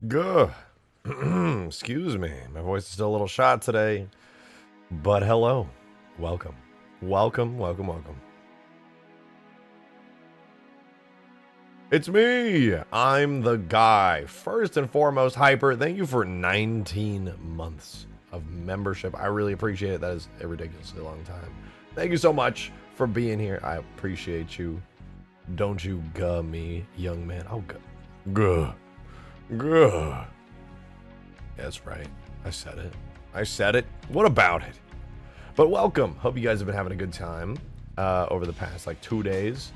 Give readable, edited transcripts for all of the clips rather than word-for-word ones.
Good. Excuse me. My voice is still a little shot today. But hello. Welcome. Welcome. It's me. I'm the guy. First and foremost, Hyper, thank you for 19 months of membership. I really appreciate it. That is a ridiculously long time. Thank you so much for being here. I appreciate you. Don't you guh me, young man. Oh, guh. Guh. That's right. I said it. What about it? But welcome. Hope you guys have been having a good time over the past like 2 days.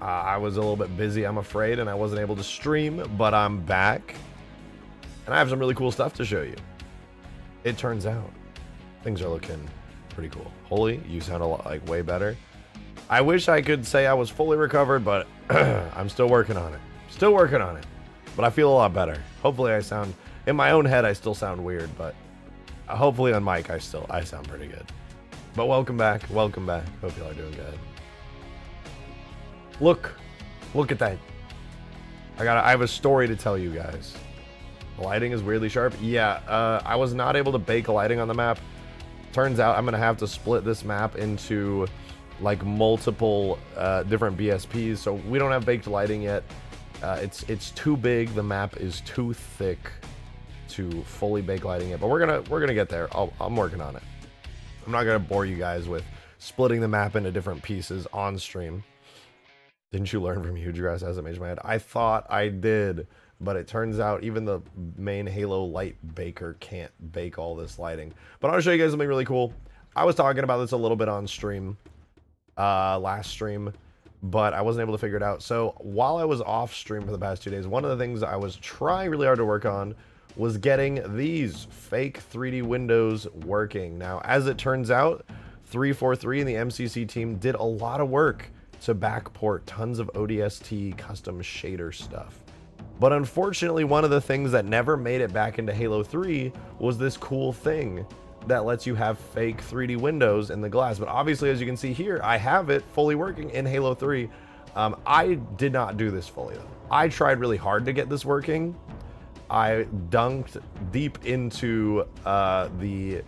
I was a little bit busy, I'm afraid, and I wasn't able to stream, but I'm back. And I have some really cool stuff to show you. It turns out things are looking pretty cool. Holy, you sound a lot like way better. I wish I could say I was fully recovered, but I'm still working on it. But I feel a lot better. Hopefully I sound, in my own head I still sound weird, but hopefully on mic I sound pretty good. But welcome back. Hope y'all are doing good. Look at that. I have a story to tell you guys. The lighting is weirdly sharp. Yeah, I was not able to bake lighting on the map. Turns out I'm gonna have to split this map into like multiple different BSPs, so we don't have baked lighting yet. It's too big. The map is too thick to fully bake lighting it, but we're gonna get there. I'm working on it. I'm not gonna bore you guys with splitting the map into different pieces on stream. Didn't you learn from Huge Grass as it made my head? I thought I did, but it turns out even the main Halo light baker can't bake all this lighting. But I want to show you guys something really cool. I was talking about this a little bit on stream, last stream, but I wasn't able to figure it out. So while I was off stream for the past 2 days, one of the things I was trying really hard to work on was getting these fake 3D windows working. Now, as it turns out, 343 and the MCC team did a lot of work to backport tons of ODST custom shader stuff. But unfortunately, one of the things that never made it back into Halo 3 was this cool thing that lets you have fake 3D windows in the glass. But obviously, as you can see here, I have it fully working in Halo 3. I did not do this fully though. I tried really hard to get this working. I dunked deep into the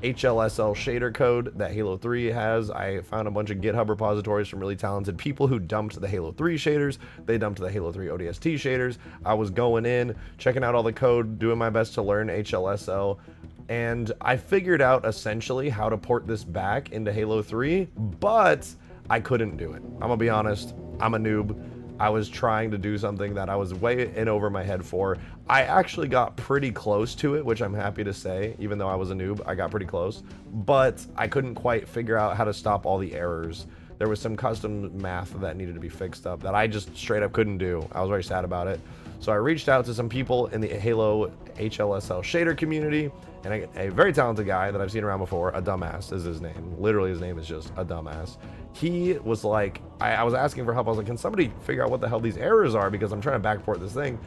HLSL shader code that Halo 3 has. I found a bunch of GitHub repositories from really talented people who dumped the Halo 3 shaders. They dumped the Halo 3 ODST shaders. I was going in, checking out all the code, doing my best to learn HLSL, and I figured out essentially how to port this back into Halo 3, but I couldn't do it. I'm gonna be honest, I'm a noob. I was trying to do something that I was way in over my head for. I actually got pretty close to it, which I'm happy to say. Even though I was a noob, I got pretty close. But I couldn't quite figure out how to stop all the errors. There was some custom math that needed to be fixed up that I just straight up couldn't do. I was very sad about it. So I reached out to some people in the Halo HLSL shader community, and a very talented guy that I've seen around before, a dumbass is his name. Literally his name is just a dumbass. He was like, I was asking for help. I was like, can somebody figure out what the hell these errors are? Because I'm trying to backport this thing.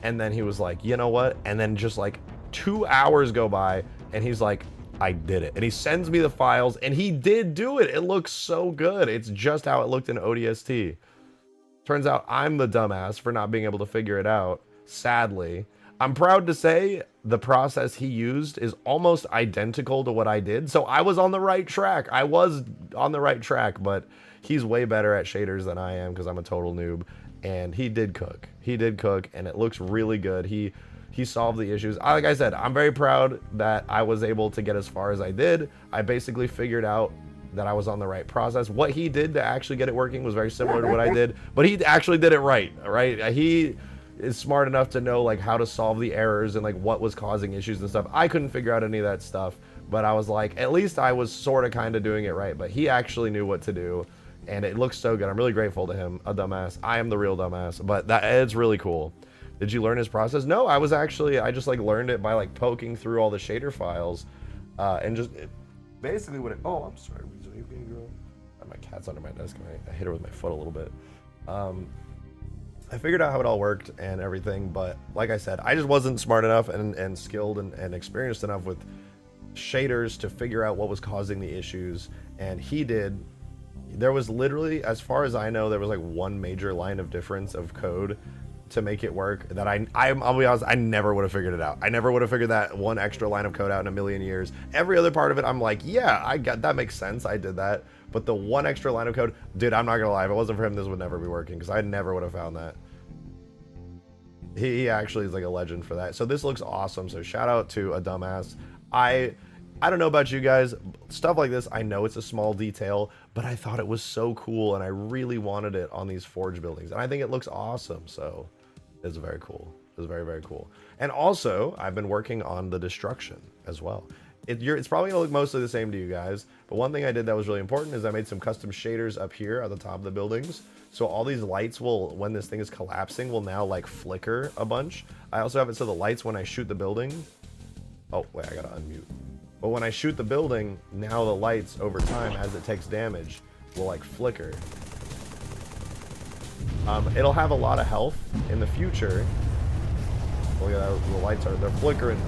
And then he was like, you know what? And then just like 2 hours go by and he's like, I did it. And he sends me the files and he did do it. It looks so good. It's just how it looked in ODST. Turns out I'm the dumbass for not being able to figure it out, sadly. I'm proud to say the process he used is almost identical to what I did. So I was on the right track. But he's way better at shaders than I am because I'm a total noob. And he did cook, and it looks really good. He solved the issues. Like I said, I'm very proud that I was able to get as far as I did. I basically figured out that I was on the right process. What he did to actually get it working was very similar to what I did, but he actually did it right? He is smart enough to know like how to solve the errors and like what was causing issues and stuff. I couldn't figure out any of that stuff, but I was like, at least I was sort of kind of doing it right, but he actually knew what to do. And it looks so good. I'm really grateful to him. A dumbass. I am the real dumbass, but it's really cool. Did you learn his process? No, I just like learned it by like poking through all the shader files, and just basically what it. Oh, I'm sorry. You being girl? My cat's under my desk. And I hit her with my foot a little bit. I figured out how it all worked and everything, but like I said, I just wasn't smart enough and skilled and experienced enough with shaders to figure out what was causing the issues, and he did. There was literally, as far as I know, there was like one major line of difference of code to make it work that I'll be honest, I never would have figured it out. I never would have figured that one extra line of code out in a million years. Every other part of it, I'm like, yeah, I got that, makes sense. I did that. But the one extra line of code, dude, I'm not gonna lie. If it wasn't for him, this would never be working because I never would have found that. He actually is like a legend for that. So this looks awesome. So shout out to a dumbass. I don't know about you guys, stuff like this, I know it's a small detail, but I thought it was so cool and I really wanted it on these forge buildings. And I think it looks awesome. So it's very cool. It's very, very cool. And also, I've been working on the destruction as well. It's probably gonna look mostly the same to you guys, but one thing I did that was really important is I made some custom shaders up here at the top of the buildings. So all these lights will, when this thing is collapsing, will now like flicker a bunch. I also have it so the lights when I shoot the building, oh wait, I gotta unmute. But when I shoot the building, now the lights over time as it takes damage will like flicker. It'll have a lot of health in the future. Look at that, the lights they're flickering.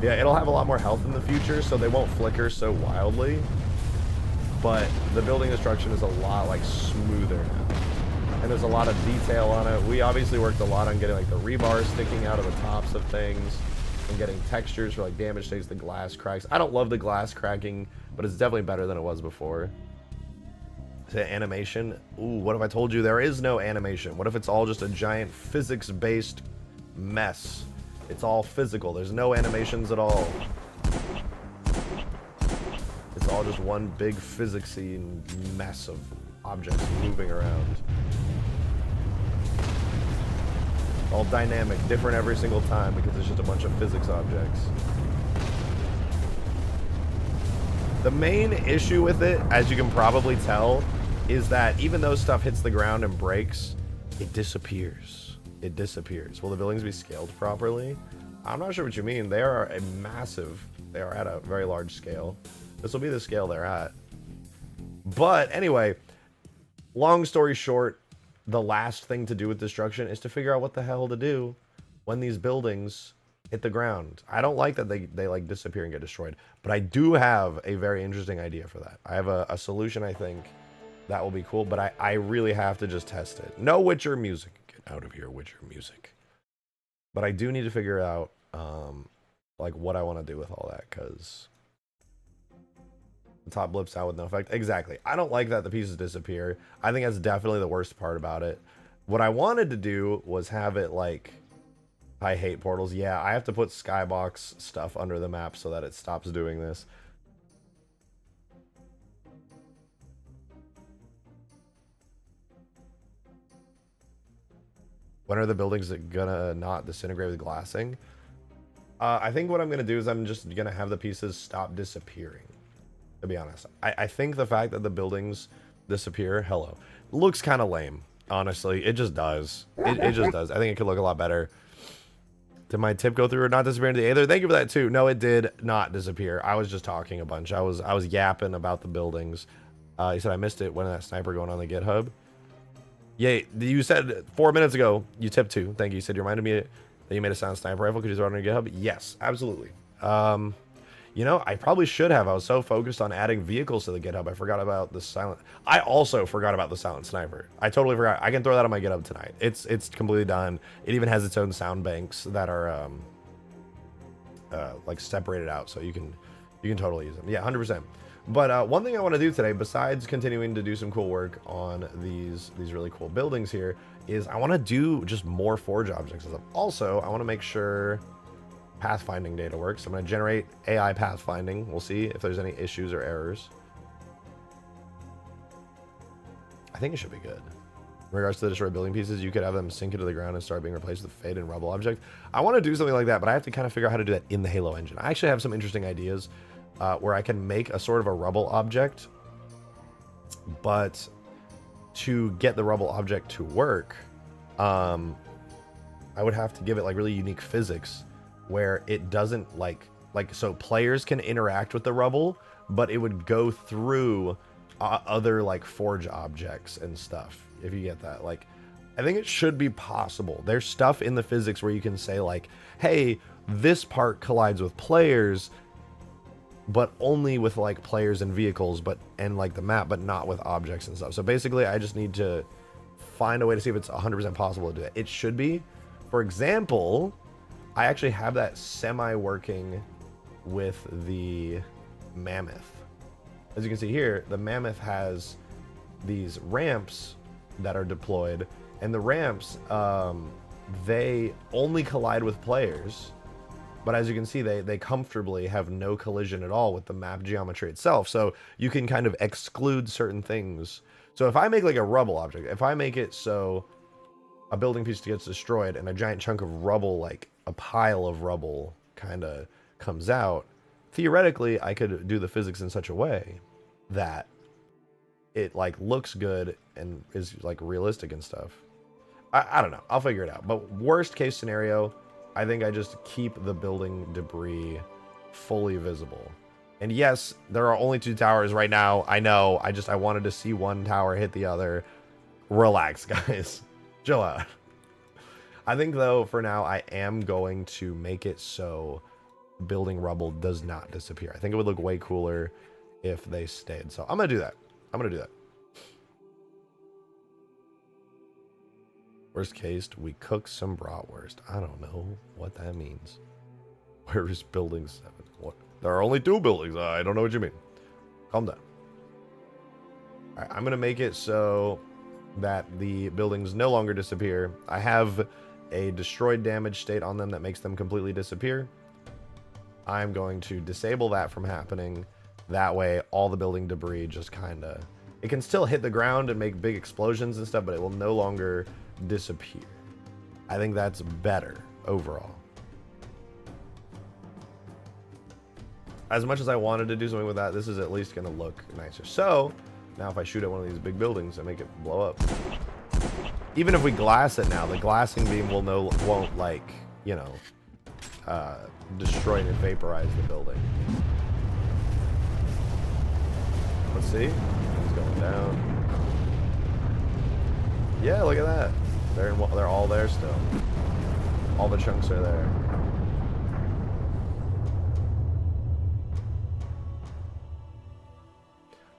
Yeah, it'll have a lot more health in the future, so they won't flicker so wildly. But the building destruction is a lot like smoother now. And there's a lot of detail on it. We obviously worked a lot on getting like the rebar sticking out of the tops of things and getting textures for like damage takes, the glass cracks. I don't love the glass cracking, but it's definitely better than it was before. Say animation. Ooh, what if I told you there is no animation? What if it's all just a giant physics-based mess? It's all physical. There's no animations at all. It's all just one big physicsy mess of objects moving around. All dynamic, different every single time because it's just a bunch of physics objects. The main issue with it, as you can probably tell, is that even though stuff hits the ground and breaks, it disappears. It disappears. Will the buildings be scaled properly? I'm not sure what you mean. They are a massive, they are at a very large scale. This will be the scale they're at. But anyway, long story short, the last thing to do with destruction is to figure out what the hell to do when these buildings hit the ground. I don't like that they like disappear and get destroyed, but I do have a very interesting idea for that. I have a solution I think that will be cool, but I really have to just test it. No Witcher music. Get out of here, Witcher music. But I do need to figure out like what I want to do with all that, because the top blips out with no effect. Exactly. I don't like that the pieces disappear. I think that's definitely the worst part about it. What I wanted to do was have it like, I hate portals. Yeah, I have to put skybox stuff under the map so that it stops doing this. When are the buildings gonna not disintegrate with glassing? I think what I'm gonna do is I'm just gonna have the pieces stop disappearing. To be honest, I think the fact that the buildings disappear, looks kind of lame. Honestly, it just does. It just does. I think it could look a lot better. Did my tip go through or not disappear into the aether? Thank you for that too. No, it did not disappear. I was just talking a bunch. I was yapping about the buildings. You said I missed it. When that sniper going on the GitHub? Yeah, you said 4 minutes ago. You tipped 2. Thank you. You said you reminded me that you made a sound sniper rifle. Could you throw it on your GitHub? Yes, absolutely. You know, I probably should have. I was so focused on adding vehicles to the GitHub, I forgot about the silent. I also forgot about the silent sniper. I totally forgot. I can throw that on my GitHub tonight. It's completely done. It even has its own sound banks that are like separated out, so you can totally use them. Yeah, 100%. But one thing I want to do today, besides continuing to do some cool work on these really cool buildings here, is I want to do just more forge objects. Also, I want to make sure pathfinding data works. I'm going to generate AI pathfinding. We'll see if there's any issues or errors. I think it should be good. In regards to the destroyed building pieces, you could have them sink into the ground and start being replaced with fade and rubble object. I want to do something like that, but I have to kind of figure out how to do that in the Halo engine. I actually have some interesting ideas where I can make a sort of a rubble object, but to get the rubble object to work, I would have to give it like really unique physics where it doesn't like so players can interact with the rubble, but it would go through other like forge objects and stuff, if you get that. Like, I think it should be possible. There's stuff in the physics where you can say like, hey, this part collides with players, but only with like players and vehicles, and like the map, but not with objects and stuff. So basically I just need to find a way to see if it's 100% possible to do that. It should be. For example, I actually have that semi-working with the Mammoth. As you can see here, the Mammoth has these ramps that are deployed, and the ramps, they only collide with players, but as you can see, they comfortably have no collision at all with the map geometry itself, so you can kind of exclude certain things. So if I make like a rubble object, if I make it so a building piece gets destroyed and a giant chunk of rubble, like a pile of rubble kind of comes out, theoretically I could do the physics in such a way that it like looks good and is like realistic and stuff. I don't know, I'll figure it out. But worst case scenario, I think I just keep the building debris fully visible. And yes, there are only 2 towers right now. I know, I wanted to see one tower hit the other. Relax, guys. Chill out. I think though, for now, I am going to make it so building rubble does not disappear. I think it would look way cooler if they stayed. So I'm gonna do that. I'm gonna do that. Worst case, we cook some bratwurst. I don't know what that means. Where is building 7? What? There are only 2 buildings. I don't know what you mean. Calm down. All right, I'm gonna make it so that the buildings no longer disappear. I have a destroyed damage state on them that makes them completely disappear. I'm going to disable that from happening. That way, all the building debris just kind of... It can still hit the ground and make big explosions and stuff, but it will no longer disappear. I think that's better overall. As much as I wanted to do something with that, this is at least going to look nicer. So, now if I shoot at one of these big buildings and make it blow up... Even if we glass it now, the glassing beam won't like, you know, destroy and vaporize the building. Let's see. It's going down. Yeah, look at that. They're all there still. All the chunks are there.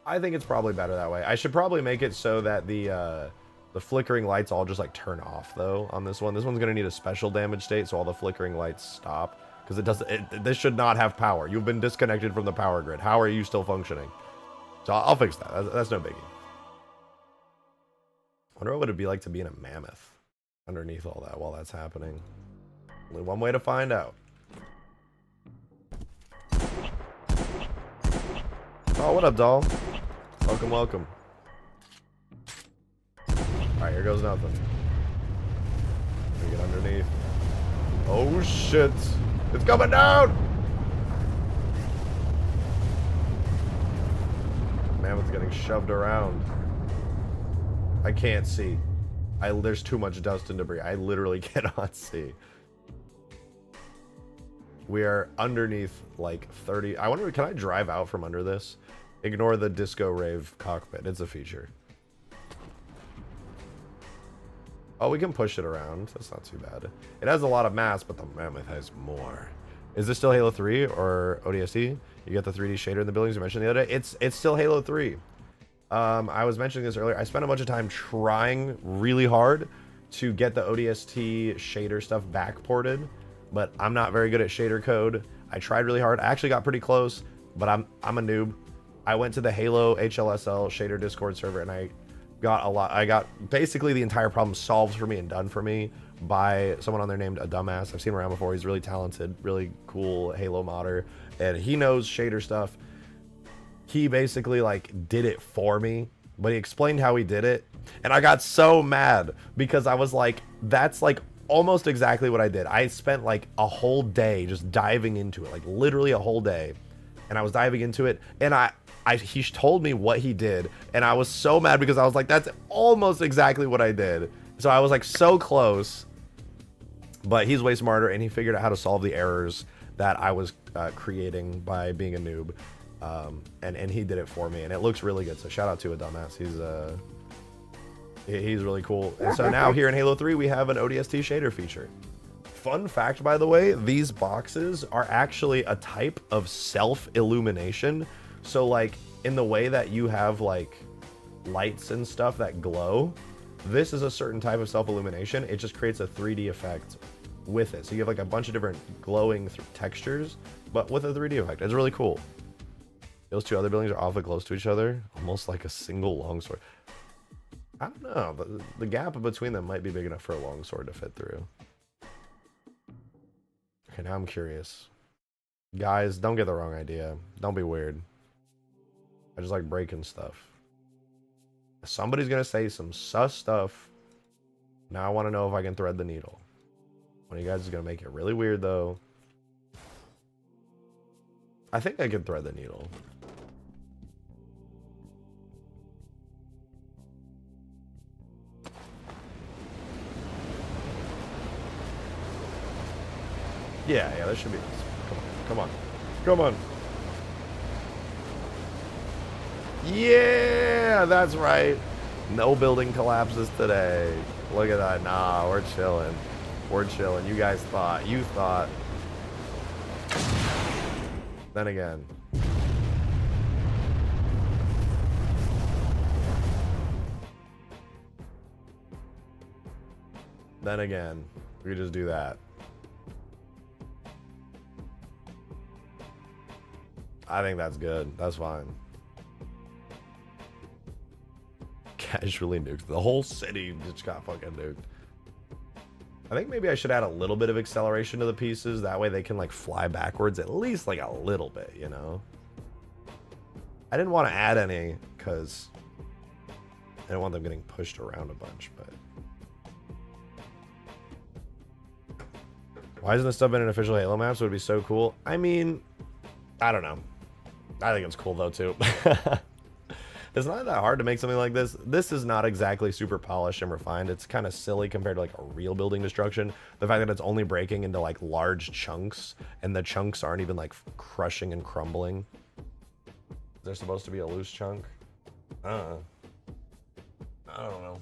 I think it's probably better that way. I should probably make it so that the flickering lights all just like turn off though on this one. This one's gonna need a special damage state, so all the flickering lights stop, because it doesn't. This should not have power. You've been disconnected from the power grid. How are you still functioning? So I'll fix that. That's no biggie. Wonder what would it be like to be in a Mammoth underneath all that while that's happening. Only one way to find out. Oh, what up, doll? Welcome, welcome. Alright, here goes nothing. We get underneath. Oh shit! It's coming down! Mammoth's getting shoved around. I can't see. There's too much dust and debris. I literally cannot see. We are underneath like 30. I wonder, can I drive out from under this? Ignore the disco rave cockpit. It's a feature. Oh, we can push it around. That's not too bad. It has a lot of mass, but the Mammoth has more. Is this still Halo 3 or ODST? You get the 3D shader in the buildings you mentioned the other day. It's still Halo 3. I was mentioning this earlier. I spent a bunch of time trying really hard to get the ODST shader stuff backported, but I'm not very good at shader code. I tried really hard. I actually got pretty close, but I'm a noob. I went to the Halo HLSL shader Discord server and I got basically the entire problem solved for me and done for me by someone on there named A Dumbass. I've seen him around before. He's really talented, really cool Halo modder, and he knows shader stuff. He basically like did it for me, but he explained how he did it, and I got so mad because I was like, that's like almost exactly what I did. I spent like a whole day just diving into it, like literally a whole day, and I was diving into it, and he told me what he did, and I was so mad because I was like, that's almost exactly what I did. So I was like so close, but he's way smarter, and he figured out how to solve the errors that I was creating by being a noob. And he did it for me, and it looks really good. So shout out to A Dumbass. He's really cool. And so now here in Halo 3, we have an ODST shader feature. Fun fact, by the way, these boxes are actually a type of self-illumination. So like in the way that you have like lights and stuff that glow, This is a certain type of self-illumination. It just creates a 3D effect with it. So you have like a bunch of different glowing textures, but with a 3D effect. It's really cool. Those two other buildings are awfully close to each other, almost like a single longsword. I don't know, the gap between them might be big enough for a longsword to fit through. Okay, now I'm curious. Guys, don't get the wrong idea. Don't be weird. I just like breaking stuff. Somebody's gonna say some sus stuff. Now I want to know if I can thread the needle. One of you guys is gonna make it really weird though. I think I can thread the needle. Yeah, there should be. Come on. Come on. Yeah, that's right. No building collapses today. Look at that. Nah, we're chilling. We're chilling. You guys thought. You thought. Then again. Then again. We could just do that. I think that's good. That's fine. Casually nuked. The whole city just got fucking nuked. I think maybe I should add a little bit of acceleration to the pieces. That way they can like fly backwards at least like a little bit, you know? I didn't want to add any because I didn't want them getting pushed around a bunch, but... Why isn't this stuff in an official Halo map? So it would be so cool. I mean, I don't know. I think it's cool though too. It's not that hard to make something like this. This is not exactly super polished and refined. It's kind of silly compared to like a real building destruction. The fact that it's only breaking into like large chunks and the chunks aren't even like crushing and crumbling. Is there supposed to be a loose chunk? I don't know.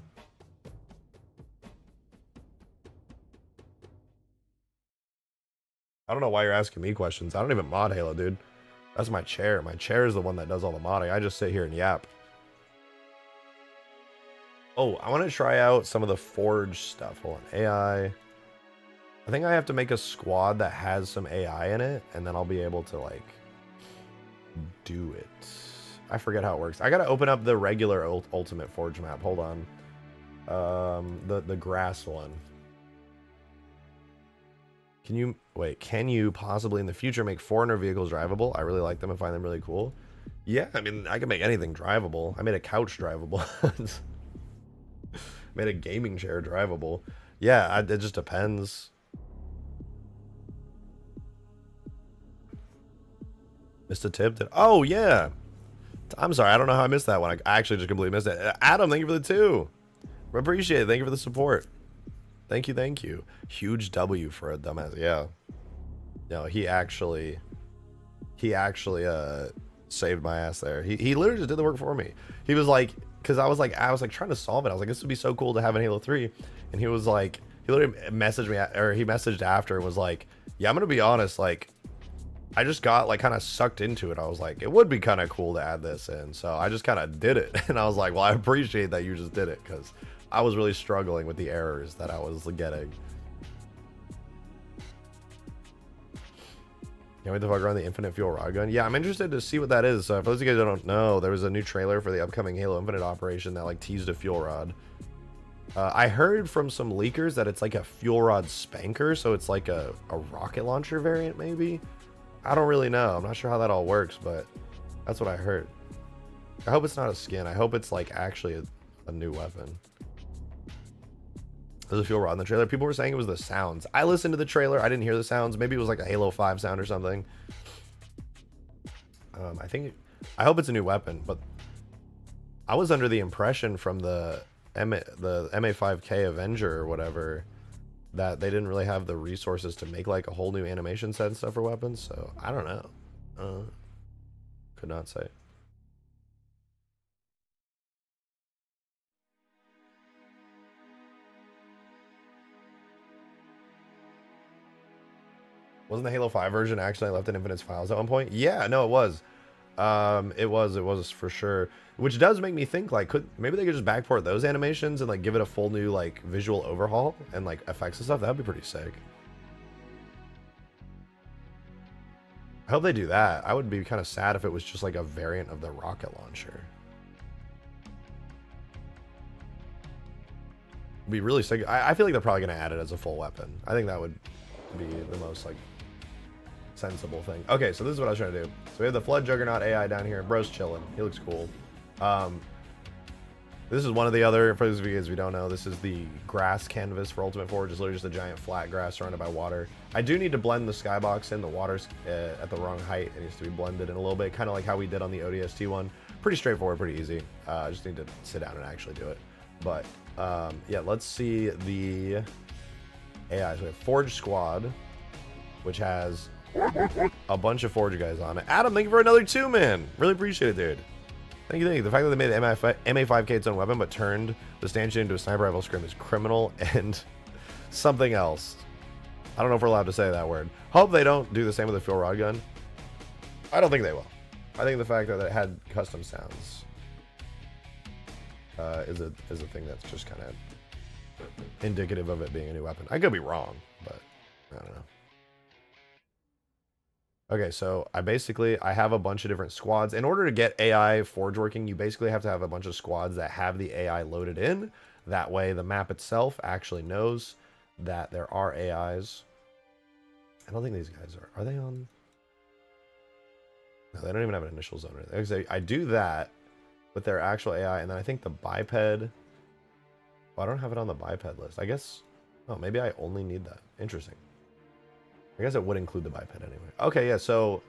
I don't know why you're asking me questions. I don't even mod Halo, dude. That's my chair. My chair is the one that does all the modding. I just sit here and yap. Oh, I want to try out some of the Forge stuff. Hold on. AI. I think I have to make a squad that has some AI in it, and then I'll be able to, like, do it. I forget how it works. I got to open up the regular Ultimate Forge map. Hold on. The grass one. Can you possibly in the future make foreigner vehicles drivable? I really like them and find them really cool. Yeah, I mean, I can make anything drivable. I made a couch drivable. Made a gaming chair drivable. Yeah, it just depends. Missed a tip. Oh, yeah. I'm sorry. I don't know how I missed that one. I actually just completely missed it. Adam, thank you for the 2. I appreciate it. Thank you for the support. Thank you, thank you. Huge W for a dumbass. Yeah. No, he actually saved my ass there. He literally just did the work for me. He was like, because I was like trying to solve it. I was like, this would be so cool to have in Halo 3. And he was like, he literally messaged me, or he messaged after and was like, yeah, I'm gonna be honest, like, I just got like kind of sucked into it. I was like, it would be kind of cool to add this in. So I just kind of did it. And I was like, well, I appreciate that you just did it, because I was really struggling with the errors that I was getting. Can't wait to fuck around the infinite fuel rod gun. Yeah, I'm interested to see what that is. So for those of you guys who don't know, there was a new trailer for the upcoming Halo Infinite operation that like teased a fuel rod. I heard from some leakers that it's like a fuel rod spanker, so it's like a rocket launcher variant maybe. I don't really know. I'm not sure how that all works, but that's what I heard. I hope it's not a skin. I hope it's like actually a new weapon. There's a fuel rod in the trailer. People were saying it was the sounds. I listened to the trailer. I didn't hear the sounds. Maybe it was like a Halo 5 sound or something. I hope it's a new weapon, but I was under the impression from the MA5K Avenger or whatever that they didn't really have the resources to make like a whole new animation set and stuff for weapons. So I don't know. Could not say. Wasn't the Halo 5 version actually left in Infinite's files at one point? Yeah, no, it was. It was for sure. Which does make me think, like, maybe they could just backport those animations and like give it a full new like visual overhaul and like effects and stuff. That would be pretty sick. I hope they do that. I would be kind of sad if it was just like a variant of the rocket launcher. It'd be really sick. I feel like they're probably gonna add it as a full weapon. I think that would be the most like sensible thing. Okay, so this is what I was trying to do. So we have the Flood Juggernaut AI down here. Bro's chilling. He looks cool. This is one of the other, for those of you guys who don't know, this is the grass canvas for Ultimate Forge. It's literally just a giant flat grass surrounded by water. I do need to blend the skybox in. The water's at the wrong height. It needs to be blended in a little bit, kind of like how we did on the ODST one. Pretty straightforward, pretty easy. I just need to sit down and actually do it. But yeah, let's see the AI. So we have Forge Squad, which has a bunch of Forge guys on it. Adam, thank you for another 2, man. Really appreciate it, dude. Thank you, thank you. The fact that they made the MA5K its own weapon, but turned the stanchion into a sniper rifle scrim is criminal and something else. I don't know if we're allowed to say that word. Hope they don't do the same with the fuel rod gun. I don't think they will. I think the fact that it had custom sounds is a thing that's just kind of indicative of it being a new weapon. I could be wrong, but I don't know. Okay, so I have a bunch of different squads. In order to get AI Forge working, you basically have to have a bunch of squads that have the AI loaded in. That way the map itself actually knows that there are AIs. I don't think these guys are they on? No, they don't even have an initial zone. I do that with their actual AI, and then I think the biped, well, I don't have it on the biped list. I guess, oh, maybe I only need that. Interesting. I guess it would include the biped anyway. Okay, yeah, so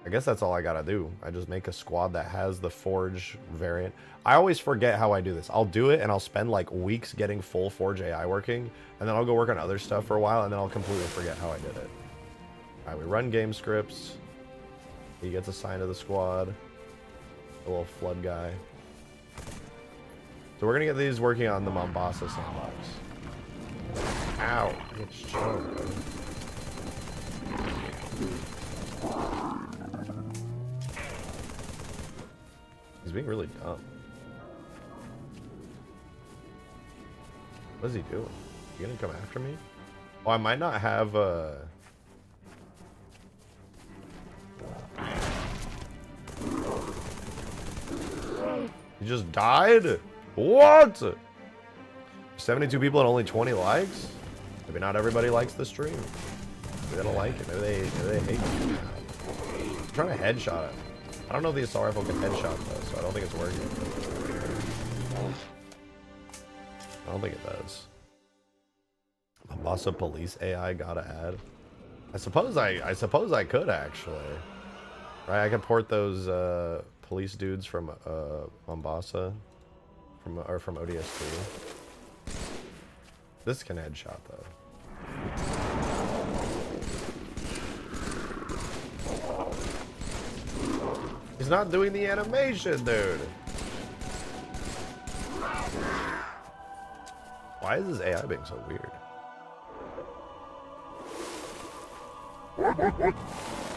I guess that's all I gotta do. I just make a squad that has the Forge variant. I always forget how I do this. I'll do it and I'll spend like weeks getting full Forge AI working, and then I'll go work on other stuff for a while, and then I'll completely forget how I did it. All right, we run game scripts. He gets assigned to the squad. A little flood guy. So we're gonna get these working on the Mombasa sandbox. Ow, it's choked. He's being really dumb. What is he doing? You gonna come after me? Oh, I might not have He just died? What? 72 people and only 20 likes? Maybe not everybody likes the stream. Maybe they don't like it. Maybe they hate it. I'm trying to headshot it. I don't know if the assault rifle can headshot though, so I don't think it's working. I don't think it does. Mombasa police AI gotta add. I suppose I could actually. Right, I could port those police dudes from Mombasa from ODST. This can headshot though. He's not doing the animation, dude. Why is this AI being so weird?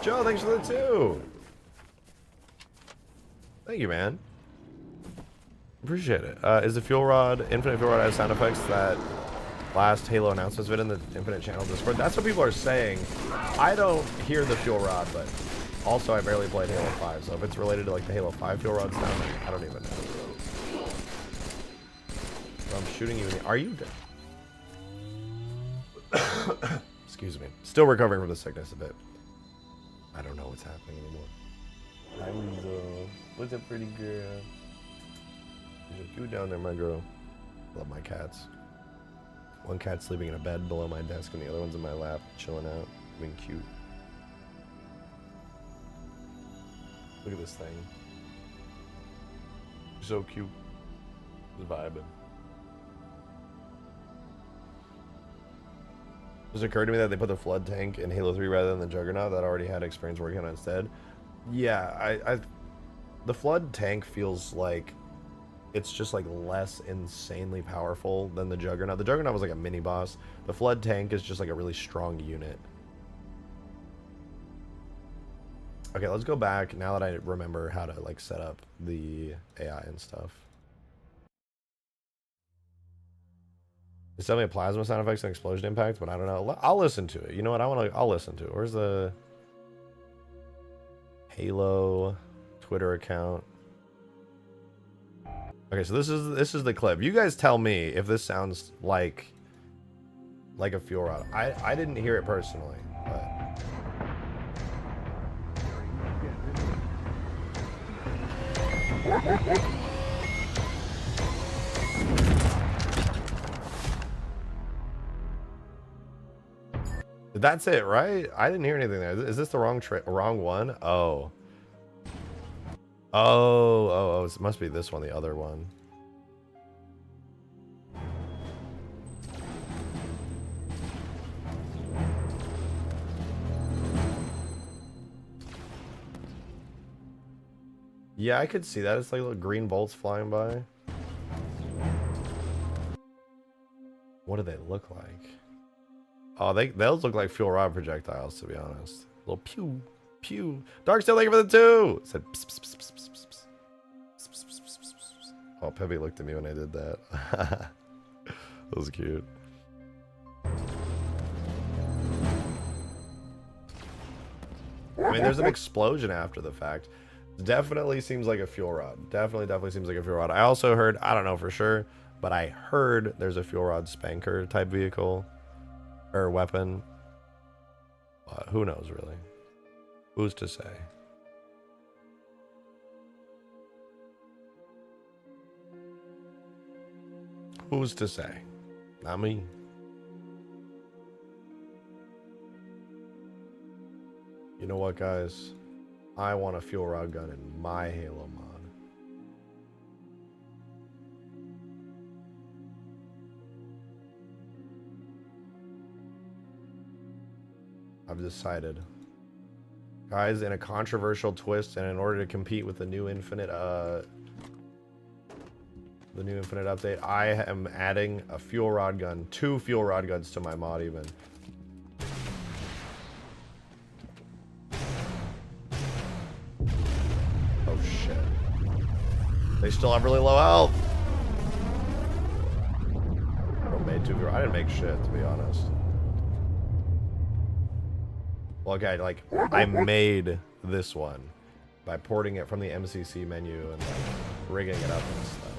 Joe, thanks for the 2. Thank you, man. Appreciate it. Is the fuel rod, infinite fuel rod, has sound effects that last Halo announcements been in the Infinite channel Discord? That's what people are saying. I don't hear the fuel rod, but also I barely played Halo 5, so if it's related to like the Halo 5 fuel rod sound, I don't even know. I'm shooting you in the... Are you dead? Excuse me. Still recovering from the sickness a bit. I don't know what's happening anymore. Hi, Lizzo. What's up, pretty girl? There's a cute down there, my girl. Love my cats. One cat's sleeping in a bed below my desk, and the other one's in my lap, chilling out, being cute. Look at this thing. So cute. Just vibing. It just occurred to me that they put the flood tank in Halo 3 rather than the Juggernaut that already had experience working on it instead. Yeah, the flood tank feels like it's just like less insanely powerful than the Juggernaut. The Juggernaut was like a mini boss. The flood tank is just like a really strong unit. Okay, let's go back now that I remember how to like set up the AI and stuff. It's definitely plasma sound effects and explosion impact, but I don't know. I'll listen to it. You know what? I'll listen to it. Where's the Halo Twitter account? Okay, so this is the clip. You guys tell me if this sounds like a fuel rod. I didn't hear it personally, but that's it, right? I didn't hear anything there. Is this the wrong one? Oh. Oh, it must be this one, the other one. Yeah, I could see that. It's like little green bolts flying by. What do they look like? Oh, those look like fuel rod projectiles, to be honest. Little pew, pew. Darksteel, thank you for the 2! It said pss, pss, pss, pss, pss, pss. Pss, pss, pss, pss, pss, pss. Oh, Peppy looked at me when I did that. That was cute. I mean, there's an explosion after the fact. Definitely seems like a fuel rod. Definitely seems like a fuel rod. I also heard, I don't know for sure, but I heard there's a fuel rod spanker type vehicle or weapon. Who knows, really? Who's to say? Who's to say? Not me. You know what, guys? I want a fuel rod gun in my Halo mod. I've decided. Guys, in a controversial twist and in order to compete with the new Infinite update, I am adding a fuel rod gun, 2 fuel rod guns to my mod even. Oh shit. They still have really low health. I didn't make shit, to be honest. Well, okay, like, I made this one by porting it from the MCC menu and like, rigging it up and stuff.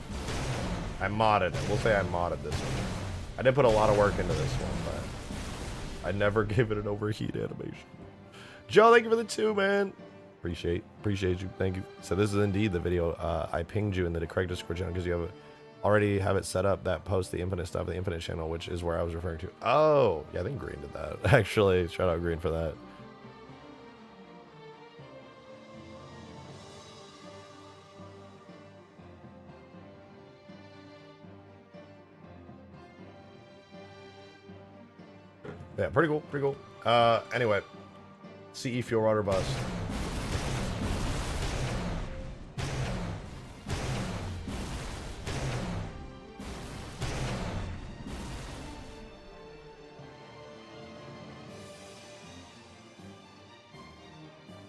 I modded it. We'll say I modded this one. I did put a lot of work into this one, but I never gave it an overheat animation. Joe, thank you for the 2, man. Appreciate you. Thank you. So this is indeed the video I pinged you in the correct Discord channel because you already have it set up that posts the Infinite stuff, the Infinite channel, which is where I was referring to. Oh, yeah, I think Green did that. Actually, shout out Green for that. Yeah, pretty cool. Anyway, CE fuel rod or bust.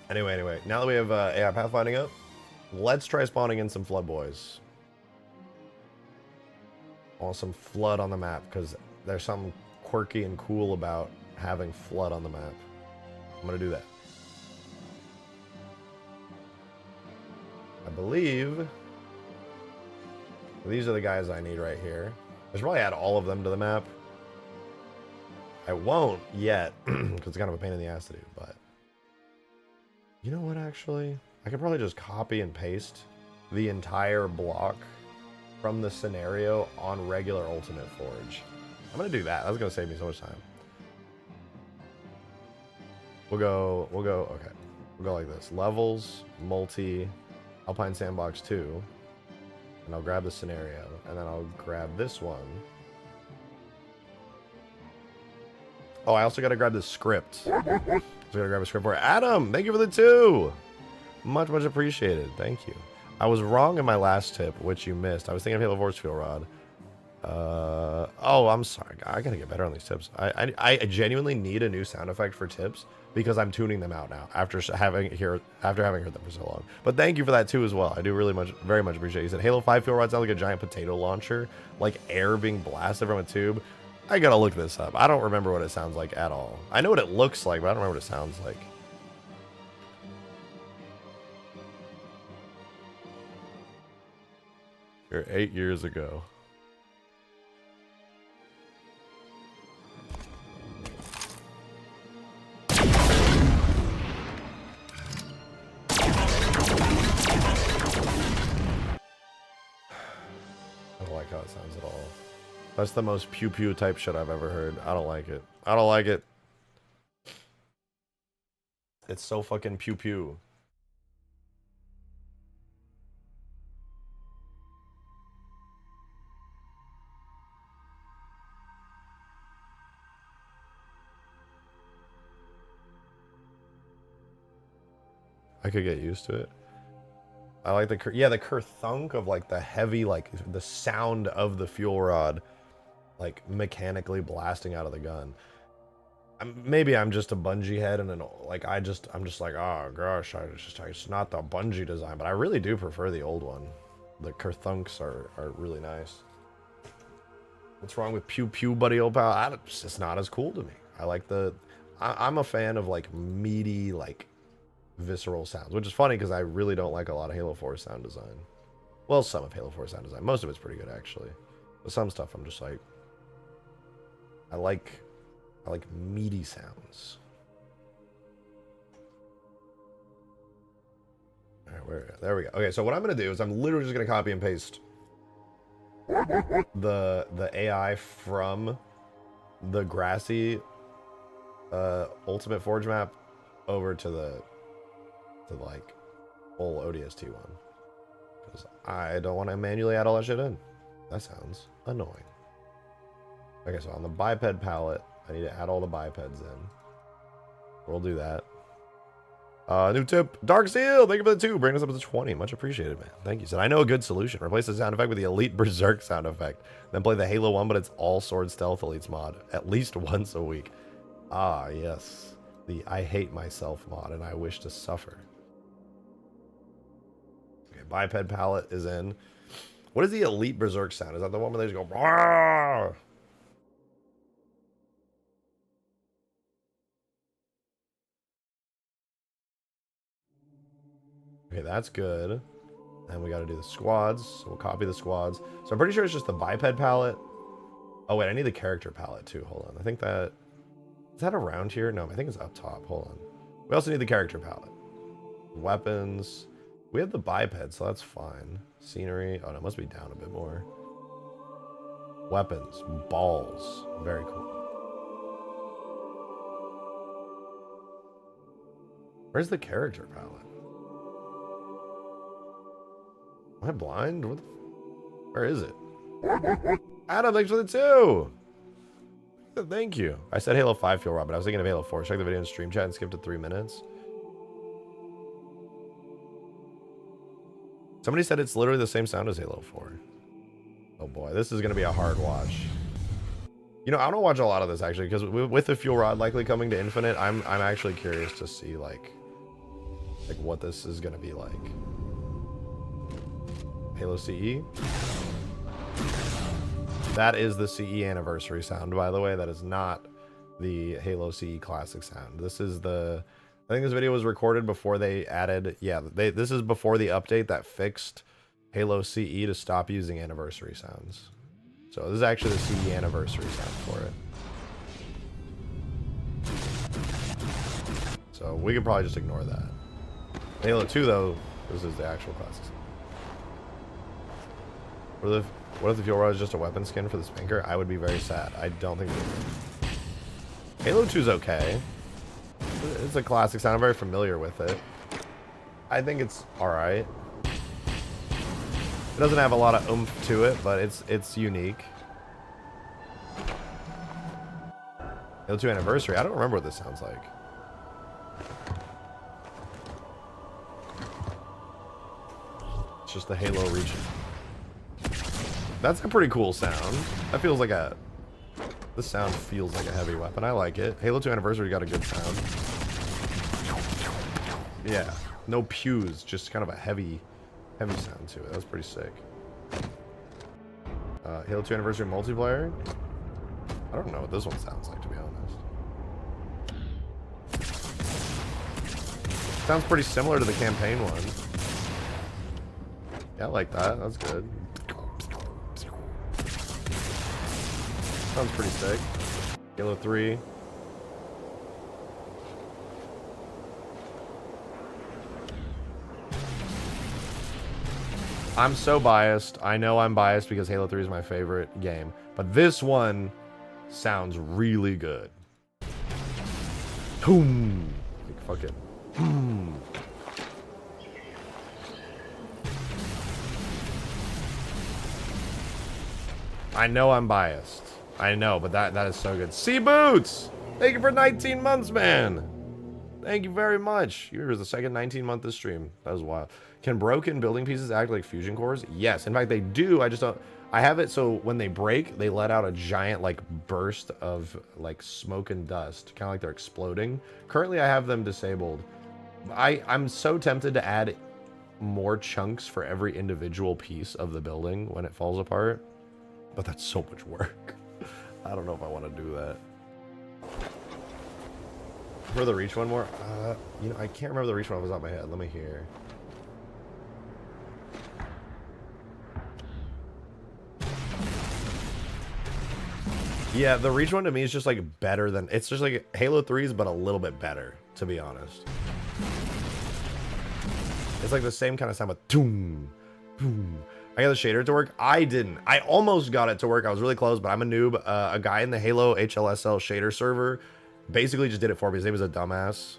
Anyway, now that we have AI pathfinding up, let's try spawning in some flood boys. I want some flood on the map because there's something quirky and cool about having flood on the map. I'm gonna do that. I believe these are the guys I need right here. I should probably add all of them to the map. I won't yet because it's kind of a pain in the ass to do, but you know what, actually? I could probably just copy and paste the entire block from the scenario on regular Ultimate Forge. I'm gonna do that. That's gonna save me so much time. We'll go, okay. We'll go like this. Levels, multi, Alpine Sandbox 2. And I'll grab the scenario. And then I'll grab this one. Oh, I also gotta grab the script. So I gotta grab a script for it. Adam, thank you for the 2. Much appreciated. Thank you. I was wrong in my last tip, which you missed. I was thinking of Halo Force Fuel Rod. Oh, I'm sorry. I gotta get better on these tips. I genuinely need a new sound effect for tips because I'm tuning them out now after having heard them for so long. But thank you for that too as well. I do very much appreciate it. You said Halo 5 fuel rod sounds like a giant potato launcher, like air being blasted from a tube. I gotta look this up. I don't remember what it sounds like at all. I know what it looks like, but I don't remember what it sounds like. You're 8 years ago. How it sounds at all. That's the most pew pew type shit I've ever heard. I don't like it. I don't like it. It's so fucking pew pew. I could get used to it. I like the kerthunk of like the heavy, like the sound of the fuel rod, like mechanically blasting out of the gun. Maybe I'm just a bungee head, and then like I'm just like, oh gosh, it's not the bungee design, but I really do prefer the old one. The kerthunks are really nice. What's wrong with pew pew, buddy, old pal? It's just not as cool to me. I like I'm a fan of like meaty, like visceral sounds, which is funny because I really don't like a lot of Halo 4 sound design. Well, some of Halo 4 sound design. Most of it's pretty good actually, but some stuff I'm just like, I like meaty sounds. All right, there we go. Okay, so what I'm gonna do is I'm literally just gonna copy and paste the AI from the grassy Ultimate Forge map over to the like full ODST one, because I don't want to manually add all that shit in. That sounds annoying. Okay, so on the biped palette, I need to add all the bipeds in. We'll do that. New tip, Dark Seal, thank you for the 2. Bring us up to 20. Much appreciated, man. Thank you. Said, I know a good solution. Replace the sound effect with the Elite Berserk sound effect. Then play the Halo 1, but it's all sword stealth elites mod. At least once a week. Ah, yes. The I hate myself mod, and I wish to suffer. Okay, biped palette is in. What is the Elite Berserk sound? Is that the one where they just go, Rawr! Okay, that's good. And we got to do the squads. So we'll copy the squads. So I'm pretty sure it's just the biped palette. Oh, wait, I need the character palette too. Hold on. I think that... Is that around here? No, I think it's up top. Hold on. We also need the character palette. Weapons. We have the biped, so that's fine. Scenery. Oh, no, it must be down a bit more. Weapons. Balls. Very cool. Where's the character palette? Am I blind? Where is it? Adam, thanks for the 2! Thank you. I said Halo 5 fuel rod, but I was thinking of Halo 4. Check the video in stream chat and skip to 3 minutes. Somebody said it's literally the same sound as Halo 4. Oh boy, this is going to be a hard watch. You know, I don't watch a lot of this actually, because with the fuel rod likely coming to Infinite, I'm actually curious to see like what this is going to be like. Halo CE. That is the CE anniversary sound, by the way. That is not the Halo CE classic sound. This is the... I think this video was recorded before they added... Yeah, this is before the update that fixed Halo CE to stop using anniversary sounds. So this is actually the CE anniversary sound for it. So we could probably just ignore that. Halo 2, though, this is the actual classic sound. What if the fuel rod is just a weapon skin for the spanker? I would be very sad. I don't think Halo 2 is okay. It's a classic sound. I'm very familiar with it. I think it's alright. It doesn't have a lot of oomph to it, but it's unique. Halo 2 Anniversary. I don't remember what this sounds like. It's just the Halo region. That's a pretty cool sound. That feels like a... This sound feels like a heavy weapon. I like it. Halo 2 Anniversary got a good sound. Yeah. No pews, just kind of a heavy sound to it. That was pretty sick. Halo 2 Anniversary multiplayer. I don't know what this one sounds like, to be honest. Sounds pretty similar to the campaign one. Yeah, I like that. That's good. Sounds pretty sick. Halo 3. I'm so biased. I know I'm biased because Halo 3 is my favorite game. But this one sounds really good. Boom! Like fucking... Boom! I know I'm biased. I know, but that is so good. Sea Boots! Thank you for 19 months, man! Thank you very much. You were the second 19-month this stream. That was wild. Can broken building pieces act like fusion cores? Yes. In fact, they do. I just don't... I have it so when they break, they let out a giant, like, burst of, like, smoke and dust. Kind of like they're exploding. Currently, I have them disabled. I'm so tempted to add more chunks for every individual piece of the building when it falls apart. But that's so much work. I don't know if I want to do that. For the reach one more? You know, I can't remember the reach one off the top of my head. Let me hear. Yeah, the reach one to me is just like better than... It's just like Halo 3's, but a little bit better, to be honest. It's like the same kind of sound, but boom, boom. I got the shader to work. I didn't. I almost got it to work. I was really close, but I'm a noob. A guy in the Halo HLSL shader server basically just did it for me. His name was a dumbass.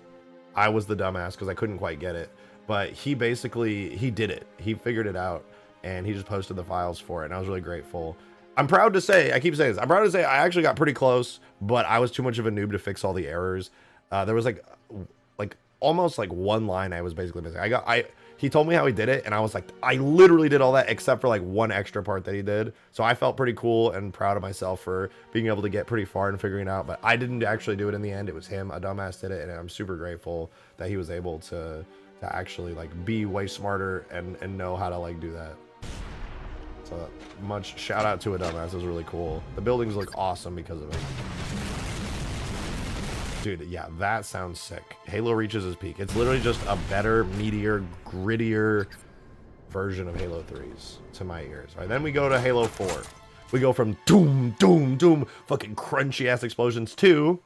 I was the dumbass because I couldn't quite get it. But he basically, he did it. He figured it out, and he just posted the files for it, and I was really grateful. I'm proud to say, I keep saying this, I'm proud to say I actually got pretty close, but I was too much of a noob to fix all the errors. There was like almost like one line I was basically missing. He told me how he did it, and I was like, I literally did all that except for like one extra part that he did. So I felt pretty cool and proud of myself for being able to get pretty far and figuring it out. But I didn't actually do it in the end. It was him. A dumbass did it, and I'm super grateful that he was able to actually like be way smarter and know how to like do that. So much shout out to a dumbass. It was really cool. The buildings look awesome because of it. Dude, yeah, that sounds sick. Halo reaches its peak. It's literally just a better, meatier, grittier version of Halo 3's to my ears. All right, then we go to Halo 4. We go from doom, doom, doom, fucking crunchy ass explosions to...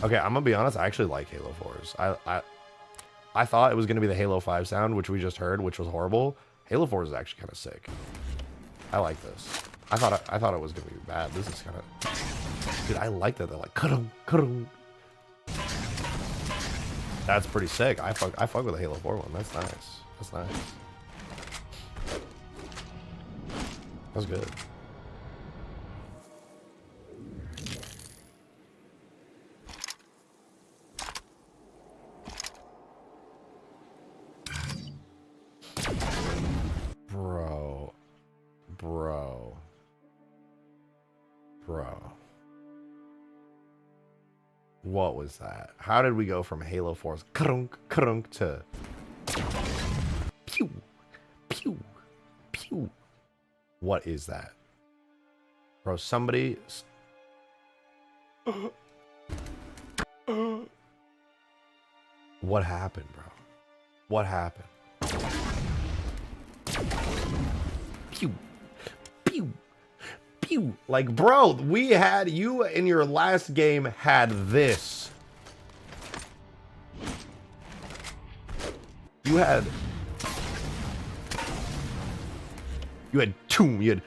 Okay, I'm gonna be honest, I actually like Halo 4's. I thought it was gonna be the Halo 5 sound, which we just heard, which was horrible. Halo 4 is actually kind of sick. I like this. I thought it was gonna be bad. This is kind of... Dude, I like that. They're like, ka-dum, ka-dum. That's pretty sick. I fuck with the Halo 4 one. That's nice. That's nice. That's good. Bro. What was that? How did we go from Halo 4's krunk krunk to pew pew pew? What is that? Bro, somebody... What happened, bro? What happened? Pew pew pew. Like, bro, we had... You in your last game had this. You had two.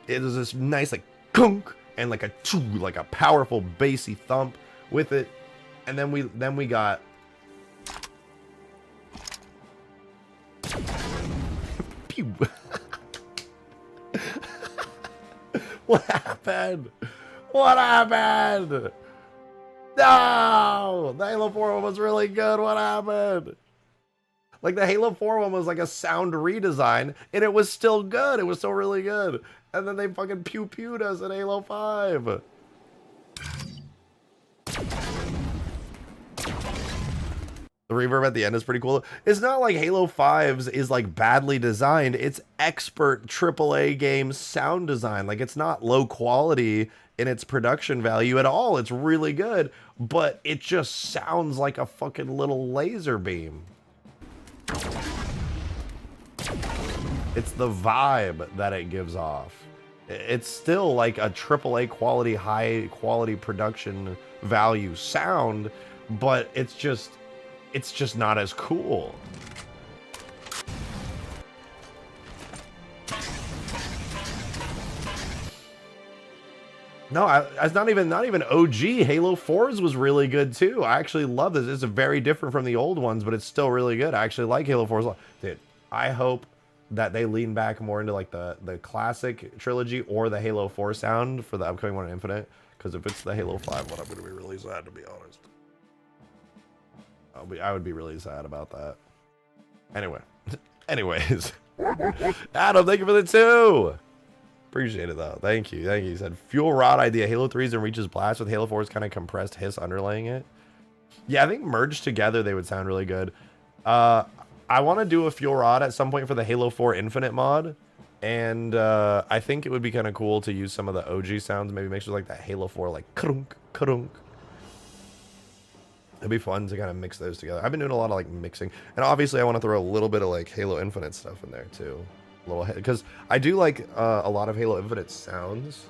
It was this nice like kunk and like a two, like a powerful bassy thump with it, and then we got pew. What happened? What happened? No, the Halo 4 was really good. What happened? Like the Halo 4 one was like a sound redesign, and it was still good. It was still really good. And then they fucking pew-pewed us in Halo 5. The reverb at the end is pretty cool. It's not like Halo 5's is like badly designed. It's expert AAA game sound design. Like it's not low quality in its production value at all. It's really good, but it just sounds like a fucking little laser beam. It's the vibe that it gives off. It's still like a AAA quality, high quality production value sound, but it's just not as cool. No, it's not even OG. Halo 4's was really good too. I actually love this. It's very different from the old ones, but it's still really good. I actually like Halo 4's. Dude, I hope that they lean back more into like the classic trilogy or the Halo 4 sound for the upcoming one, Infinite. Because if it's the Halo 5 one, I'm gonna be really sad, to be honest. I would be really sad about that. Anyway, anyways, Adam, thank you for the 2. Appreciate it though. Thank you. Thank you. He said fuel rod idea. Halo 3's and reaches blast with Halo 4's kind of compressed hiss underlaying it. Yeah, I think merged together they would sound really good. I want to do a fuel rod at some point for the Halo 4 Infinite mod, and I think it would be kind of cool to use some of the OG sounds, maybe mix with like that Halo 4 like krunk krunk. It'd be fun to kind of mix those together. I've been doing a lot of like mixing, and obviously I want to throw a little bit of like Halo Infinite stuff in there too, a little, because I do like a lot of Halo Infinite sounds.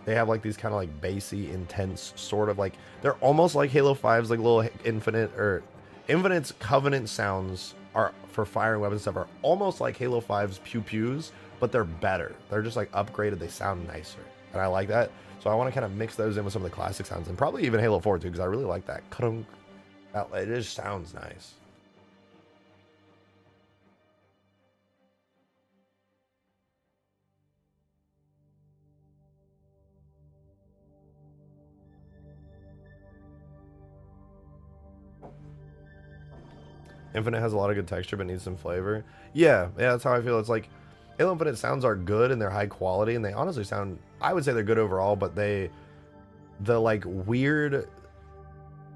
They have like these kind of like bassy, intense sort of like, they're almost like Halo 5's like little Infinite's Covenant sounds are for firing weapons stuff are almost like Halo 5's pew pews, but they're better. They're just like upgraded. They sound nicer, and I like that. So I want to kind of mix those in with some of the classic sounds, and probably even Halo 4 too, because I really like that. It just sounds nice. Infinite has a lot of good texture, but needs some flavor. Yeah, that's how I feel. It's like Halo Infinite sounds are good and they're high quality, and they honestly sound, I would say they're good overall, but the like weird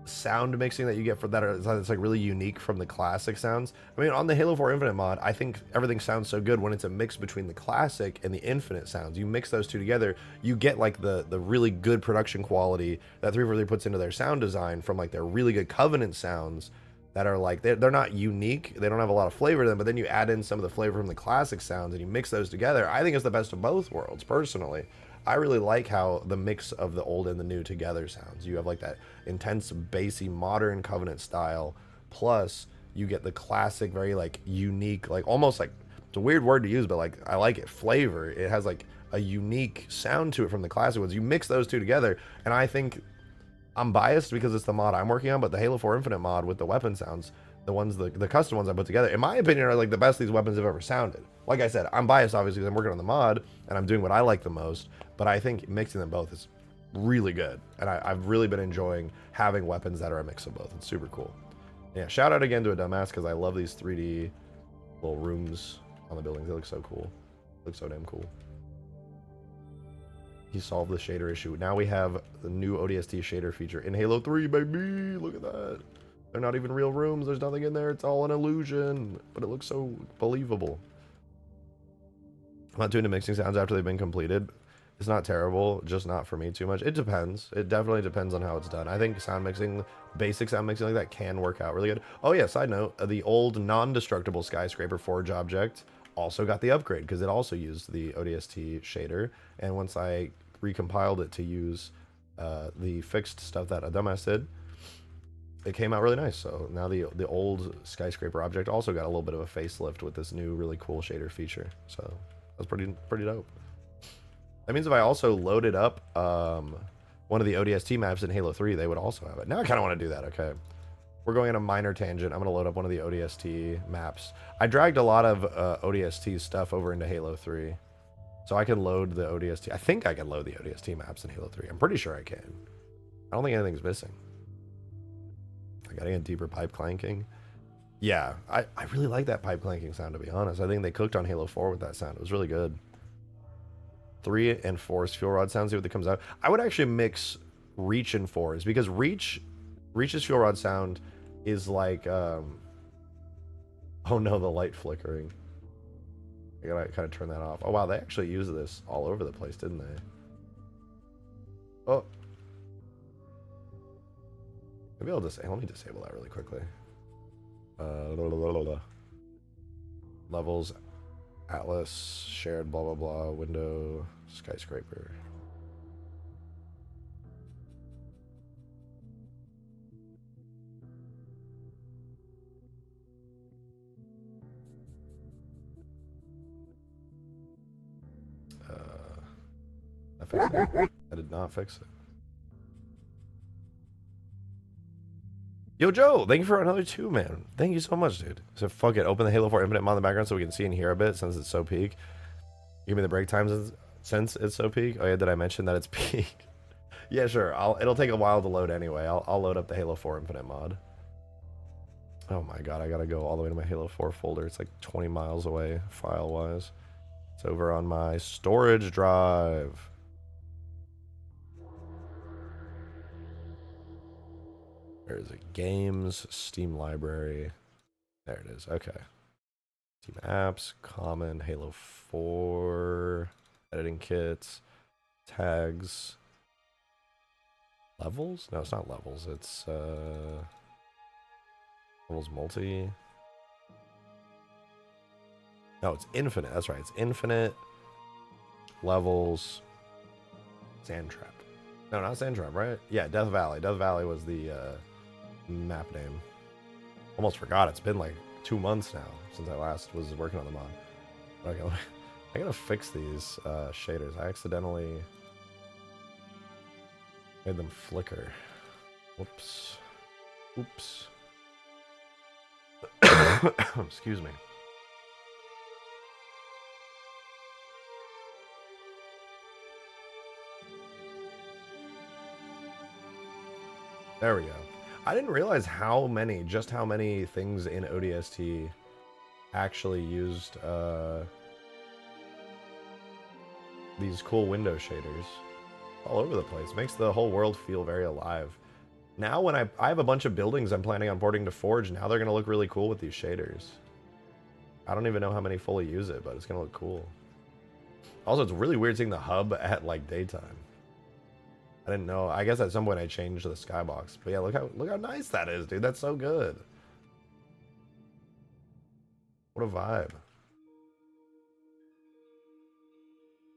sound mixing that you get for that it's like really unique from the classic sounds. I mean, on the Halo 4 Infinite mod, I think everything sounds so good when it's a mix between the classic and the Infinite sounds. You mix those two together, you get like the really good production quality that 343 puts into their sound design from like their really good Covenant sounds that are like, they're not unique, they don't have a lot of flavor to them, but then you add in some of the flavor from the classic sounds and you mix those together. I think it's the best of both worlds, personally. I really like how the mix of the old and the new together sounds. You have like that intense, bassy, modern Covenant style, plus you get the classic, very like unique, like almost like, it's a weird word to use, but like I like it, flavor. It has like a unique sound to it from the classic ones. You mix those two together, and I think, I'm biased because it's the mod I'm working on, but the Halo 4 Infinite mod with the weapon sounds, the ones, the custom ones I put together, in my opinion, are like the best these weapons have ever sounded. Like I said, I'm biased obviously because I'm working on the mod and I'm doing what I like the most, but I think mixing them both is really good, and I've really been enjoying having weapons that are a mix of both. It's super cool. Yeah, shout out again to a dumbass because I love these 3D little rooms on the buildings. They look so cool. They look so damn cool. He solved the shader issue. Now we have the new ODST shader feature in Halo 3, baby. Look at that. They're not even real rooms. There's nothing in there. It's all an illusion, but it looks so believable. I'm not doing the mixing sounds after they've been completed. It's not terrible, just not for me too much. It depends. It definitely depends on how it's done. I think sound mixing, basic sound mixing like that can work out really good. Oh yeah, side note, the old non-destructible skyscraper Forge object also got the upgrade because it also used the ODST shader, and once I recompiled it to use the fixed stuff that a dumbass did, it came out really nice. So now the old skyscraper object also got a little bit of a facelift with this new really cool shader feature. So that's pretty dope. That means if I also loaded up one of the ODST maps in Halo 3, they would also have it. Now I kind of want to do that. Okay, we're going on a minor tangent. I'm going to load up one of the ODST maps. I dragged a lot of ODST stuff over into Halo 3. So I can load the ODST. I think I can load the ODST maps in Halo 3. I'm pretty sure I can. I don't think anything's missing. I gotta get deeper pipe clanking. Yeah, I really like that pipe clanking sound, to be honest. I think they cooked on Halo 4 with that sound. It was really good. 3 and 4's fuel rod sound, see what that comes out. I would actually mix Reach and 4's, because Reach's fuel rod sound is like, oh no, the light flickering. I gotta kind of turn that off. Oh wow, they actually use this all over the place, didn't they? Oh. Maybe I'll just, let me disable that really quickly. Levels, Atlas, shared, blah, blah, blah, window, skyscraper. I fixed it. I did not fix it. Yo, Joe, thank you for another 2, man. Thank you so much, dude. So fuck it, open the Halo 4 Infinite mod in the background so we can see and hear a bit since it's so peak. Give me the break times since it's so peak. Oh yeah, did I mention that it's peak? Yeah, sure. It'll take a while to load anyway. I'll load up the Halo 4 Infinite mod. Oh my god, I gotta go all the way to my Halo 4 folder. It's like 20 miles away, file-wise. It's over on my storage drive. Where is it? Games, Steam library. There it is. Okay. Steam apps, common, Halo 4, editing kits, tags, levels? No, it's not levels. It's levels multi. No, it's infinite. That's right. It's infinite levels. Sand Trap. No, not Sand Trap, right? Yeah, Death Valley. Death Valley was the map name. Almost forgot. It's been like 2 months now since I last was working on the mod. Okay, I gotta fix these shaders. I accidentally made them flicker. Whoops. Oops. Excuse me. There we go. I didn't realize just how many things in ODST actually used these cool window shaders all over the place. Makes the whole world feel very alive. Now when I have a bunch of buildings I'm planning on porting to Forge, now they're gonna look really cool with these shaders. I don't even know how many fully use it, but it's gonna look cool. Also, it's really weird seeing the hub at like daytime. I didn't know. I guess at some point I changed the skybox. But yeah, look how nice that is, dude. That's so good. What a vibe.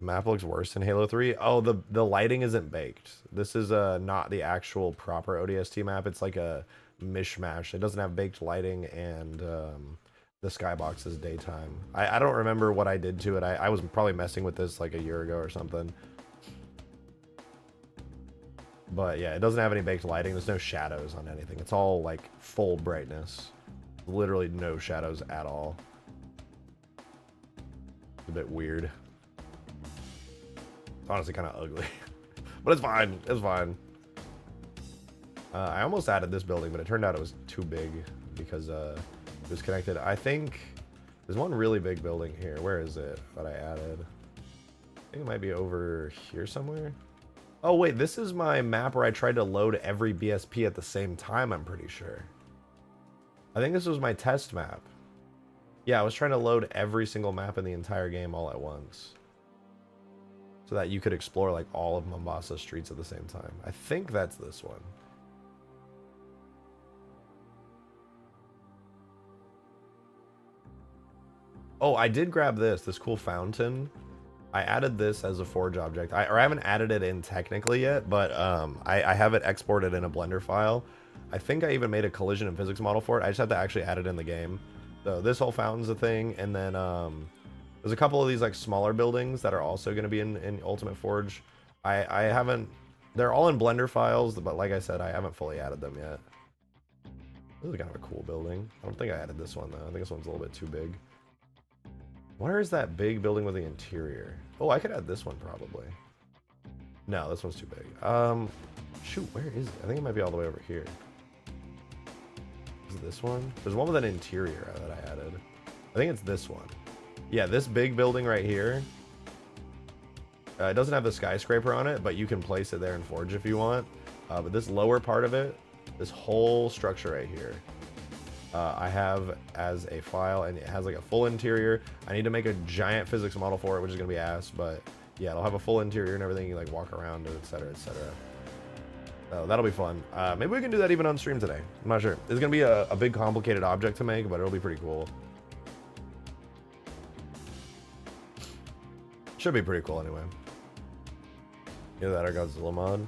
Map looks worse than Halo 3. Oh, the lighting isn't baked. This is not the actual proper ODST map. It's like a mishmash. It doesn't have baked lighting, and the skybox is daytime. I don't remember what I did to it. I was probably messing with this like a year ago or something. But yeah, it doesn't have any baked lighting. There's no shadows on anything. It's all like full brightness. Literally no shadows at all. It's a bit weird. It's honestly kind of ugly. But it's fine. It's fine. I almost added this building, but it turned out it was too big because it was connected. I think there's one really big building here. Where is it that I added? I think it might be over here somewhere. Oh wait, this is my map where I tried to load every BSP at the same time, I'm pretty sure. I think this was my test map. Yeah, I was trying to load every single map in the entire game all at once, so that you could explore like all of Mombasa streets at the same time. I think that's this one. Oh, I did grab this cool fountain. I added this as a Forge object. I haven't added it in technically yet, but I have it exported in a Blender file. I think I even made a collision and physics model for it. I just have to actually add it in the game. So this whole fountain's a thing, and then there's a couple of these like smaller buildings that are also going to be in Ultimate Forge. I haven't. They're all in Blender files, but like I said, I haven't fully added them yet. This is kind of a cool building. I don't think I added this one though. I think this one's a little bit too big. Where is that big building with the interior? Oh, I could add this one probably. No, this one's too big. Shoot, where is it? I think it might be all the way over here. Is it this one? There's one with an interior that I added. I think it's this one. Yeah, this big building right here. It doesn't have the skyscraper on it, but you can place it there in Forge if you want. But this lower part of it, this whole structure right here, I have as a file, and it has like a full interior. I need to make a giant physics model for it, which is gonna be ass, but yeah, it'll have a full interior and everything. You like walk around, etc., etc. So that'll be fun. Maybe we can do that even on stream today. I'm not sure. It's gonna be a big complicated object to make, but it'll be pretty cool. Should be pretty cool anyway. Either that or Godzilla mod.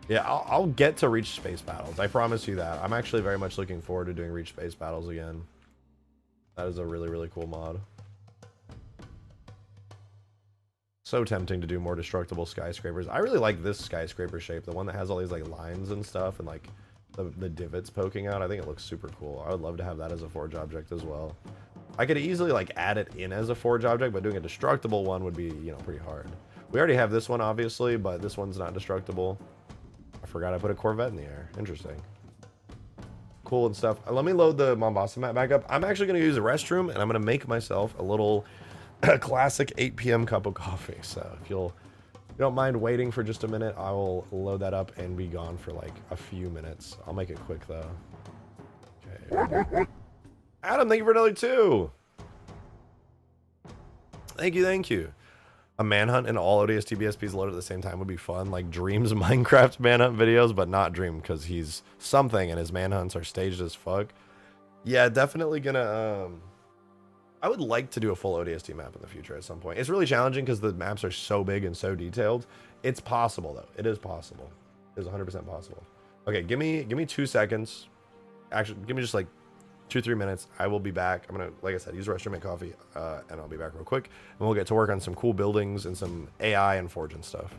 Yeah, I'll get to reach space battles. I promise you that. I'm actually very much looking forward to doing reach space battles again. That is a really, really cool mod. So tempting to do more destructible skyscrapers. I really like this skyscraper shape, the one that has all these like lines and stuff and like the divots poking out. I think it looks super cool. I would love to have that as a Forge object as well. I could easily like add it in as a Forge object, but doing a destructible one would be, you know, pretty hard. We already have this one obviously, but this one's not destructible. I forgot I put a Corvette in the air. Interesting. Cool and stuff. Let me load the Mombasa map back up. I'm actually going to use a restroom, and I'm going to make myself a little classic 8 p.m. cup of coffee. So if you don't mind waiting for just a minute, I will load that up and be gone for like a few minutes. I'll make it quick though. Okay. Adam, thank you for another 2. Thank you, thank you. A manhunt and all ODST BSPs loaded at the same time would be fun, like Dream's Minecraft manhunt videos, but not Dream because he's something and his manhunts are staged as fuck. Yeah, definitely gonna. I would like to do a full ODST map in the future at some point. It's really challenging because the maps are so big and so detailed. It's possible though. It is possible. It is 100% possible. Okay, give me 2 seconds. Actually, give me just like 2-3 minutes. I will be back. I'm gonna, like I said, use the restroom, make coffee, and I'll be back real quick, and we'll get to work on some cool buildings and some AI and Forge and stuff.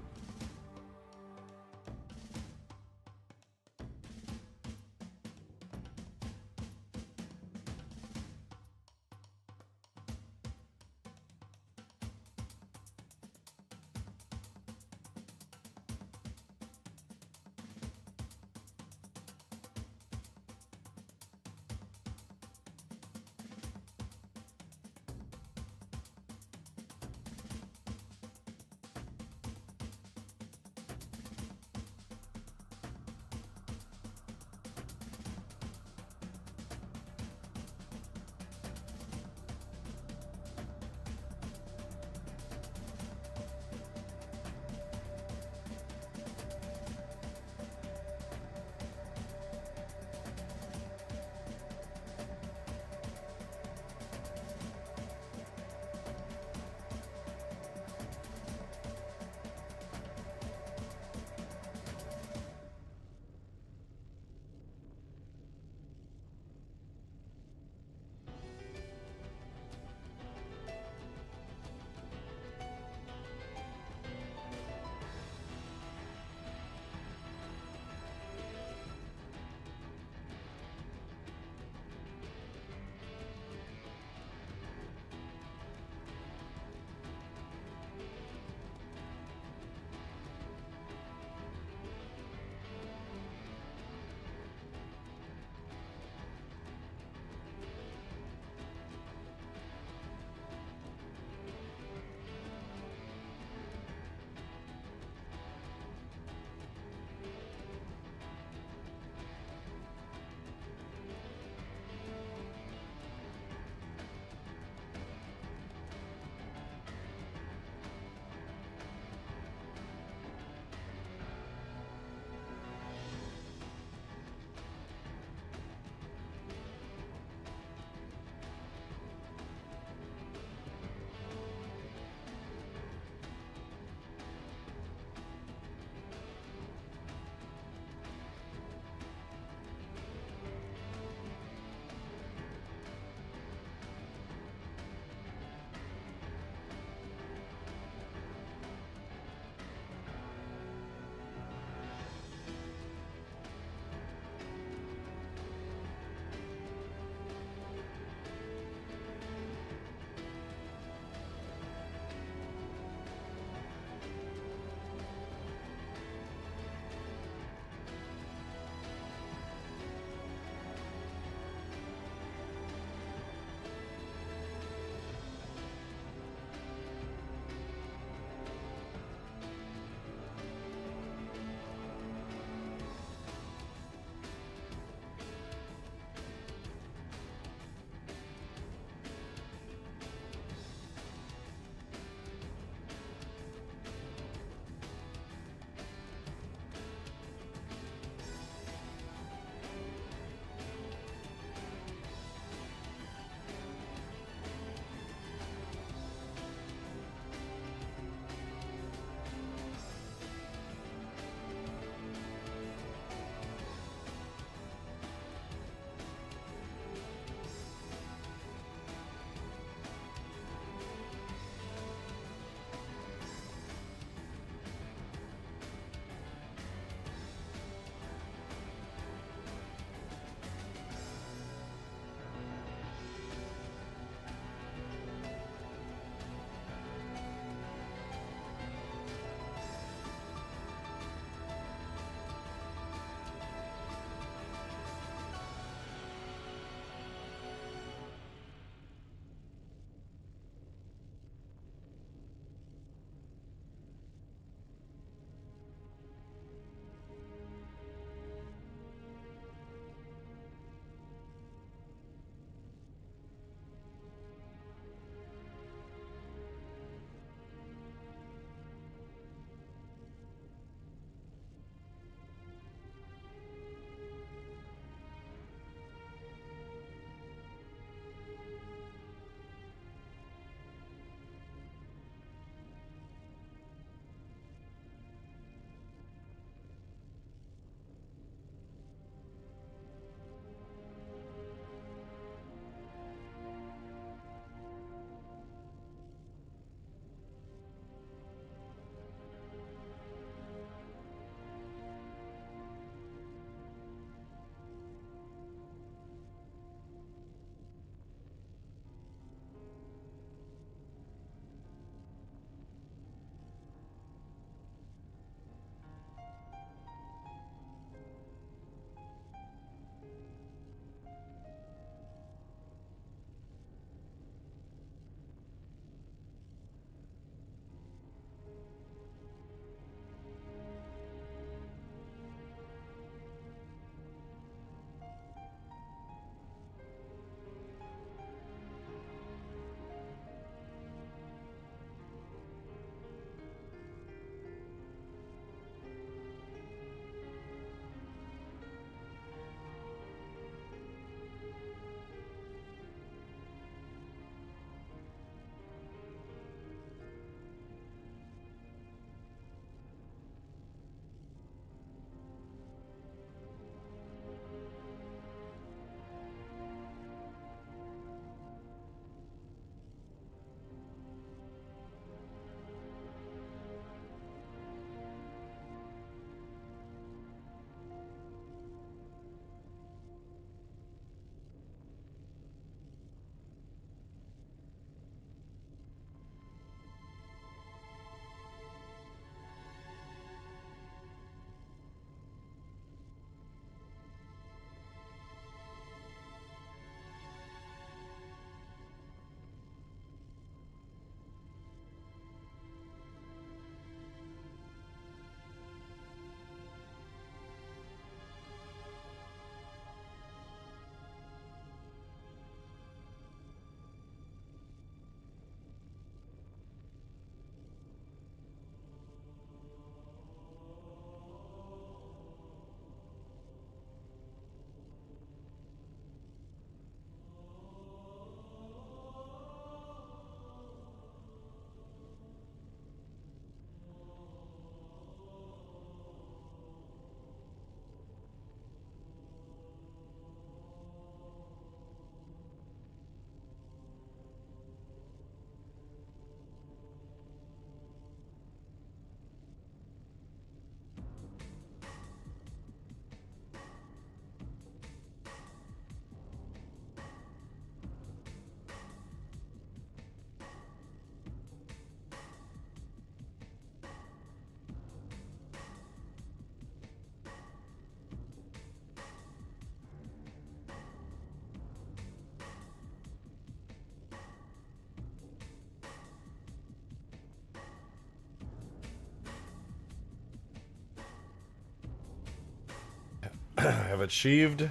have achieved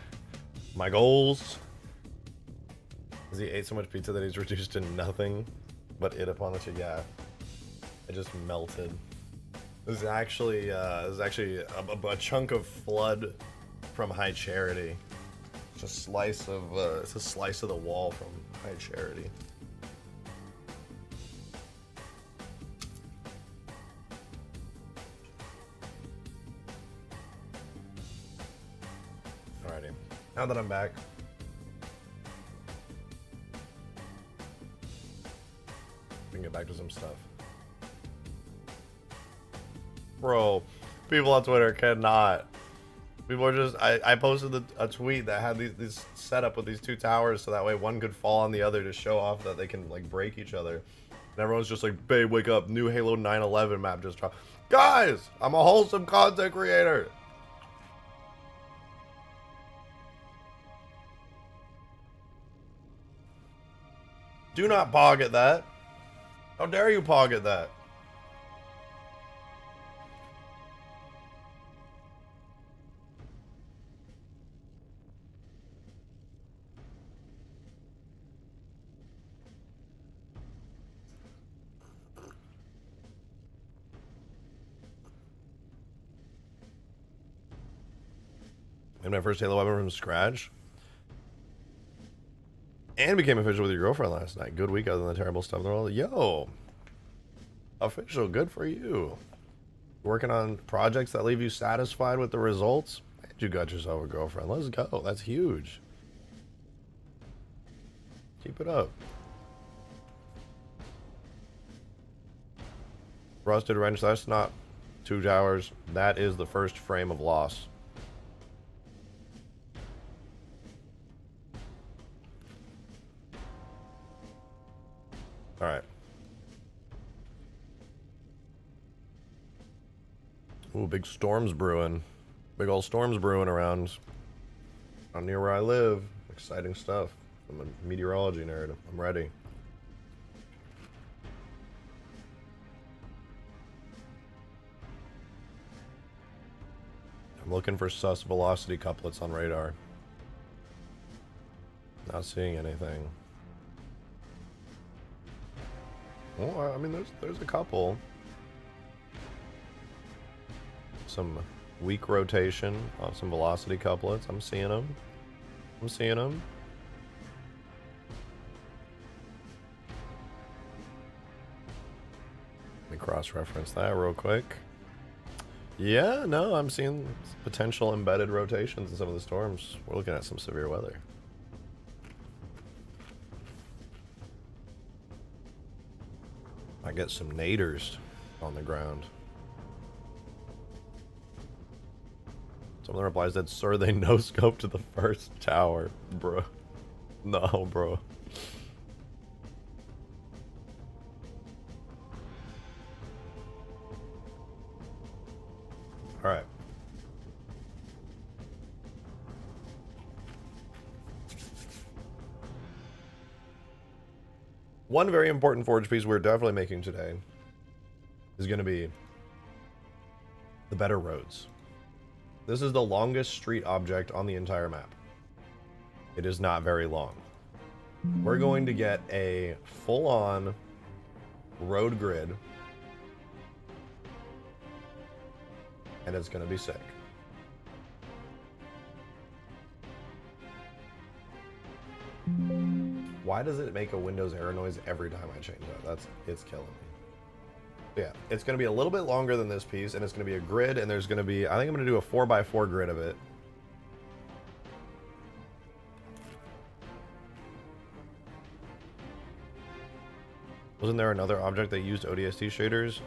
my goals. Because he ate so much pizza that he's reduced to nothing but it upon the chicken. Yeah. It just melted. This is actually a chunk of flood from High Charity. It's a slice of the wall from High Charity. Alrighty. Now that I'm back. We can get back to some stuff. Bro, people on Twitter cannot. People are just. I posted a tweet that had these set up with these two towers so that way one could fall on the other to show off that they can like break each other. And everyone's just like, babe, wake up, new Halo 9/11 map just dropped. Guys, I'm a wholesome content creator. Do not pog at that. How dare you pog at that? Made my first Halo weapon from scratch. And became official with your girlfriend last night. Good week other than the terrible stuff in the world. Yo. Official, good for you. Working on projects that leave you satisfied with the results. And you got yourself a girlfriend. Let's go. That's huge. Keep it up. Rusted wrench, that's not 2 towers. That is the first frame of loss. Alright. Ooh, big storms brewing. Big old storms brewing around near where I live. Exciting stuff. I'm a meteorology nerd. I'm ready. I'm looking for sus velocity couplets on radar. Not seeing anything. Well, I mean, there's a couple. Some weak rotation on some velocity couplets. I'm seeing them. I'm seeing them. Let me cross-reference that real quick. Yeah, no, I'm seeing potential embedded rotations in some of the storms. We're looking at some severe weather. I get some naders on the ground. Some of the replies that, sir, they no-scoped to the first tower. Bro. No, bro. Alright. One very important forge piece we're definitely making today is going to be the better roads. This is the longest street object on the entire map. It is not very long. We're going to get a full-on road grid, and it's going to be sick. Why does it make a Windows error noise every time I change that? It's killing me. Yeah, it's going to be a little bit longer than this piece, and it's going to be a grid, and there's going to be, I think I'm going to do a 4x4 grid of it. Wasn't there another object that used ODST shaders?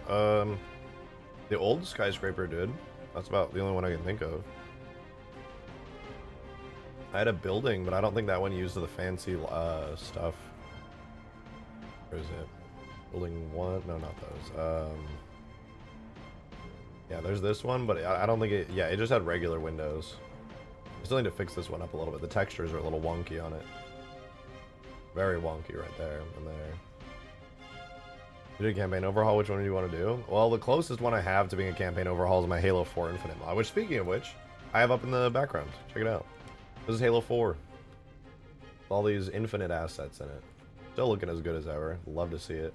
The old skyscraper did. That's about the only one I can think of. I had a building, but I don't think that one used the fancy stuff. Where is it? Building 1? No, not those. Yeah, there's this one, but I don't think it... Yeah, it just had regular windows. I still need to fix this one up a little bit. The textures are a little wonky on it. Very wonky right there and there. You did a campaign overhaul. Which one do you want to do? Well, the closest one I have to being a campaign overhaul is my Halo 4 Infinite mod. Which, speaking of which, I have up in the background. Check it out. This is Halo 4. With all these infinite assets in it. Still looking as good as ever. Love to see it.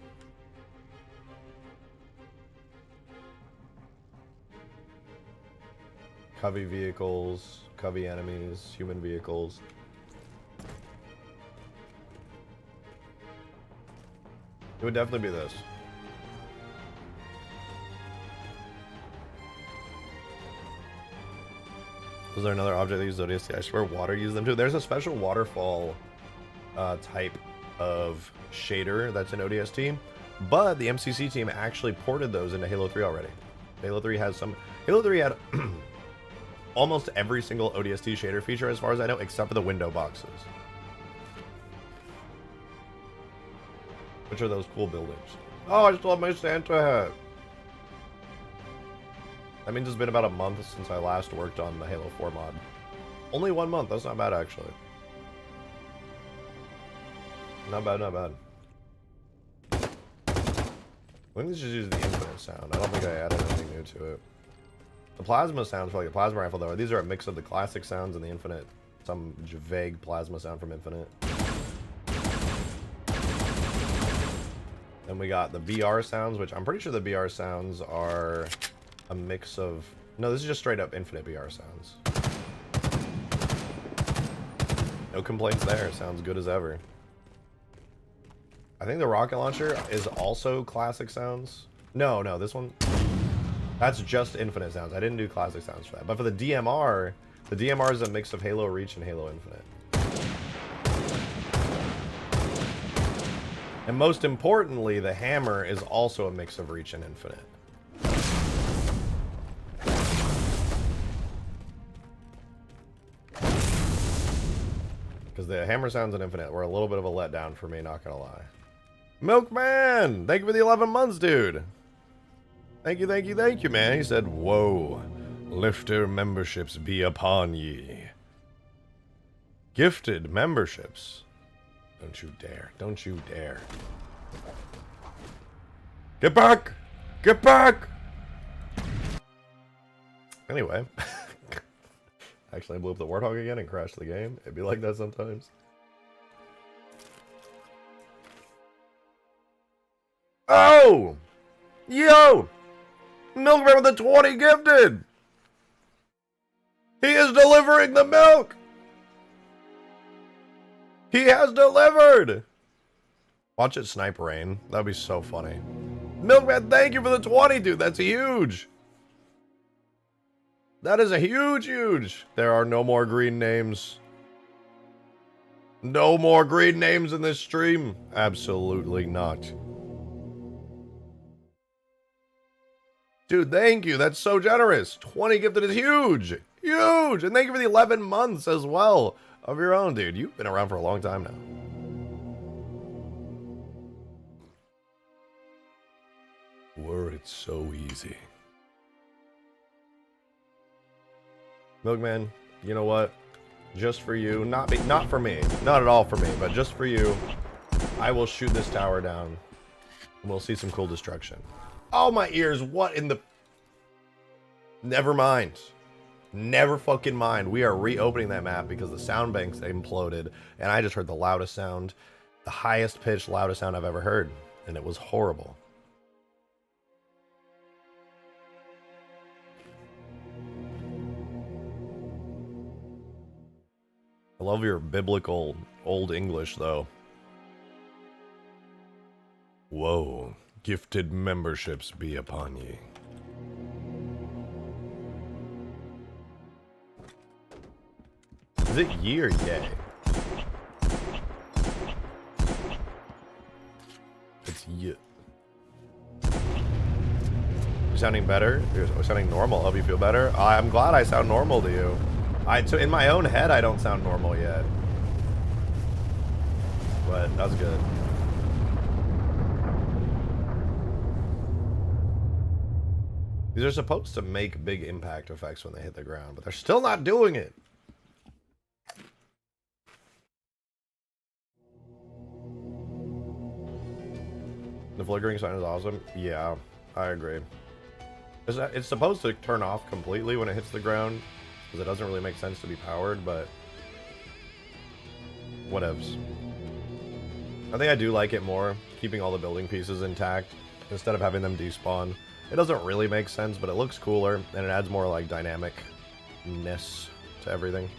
Covey vehicles, Covey enemies, human vehicles. It would definitely be this. Was there another object that used ODST? I swear water used them too. There's a special waterfall type of shader that's in ODST, but the MCC team actually ported those into Halo 3 already. Halo 3 has some. Halo 3 had almost every single ODST shader feature as far as I know, except for the window boxes. Which are those cool buildings. Oh, I still have my Santa hat. That means it's been about a month since I last worked on the Halo 4 mod. Only 1 month, that's not bad actually. Not bad, not bad. I think this just uses the infinite sound. I don't think I added anything new to it. The plasma sounds for like the plasma rifle though, these are a mix of the classic sounds and the infinite, some vague plasma sound from Infinite. Then we got the BR sounds, which I'm pretty sure the BR sounds are a mix of... No, this is just straight up Infinite BR sounds. No complaints there, sounds good as ever. I think the rocket launcher is also classic sounds. No, this one... That's just Infinite sounds. I didn't do classic sounds for that. But for the DMR is a mix of Halo Reach and Halo Infinite. And most importantly, the hammer is also a mix of Reach and Infinite. Because the hammer sounds and Infinite were a little bit of a letdown for me, not gonna lie. Milkman! Thank you for the 11 months, dude! Thank you, man. He said, whoa, lifter memberships be upon ye. Gifted memberships. Don't you dare. Don't you dare. Get back! Get back! Anyway. Actually, I blew up the Warthog again and crashed the game. It'd be like that sometimes. Oh! Yo! Milkman with the 20 gifted! He is delivering the milk! He has delivered! Watch it snipe rain. That'd be so funny. Milkman, thank you for the 20, dude. That's huge. That is a huge. There are no more green names. No more green names in this stream. Absolutely not. Dude, thank you. That's so generous. 20 gifted is huge. Huge. And thank you for the 11 months as well of your own, dude. You've been around for a long time now. Were it so easy. Milkman, you know what? Just for you, not for me, not at all for me, but just for you, I will shoot this tower down, and we'll see some cool destruction. Oh, my ears, what in the... Never mind. Never fucking mind. We are reopening that map because the sound banks imploded, and I just heard the loudest sound, the highest pitched, loudest sound I've ever heard, and it was horrible. I love your biblical old English, though. Whoa. Gifted memberships be upon ye. Is it ye or yay? It's ye. You're sounding better? You're sounding normal. I hope you feel better. I'm glad I sound normal to you. So in my own head, I don't sound normal yet. But that was good. These are supposed to make big impact effects when they hit the ground, but they're still not doing it. The flickering sign is awesome. Yeah, I agree. It's supposed to turn off completely when it hits the ground. because it doesn't really make sense to be powered, but whatevs. I think I do like it more, keeping all the building pieces intact instead of having them despawn. It doesn't really make sense, but it looks cooler, and it adds more, like, dynamic-ness to everything.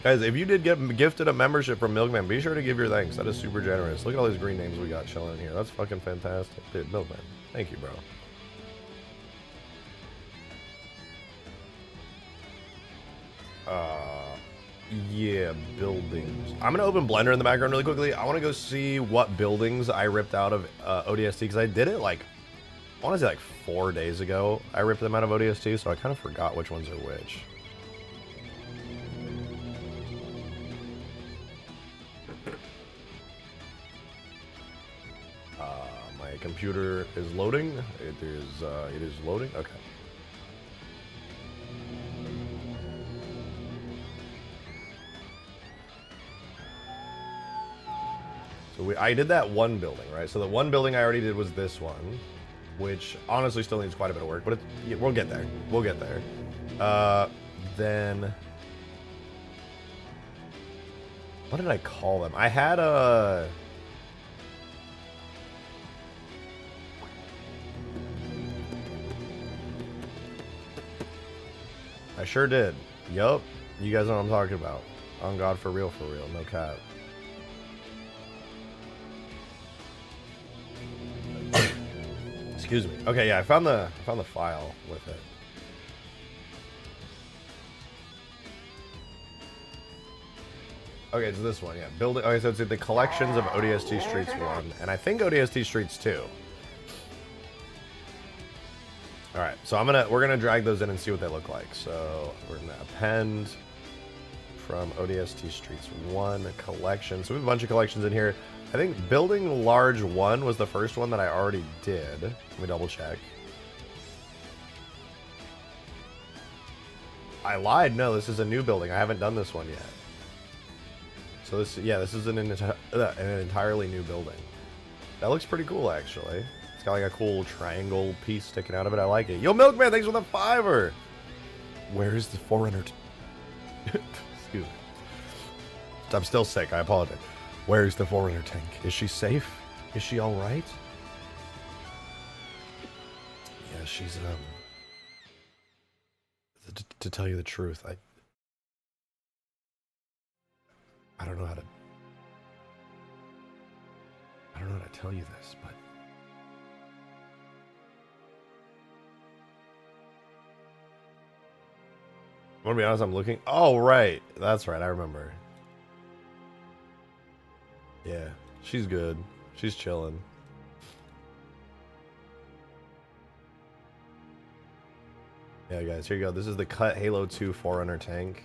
Guys, if you did get gifted a membership from Milkman, be sure to give your thanks. That is super generous. Look at all these green names we got chilling here. That's fucking fantastic. Dude, Milkman, thank you, bro. Yeah, buildings. I'm gonna open Blender in the background really quickly. I want to go see what buildings I ripped out of ODST, because I did it like, I want to say like 4 days ago. I ripped them out of ODST, so I kind of forgot which ones are which. My computer is loading. It is loading. Okay. So I did that one building, right? So the one building I already did was this one, which honestly still needs quite a bit of work, but yeah, we'll get there. We'll get there. Then what did I call them? I had a... I sure did. Yup. You guys know what I'm talking about. On God, for real, no cap. Excuse me. Okay, yeah, I found the file with it. Okay, it's this one, yeah. Building. Okay, so it's the collections of ODST Streets 1, and I think ODST Streets 2. All right, so we're gonna drag those in and see what they look like. So we're gonna append from ODST Streets 1 collection. So we have a bunch of collections in here. I think building large 1 was the first one that I already did. Let me double check. I lied. No, this is a new building. I haven't done this one yet. So this is an entirely new building. That looks pretty cool, actually. It's got like a cool triangle piece sticking out of it. I like it. Yo, Milkman, thanks for the $5. Where is the Forerunner? Excuse me. I'm still sick. I apologize. Where's the Forerunner tank? Is she safe? Is she all right? Yeah, she's to tell you the truth, I don't know how to tell you this, but I want to be honest, I'm looking. Oh, right. That's right. I remember. Yeah, she's good. She's chilling. Yeah, guys, here you go. This is the cut Halo 2 Forerunner tank.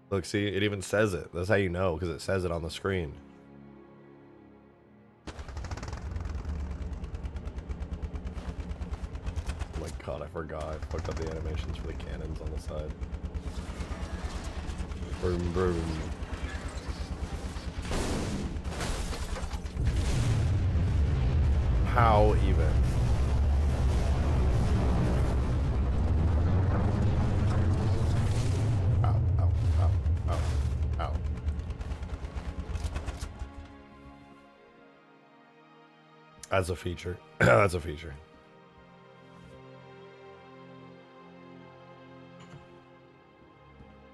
Look, see, it even says it. That's how you know, because it says it on the screen. Oh my god, I forgot. I fucked up the animations for the cannons on the side. Boom, boom. How even? Ow, ow, ow, ow, ow. That's a feature. That's a feature.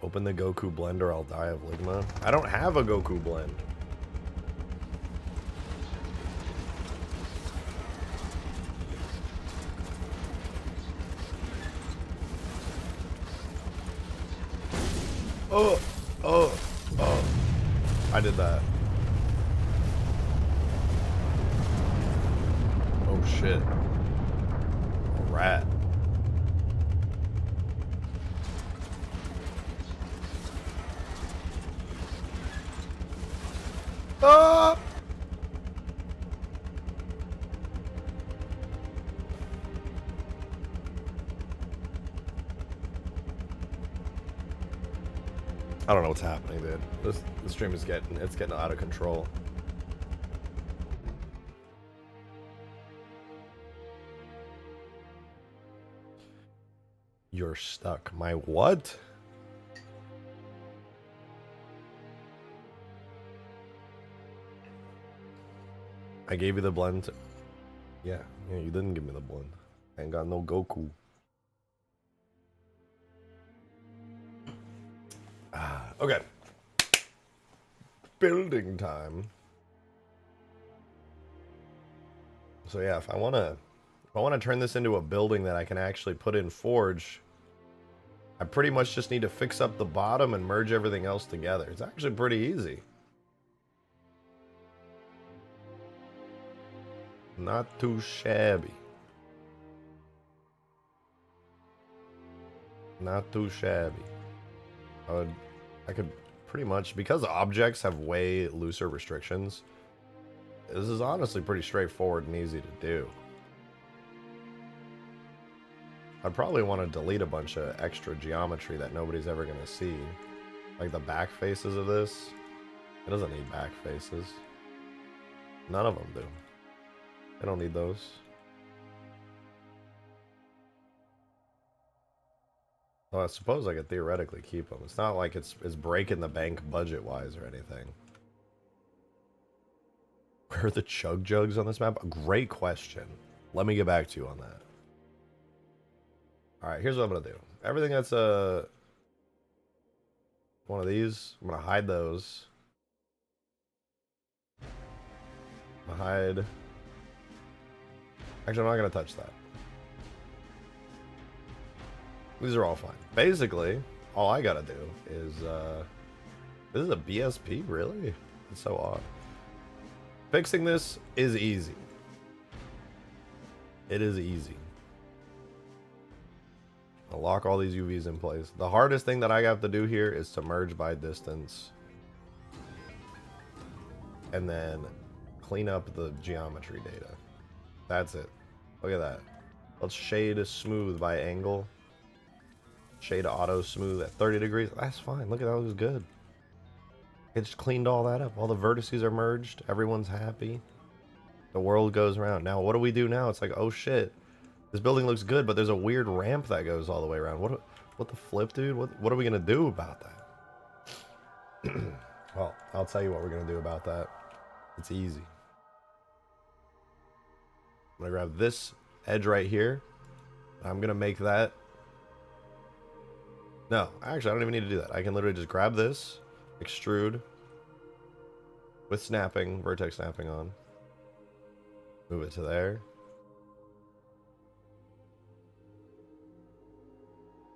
Open the Goku blend or I'll die of Ligma. I don't have a Goku blend. Oh. I did that. Oh shit. A rat. Ah! I don't know what's happening, dude. The stream is getting out of control. You're stuck. My what? I gave you the blend. Yeah, you didn't give me the blend. I ain't got no Goku. Okay. Building time. So yeah, if I wanna turn this into a building that I can actually put in Forge, I pretty much just need to fix up the bottom and merge everything else together. It's actually pretty easy. Not too shabby. Not too shabby. I could pretty much, because objects have way looser restrictions, this is honestly pretty straightforward and easy to do. I'd probably want to delete a bunch of extra geometry that nobody's ever going to see. Like the back faces of this. It doesn't need back faces. None of them do. I don't need those. Well, I suppose I could theoretically keep them. It's not like it's breaking the bank budget-wise or anything. Where are the chug jugs on this map? Great question. Let me get back to you on that. Alright, here's what I'm going to do. Everything that's one of these, I'm going to hide those. I'm going to hide... Actually, I'm not going to touch that. These are all fine. Basically, all I got to do is... this is a BSP? Really? It's so odd. Fixing this is easy. It is easy. I'll lock all these UVs in place. The hardest thing that I have to do here is to merge by distance. And then clean up the geometry data. That's it. Look at that. Let's shade smooth by angle. Shade auto smooth at 30 degrees. That's fine. Look at that. It looks good. It just cleaned all that up. All the vertices are merged. Everyone's happy. The world goes around. Now, what do we do now? It's like, oh shit. This building looks good, but there's a weird ramp that goes all the way around. What the flip, dude? What are we gonna do about that? Well, I'll tell you what we're gonna do about that. It's easy. I'm gonna grab this edge right here. I'm gonna make that. No, actually, I don't even need to do that. I can literally just grab this, extrude with snapping, vertex snapping on. Move it to there.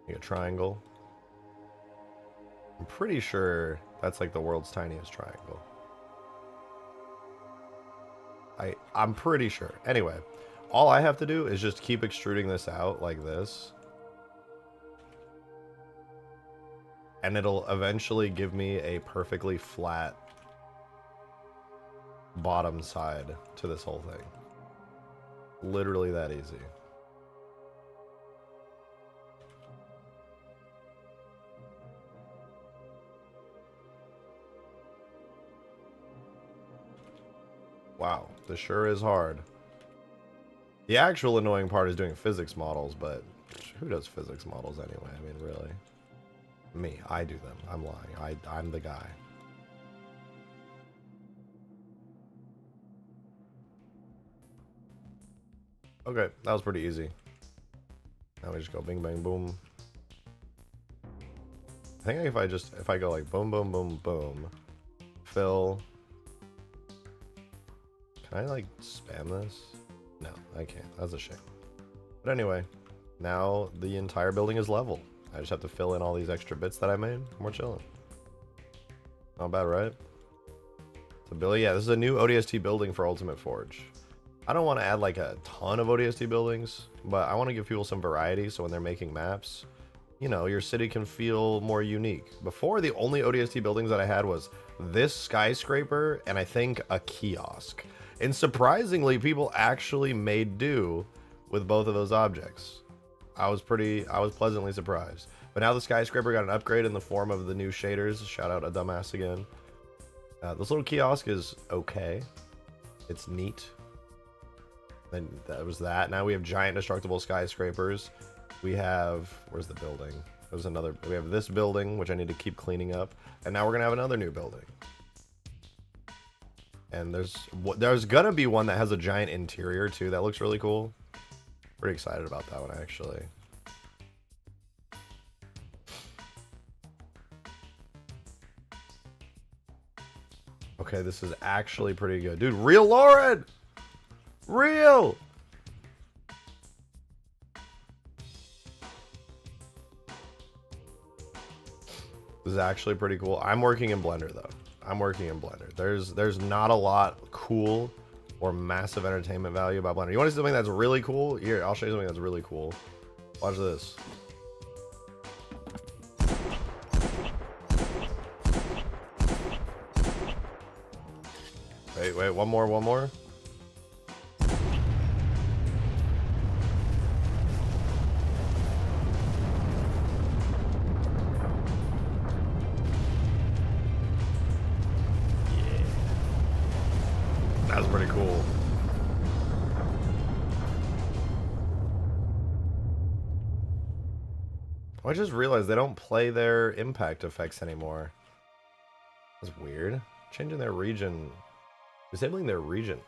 Make a triangle. I'm pretty sure that's like the world's tiniest triangle. I'm pretty sure. Anyway, all I have to do is just keep extruding this out like this. And it'll eventually give me a perfectly flat bottom side to this whole thing. Literally that easy. Wow, this sure is hard. The actual annoying part is doing physics models, but who does physics models anyway? I mean, really? Me, I do them. I'm lying. I'm the guy. Okay, that was pretty easy. Now we just go bing, bang, boom. I think if I go like boom, boom, boom, boom, fill. Can I like spam this? No, I can't. That's a shame. But anyway, now the entire building is level. I just have to fill in all these extra bits that I made. We're chilling. Not bad, right? So Billy, yeah, this is a new ODST building for Ultimate Forge. I don't want to add like a ton of ODST buildings, but I want to give people some variety so when they're making maps, you know, your city can feel more unique. Before, the only ODST buildings that I had was this skyscraper and I think a kiosk. And surprisingly, people actually made do with both of those objects. I was pleasantly surprised. But now the skyscraper got an upgrade in the form of the new shaders. Shout out a dumbass again. This little kiosk is okay. It's neat. Then that was that. Now we have giant destructible skyscrapers. We have, where's the building? There's another, we have this building, which I need to keep cleaning up. And now we're gonna have another new building. And there's gonna be one that has a giant interior too. That looks really cool. Pretty excited about that one actually. Okay, this is actually pretty good. Dude, real Lauren! Real! This is actually pretty cool. I'm working in Blender though. I'm working in Blender. There's not a lot cool or massive entertainment value about Blender. You want to see something that's really cool? Here, I'll show you something that's really cool. Watch this. Wait, one more. That's pretty cool. I just realized they don't play their impact effects anymore. That's weird. Changing their region. Disabling their region.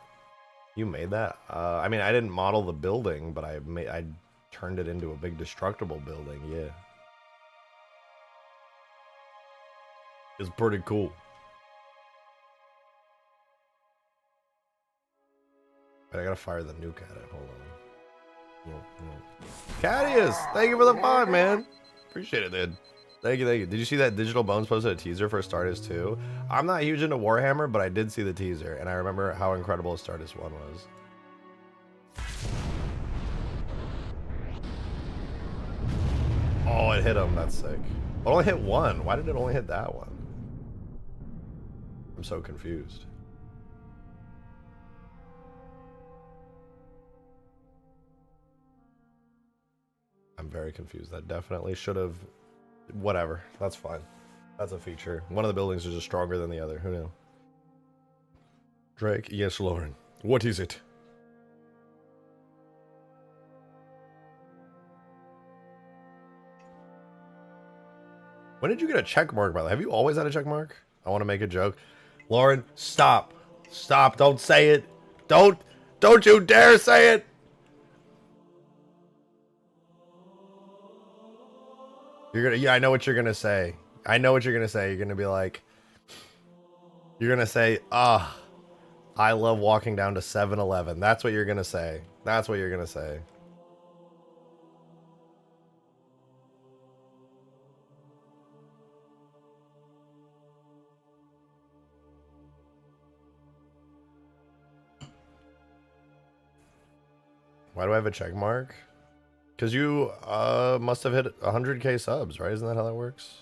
You made that? I mean, I didn't model the building, but I turned it into a big destructible building, yeah. It's pretty cool. But I gotta fire the nuke at it. Hold on. Cadius! Thank you for the pod, man. Appreciate it, dude. Thank you. Did you see that Digital Bones posted a teaser for Stardust 2? I'm not huge into Warhammer, but I did see the teaser, and I remember how incredible Stardust 1 was. Oh, it hit him. That's sick. But only hit one. Why did it only hit that one? I'm so confused. I'm very confused. That definitely should have... Whatever. That's fine. That's a feature. One of the buildings is just stronger than the other. Who knew? Drake? Yes, Lauren. What is it? When did you get a check mark, by the way? Have you always had a check mark? I want to make a joke. Lauren, stop. Stop. Don't say it. Don't you dare say it. Yeah, I know what you're gonna say. I know what you're gonna say. You're gonna be like, you're gonna say, I love walking down to 7-Eleven. That's what you're gonna say. That's what you're gonna say. Why do I have a check mark? Because you must have hit 100K subs, right? Isn't that how that works?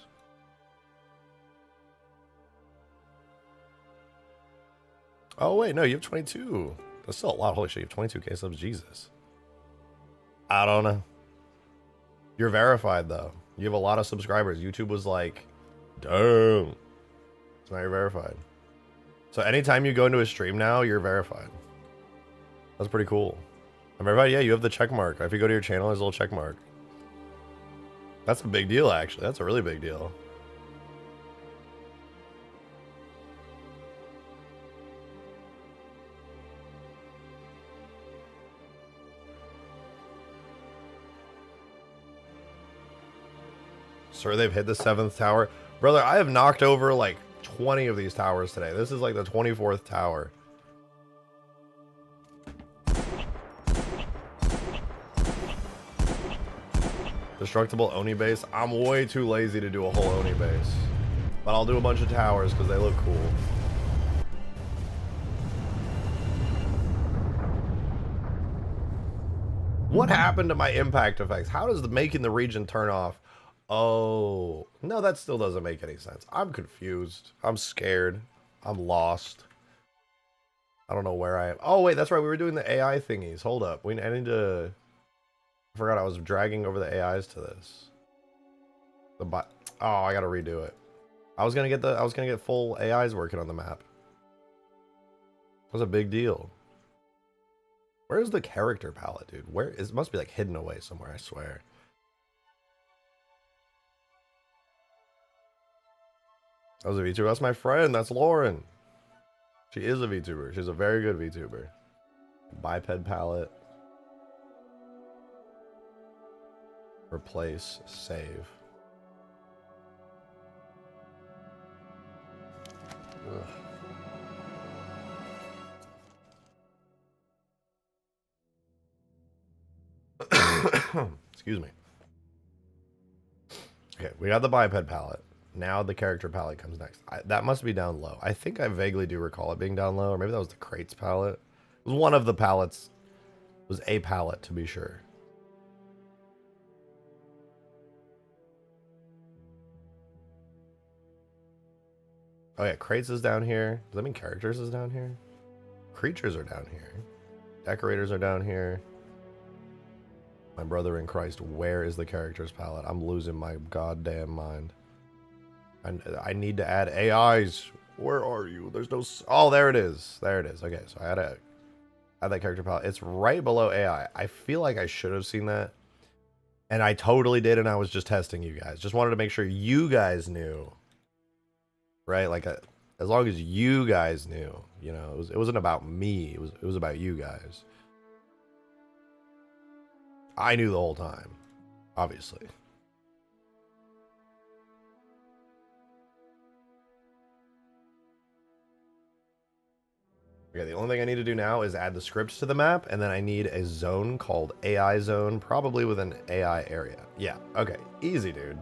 Oh, wait, no, you have 22. That's still a lot. Holy shit, you have 22K subs. Jesus. I don't know. You're verified, though. You have a lot of subscribers. YouTube was like, damn. So now you're verified. So anytime you go into a stream now, you're verified. That's pretty cool. I'm verified? Yeah, you have the check mark. If you go to your channel, there's a little check mark. That's a big deal, actually. That's a really big deal. Sir, they've hit the 7th tower. Brother, I have knocked over like 20 of these towers today. This is like the 24th tower. Destructible Oni base. I'm way too lazy to do a whole Oni base. But I'll do a bunch of towers because they look cool. What happened to my impact effects? How does making the region turn off? Oh, no, that still doesn't make any sense. I'm confused. I'm scared. I'm lost. I don't know where I am. Oh, wait, that's right. We were doing the AI thingies. Hold up. I need to... I forgot I was dragging over the AIs to this. Oh, I gotta redo it. I was gonna get full AIs working on the map. It was a big deal. Where's the character palette, dude? It must be like hidden away somewhere, I swear. That was a VTuber. That's my friend. That's Lauren. She is a VTuber. She's a very good VTuber. Biped palette. Replace. Save. Excuse me. Okay, we got the biped palette. Now the character palette comes next. That must be down low. I think I vaguely do recall it being down low, or maybe that was the crates palette. It was one of the palettes. It was a palette, to be sure. Oh yeah, crates is down here. Does that mean characters is down here? Creatures are down here. Decorators are down here. My brother in Christ, where is the characters palette? I'm losing my goddamn mind. I need to add AIs. Where are you? There's no... Oh, there it is. There it is. Okay, so I had to add that character palette. It's right below AI. I feel like I should have seen that. And I totally did, and I was just testing you guys. Just wanted to make sure you guys knew. Right? Like, as long as you guys knew. You know, it wasn't about me. It was about you guys. I knew the whole time. Obviously. Okay, the only thing I need to do now is add the scripts to the map, and then I need a zone called AI zone, probably with an AI area. Yeah, okay, easy, dude.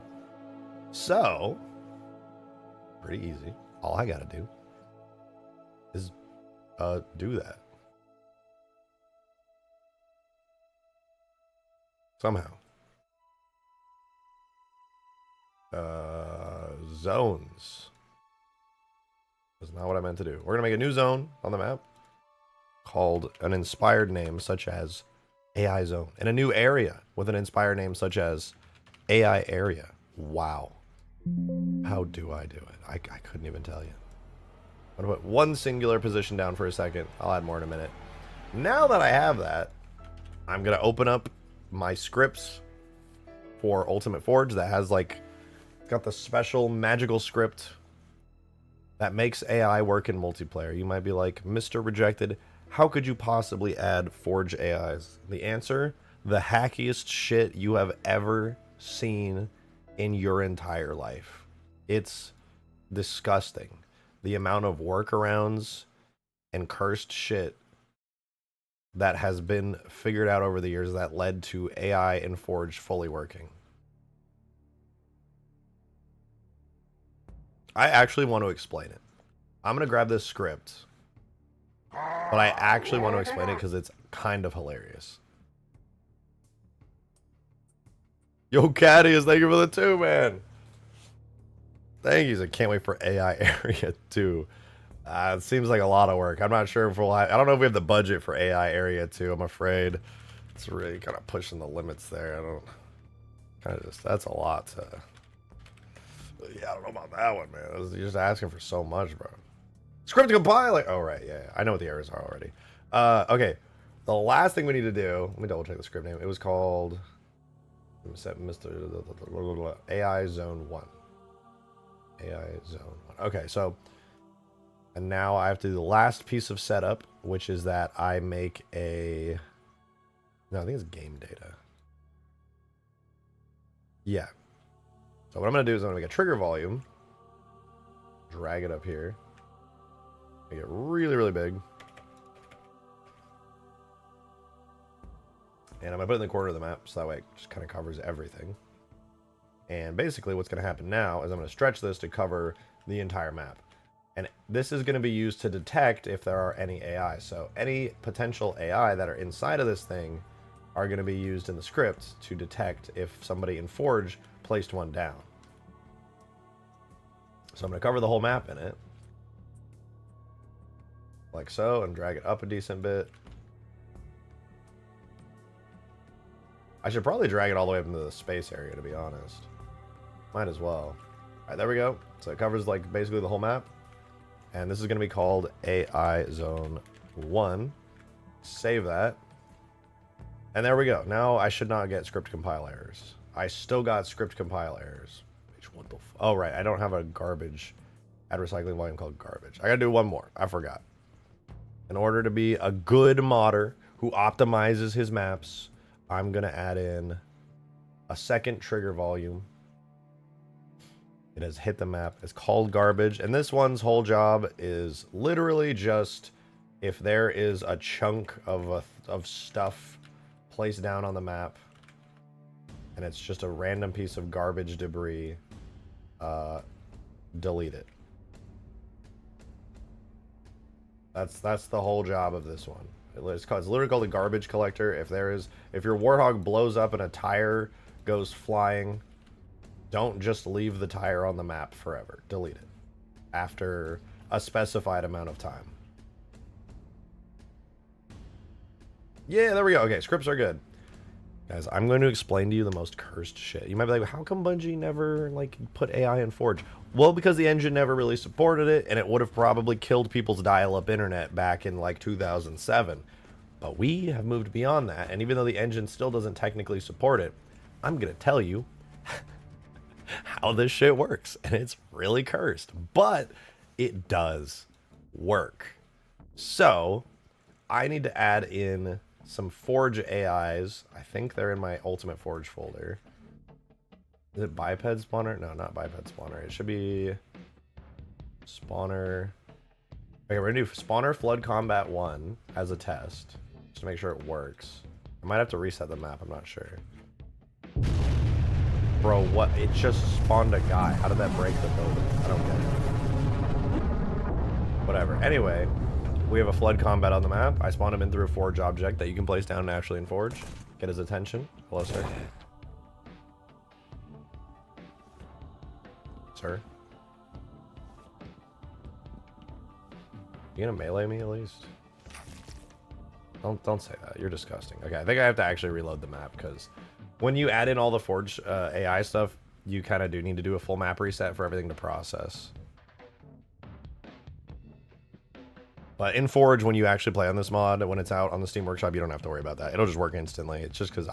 So, pretty easy. All I gotta do is do that. Somehow. Zones. That's not what I meant to do. We're gonna make a new zone on the map called an inspired name such as AI zone, and a new area with an inspired name such as AI area. Wow. How do I do it? I couldn't even tell you. I'm gonna put one singular position down for a second. I'll add more in a minute. Now that I have that, I'm gonna open up my scripts for Ultimate Forge that has like got the special magical script that makes AI work in multiplayer. You might be like, Mr. Rejected, how could you possibly add Forge AIs? The answer, the hackiest shit you have ever seen in your entire life. It's disgusting. The amount of workarounds and cursed shit that has been figured out over the years that led to AI and Forge fully working. I actually want to explain it. I'm going to grab this script, but I actually want to explain it because it's kind of hilarious. Yo, Caddies, thank you for the 2, man. Thank you. I can't wait for AI Area 2. It seems like a lot of work. I'm not sure if I don't know if we have the budget for AI Area 2, I'm afraid. It's really kind of pushing the limits there. That's a lot to... Yeah, I don't know about that one, man. You're just asking for so much, bro. Script compiler. Oh, right. Yeah. I know what the errors are already. Okay. The last thing we need to do, let me double check the script name. It was called Mr. AI Zone 1. AI Zone 1. Okay, so, and now I have to do the last piece of setup, which is that I make a, no, I think it's game data. Yeah. So what I'm going to do is I'm going to make a trigger volume, drag it up here, make it really, really big. And I'm going to put it in the corner of the map, so that way it just kind of covers everything. And basically what's going to happen now is I'm going to stretch this to cover the entire map. And this is going to be used to detect if there are any AI. So any potential AI that are inside of this thing are going to be used in the script to detect if somebody in Forge placed one down. So I'm going to cover the whole map in it. Like so, and drag it up a decent bit. I should probably drag it all the way up into the space area, to be honest. Might as well. All right, there we go. So it covers like basically the whole map. And this is going to be called AI Zone 1. Save that. And there we go. Now I should not get script compile errors. I still got script compile errors. What the oh, right. I don't have a garbage add recycling volume called garbage. I got to do one more. I forgot. In order to be a good modder who optimizes his maps, I'm going to add in a second trigger volume. It has hit the map. It's called garbage. And this one's whole job is literally just if there is a chunk of stuff placed down on the map and it's just a random piece of garbage debris, delete it. That's the whole job of this one. It's literally called a garbage collector. If your Warthog blows up and a tire goes flying, don't just leave the tire on the map forever. Delete it after a specified amount of time. Yeah, there we go. Okay, scripts are good. Guys, I'm going to explain to you the most cursed shit. You might be like, how come Bungie never like put AI in Forge? Well, because the engine never really supported it, and it would have probably killed people's dial-up internet back in like 2007. But we have moved beyond that, and even though the engine still doesn't technically support it, I'm going to tell you how this shit works, and it's really cursed, but it does work. So I need to add in some Forge AIs. I think they're in my Ultimate Forge folder. Is it biped spawner? No, not biped spawner. It should be spawner. Okay, we're gonna do spawner flood combat 1 as a test, just to make sure it works. I might have to reset the map, I'm not sure. Bro, what? It just spawned a guy. How did that break the building? I don't get it. Whatever. Anyway, we have a flood combat on the map. I spawned him in through a Forge object that you can place down naturally in Forge. Get his attention. Hello, sir. Sir? You gonna melee me at least? Don't say that. You're disgusting. Okay, I think I have to actually reload the map because when you add in all the Forge AI stuff, you kind of do need to do a full map reset for everything to process. But in Forge, when you actually play on this mod, when it's out on the Steam Workshop, you don't have to worry about that. It'll just work instantly. It's just because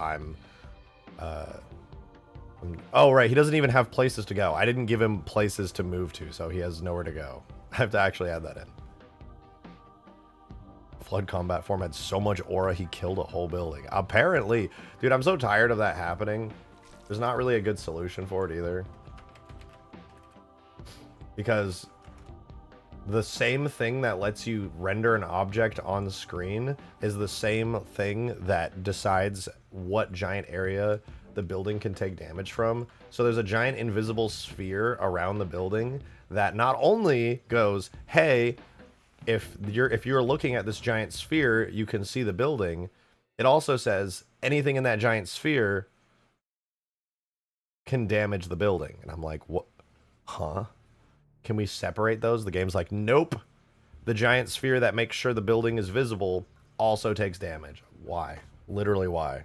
oh, right. He doesn't even have places to go. I didn't give him places to move to, so he has nowhere to go. I have to actually add that in. Flood combat form had so much aura, he killed a whole building. Apparently. Dude, I'm so tired of that happening. There's not really a good solution for it either. Because the same thing that lets you render an object on screen is the same thing that decides what giant area the building can take damage from. So there's a giant invisible sphere around the building that not only goes, hey, if you're looking at this giant sphere, you can see the building. It also says anything in that giant sphere can damage the building. And I'm like, what? Huh? Can we separate those? The game's like, nope. The giant sphere that makes sure the building is visible also takes damage. Why? Literally why?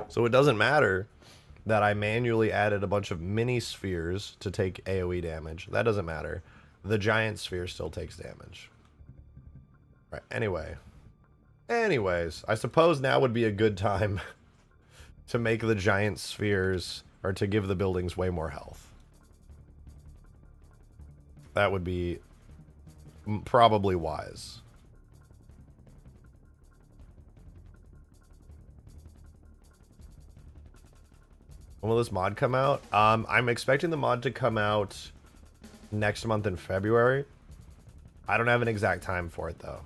So it doesn't matter that I manually added a bunch of mini spheres to take AoE damage. That doesn't matter. The giant sphere still takes damage. Right, anyway. Anyways, I suppose now would be a good time to make the giant spheres, or to give the buildings way more health. That would be probably wise. When will this mod come out? I'm expecting the mod to come out next month in February. I don't have an exact time for it though.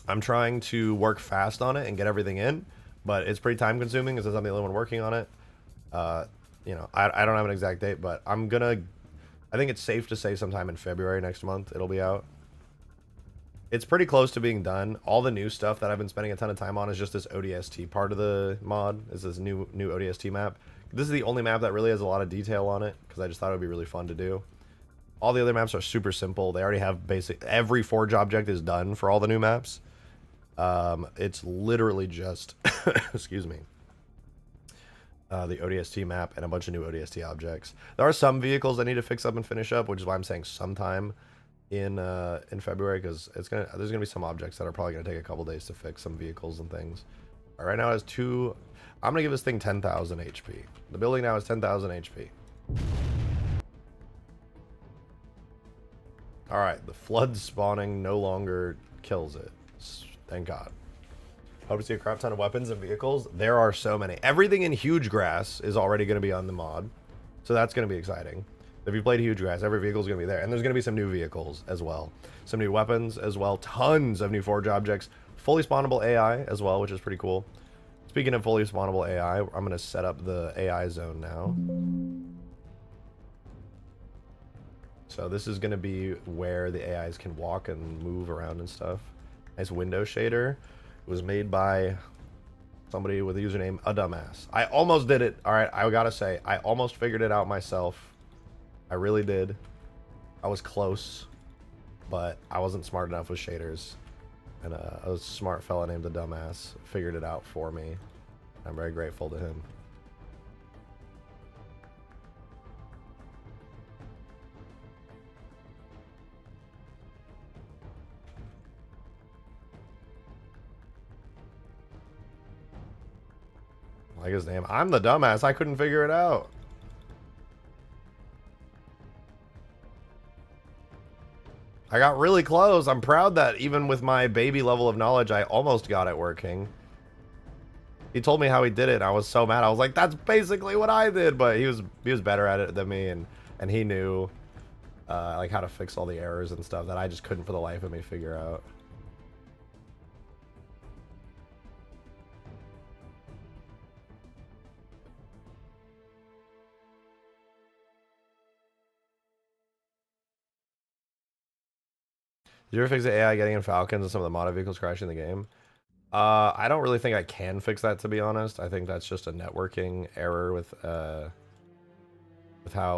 I'm trying to work fast on it and get everything in, but it's pretty time consuming because I'm the only one working on it. You know, I don't have an exact date, but I think it's safe to say sometime in February next month it'll be out. It's pretty close to being done. All the new stuff that I've been spending a ton of time on is just this ODST part of the mod. Is this new ODST map. This is the only map that really has a lot of detail on it because I just thought it would be really fun to do. All the other maps are super simple. They already have every forge object is done for all the new maps. It's literally just, excuse me, the ODST map and a bunch of new ODST objects. There are some vehicles I need to fix up and finish up, which is why I'm saying sometime in February, because there's gonna be some objects that are probably gonna take a couple days to fix, some vehicles and things. Right now it has 2. I'm gonna give this thing 10,000 HP. The building now has 10,000 HP. All right, the flood spawning no longer kills it. Thank God. Hope to see a crap ton of weapons and vehicles. There are so many. Everything in Huge Grass is already going to be on the mod, so that's going to be exciting. If you played Huge Grass, every vehicle is going to be there, and there's going to be some new vehicles as well, some new weapons as well, tons of new forge objects, fully spawnable AI as well, which is pretty cool. Speaking of fully spawnable AI, I'm going to set up the AI zone now. So this is going to be where the AIs can walk and move around and stuff. Nice window shader. It was made by somebody with the username A Dumbass. I almost did it. All right, I gotta say, I almost figured it out myself. I really did. I was close, but I wasn't smart enough with shaders. And a smart fella named A Dumbass figured it out for me. I'm very grateful to him. Like his name. I'm the dumbass. I couldn't figure it out. I got really close. I'm proud that even with my baby level of knowledge, I almost got it working. He told me how he did it, and I was so mad. I was like, that's basically what I did. But he was better at it than me, and he knew like how to fix all the errors and stuff that I just couldn't for the life of me figure out. Did you ever fix the AI getting in Falcons and some of the modded vehicles crashing the game? I don't really think I can fix that, to be honest. I think that's just a networking error with how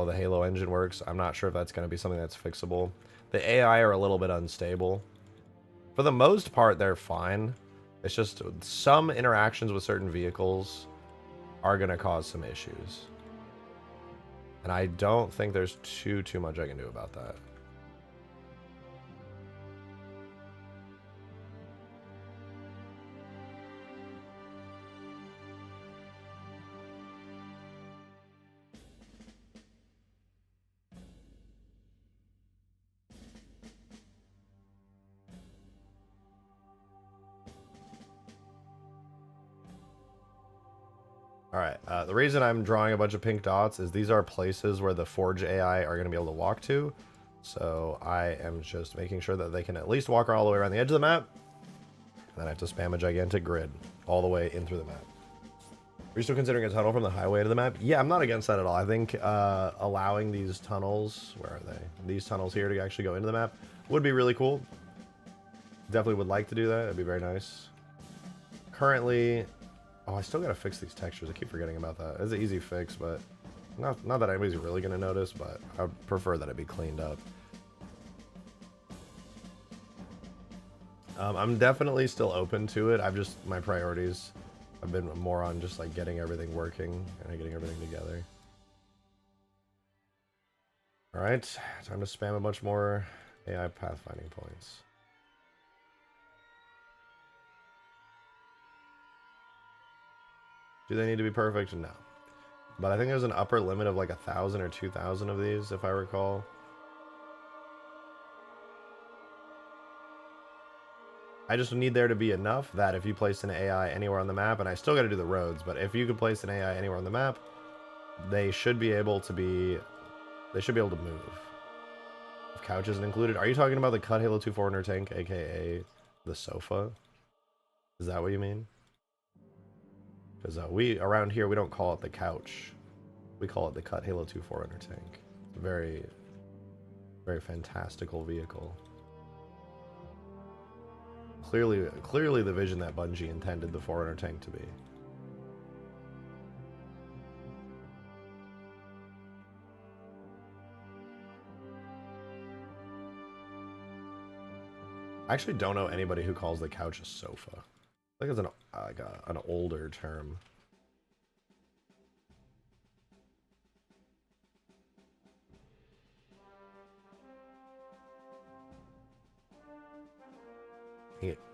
the Halo engine works. I'm not sure if that's going to be something that's fixable. The AI are a little bit unstable. For the most part, they're fine. It's just some interactions with certain vehicles are going to cause some issues. And I don't think there's too much I can do about that. Alright, the reason I'm drawing a bunch of pink dots is these are places where the Forge AI are going to be able to walk to. So I am just making sure that they can at least walk all the way around the edge of the map. And then I have to spam a gigantic grid all the way in through the map. Are you still considering a tunnel from the highway to the map? Yeah, I'm not against that at all. I think allowing these tunnels, where are they? These tunnels here to actually go into the map would be really cool. Definitely would like to do that. It'd be very nice. Currently... Oh, I still gotta fix these textures. I keep forgetting about that. It's an easy fix, but not that anybody's really gonna notice, but I prefer that it be cleaned up. I'm definitely still open to it. My priorities have been more on just like getting everything working and getting everything together. All right, time to spam a bunch more AI pathfinding points. Do they need to be perfect? No. But I think there's an upper limit of like 1,000 or 2,000 of these, if I recall. I just need there to be enough that if you place an AI anywhere on the map, and I still got to do the roads, but if you could place an AI anywhere on the map, they should be able to move. If couch isn't included. Are you talking about the cut Halo 2 400 tank, aka the sofa? Is that what you mean? Because around here, we don't call it the couch. We call it the cut Halo 2 400 tank. It's a very, very fantastical vehicle. Clearly the vision that Bungie intended the 400 tank to be. I actually don't know anybody who calls the couch a sofa. I think it's an older term.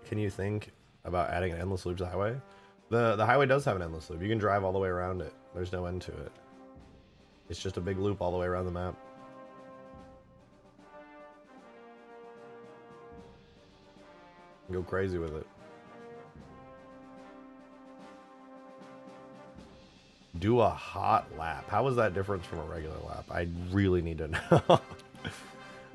Can you think about adding an endless loop to the highway? The highway does have an endless loop. You can drive all the way around it. There's no end to it. It's just a big loop all the way around the map. Go crazy with it. Do a hot lap. How is that different from a regular lap? I really need to know.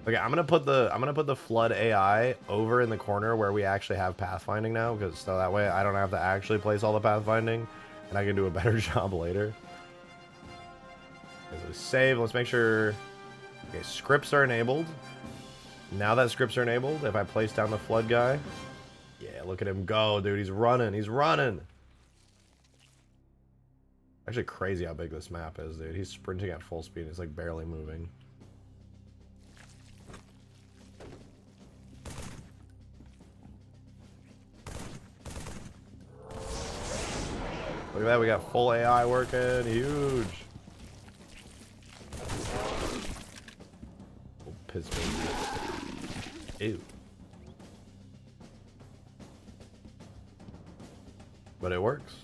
Okay, I'm gonna put the flood AI over in the corner where we actually have pathfinding now, because so that way I don't have to actually place all the pathfinding, and I can do a better job later. Okay, so save. Let's make sure. Okay, scripts are enabled. Now that scripts are enabled, if I place down the flood guy, yeah, look at him go, dude. He's running. He's running. Actually, crazy how big this map is, dude. He's sprinting at full speed. He's like barely moving. Look at that, we got full AI working, huge. Oh, piss me. Ew. But it works.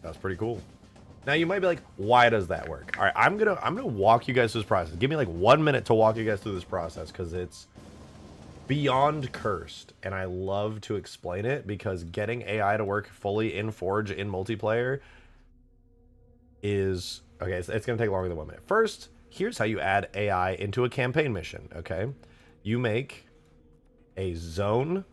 That's pretty cool. Now you might be like, why does that work? All right, I'm gonna walk you guys through this process. Give me like 1 minute to walk you guys through this process because it's beyond cursed, and I love to explain it because getting AI to work fully in Forge in multiplayer is okay. It's gonna take longer than 1 minute. First, here's how you add AI into a campaign mission. Okay, you make a zone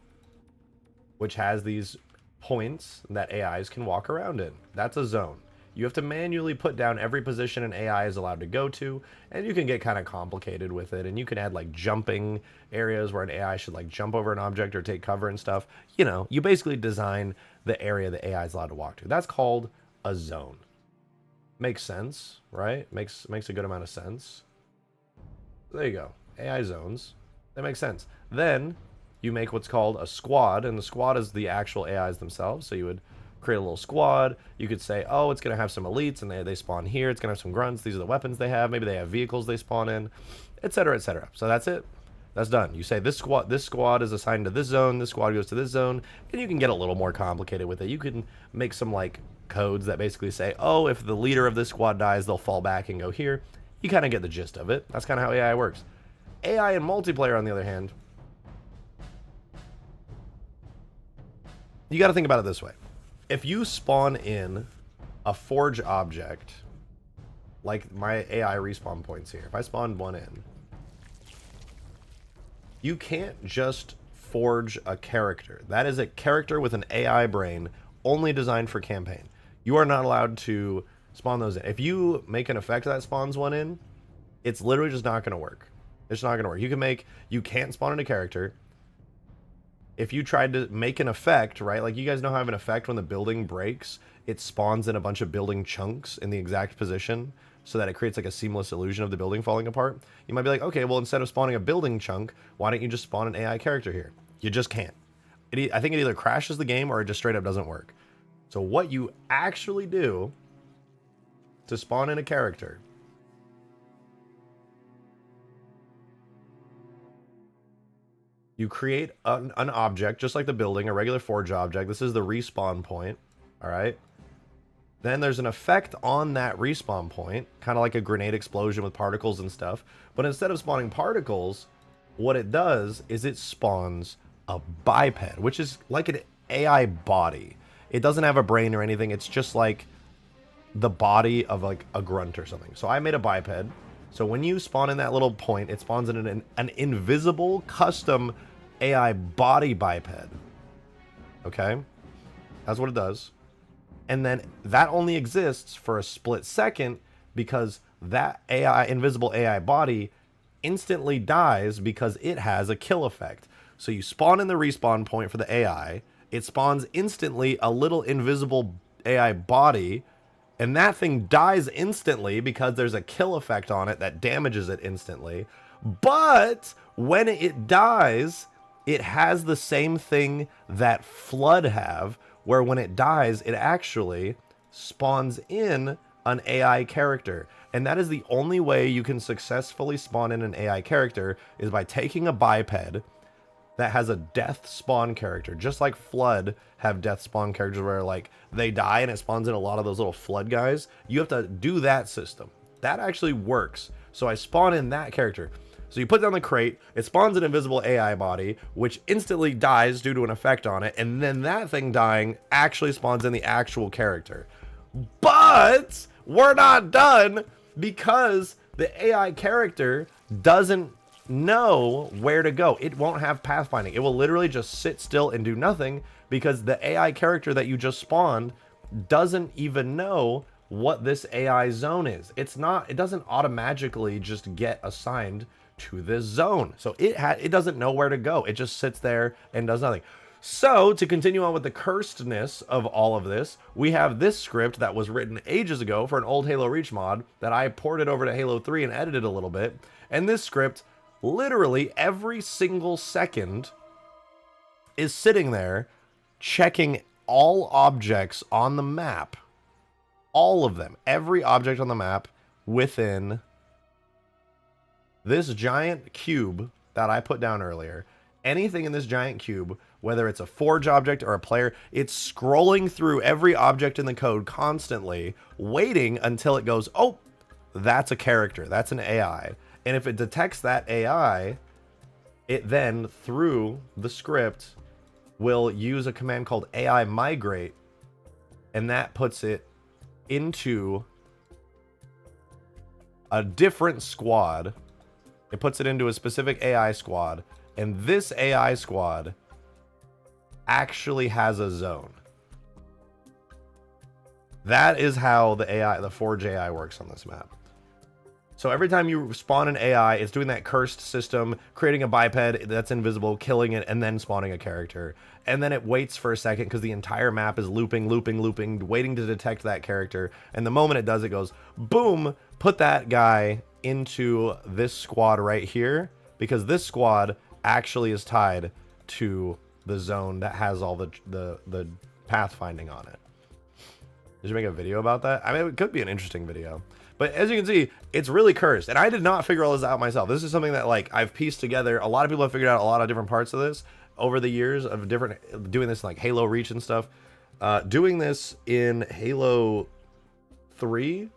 which has these points that AIs can walk around in. That's a zone. You have to manually put down every position an AI is allowed to go to, and you can get kind of complicated with it, and you can add like jumping areas where an AI should like jump over an object or take cover and stuff. You know, you basically design the area the AI is allowed to walk to. That's called a zone. Makes sense, right? Makes a good amount of sense. There you go. AI zones. That makes sense. Then you make what's called a squad, and the squad is the actual AIs themselves. So you would create a little squad. You could say, oh, it's going to have some elites, and they spawn here. It's going to have some grunts. These are the weapons they have. Maybe they have vehicles they spawn in, etc., etc. So that's it. That's done. You say this squad is assigned to this zone. This squad goes to this zone, and you can get a little more complicated with it. You can make some like codes that basically say, oh, if the leader of this squad dies, they'll fall back and go here. You kind of get the gist of it. That's kind of how AI works. AI in multiplayer, on the other hand, you got to think about it this way. If you spawn in a Forge object, like my AI respawn points here, if I spawned one in, you can't just forge a character. That is a character with an AI brain only designed for campaign. You are not allowed to spawn those in. If you make an effect that spawns one in, it's literally just not going to work. It's not going to work. You can't spawn in a character. If you tried to make an effect, right? Like you guys know how I have an effect when the building breaks, it spawns in a bunch of building chunks in the exact position so that it creates like a seamless illusion of the building falling apart. You might be like, okay, well, instead of spawning a building chunk, why don't you just spawn an AI character here? You just can't. I think it either crashes the game or it just straight up doesn't work. So what you actually do to spawn in a character, you create an object, just like the building, a regular Forge object. This is the respawn point, all right? Then there's an effect on that respawn point, kind of like a grenade explosion with particles and stuff. But instead of spawning particles, what it does is it spawns a biped, which is like an AI body. It doesn't have a brain or anything. It's just like the body of like a grunt or something. So I made a biped. So when you spawn in that little point, it spawns in an invisible custom AI body biped. Okay? That's what it does. And then that only exists for a split second because that invisible AI body instantly dies because it has a kill effect. So you spawn in the respawn point for the AI. It spawns instantly a little invisible AI body, and that thing dies instantly because there's a kill effect on it that damages it instantly. But when it dies, it has the same thing that Flood have, where when it dies, it actually spawns in an AI character. And that is the only way you can successfully spawn in an AI character, is by taking a biped that has a death spawn character, just like Flood have death spawn characters where like they die and it spawns in a lot of those little Flood guys. You have to do that system. That actually works. So I spawn in that character. So you put down the crate, it spawns an invisible AI body, which instantly dies due to an effect on it, and then that thing dying actually spawns in the actual character. But we're not done, because the AI character doesn't know where to go. It won't have pathfinding. It will literally just sit still and do nothing, because the AI character that you just spawned doesn't even know what this AI zone is. It doesn't automatically just get assigned to this zone. So it doesn't know where to go. It just sits there and does nothing. So to continue on with the cursedness of all of this, we have this script that was written ages ago for an old Halo Reach mod that I ported over to Halo 3 and edited a little bit. And this script, literally every single second, is sitting there checking all objects on the map. All of them. Every object on the map within this giant cube that I put down earlier. Anything in this giant cube, whether it's a Forge object or a player, it's scrolling through every object in the code constantly, waiting until it goes, oh, that's a character, that's an AI. And if it detects that AI, it then, through the script, will use a command called AI migrate, and that puts it into a different squad. It puts it into a specific AI squad, and this AI squad actually has a zone. That is how the Forge AI works on this map. So every time you spawn an AI, it's doing that cursed system, creating a biped that's invisible, killing it, and then spawning a character. And then it waits for a second because the entire map is looping, waiting to detect that character. And the moment it does, it goes, boom, put that guy into this squad right here, because this squad actually is tied to the zone that has all the pathfinding on it. Did you make a video about that? I mean, it could be an interesting video. But as you can see, it's really cursed. And I did not figure all this out myself. This is something that like I've pieced together. A lot of people have figured out a lot of different parts of this over the years of doing this in like Halo Reach and stuff. Doing this in Halo 3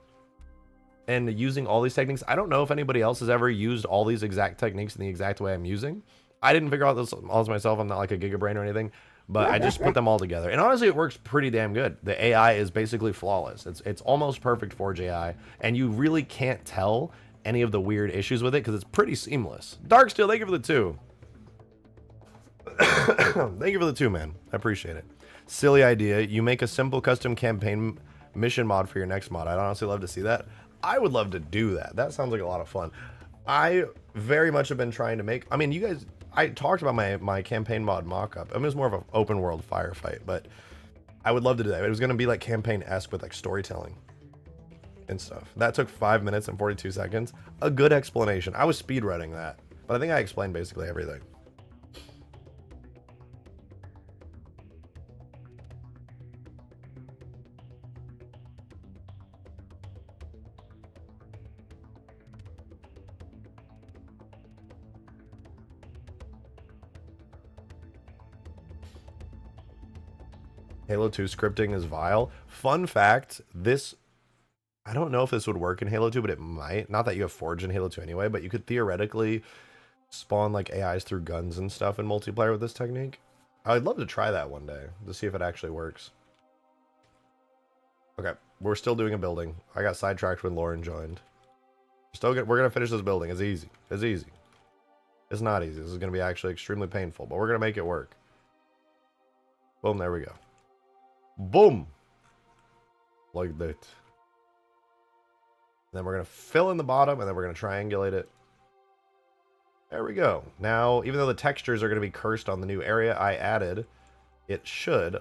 and using all these techniques. I don't know if anybody else has ever used all these exact techniques in the exact way I'm using. I didn't figure out this all myself. I'm not like a gigabrain or anything, but I just put them all together. And honestly, it works pretty damn good. The AI is basically flawless. It's almost perfect Forge AI, and you really can't tell any of the weird issues with it because it's pretty seamless. Darksteel, thank you for the 2. Thank you for the 2, man. I appreciate it. Silly idea. You make a simple custom campaign mission mod for your next mod. I'd honestly love to see that. I would love to do that. That sounds like a lot of fun. I very much have been trying to make, I mean, you guys, I talked about my campaign mod mockup. I mean, it's more of an open world firefight, but I would love to do that. It was going to be like campaign-esque with like storytelling and stuff. That took 5 minutes and 42 seconds. A good explanation. I was speedrunning that, but I think I explained basically everything. Halo 2 scripting is vile. Fun fact, this, I don't know if this would work in Halo 2, but it might. Not that you have Forge in Halo 2 anyway, but you could theoretically spawn like AIs through guns and stuff in multiplayer with this technique. I'd love to try that one day to see if it actually works. Okay, we're still doing a building. I got sidetracked when Lauren joined. We're gonna finish this building. It's easy. It's easy. It's not easy. This is gonna be actually extremely painful, but we're gonna make it work. Boom, there we go. Boom. Like that. Then we're going to fill in the bottom, and then we're going to triangulate it. There we go. Now, even though the textures are going to be cursed on the new area I added, it should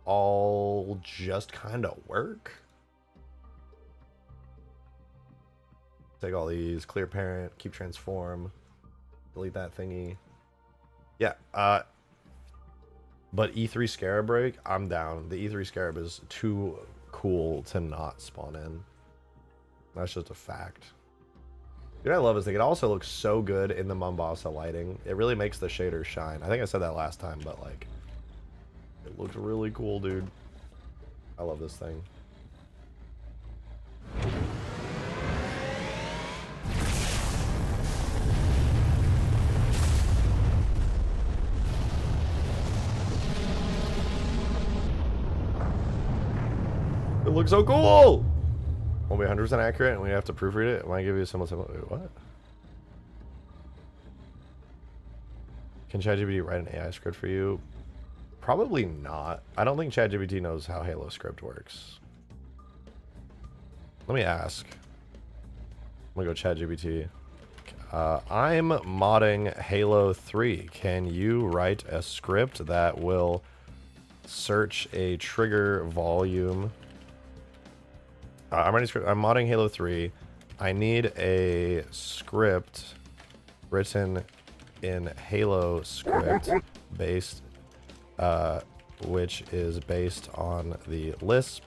all just kind of work. Take all these, clear parent, keep transform, delete that thingy. Yeah, but E3 Scarab break, I'm down. The E3 Scarab is too cool to not spawn in. That's just a fact. What I love is like it also looks so good in the Mombasa lighting. It really makes the shaders shine. I think I said that last time, but like it looks really cool, dude. I love this thing. It looks so cool! Won't be 100% accurate and we have to proofread it. Might give you some. Wait, what? Can ChatGPT write an AI script for you? Probably not. I don't think ChatGPT knows how Halo script works. Let me ask. I'm gonna go ChatGPT. I'm modding Halo 3. Can you write a script that will search a trigger volume? I'm modding Halo 3. I need a script written in Halo script based, which is based on the Lisp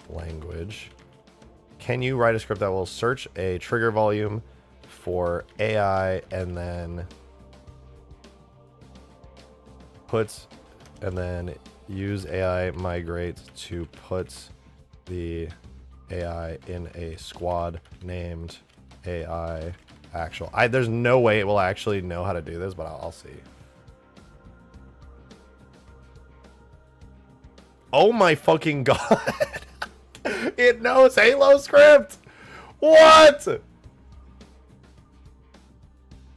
language. Can you write a script that will search a trigger volume for AI and then use AI migrate to put the AI in a squad named AI actual? There's no way it will actually know how to do this, but I'll see. Oh my fucking god. It knows Halo script. What?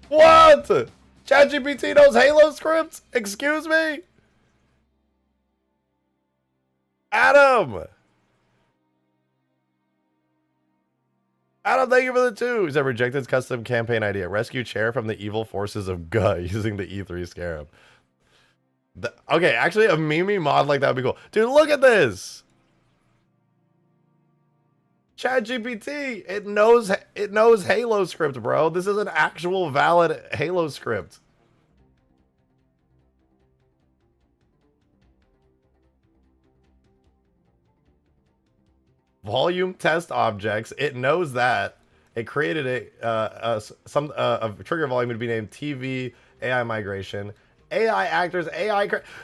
What? ChatGPT knows Halo script? Excuse me? Adam, thank you for the 2. He's a rejected custom campaign idea. Rescue chair from the evil forces of Guh using the E3 Scarab. Okay, actually a Mimi mod like that would be cool. Dude, look at this. ChatGPT, it knows Halo script, bro. This is an actual valid Halo script. Volume test objects. It knows that. It created a trigger volume to be named TV AI migration. AI actors,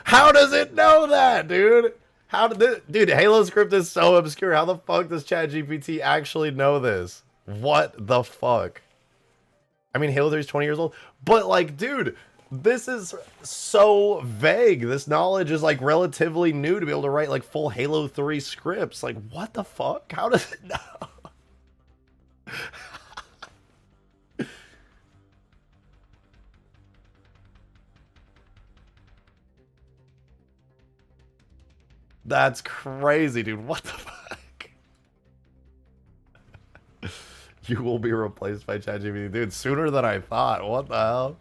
how does it know that, dude? How did this, dude? Halo script is so obscure. How the fuck does ChatGPT actually know this? What the fuck? I mean, Halo 3 is 20 years old, but like, dude, this is so vague. This knowledge is like relatively new to be able to write like full Halo 3 scripts. Like, what the fuck? How does it know? That's crazy, dude. What the fuck? You will be replaced by ChatGPT, dude, sooner than I thought. What the hell?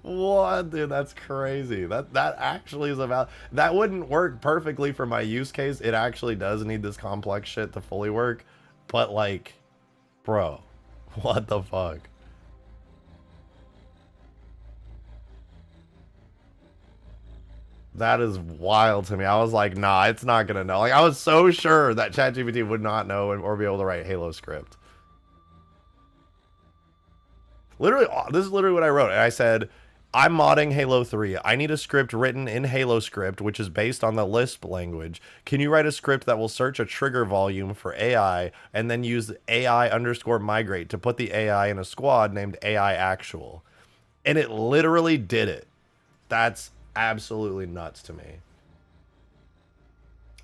What, dude? That's crazy. That actually is about. That wouldn't work perfectly for my use case. It actually does need this complex shit to fully work, but like, bro, what the fuck? That is wild to me. I was like, nah, it's not gonna know. Like, I was so sure that ChatGPT would not know or be able to write Halo script. Literally, this is literally what I wrote. I said, I'm modding Halo 3. I need a script written in Halo script, which is based on the Lisp language. Can you write a script that will search a trigger volume for AI and then use AI underscore migrate to put the AI in a squad named AI actual? And it literally did it. That's absolutely nuts to me.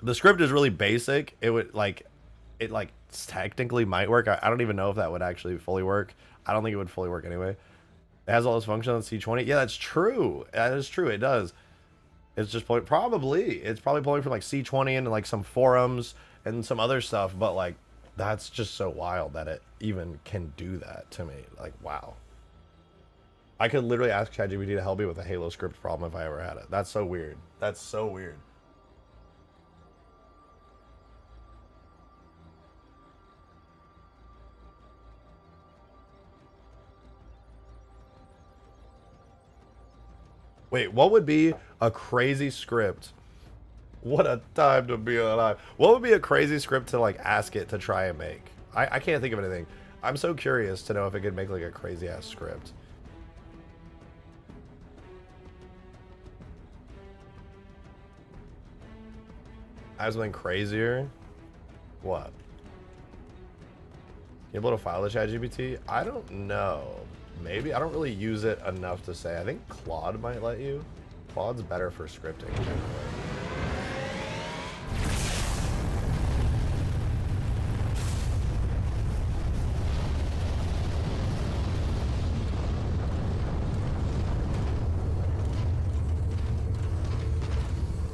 The script is really basic. It would like, it like technically might work. I don't even know if that would actually fully work. I don't think it would fully work anyway. It has all those functions on C20. Yeah, that's true. That is true. It does. It's just probably. It's probably pulling from like C20 and like some forums and some other stuff. But like, that's just so wild that it even can do that to me. Like, wow. I could literally ask ChatGPT to help me with a Halo script problem if I ever had it. That's so weird. That's so weird. Wait, what would be a crazy script? What a time to be alive. What would be a crazy script to like ask it to try and make? I can't think of anything. I'm so curious to know if it could make like a crazy ass script. I have something crazier. What? You able to file the ChatGPT? I don't know. Maybe. I don't really use it enough to say. I think Claude might let you. Claude's better for scripting.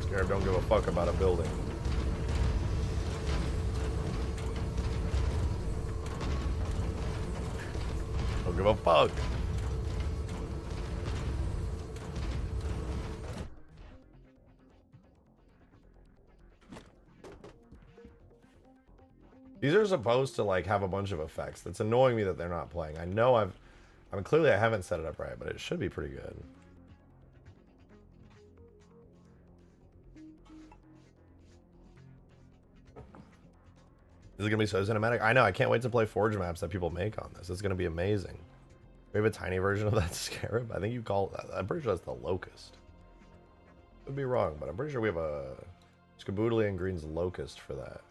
Scarab don't give a fuck about a building. Don't give a fuck. These are supposed to like have a bunch of effects. That's annoying me that they're not playing. I know I mean, clearly I haven't set it up right, but it should be pretty good. Is it gonna be so cinematic? I know, I can't wait to play Forge maps that people make on this. It's gonna be amazing. We have a tiny version of that scarab. I think you call it, I'm pretty sure that's the locust. Could be wrong, but I'm pretty sure we have a Skaboodly and Green's locust for that.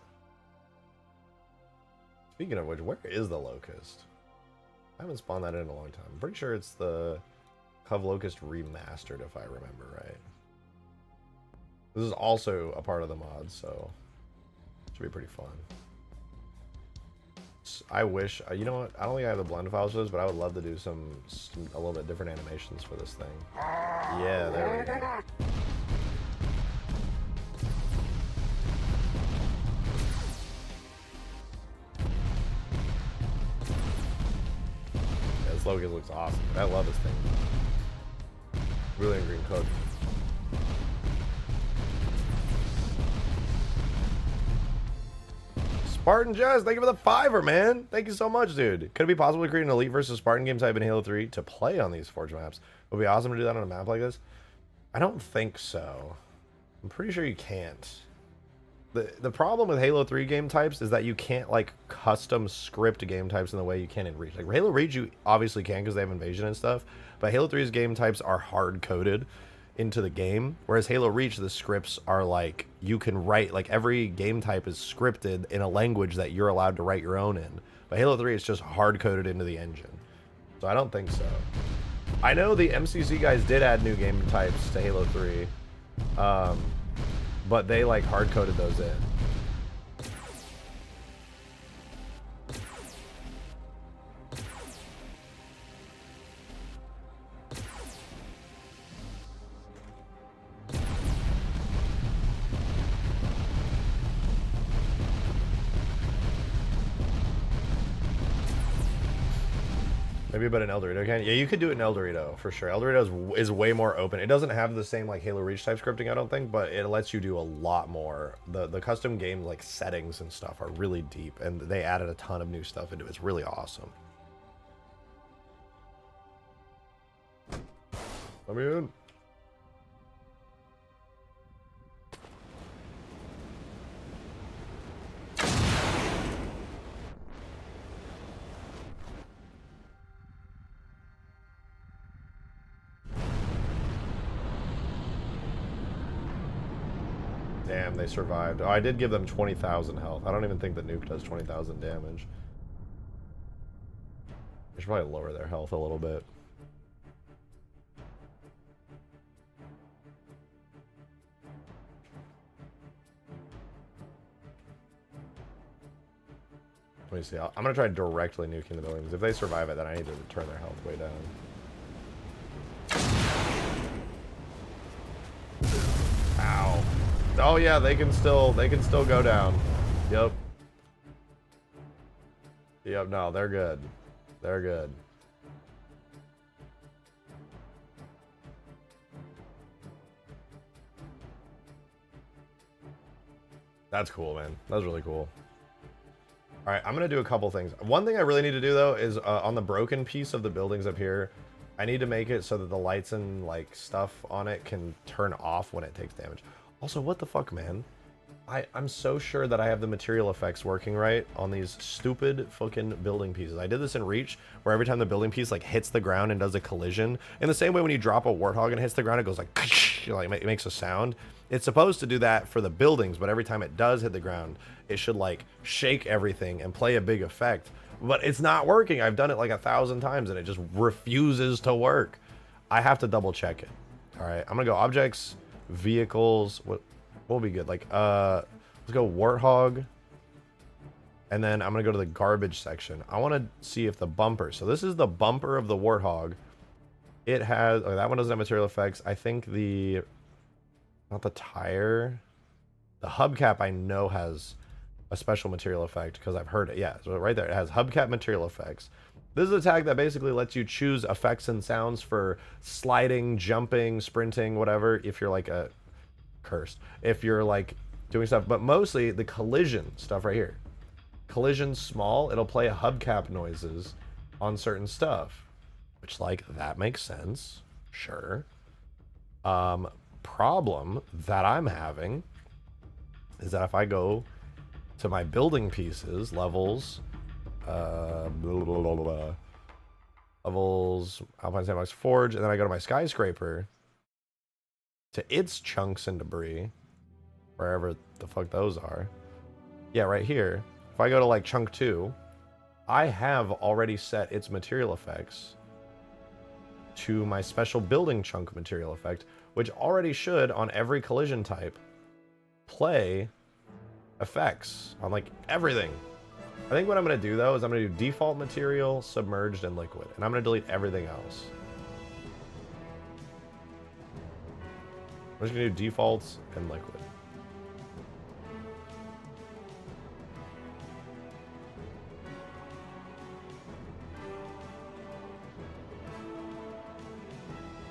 Speaking of which, where is the locust? I haven't spawned that in a long time. I'm pretty sure it's the Cov Locust remastered, if I remember right. This is also a part of the mod, so it should be pretty fun. I wish, you know what? I don't think I have the blend files for this, but I would love to do some a little bit different animations for this thing. Yeah, there we go. Yeah, this locust looks awesome. I love this thing. Really green cook. Spartan Jazz, thank you for the $5, man. Thank you so much, dude. Could it be possible to create an Elite versus Spartan game type in Halo 3 to play on these Forge maps? It would be awesome to do that on a map like this. I don't think so. I'm pretty sure you can't. The problem with Halo 3 game types is that you can't like custom script game types in the way you can in Reach. Like Halo Reach you obviously can because they have invasion and stuff, but Halo 3's game types are hard coded into the game, whereas Halo Reach the scripts are like you can write, like every game type is scripted in a language that you're allowed to write your own in. But Halo 3 is just hard coded into the engine, so I don't think so. I know the MCC guys did add new game types to Halo 3, but they like hard coded those in. Maybe but an El Dorado can? Yeah, you could do it in El Dorado, for sure. El Dorado is way more open. It doesn't have the same like Halo Reach type scripting, I don't think, but it lets you do a lot more. The custom game like settings and stuff are really deep, and they added a ton of new stuff into it. It's really awesome. Let me in. Damn, they survived. Oh, I did give them 20,000 health. I don't even think the nuke does 20,000 damage. I should probably lower their health a little bit. Let me see. I'm going to try directly nuking the buildings. If they survive it, then I need to turn their health way down. Ow. Oh yeah, they can still go down. Yep. Yep, no, they're good. They're good. That's cool, man. That's really cool. All right, I'm gonna do a couple things. One thing I really need to do though is on the broken piece of the buildings up here, I need to make it so that the lights and like stuff on it can turn off when it takes damage. Also, what the fuck, man? I'm so sure that I have the material effects working right on these stupid fucking building pieces. I did this in Reach, where every time the building piece like hits the ground and does a collision, in the same way when you drop a warthog and it hits the ground, it goes like, it makes a sound. It's supposed to do that for the buildings, but every time it does hit the ground, it should like shake everything and play a big effect. But it's not working. I've done it like 1,000 times and it just refuses to work. I have to double check it. All right, I'm gonna go objects, vehicles. What will be good? Like, let's go warthog. And then I'm gonna go to the garbage section. I want to see if the bumper. So this is the bumper of the warthog. It has. Oh, that one doesn't have material effects. I think the, not the tire, the hubcap I know has a special material effect because I've heard it. Yeah, so right there it has hubcap material effects. This is a tag that basically lets you choose effects and sounds for sliding, jumping, sprinting, whatever. If you're like a cursed, if you're like doing stuff, but mostly the collision stuff right here. Collision small, it'll play hubcap noises on certain stuff, which like that makes sense. Sure. Problem that I'm having is that if I go to my building pieces, levels, levels, Alpine Sandbox Forge, and then I go to my skyscraper, to its chunks and debris, wherever the fuck those are. Yeah, right here. If I go to like chunk 2, I have already set its material effects to my special building chunk material effect, which already should, on every collision type, play effects on like everything. I think what I'm going to do though is I'm going to do default material, submerged, and liquid, and I'm going to delete everything else. I'm just going to do defaults and liquid.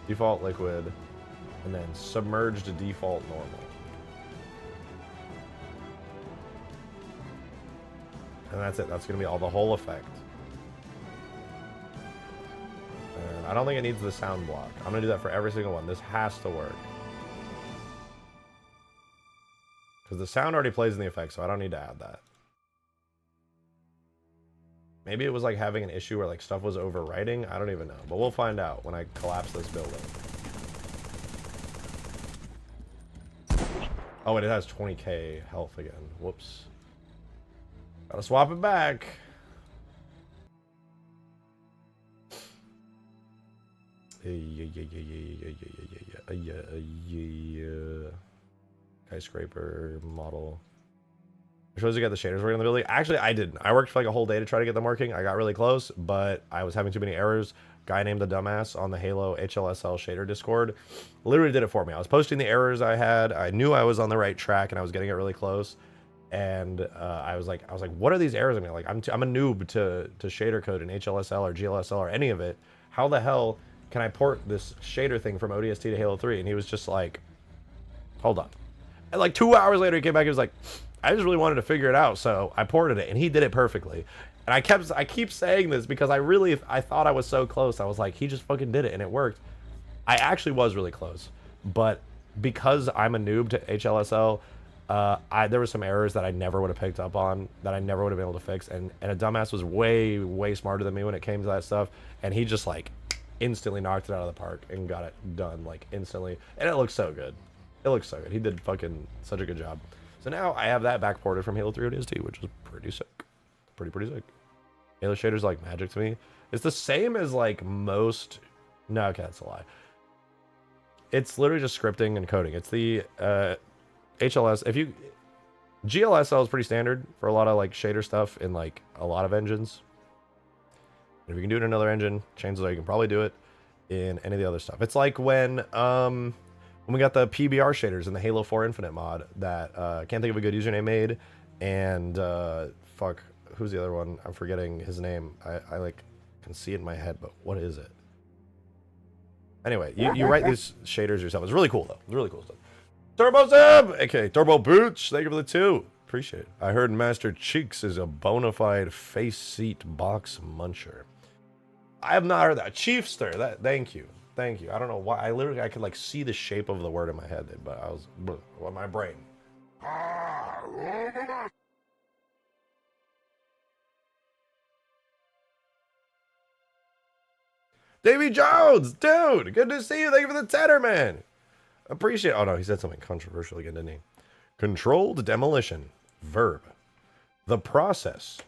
Default liquid, and then submerged to default normal. And that's it. That's going to be all the whole effect. And I don't think it needs the sound block. I'm going to do that for every single one. This has to work. Because the sound already plays in the effect, so I don't need to add that. Maybe it was like having an issue where like stuff was overwriting. I don't even know. But we'll find out when I collapse this building. Oh, and it has 20k health again. Whoops. Gotta swap it back. Skyscraper model. It shows you got the shaders working on the building. Actually, I didn't. I worked for like a whole day to try to get them working. I got really close, but I was having too many errors. Guy named the dumbass on the Halo HLSL shader Discord literally did it for me. I was posting the errors I had. I knew I was on the right track and I was getting it really close. And I was like, what are these errors? I mean, like, I'm a noob to shader code in HLSL or GLSL or any of it. How the hell can I port this shader thing from ODST to Halo 3? And he was just like, hold on. And like 2 hours later, he came back. He was like, I just really wanted to figure it out, so I ported it, and he did it perfectly. And I keep saying this because I thought I was so close. I was like, he just fucking did it, and it worked. I actually was really close, but because I'm a noob to HLSL, there were some errors that I never would have picked up on, that I never would have been able to fix, and a dumbass was way smarter than me when it came to that stuff, and he just like instantly knocked it out of the park and got it done like instantly, and it looks so good. It looks so good. He did fucking such a good job. So now I have that backported from Halo 3 ODST, which is pretty sick. Pretty sick. Halo shader's like magic to me. It's the same as like most... No, okay, that's a lie. It's literally just scripting and coding. It's the HLS. If you... GLSL is pretty standard for a lot of like shader stuff in like a lot of engines. If you can do it in another engine, chances are you can probably do it in any of the other stuff. It's like when we got the PBR shaders in the Halo 4 Infinite mod that can't think of a good username made, and fuck, who's the other one? I'm forgetting his name. I like can see it in my head, but what is it? Anyway, you write these shaders yourself. It's really cool though. It's really cool stuff. Turbo Zeb, aka Turbo Boots, thank you for the 2. Appreciate it. I heard Master Cheeks is a bona fide face seat box muncher. I have not heard that. Chiefster. That. Thank you. Thank you. I don't know why. I could like see the shape of the word in my head, but I was well, my brain. Davy Jones, dude, good to see you. Thank you for the tenor, man. Appreciate. Oh no, he said something controversial again, didn't he? Controlled demolition. Verb. The process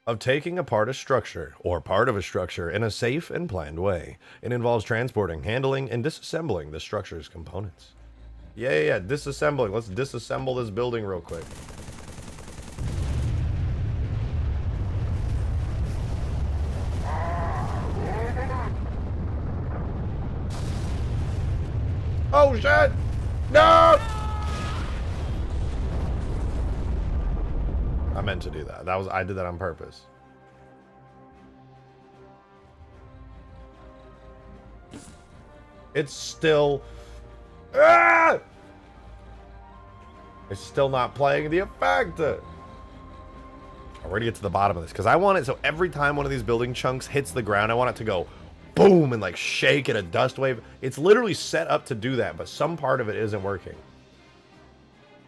of taking apart a structure or part of a structure in a safe and planned way. It involves transporting, handling, and disassembling the structure's components. Yeah. Disassembling. Let's disassemble this building real quick. Oh shit! No! I meant to do that. I did that on purpose. It's still it's still not playing the effect. I'm ready to get to the bottom of this because I want it so every time one of these building chunks hits the ground, I want it to go boom and like shake in a dust wave. It's literally set up to do that, but some part of it isn't working.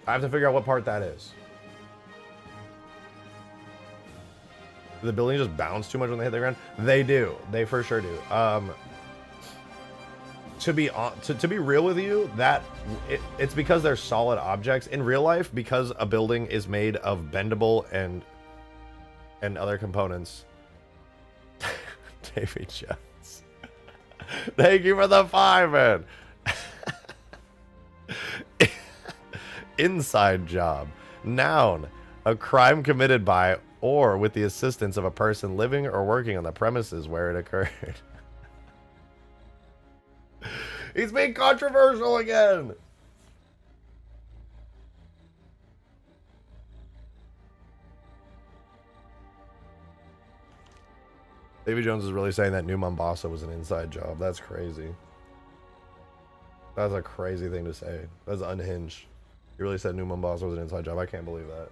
I have to figure out what part that is. Do the buildings just bounce too much when they hit the ground? They do. They for sure do. To be real with you, it's because they're solid objects. In real life, because a building is made of bendable and other components. Davy Jones. Thank you for the 5, man. Inside job. Noun. A crime committed by or with the assistance of a person living or working on the premises where it occurred. He's being controversial again. Davy Jones is really saying that New Mombasa was an inside job. That's crazy. That's a crazy thing to say. That's unhinged. He really said New Mombasa was an inside job. I can't believe that.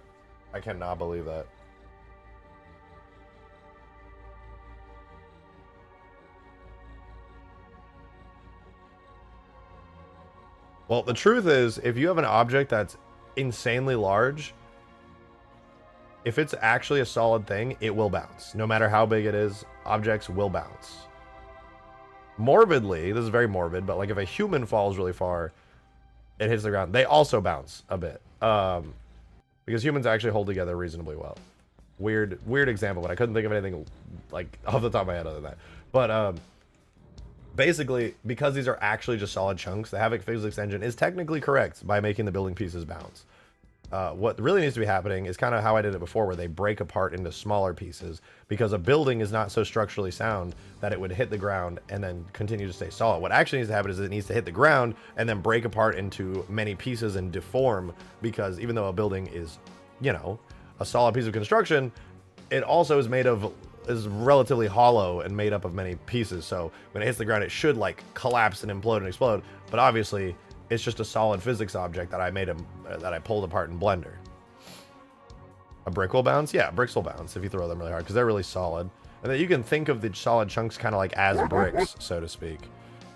I cannot believe that. Well, the truth is, if you have an object that's insanely large, if it's actually a solid thing, it will bounce. No matter how big it is, objects will bounce. Morbidly, this is very morbid, but like if a human falls really far, it hits the ground, they also bounce a bit. Because humans actually hold together reasonably well. Weird example, but I couldn't think of anything like off the top of my head other than that. But basically, because these are actually just solid chunks, the Havoc physics engine is technically correct by making the building pieces bounce. What really needs to be happening is kind of how I did it before, where they break apart into smaller pieces, because a building is not so structurally sound that it would hit the ground and then continue to stay solid. What actually needs to happen is it needs to hit the ground and then break apart into many pieces and deform, because even though a building is, you know, a solid piece of construction, it also is relatively hollow and made up of many pieces. So when it hits the ground, it should like collapse and implode and explode. But obviously, it's just a solid physics object that I pulled apart in Blender. A brick will bounce? Yeah, bricks will bounce if you throw them really hard, because they're really solid. And then you can think of the solid chunks kind of like as bricks, so to speak.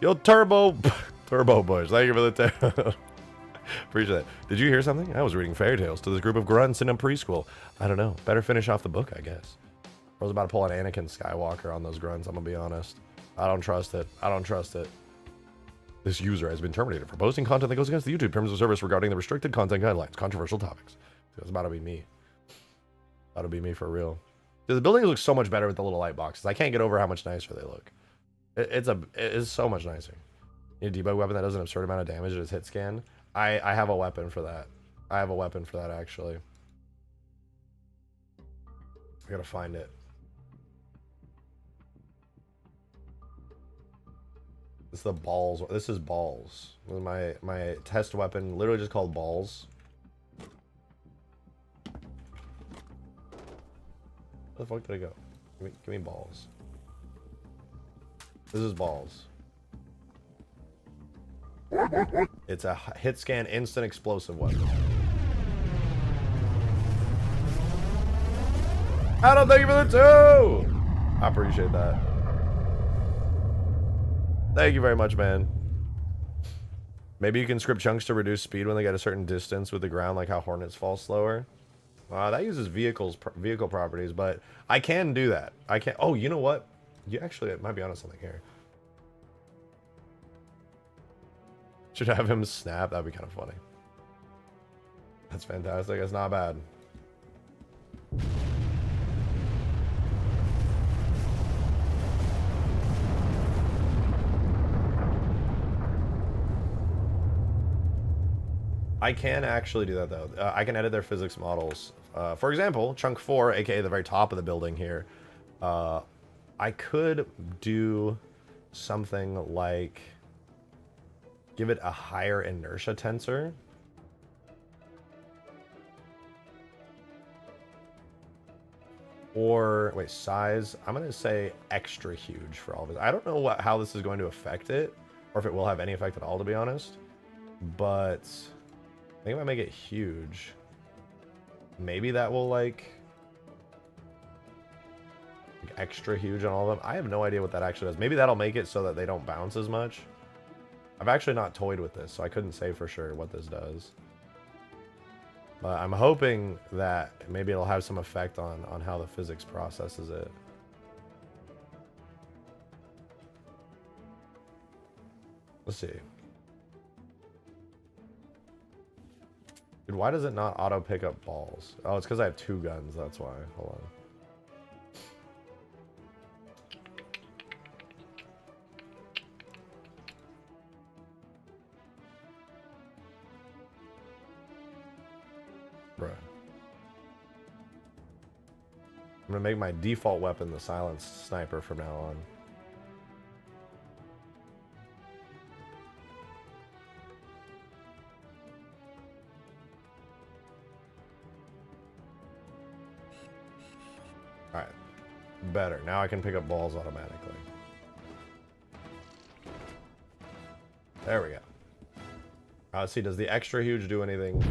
Yo, Turbo Bush, thank you for the appreciate that. Did you hear something? I was reading fairy tales to this group of grunts in a preschool. I don't know. Better finish off the book, I guess. I was about to pull an Anakin Skywalker on those grunts, I'm gonna be honest. I don't trust it. I don't trust it. This user has been terminated for posting content that goes against the YouTube terms of service regarding the restricted content guidelines. Controversial topics. It's about to be me. About to be me for real. Dude, the buildings look so much better with the little light boxes. I can't get over how much nicer they look. It is so much nicer. You need a debug weapon that does an absurd amount of damage at its hit scan. I have a weapon for that. I have a weapon for that, actually. I gotta find it. This is the balls. This is balls. My test weapon, literally just called balls. Where the fuck did I go? Give me balls. This is balls. It's a hit scan instant explosive weapon. Adam, thank you for the 2! I appreciate that. Thank you very much, man. Maybe you can script chunks to reduce speed when they get a certain distance with the ground, like how Hornets fall slower. That uses vehicle properties, but I can do that. I can. Oh, you know what? You actually might be onto something here. Should have him snap. That'd be kind of funny. That's fantastic. That's not bad. I can actually do that, though. I can edit their physics models. For example, chunk 4, aka the very top of the building here. I could do something like give it a higher inertia tensor. Or, wait, size. I'm going to say extra huge for all of it. I don't know how this is going to affect it, or if it will have any effect at all, to be honest. But I think if I make it huge, maybe that will, like extra huge on all of them. I have no idea what that actually does. Maybe that'll make it so that they don't bounce as much. I've actually not toyed with this, so I couldn't say for sure what this does. But I'm hoping that maybe it'll have some effect on how the physics processes it. Let's see. Dude, why does it not auto pick up balls? Oh, it's because I have 2 guns, that's why. Hold on. Bruh. I'm gonna make my default weapon the silenced sniper from now on. Alright. Better. Now I can pick up balls automatically. There we go. Let's see, does the extra huge do anything?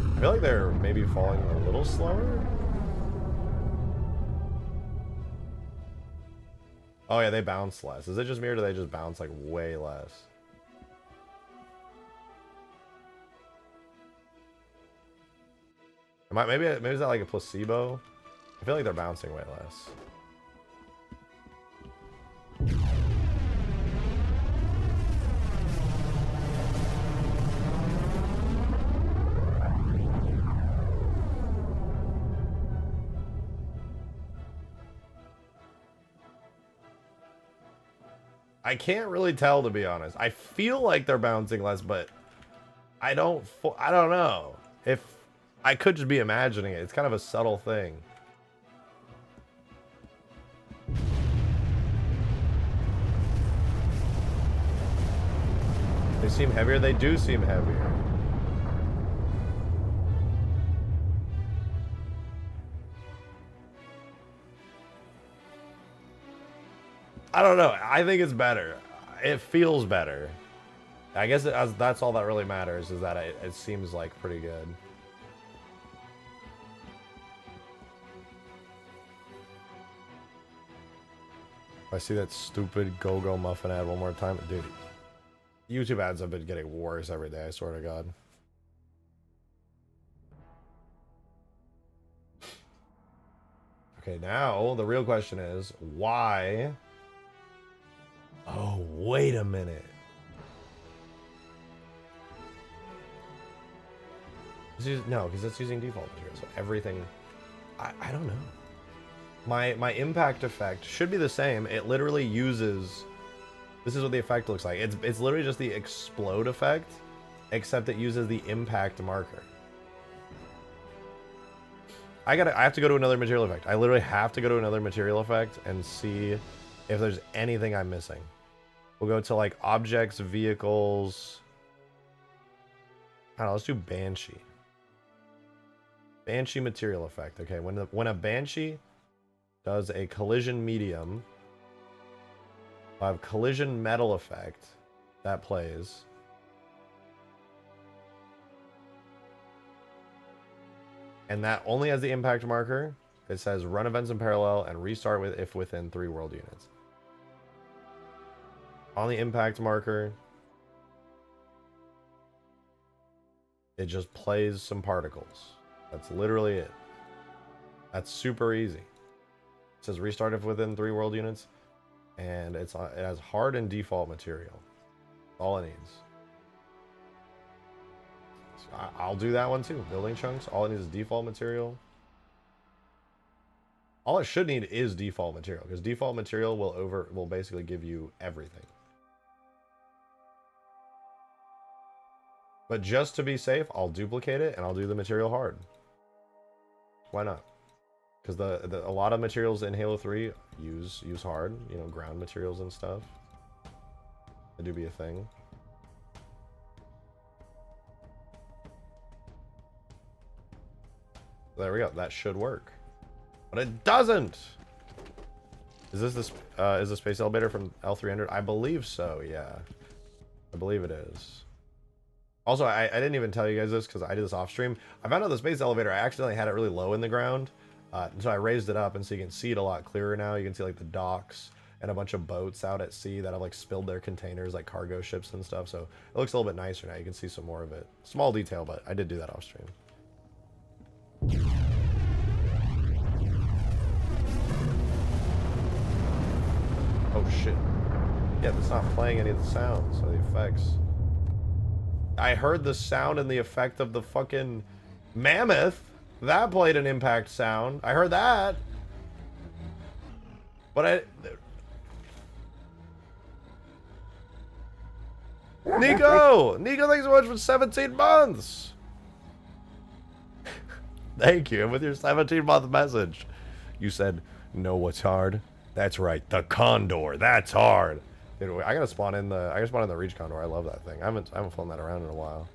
I feel like they're maybe falling a little slower. Oh yeah, they bounce less. Is it just me or do they just bounce like way less? Maybe is that like a placebo? I feel like they're bouncing way less. I can't really tell, to be honest. I feel like they're bouncing less, but I don't know. If I could just be imagining it. It's kind of a subtle thing. They seem heavier. They do seem heavier. I don't know. I think it's better. It feels better. I guess that's all that really matters, is that it seems like pretty good. If I see that stupid Go-Go Muffin ad one more time, dude, YouTube ads have been getting worse every day, I swear to God. Okay, now the real question is, why? Oh, wait a minute. No, because it's using default material, so everything... I don't know. My impact effect should be the same. It literally uses... This is what the effect looks like. It's literally just the explode effect, except it uses the impact marker. I have to go to another material effect. I literally have to go to another material effect and see if there's anything I'm missing. We'll go to like objects, vehicles. I don't know, let's do Banshee. Banshee material effect. Okay, when a Banshee does a collision medium, I have collision metal effect that plays. And that only has the impact marker. It says run events in parallel and restart with if within 3 world units. On the impact marker, it just plays some particles. That's literally it. That's super easy. It says restart if within 3 world units, and it has hard and default material. All it needs. So I'll do that one too. Building chunks. All it needs is default material. All it should need is default material, because default material will basically give you everything. But just to be safe, I'll duplicate it and I'll do the material hard. Why not? Because a lot of materials in Halo 3 use hard, you know, ground materials and stuff. That do be a thing. There we go. That should work, but it doesn't. Is this the space elevator from L300? I believe so. Yeah, I believe it is. Also, I didn't even tell you guys this because I did this off stream. I found out the space elevator, I accidentally had it really low in the ground. And so I raised it up, and so you can see it a lot clearer now. You can see like the docks and a bunch of boats out at sea that have like spilled their containers, like cargo ships and stuff. So it looks a little bit nicer now. You can see some more of it. Small detail, but I did do that off stream. Oh shit. Yeah, it's not playing any of the sounds or the effects. I heard the sound and the effect of the fucking Mammoth. That played an impact sound. I heard that. But Nico, thanks so much for 17 months. Thank you. And with your 17-month message, you said, know what's hard? That's right, the Condor. That's hard. Dude, I gotta spawn in the Reach Condor. I love that thing. I haven't flown that around in a while.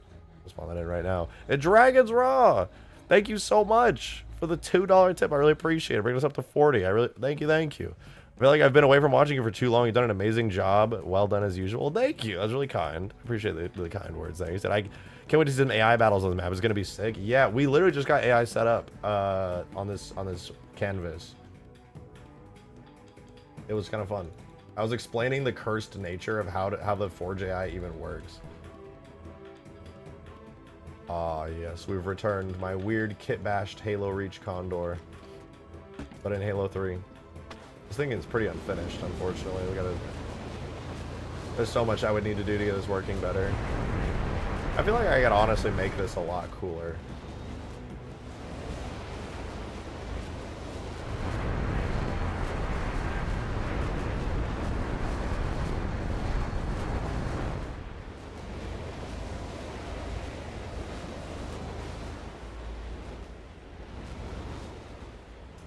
I'll spawn that in right now. And Dragon's Raw. Thank you so much for the $2 tip. I really appreciate it. Bring us up to 40. I really thank you. I feel like I've been away from watching you for too long. You've done an amazing job. Well done as usual. Thank you. That was really kind. Appreciate the kind words there. You said I can't wait to see some AI battles on the map. It's gonna be sick. Yeah, we literally just got AI set up on this canvas. It was kind of fun. I was explaining the cursed nature of how the Forge AI even works. Ah, yes, we've returned my weird kit-bashed Halo Reach Condor, but in Halo 3. This thing is pretty unfinished, unfortunately. There's so much I would need to do to get this working better. I feel like I could honestly make this a lot cooler.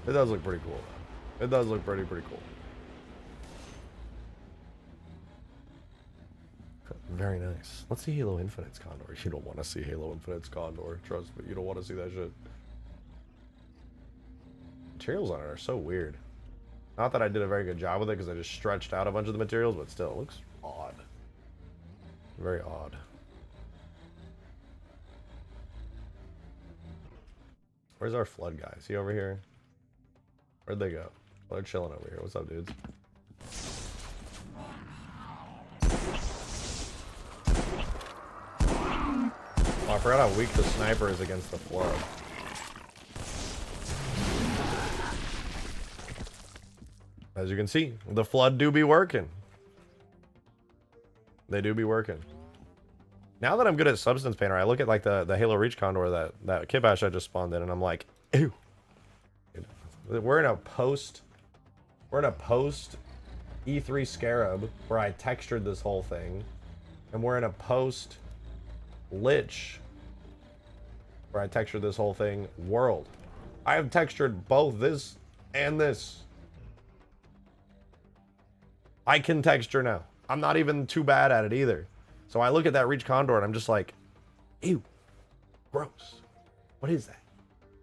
It does look pretty cool, though. It does look pretty cool. Very nice. Let's see Halo Infinite's Condor. You don't want to see Halo Infinite's Condor. Trust me, you don't want to see that shit. Materials on it are so weird. Not that I did a very good job with it because I just stretched out a bunch of the materials, but still, it looks odd. Very odd. Where's our flood guy? Is he over here? Where'd they go? Well, they're chilling over here. What's up, dudes? Oh, I forgot how weak the sniper is against the flood. As you can see, the flood do be working. They do be working. Now that I'm good at Substance Painter, I look at like the Halo Reach Condor, that kit bash I just spawned in, and I'm like, ew. We're in a post E3 Scarab where I textured this whole thing, and we're in a post Lich where I textured this whole thing world. I have textured both this and this. I can texture now. I'm not even too bad at it either. So I look at that Reach Condor and I'm just like, ew, gross. What is that?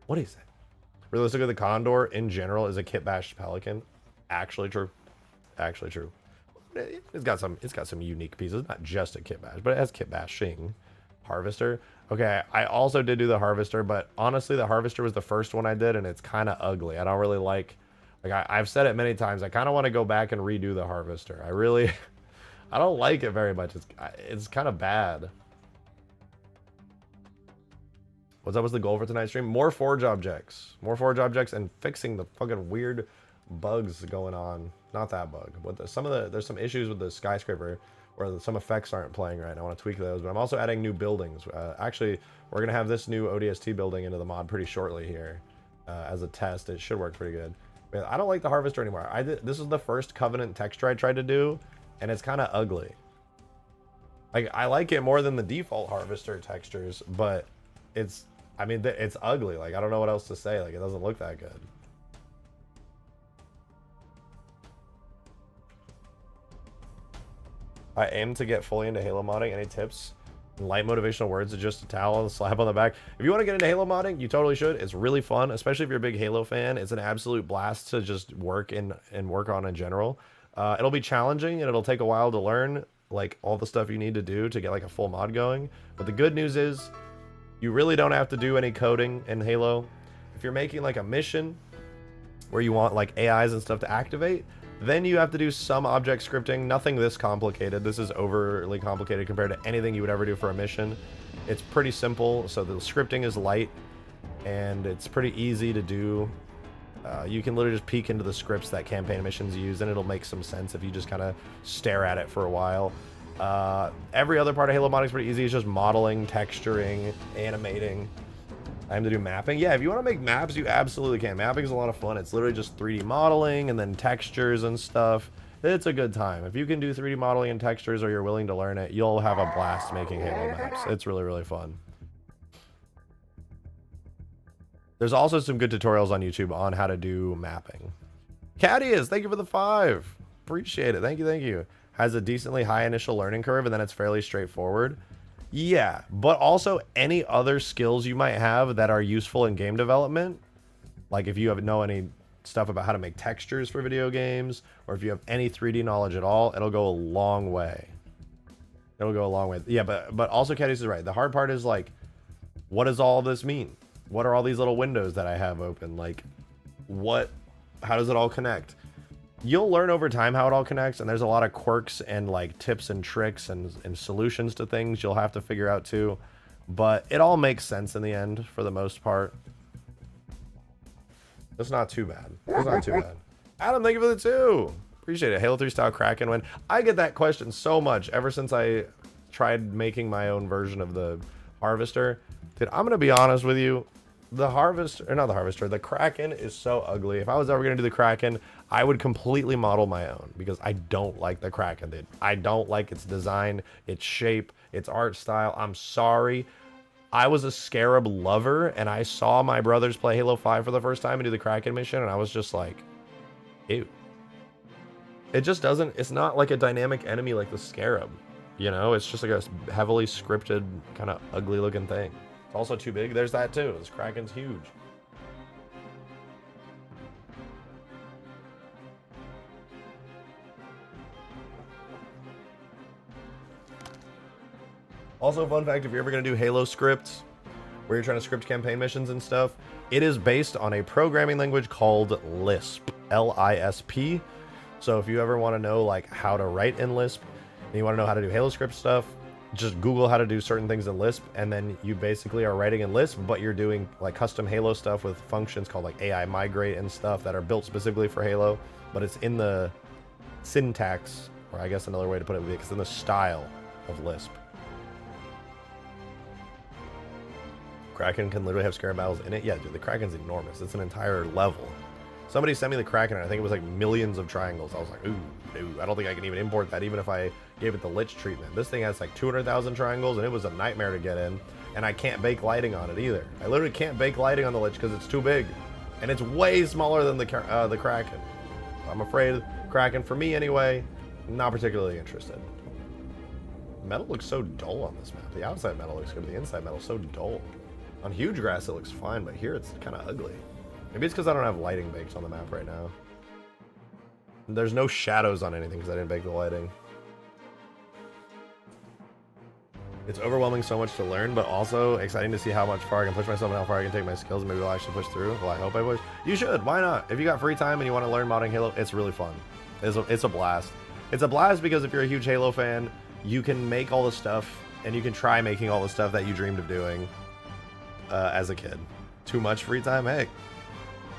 What is that? Realistically, the Condor in general is a kit bashed pelican. Actually true. Actually true. It's got some unique pieces. Not just a kit bash, but it has kit bashing harvester. Okay, I also did do the harvester, but honestly, the harvester was the first one I did, and it's kind of ugly. I don't really like I've said it many times. I kind of want to go back and redo the harvester. I really, I don't like it very much. It's kind of bad. What's up? What's the goal for tonight's stream? More forge objects. More forge objects and fixing the fucking weird bugs going on. Not that bug, but there's some issues with the skyscraper where some effects aren't playing right. I want to tweak those, but I'm also adding new buildings. Actually, we're gonna have this new ODST building into the mod pretty shortly here as a test. It should work pretty good. But I don't like the harvester anymore. This is the first Covenant texture I tried to do, and it's kind of ugly. Like, I like it more than the default harvester textures, but it's ugly. Like, I don't know what else to say. Like, it doesn't look that good. I aim to get fully into Halo modding. Any tips? Light motivational words are just a towel and a slap on the back. If you want to get into Halo modding, you totally should. It's really fun, especially if you're a big Halo fan. It's an absolute blast to just work and work on in general. It'll be challenging and it'll take a while to learn like all the stuff you need to do to get like a full mod going. But the good news is you really don't have to do any coding in Halo. If you're making like a mission where you want like AIs and stuff to activate, then you have to do some object scripting. Nothing this complicated. This is overly complicated compared to anything you would ever do for a mission. It's pretty simple, so the scripting is light and it's pretty easy to do. You can literally just peek into the scripts that campaign missions use and it'll make some sense if you just kind of stare at it for a while. Every other part of Halo modding is pretty easy. It's just modeling, texturing, animating. I am to do mapping. Yeah, if you want to make maps, you absolutely can. Mapping is a lot of fun. It's literally just 3D modeling and then textures and stuff. It's a good time. If you can do 3D modeling and textures or you're willing to learn it, you'll have a blast making Halo maps. It's really, really fun. There's also some good tutorials on YouTube on how to do mapping. Cadius, thank you for the 5. Appreciate it. Thank you, thank you. Has a decently high initial learning curve and then it's fairly straightforward. Yeah, but also any other skills you might have that are useful in game development, like if you know any stuff about how to make textures for video games, or if you have any 3D knowledge at all, it'll go a long way. It'll go a long way. Yeah, but also Cadius is right. The hard part is like, what does all this mean? What are all these little windows that I have open? Like, how does it all connect? You'll learn over time how it all connects, and there's a lot of quirks and like tips and tricks and solutions to things you'll have to figure out too. But it all makes sense in the end for the most part. It's not too bad. It's not too bad. Adam, thank you for the 2. Appreciate it. Halo 3 style Kraken win. I get that question so much ever since I tried making my own version of the harvester. Dude, I'm gonna be honest with you. The Kraken is so ugly. If I was ever gonna do the Kraken, I would completely model my own because I don't like the Kraken, dude. I don't like its design, its shape, its art style. I'm sorry. I was a Scarab lover and I saw my brothers play Halo 5 for the first time and do the Kraken mission and I was just like, ew. It just doesn't, it's not like a dynamic enemy like the Scarab. You know, it's just like a heavily scripted, kind of ugly looking thing. It's also too big. There's that too. This Kraken's huge. Also, fun fact, if you're ever going to do Halo scripts, where you're trying to script campaign missions and stuff, it is based on a programming language called Lisp. L-I-S-P. So if you ever want to know like how to write in Lisp, and you want to know how to do Halo script stuff, just Google how to do certain things in Lisp, and then you basically are writing in Lisp, but you're doing like custom Halo stuff with functions called like AI migrate and stuff that are built specifically for Halo, but it's in the syntax, or I guess another way to put it would be it's in the style of Lisp. Kraken can literally have Scarab battles in it. Yeah, dude, the Kraken's enormous. It's an entire level. Somebody sent me the Kraken, and I think it was like millions of triangles. I was like, ooh, no, I don't think I can even import that, even if I gave it the Lich treatment. This thing has like 200,000 triangles, and it was a nightmare to get in. And I can't bake lighting on it either. I literally can't bake lighting on the Lich because it's too big. And it's way smaller than the Kraken. I'm afraid Kraken, for me anyway, not particularly interested. Metal looks so dull on this map. The outside metal looks good, but the inside metal is so dull. On huge grass it looks fine, but here it's kind of ugly. Maybe it's because I don't have lighting baked on the map right now. There's no shadows on anything because I didn't bake the lighting. It's overwhelming, so much to learn, but also exciting to see how much far I can push myself and how far I can take my skills. Maybe I'll actually push through. Well, I hope I push. You should. Why not? If you got free time and you want to learn modding Halo, it's really fun. It's a blast. It's a blast because if you're a huge Halo fan, you can make all the stuff, and you can try making all the stuff that you dreamed of doing as a kid. Too much free time? Hey.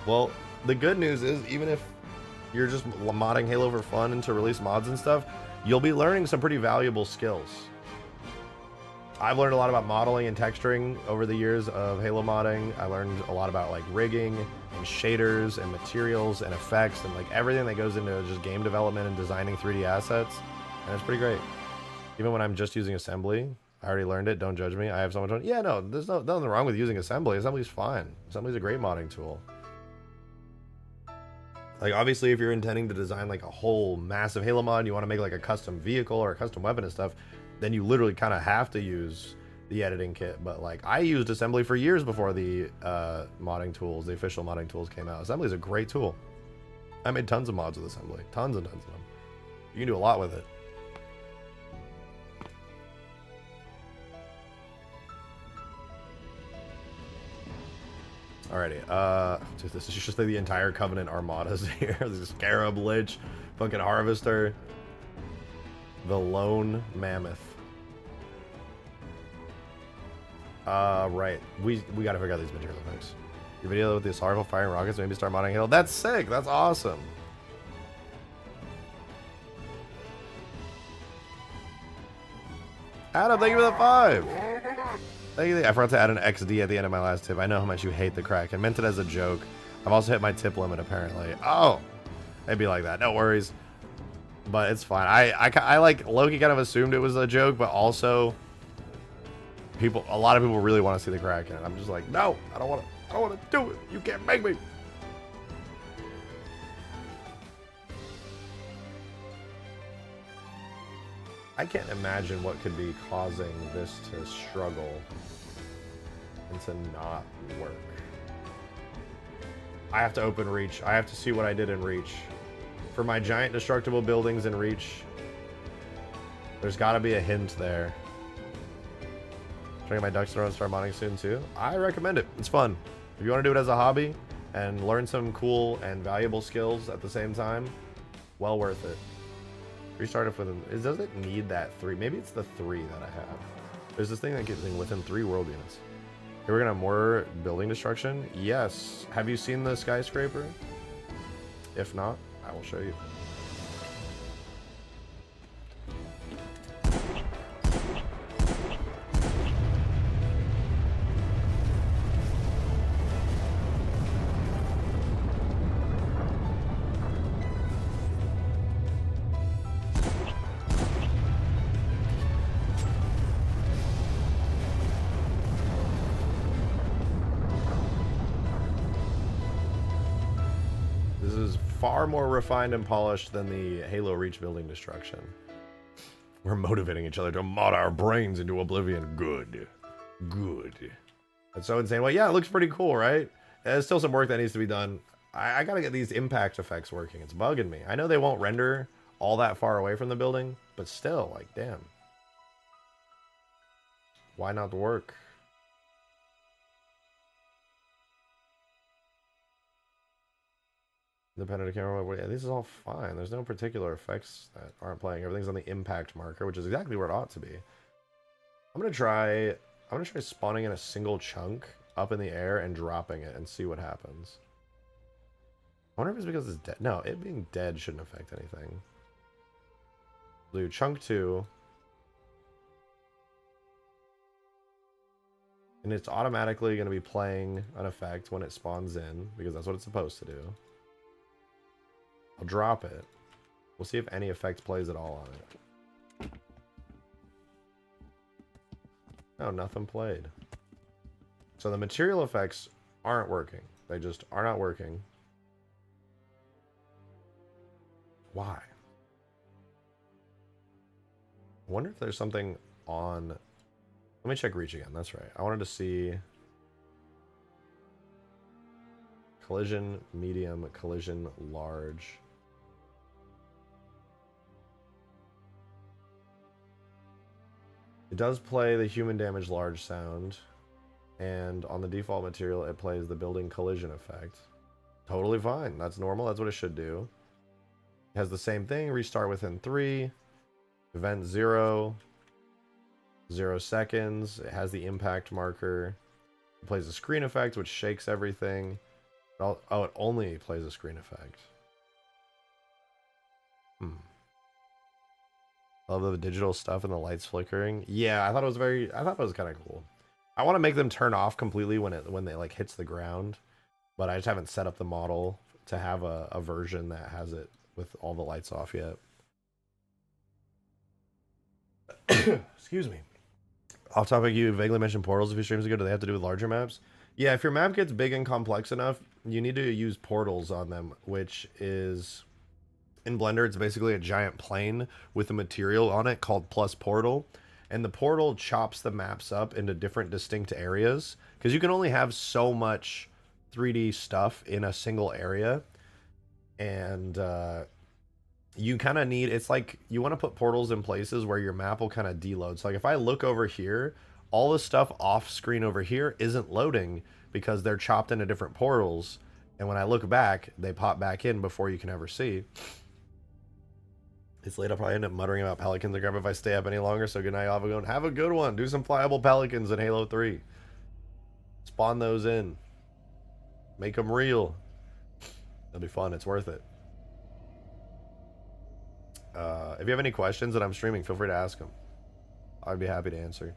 Well, the good news is, even if you're just modding Halo for fun and to release mods and stuff, you'll be learning some pretty valuable skills. I've learned a lot about modeling and texturing over the years of Halo modding. I learned a lot about like rigging and shaders and materials and effects and like everything that goes into just game development and designing 3D assets. And it's pretty great. Even when I'm just using assembly, I already learned it. Don't judge me. I have so much fun. Yeah, no, there's nothing wrong with using assembly. Assembly's fine. Assembly's a great modding tool. Like, obviously, if you're intending to design like a whole massive Halo mod, you want to make like a custom vehicle or a custom weapon and stuff, then you literally kind of have to use the editing kit. But like, I used assembly for years before the modding tools, the official modding tools came out. Assembly is a great tool. I made tons of mods with assembly, tons and tons of them. You can do a lot with it. Alrighty, dude, this is just like the entire Covenant armadas here. There's Scarab, Lich, fucking Harvester, the Lone Mammoth. Right. We gotta figure out these material effects. Your video with the Assault firing rockets, maybe start modding Halo. That's sick. That's awesome. Adam, thank you for the 5. Thank you. I forgot to add an XD at the end of my last tip. I know how much you hate the Kraken. I meant it as a joke. I've also hit my tip limit, apparently. Oh, it'd be like that. No worries. But it's fine. I like Loki kind of assumed it was a joke, but also a lot of people really want to see the Kraken. And I'm just like, no, I don't want to do it. You can't make me. I can't imagine what could be causing this to struggle and to not work. I have to open Reach. I have to see what I did in Reach. For my giant destructible buildings in Reach, there's got to be a hint there. Trying my ducks in a row and start modding soon too. I recommend it. It's fun. If you want to do it as a hobby and learn some cool and valuable skills at the same time, well worth it. Restart it for them. Does it need that 3? Maybe it's the 3 that I have. There's this thing that gets within 3 world units. Here we're gonna have more building destruction. Yes. Have you seen the skyscraper? If not, I will show you. Far more refined and polished than the Halo Reach building destruction. We're motivating each other to mod our brains into oblivion. Good. Good. That's so insane. Well, yeah, it looks pretty cool, right? There's still some work that needs to be done. I gotta get these impact effects working. It's bugging me. I know they won't render all that far away from the building, but still, like, damn. Why not work? Independent camera, yeah, this is all fine. There's no particular effects that aren't playing. Everything's on the impact marker, which is exactly where it ought to be. I'm gonna try spawning in a single chunk up in the air and dropping it and see what happens. I wonder if it's because it's dead. No, it being dead shouldn't affect anything. Do chunk 2. And it's automatically gonna be playing an effect when it spawns in, because that's what it's supposed to do. I'll drop it. We'll see if any effect plays at all on it. No, nothing played. So the material effects aren't working. They just are not working. Why? I wonder if there's something on... Let me check Reach again. That's right. I wanted to see... Collision, medium, collision, large... It does play the human damage large sound, and on the default material, it plays the building collision effect. Totally fine. That's normal. That's what it should do. It has the same thing. Restart within 3. Event 0. 0 seconds. It has the impact marker. It plays a screen effect, which shakes everything. Oh, it only plays a screen effect. I love the digital stuff and the lights flickering. Yeah, I thought it was kind of cool. I want to make them turn off completely when they like hits the ground, but I just haven't set up the model to have a version that has it with all the lights off yet. Excuse me. Off topic, you vaguely mentioned portals a few streams ago. Do they have to do with larger maps? Yeah, if your map gets big and complex enough, you need to use portals on them, which is... In Blender, it's basically a giant plane with a material on it called plus portal. And the portal chops the maps up into different distinct areas. Because you can only have so much 3D stuff in a single area. And you kind of need... It's like you want to put portals in places where your map will kind of deload. So like if I look over here, all the stuff off screen over here isn't loading because they're chopped into different portals. And when I look back, they pop back in before you can ever see. It's late. I'll probably end up muttering about pelicans and grab if I stay up any longer. So good night, Avagon. Have a good one. Do some flyable pelicans in Halo 3. Spawn those in. Make them real. It'll be fun. It's worth it. If you have any questions that I'm streaming, feel free to ask them. I'd be happy to answer.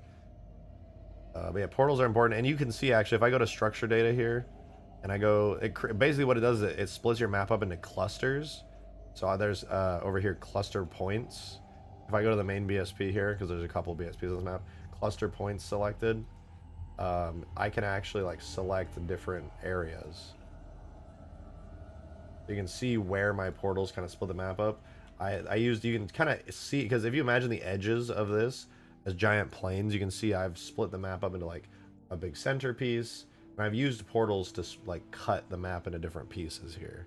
But yeah, portals are important. And you can see, actually, if I go to structure data here, and I go... basically what it does is it splits your map up into clusters. So there's, over here, cluster points. If I go to the main BSP here, because there's a couple of BSPs on this map, cluster points selected, I can actually, like, select different areas. You can see where my portals kind of split the map up. You can kind of see, because if you imagine the edges of this as giant planes, you can see I've split the map up into, like, a big centerpiece. And I've used portals to, like, cut the map into different pieces here.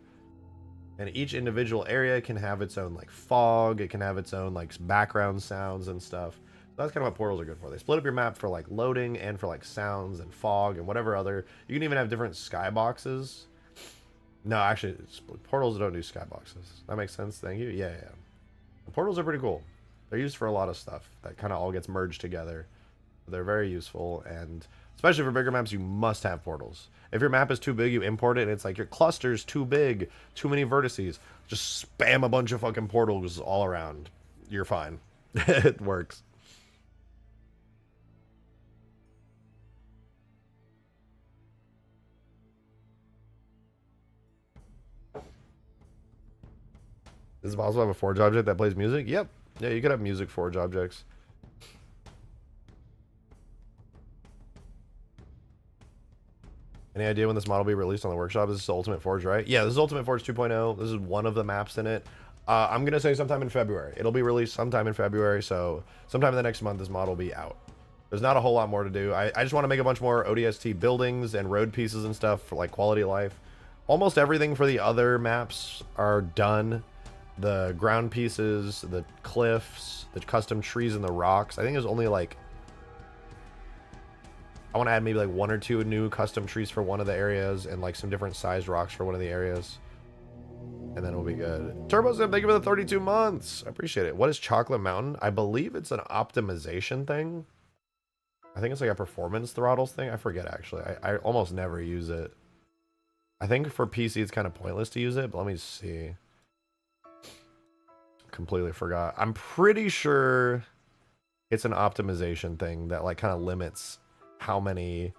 And each individual area can have its own like fog. It can have its own like background sounds and stuff. So that's kind of what portals are good for. They split up your map for like loading and for like sounds and fog and whatever other. You can even have different skyboxes. No, actually, portals don't do skyboxes. That makes sense. Thank you. Yeah. The portals are pretty cool. They're used for a lot of stuff that kind of all gets merged together. They're very useful, and especially for bigger maps, you must have portals. If your map is too big, you import it, and it's like your cluster's too big, too many vertices. Just spam a bunch of fucking portals all around. You're fine. It works. Is it possible to have a forge object that plays music? Yep. Yeah, you could have music forge objects. Any idea when this model will be released on the workshop? This is Ultimate Forge, right? Yeah, this is Ultimate Forge 2.0. This is one of the maps in it. I'm going to say sometime in February. It'll be released sometime in February, so sometime in the next month this model will be out. There's not a whole lot more to do. I just want to make a bunch more ODST buildings and road pieces and stuff for like quality of life. Almost everything for the other maps are done. The ground pieces, the cliffs, the custom trees and the rocks. I think there's only like... I want to add maybe like 1 or 2 new custom trees for one of the areas and like some different sized rocks for one of the areas. And then we'll be good. TurboSim, thank you for the 32 months. I appreciate it. What is Chocolate Mountain? I believe it's an optimization thing. I think it's like a performance throttles thing. I forget actually. I almost never use it. I think for PC it's kind of pointless to use it, but let me see. Completely forgot. I'm pretty sure it's an optimization thing that like kind of limits how many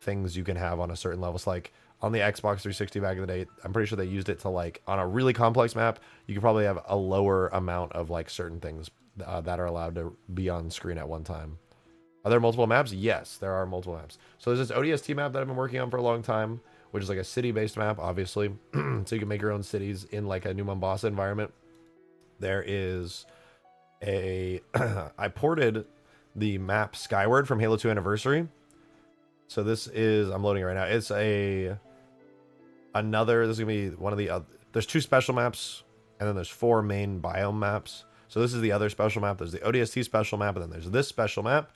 things you can have on a certain level. So like on the Xbox 360 back in the day, I'm pretty sure they used it to like on a really complex map, you could probably have a lower amount of like certain things that are allowed to be on screen at one time. Are there multiple maps? Yes, there are multiple maps. So there's this ODST map that I've been working on for a long time, which is like a city-based map, obviously. So you can make your own cities in like a new Mombasa environment. There is a... I ported the map Skyward from Halo 2 Anniversary. So this is... I'm loading it right now. It's another... This is going to be one of the... there's 2 special maps, and then there's 4 main biome maps. So this is the other special map. There's the ODST special map, and then there's this special map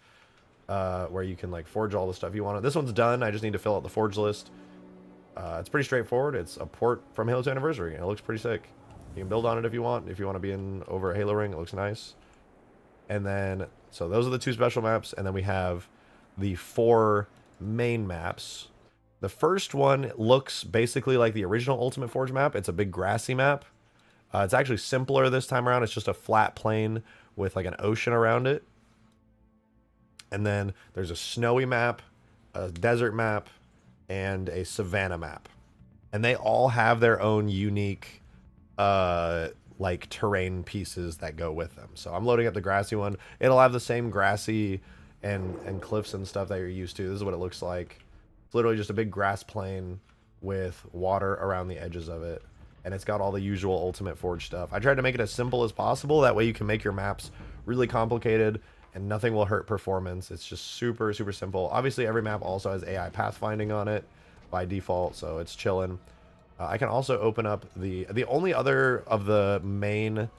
where you can like forge all the stuff you want. This one's done. I just need to fill out the forge list. It's pretty straightforward. It's a port from Halo 2 Anniversary, and it looks pretty sick. You can build on it if you want. If you want to be in over a Halo ring, it looks nice. And then, so those are the 2 special maps, and then we have the 4 main maps. The first one looks basically like the original Ultimate Forge map. It's a big grassy map. It's actually simpler this time around. It's just a flat plain with like an ocean around it. And then there's a snowy map, a desert map, and a savanna map. And they all have their own unique like terrain pieces that go with them. So I'm loading up the grassy one. It'll have the same grassy and cliffs and stuff that you're used to. This is what it looks like. It's literally just a big grass plain with water around the edges of it. And it's got all the usual Ultimate Forge stuff. I tried to make it as simple as possible. That way you can make your maps really complicated and nothing will hurt performance. It's just super, super simple. Obviously, every map also has AI pathfinding on it by default, so it's chilling. I can also open up the only other of the main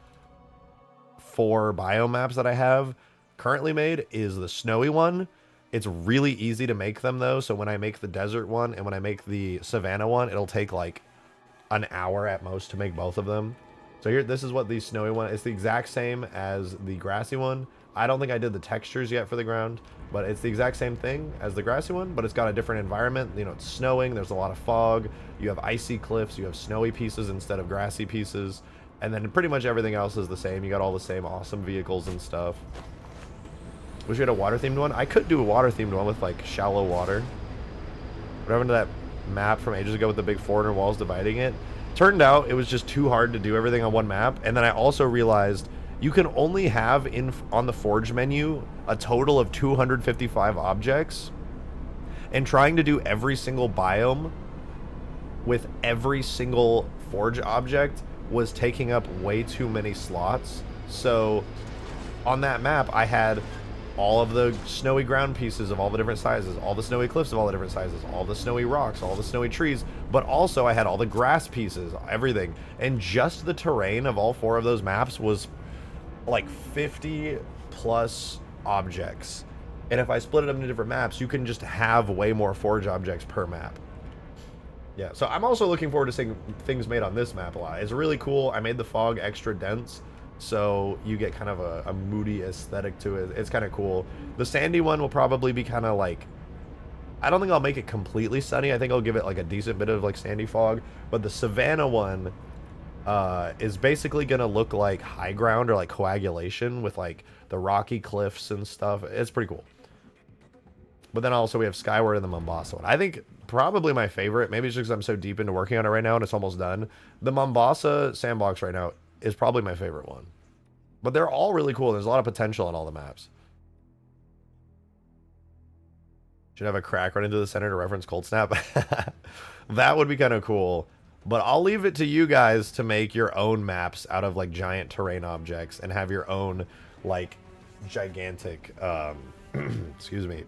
4 biome maps that I have currently made is the snowy one. It's really easy to make them though, so when I make the desert one and when I make the savanna one, it'll take like an hour at most to make both of them. So here, this is what the snowy one, it's the exact same as the grassy one. I don't think I did the textures yet for the ground, but it's the exact same thing as the grassy one, but it's got a different environment. You know, it's snowing, there's a lot of fog, you have icy cliffs, you have snowy pieces instead of grassy pieces, and then pretty much everything else is the same. You got all the same awesome vehicles and stuff. Wish we had a water-themed one. I could do a water-themed one with like shallow water. What happened to that map from ages ago with the big 400 walls dividing it? Turned out it was just too hard to do everything on one map, and then I also realized you can only have on the forge menu a total of 255 objects, and trying to do every single biome with every single forge object was taking up way too many slots. So on that map I had all of the snowy ground pieces of all the different sizes, all the snowy cliffs of all the different sizes, all the snowy rocks, all the snowy trees, but also I had all the grass pieces, everything. And just the terrain of all 4 of those maps was like 50 plus objects. And if I split it up into different maps, you can just have way more forge objects per map. Yeah, so I'm also looking forward to seeing things made on this map a lot. It's really cool. I made the fog extra dense, so you get kind of a moody aesthetic to it. It's kind of cool. The sandy one will probably be kind of like, I don't think I'll make it completely sunny. I think I'll give it like a decent bit of like sandy fog. But the savanna one is basically gonna look like high ground or like coagulation with like the rocky cliffs and stuff. It's pretty cool. But then also we have Skyward and the Mombasa one. I think probably my favorite, maybe it's just because I'm so deep into working on it right now and it's almost done. The Mombasa sandbox right now is probably my favorite one. But they're all really cool. There's a lot of potential on all the maps. Should have a crack run into the center to reference Cold Snap. That would be kind of cool. But I'll leave it to you guys to make your own maps out of like giant terrain objects and have your own like gigantic excuse me,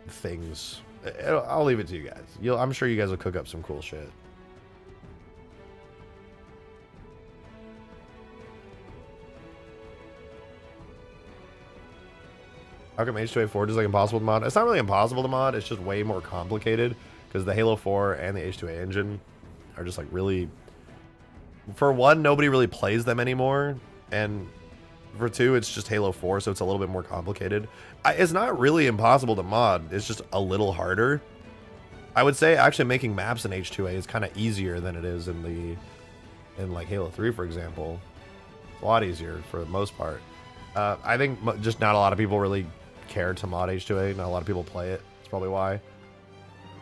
things. I'll leave it to you guys. I'm sure you guys will cook up some cool shit. How come H2A Forge is like impossible to mod? It's not really impossible to mod, it's just way more complicated because the Halo 4 and the H2A engine are just like really, for one, nobody really plays them anymore, and for two, it's just Halo 4, so it's a little bit more complicated. It's not really impossible to mod, it's just a little harder. I would say actually making maps in H2A is kind of easier than it is in like Halo 3, for example. It's a lot easier for the most part. I think just not a lot of people really care to mod H2A. Not a lot of people play it. That's probably why.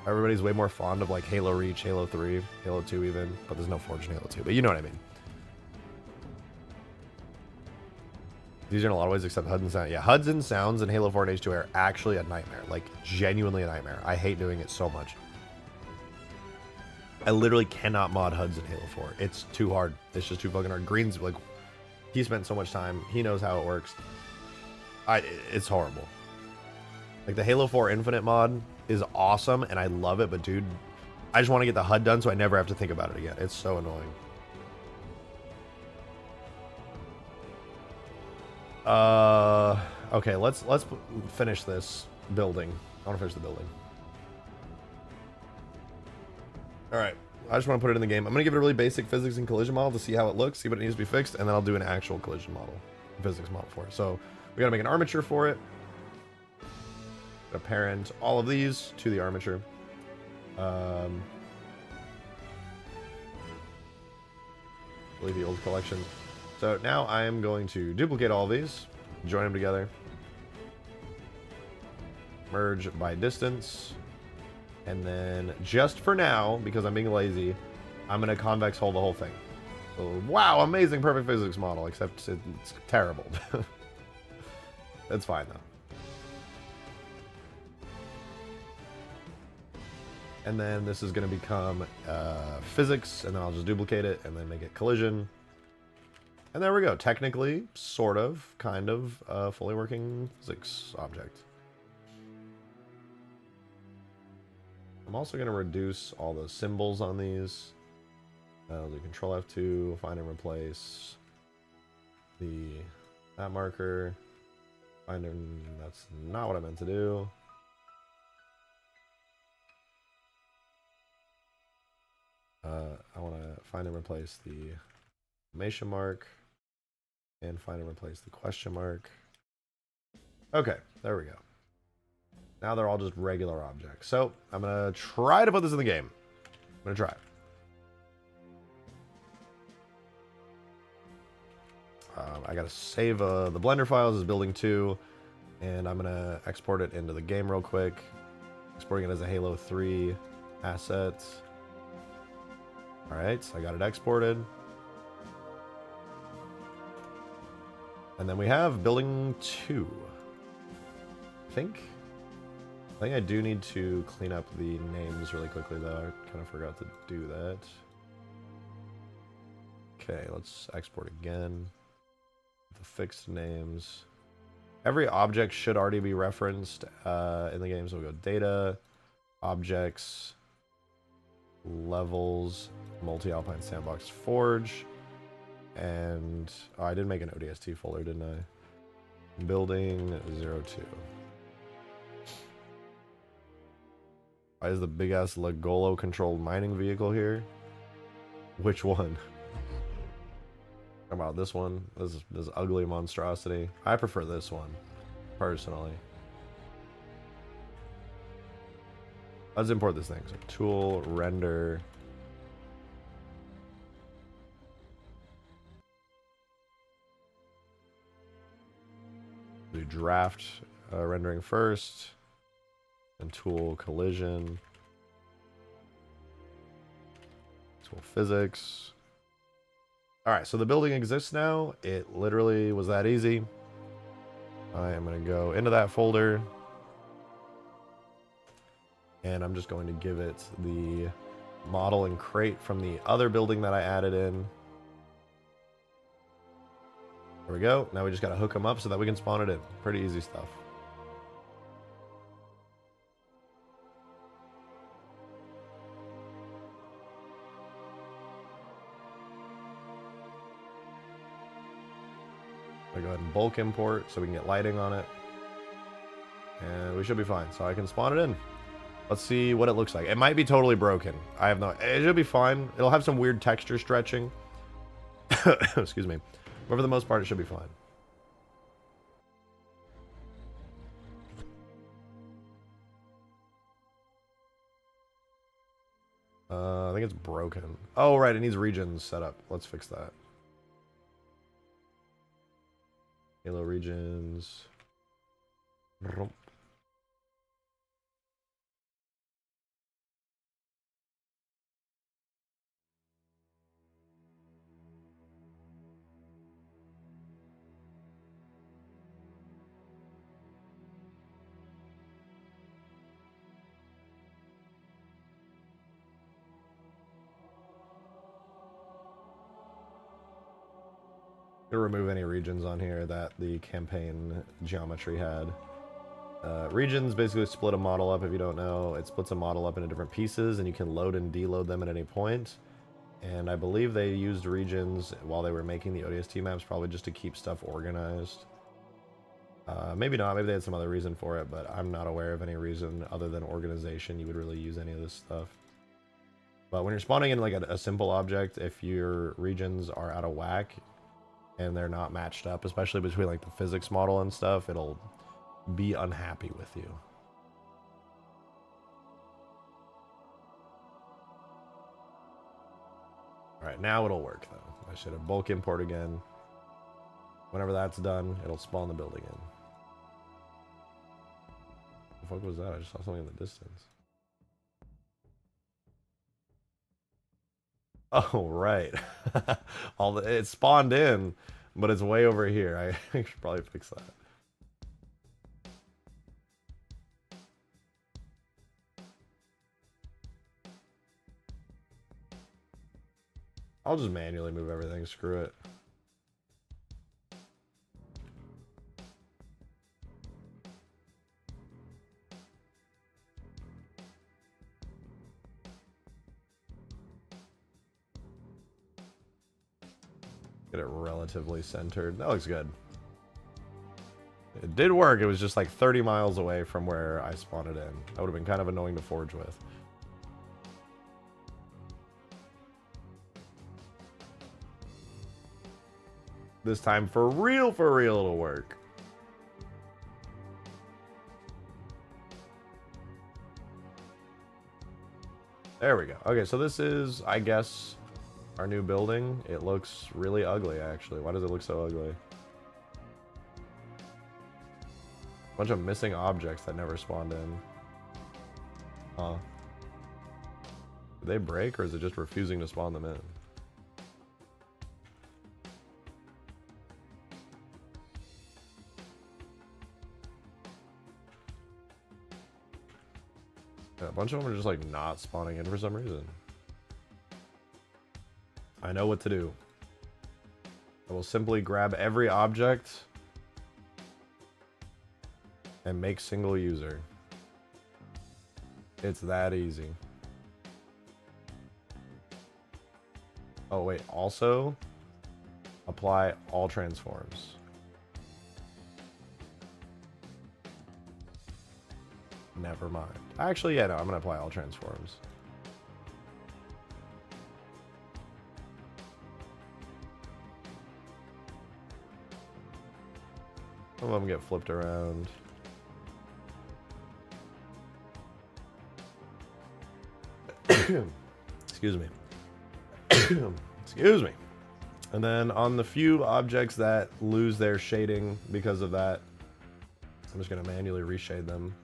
Everybody's way more fond of like Halo Reach, Halo 3, Halo 2 even, but there's no Forge in Halo 2, but you know what I mean. These are in a lot of ways except HUDs and sounds. Yeah, HUDs and sounds in Halo 4 and H2A are actually a nightmare. Like, genuinely a nightmare. I hate doing it so much. I literally cannot mod HUDs in Halo 4. It's too hard. It's just too fucking hard. Green's like, he spent so much time. He knows how it works. It's horrible. Like the Halo 4 Infinite mod is awesome and I love it, but dude, I just want to get the HUD done so I never have to think about it again. It's so annoying. Okay, let's finish this building. I want to finish the building. All right, I just want to put it in the game. I'm gonna give it a really basic physics and collision model to see how it looks, see what it needs to be fixed, and then I'll do an actual collision model, physics model for it. So we gotta make an armature for it. Gotta parent all of these to the armature. I believe the old collection. So now I am going to duplicate all of these, join them together, merge by distance, and then just for now, because I'm being lazy, I'm going to convex hull the whole thing. So, wow, amazing perfect physics model, except it's terrible. It's fine though. And then this is going to become physics, and then I'll just duplicate it and then make it collision. And there we go. Technically, sort of, kind of, fully working physics object. I'm also going to reduce all the symbols on these. I'll do Control F2, find and replace that marker. That's not what I meant to do. I want to find and replace the exclamation mark. And find and replace the question mark. Okay, there we go. Now they're all just regular objects. So I'm going to try to put this in the game. I'm going to try. I got to save the Blender files as building 2. And I'm going to export it into the game real quick. Exporting it as a Halo 3 asset. Alright, so I got it exported. And then we have building 2. I think I do need to clean up the names really quickly though. I kind of forgot to do that. Okay, let's export again. The fixed names. Every object should already be referenced in the game. So we'll go data, objects, levels, multi-alpine sandbox forge. And I did make an ODST folder, didn't I? Building 02. Why is the big ass Lagolo controlled mining vehicle here? Which one? How about this one? This ugly monstrosity. I prefer this one, personally. Let's import this thing. So tool, render. Do draft rendering first, and tool collision, tool physics. All right, so the building exists now. It literally was that easy. I am going to go into that folder, and I'm just going to give it the model and crate from the other building that I added in. There we go. Now we just got to hook them up so that we can spawn it in. Pretty easy stuff. I'll go ahead and bulk import so we can get lighting on it. And we should be fine. So I can spawn it in. Let's see what it looks like. It might be totally broken. I have no... It should be fine. It'll have some weird texture stretching. Excuse me. But for the most part, it should be fine. I think it's broken. Oh, right. It needs regions set up. Let's fix that. Halo regions. To remove any regions on here that the campaign geometry had. Regions basically split a model up. If you don't know, it splits a model up into different pieces, and you can load and deload them at any point. And I believe they used regions while they were making the ODST maps, probably just to keep stuff organized. Maybe not. Maybe they had some other reason for it, but I'm not aware of any reason other than organization you would really use any of this stuff. But when you're spawning in like a simple object, if your regions are out of whack and they're not matched up, especially between like the physics model and stuff, it'll be unhappy with you. All right, now it'll work though. I should have bulk import again. Whenever that's done, it'll spawn the building in. What the fuck was that? I just saw something in the distance. Oh, right. It spawned in, but it's way over here. I should probably fix that. I'll just manually move everything. Screw it. Get it relatively centered. That looks good. It did work. It was just like 30 miles away from where I spawned it in. That would have been kind of annoying to forge with. This time, for real, it'll work. There we go. Okay, so this is, I guess, our new building. It looks really ugly, actually. Why does it look so ugly? Bunch of missing objects that never spawned in. Huh. Did they break, or is it just refusing to spawn them in? Yeah, a bunch of them are just like not spawning in for some reason. I know what to do. I will simply grab every object and make single user. It's that easy. Oh wait, also apply all transforms. Never mind. Actually, yeah, no, I'm gonna apply all transforms. Some of them get flipped around. Excuse me. Excuse me. And then on the few objects that lose their shading because of that, I'm just going to manually reshade them.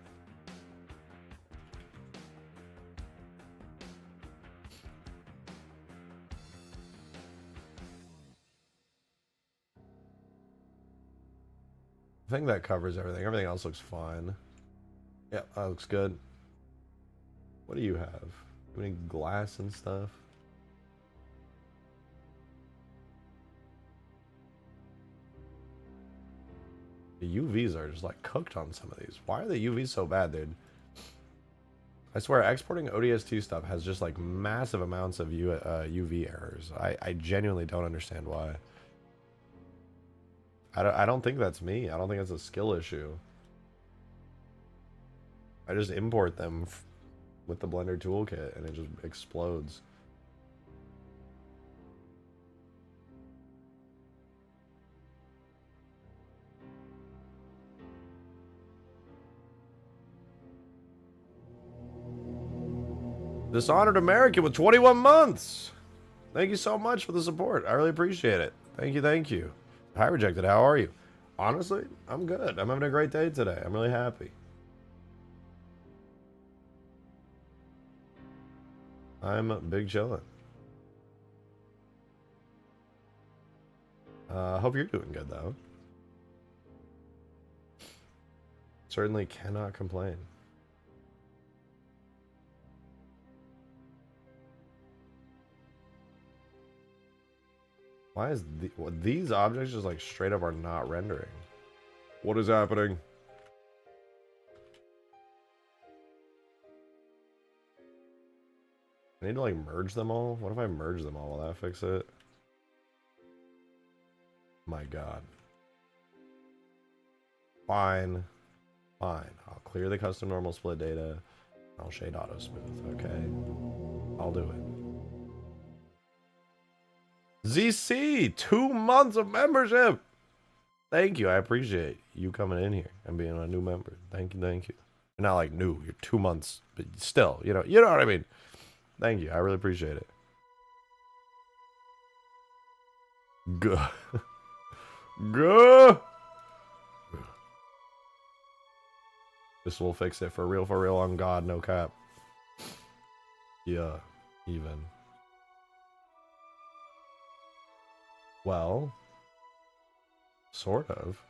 I think that covers everything. Everything else looks fine. Yeah, that looks good. What do you have? Any glass and stuff? The UVs are just like cooked on some of these. Why are the UVs so bad, dude? I swear, exporting ODST stuff has just like massive amounts of UV errors. I genuinely don't understand why. I don't think that's me. I don't think that's a skill issue. I just import them with the Blender toolkit and it just explodes. Dishonored American with 21 months. Thank you so much for the support. I really appreciate it. Thank you, thank you. Hi, Rejected. How are you? Honestly, I'm good. I'm having a great day today. I'm really happy. I'm big chillin'. Hope you're doing good, though. Certainly cannot complain. Why is these objects just like straight up are not rendering? What is happening? I need to like merge them all. What if I merge them all? Will that fix it? My God. Fine. Fine. I'll clear the custom normal split data. I'll shade auto smooth. Okay. I'll do it. ZC, 2 months of membership. Thank you. I appreciate you coming in here and being a new member. Thank you. Thank you. You're not like new. You're 2 months, but still, you know what I mean. Thank you. I really appreciate it. Good. Good. This will fix it for real on God, no cap. Yeah, even. Well, sort of.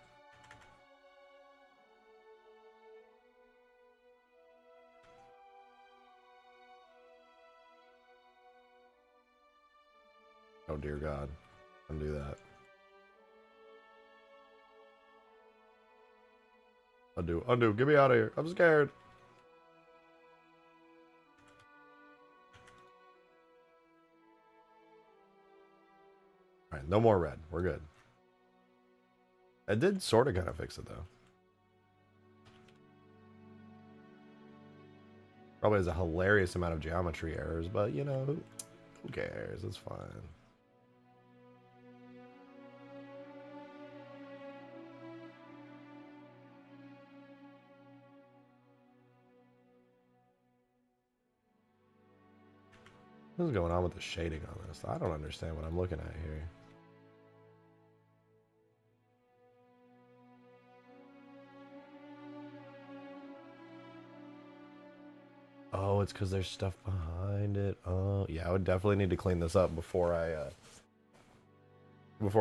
Oh dear God. Undo that. Undo. Get me out of here. I'm scared. Alright, no more red. We're good. It did sort of kind of fix it though. Probably has a hilarious amount of geometry errors, but you know, who cares? It's fine. What is going on with the shading on this? I don't understand what I'm looking at here. Oh, it's because there's stuff behind it. Oh, yeah, I would definitely need to clean this up before I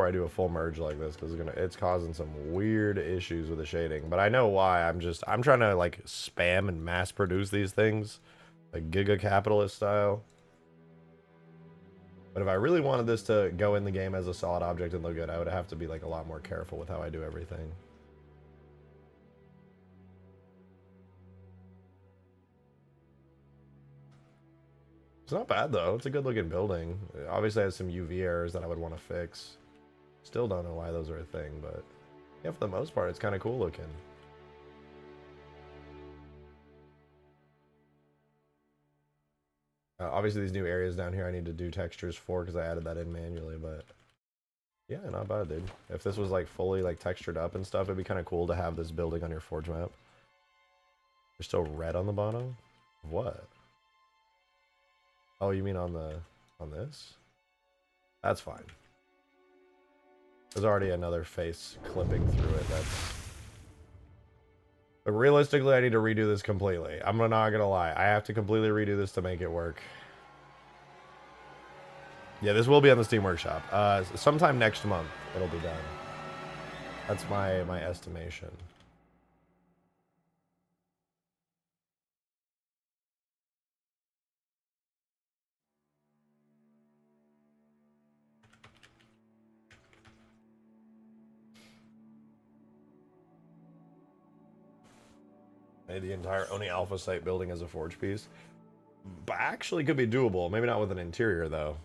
do a full merge like this, because it's causing some weird issues with the shading. But I know why. I'm trying to like spam and mass produce these things, like giga capitalist style. But if I really wanted this to go in the game as a solid object and look good, I would have to be like a lot more careful with how I do everything. It's not bad though. It's a good looking building. It obviously has some UV errors that I would want to fix. Still don't know why those are a thing, but yeah, for the most part, it's kind of cool looking. Obviously, these new areas down here I need to do textures for because I added that in manually, but yeah, not bad, dude. If this was like fully like textured up and stuff, it'd be kind of cool to have this building on your Forge map. There's still red on the bottom? What? Oh, you mean on this? That's fine. There's already another face clipping through it. But realistically, I need to redo this completely. I'm not gonna lie. I have to completely redo this to make it work. Yeah, this will be on the Steam Workshop. Sometime next month, it'll be done. That's my estimation. Made the entire Oni Alpha site building as a Forge piece. But actually could be doable. Maybe not with an interior, though.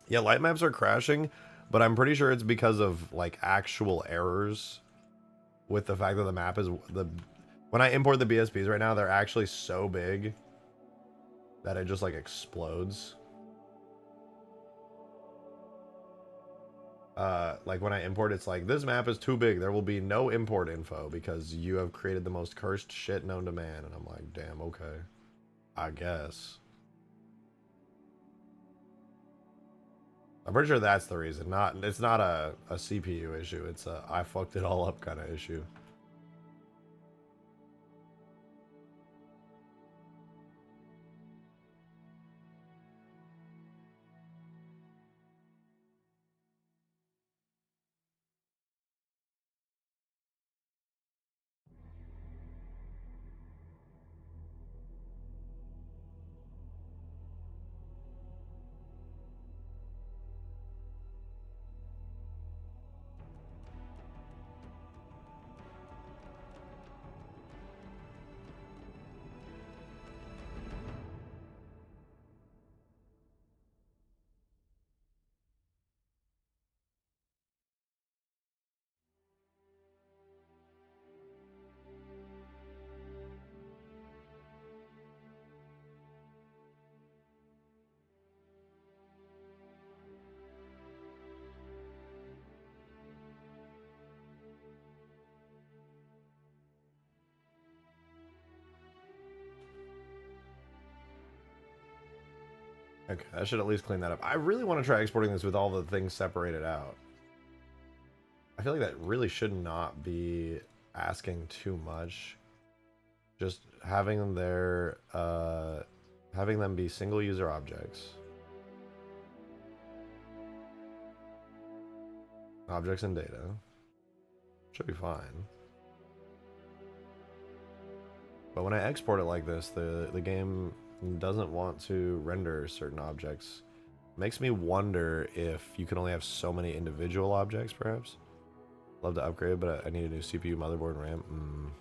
Yeah, light maps are crashing, but I'm pretty sure it's because of, like, actual errors with the fact that the map is... When I import the BSPs right now, they're actually so big that it just, like, explodes. Like when I import, it's like, this map is too big. There will be no import info because you have created the most cursed shit known to man. And I'm like, damn, okay. I guess. I'm pretty sure that's the reason. It's not a CPU issue. It's a I fucked it all up kind of issue. Okay, I should at least clean that up. I really want to try exporting this with all the things separated out. I feel like that really should not be asking too much. Just having them there, having them be single user objects. Objects and data. Should be fine. But when I export it like this, the game doesn't want to render certain objects. Makes me wonder if you can only have so many individual objects, perhaps. Love to upgrade, but I need a new CPU, motherboard, and RAM.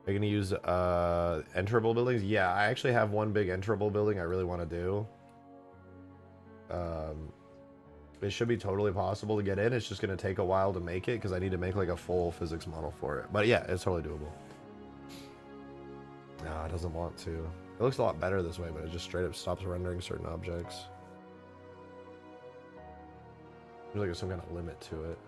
Are you gonna use enterable buildings? Yeah, I actually have one big enterable building I really want to do. It should be totally possible to get in. It's just gonna take a while to make it because I need to make like a full physics model for it. But yeah, it's totally doable. No, it doesn't want to. It looks a lot better this way, but it just straight up stops rendering certain objects. There's like some kind of limit to it.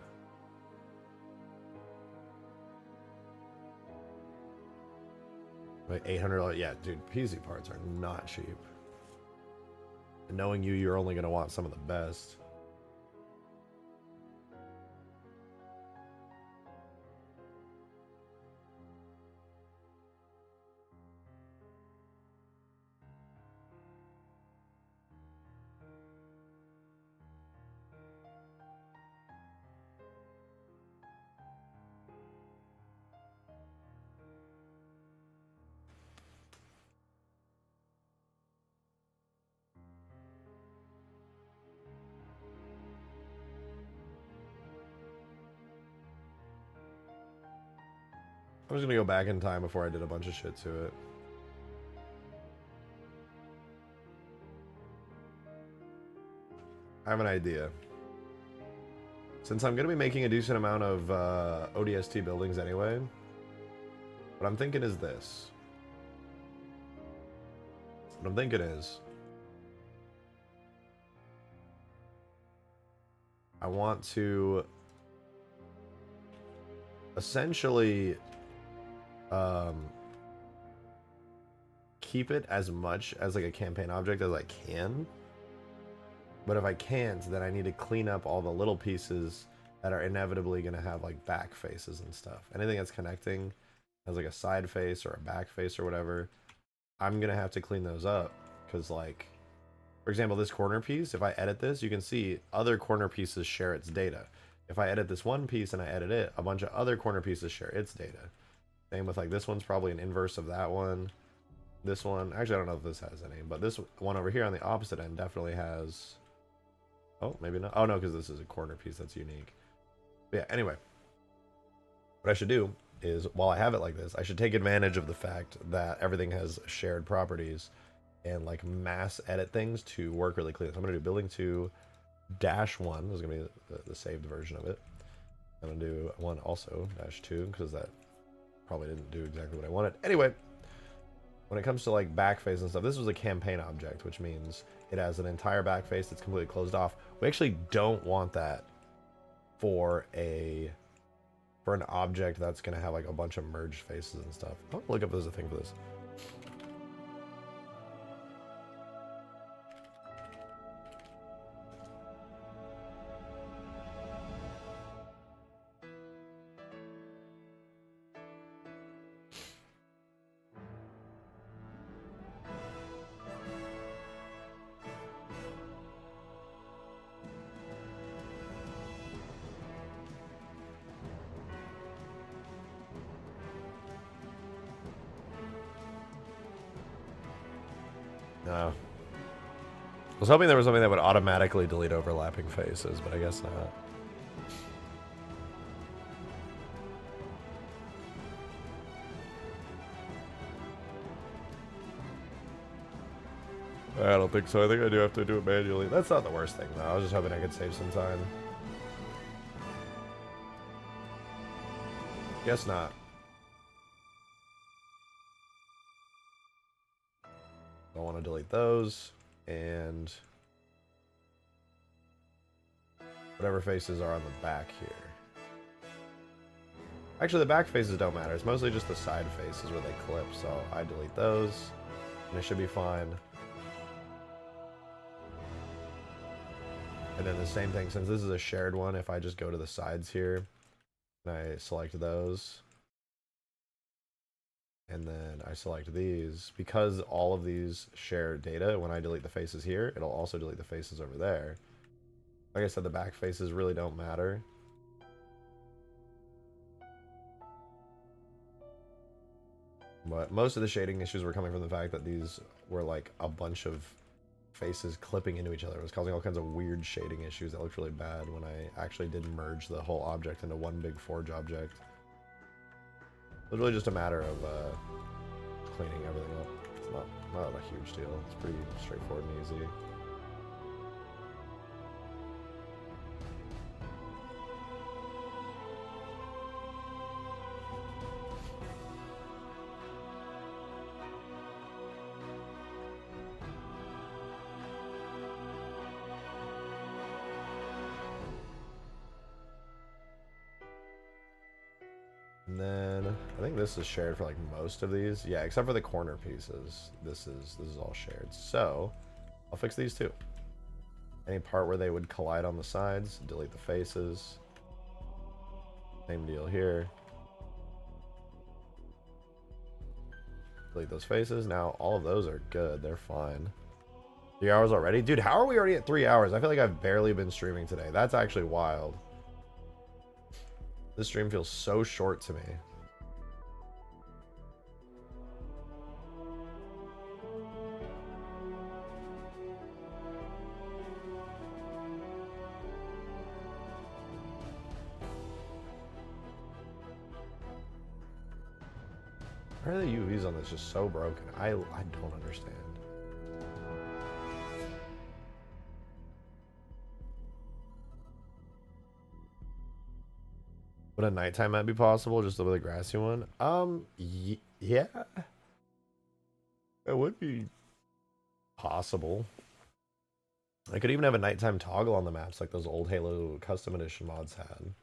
Like $800, yeah, dude, PC parts are not cheap. And knowing you, you're only gonna want some of the best. I'm just gonna go back in time before I did a bunch of shit to it. I have an idea. Since I'm gonna be making a decent amount of ODST buildings anyway, what I'm thinking is this. What I'm thinking is, I want to essentially keep it as much as like a campaign object as I can. But if I can't, then I need to clean up all the little pieces that are inevitably going to have like back faces and stuff. Anything that's connecting has like a side face or a back face or whatever, I'm going to have to clean those up. Because like, for example, this corner piece, if I edit this, you can see other corner pieces share its data. If I edit this one piece and I edit it, a bunch of other corner pieces share its data. Same with like this one's probably an inverse of that one. This one, actually I don't know if this has any, but this one over here on the opposite end definitely has... Oh, maybe not. Oh no, because this is a corner piece that's unique. But yeah, anyway. What I should do is, while I have it like this, I should take advantage of the fact that everything has shared properties and like mass edit things to work really clean. So I'm going to do building 2 -1. This is going to be the saved version of it. I'm going to do one also -2 because that probably didn't do exactly what I wanted. Anyway, when it comes to like back face and stuff, this was a campaign object, which means it has an entire back face that's completely closed off. We actually don't want that for an object that's going to have like a bunch of merged faces and stuff. I'll look up if there's a thing for this. No. I was hoping there was something that would automatically delete overlapping faces, but I guess not. I don't think so. I think I do have to do it manually. That's not the worst thing, though. I was just hoping I could save some time. Guess not. I want to delete those, and whatever faces are on the back here. Actually, the back faces don't matter. It's mostly just the side faces where they clip, so I delete those, and it should be fine. And then the same thing, since this is a shared one, if I just go to the sides here, and I select those, and then I select these, because all of these share data, when I delete the faces here, it'll also delete the faces over there. Like I said, the back faces really don't matter. But most of the shading issues were coming from the fact that these were like a bunch of faces clipping into each other. It was causing all kinds of weird shading issues that looked really bad when I actually did merge the whole object into one big forge object. It was really just a matter of cleaning everything up. It's not a huge deal. It's pretty straightforward and easy. And then I think this is shared for like most of these. Yeah, except for the corner pieces. This is all shared. So I'll fix these too. Any part where they would collide on the sides, delete the faces. Same deal here. Delete those faces. Now all of those are good. They're fine. 3 hours already? Dude, how are we already at 3 hours? I feel like I've barely been streaming today. That's actually wild. This stream feels so short to me. Why are the UVs on this just so broken? I don't understand. Would a nighttime map be possible, just with a grassy one? Yeah. It would be possible. I could even have a nighttime toggle on the maps like those old Halo custom edition mods had.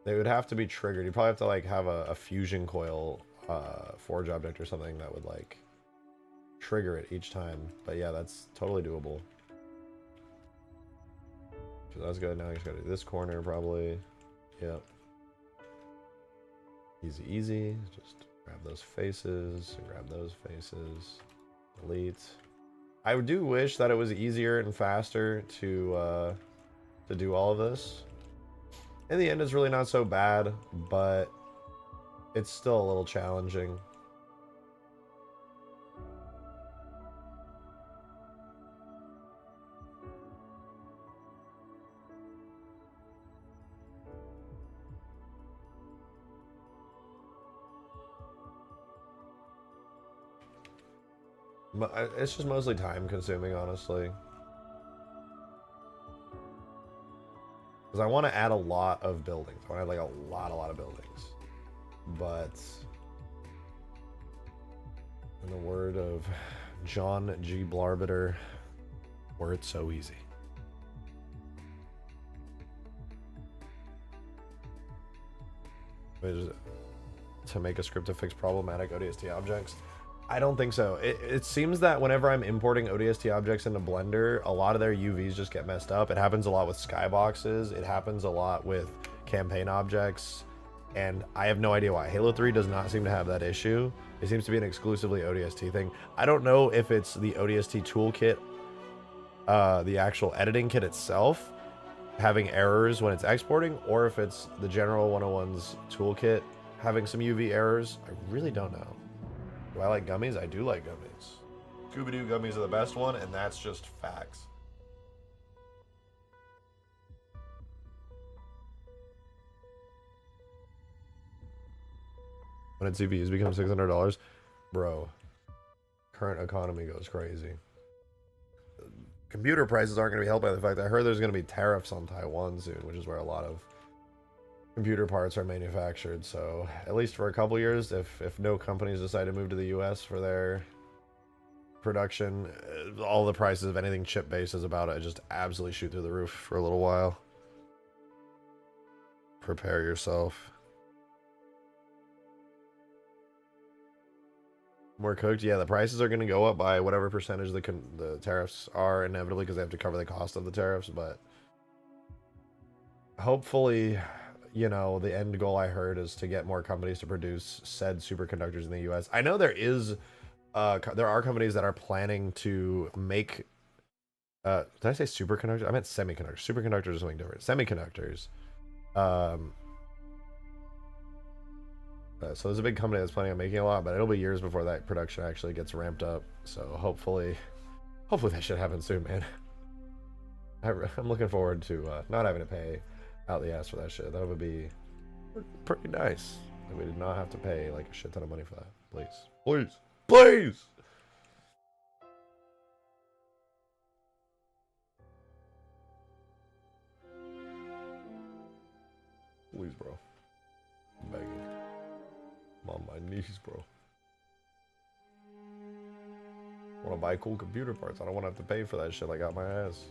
They would have to be triggered. You'd probably have to like have a fusion coil forge object or something that would like trigger it each time. But yeah, that's totally doable. So that's good. Now I just gotta do this corner probably. Yep. Easy, easy. Just grab those faces, grab those faces, delete. I do wish that it was easier and faster to do all of this. In the end, it's really not so bad, but it's still a little challenging. It's just mostly time consuming, honestly. Because I want to add a lot of buildings. I want to add like a lot of buildings. But in the word of John G. Blarbiter, were it so easy. To make a script to fix problematic ODST objects? I don't think so. It seems that whenever I'm importing ODST objects into Blender, a lot of their UVs just get messed up. It happens a lot with skyboxes. It happens a lot with campaign objects. And I have no idea why. Halo 3 does not seem to have that issue. It seems to be an exclusively ODST thing. I don't know if it's the ODST toolkit, the actual editing kit itself, having errors when it's exporting, or if it's the general 101's toolkit having some UV errors. I really don't know. Do I like gummies? I do like gummies. Scooby-Doo gummies are the best one, and that's just facts. When its CPUs become $600, bro, current economy goes crazy. Computer prices aren't going to be helped by the fact that I heard there's going to be tariffs on Taiwan soon, which is where a lot of computer parts are manufactured. So at least for a couple years, if no companies decide to move to the US for their production, all the prices of anything chip based is about to just absolutely shoot through the roof for a little while. Prepare yourself. More cooked. Yeah, the prices are going to go up by whatever percentage the tariffs are inevitably because they have to cover the cost of the tariffs. But hopefully, you know, the end goal I heard is to get more companies to produce said superconductors in the U.S. I know there are companies that are planning to make. Did I say superconductors? I meant semiconductors. Superconductors is something different. Semiconductors. So there's a big company that's planning on making a lot, but it'll be years before that production actually gets ramped up. So hopefully that should happen soon, man. I'm looking forward to not having to pay out the ass for that shit. That would be pretty nice. We did not have to pay like a shit ton of money for that. Please, please, please. Please, bro. I'm begging. I'm on my knees, bro. I want to buy cool computer parts. I don't want to have to pay for that shit. I got my ass.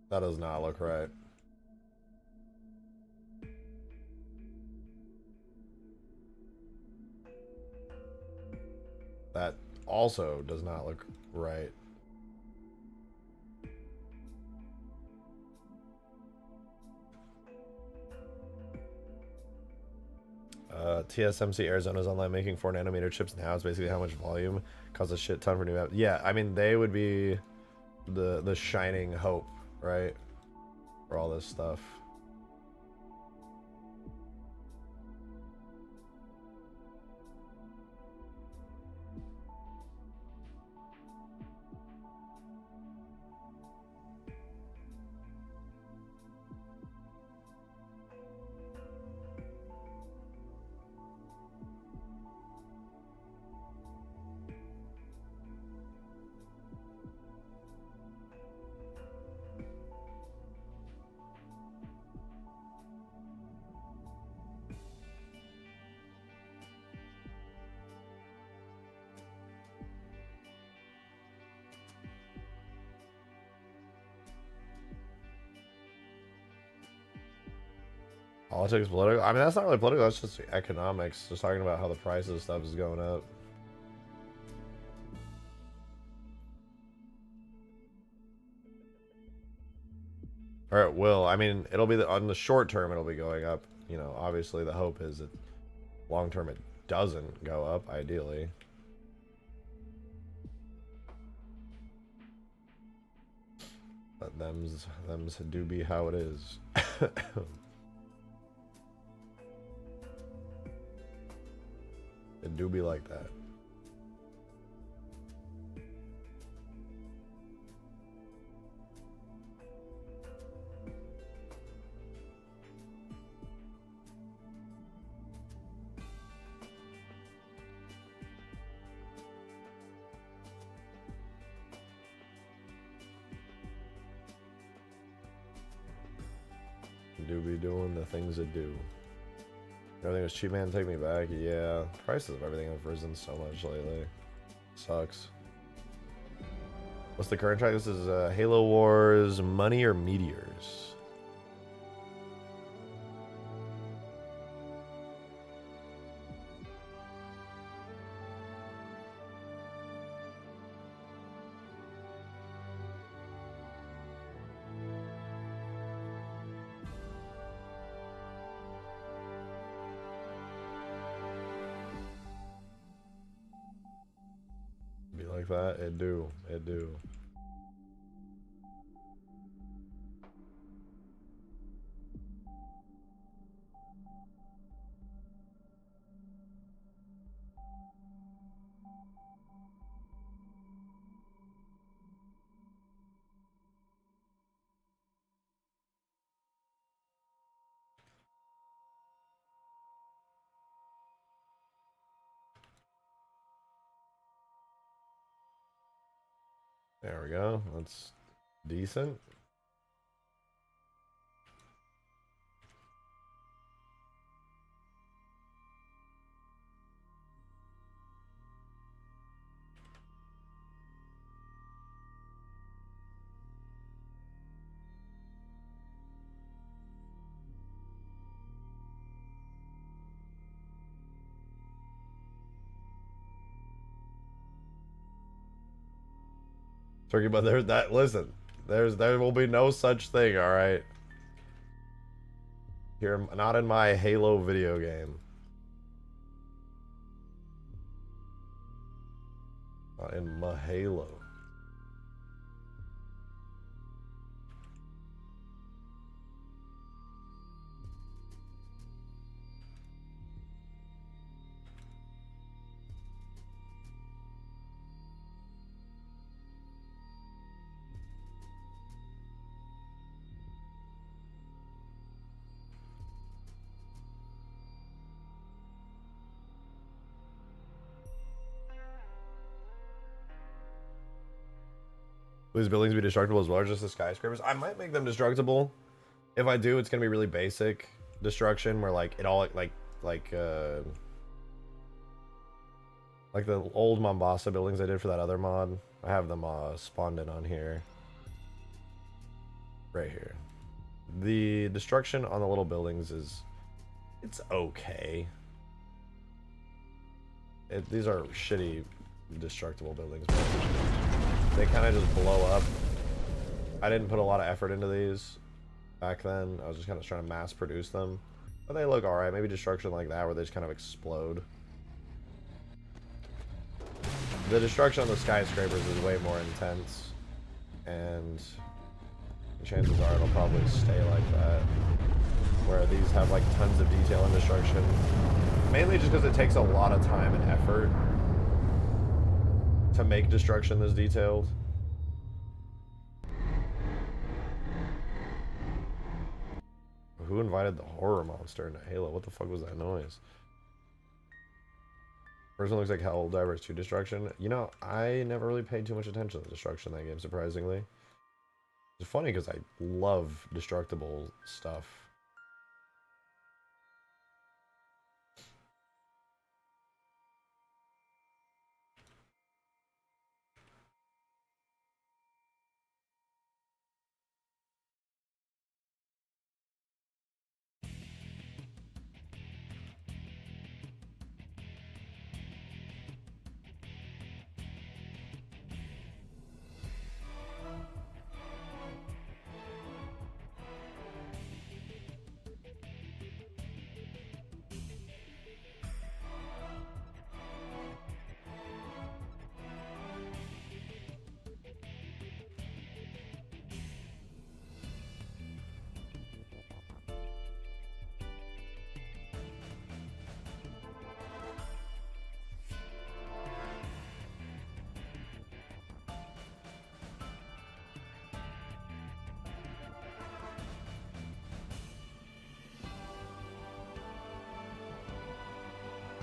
That does not look right. That also does not look right. TSMC Arizona's online making 4nm chips now. It's basically how much volume causes a shit ton for new apps. Yeah, I mean they would be the shining hope, right? For all this stuff. Politics, political. I mean, that's not really political. That's just economics. Just talking about how the price of stuff is going up. Or it will. I mean, it'll be on the short term. It'll be going up. You know, obviously the hope is that long term it doesn't go up. Ideally. But them's do be how it is. It do be like that. Do be doing the things it do. Everything was cheap, man. Take me back. Yeah, prices of everything have risen so much lately. Sucks. What's the current track? This is Halo Wars, Money or Meteors. Like that, it do. There we go. That's decent. Turkey, but there's that. Listen, there will be no such thing. All right. Here, not in my Halo video game. Not in my Halo. Will these buildings be destructible as well, or just the skyscrapers? I might make them destructible. If I do, it's gonna be really basic destruction, where like it all like the old Mombasa buildings I did for that other mod. I have them spawned in on here, right here. The destruction on the little buildings it's okay. These are shitty destructible buildings. They kind of just blow up. I didn't put a lot of effort into these back then. I was just kind of trying to mass produce them. But they look alright. Maybe destruction like that where they just kind of explode. The destruction on the skyscrapers is way more intense. And chances are it'll probably stay like that. Where these have like tons of detail and destruction. Mainly just because it takes a lot of time and effort to make destruction this detailed. Who invited the horror monster into Halo? What the fuck was that noise? Person looks like Helldivers 2 destruction. You know, I never really paid too much attention to the destruction in that game, surprisingly. It's funny because I love destructible stuff.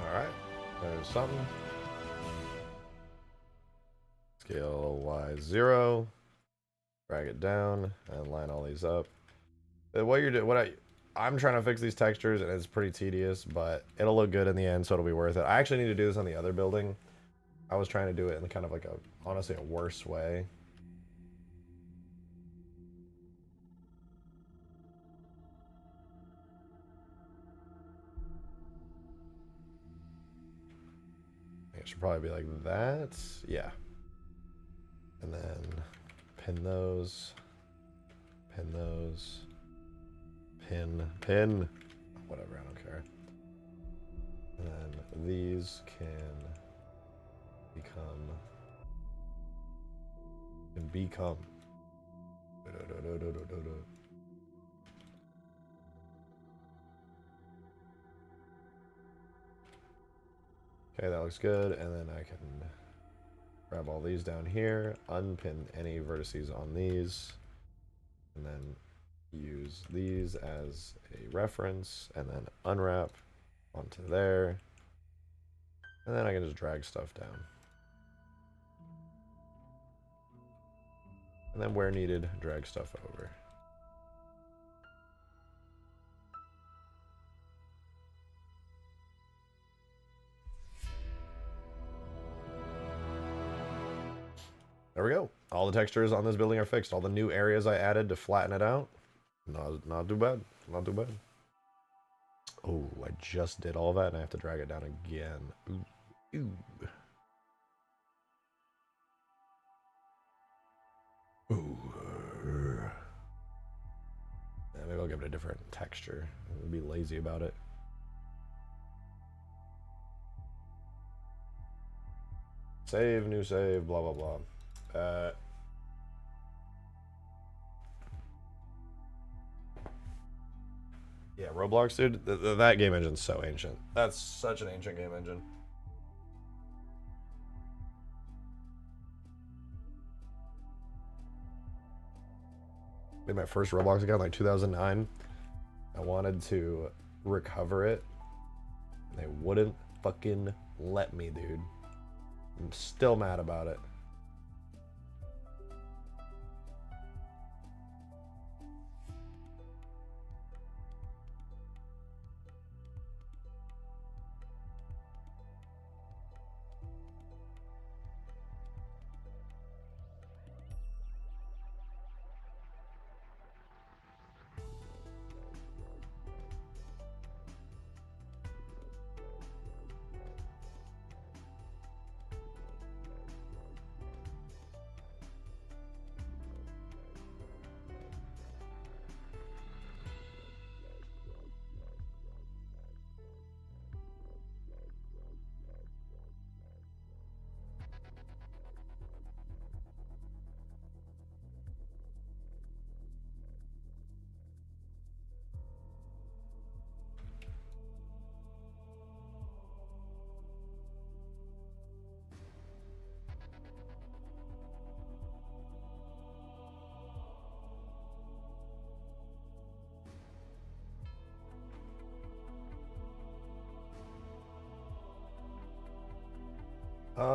Alright, there's something. Scale Y 0. Drag it down and line all these up. What you're doing, I'm trying to fix these textures and it's pretty tedious, but it'll look good in the end, so it'll be worth it. I actually need to do this on the other building. I was trying to do it in kind of like honestly a worse way. It should probably be like that. Yeah. And then pin those. Pin those. Pin. Whatever, I don't care. And then these can become. Okay, that looks good. And then I can grab all these down here, unpin any vertices on these, and then use these as a reference, and then unwrap onto there. And then I can just drag stuff down. And then where needed, drag stuff over. There we go. All the textures on this building are fixed. All the new areas I added to flatten it out. Not too bad. Not too bad. Oh, I just did all that and I have to drag it down again. Ooh. Ooh. Ooh. Yeah, maybe I'll give it a different texture. I'll be lazy about it. Save, new save, blah, blah, blah. Yeah, Roblox, dude. That game engine's so ancient. That's such an ancient game engine. Made my first Roblox account in like 2009. I wanted to recover it. And they wouldn't fucking let me, dude. I'm still mad about it.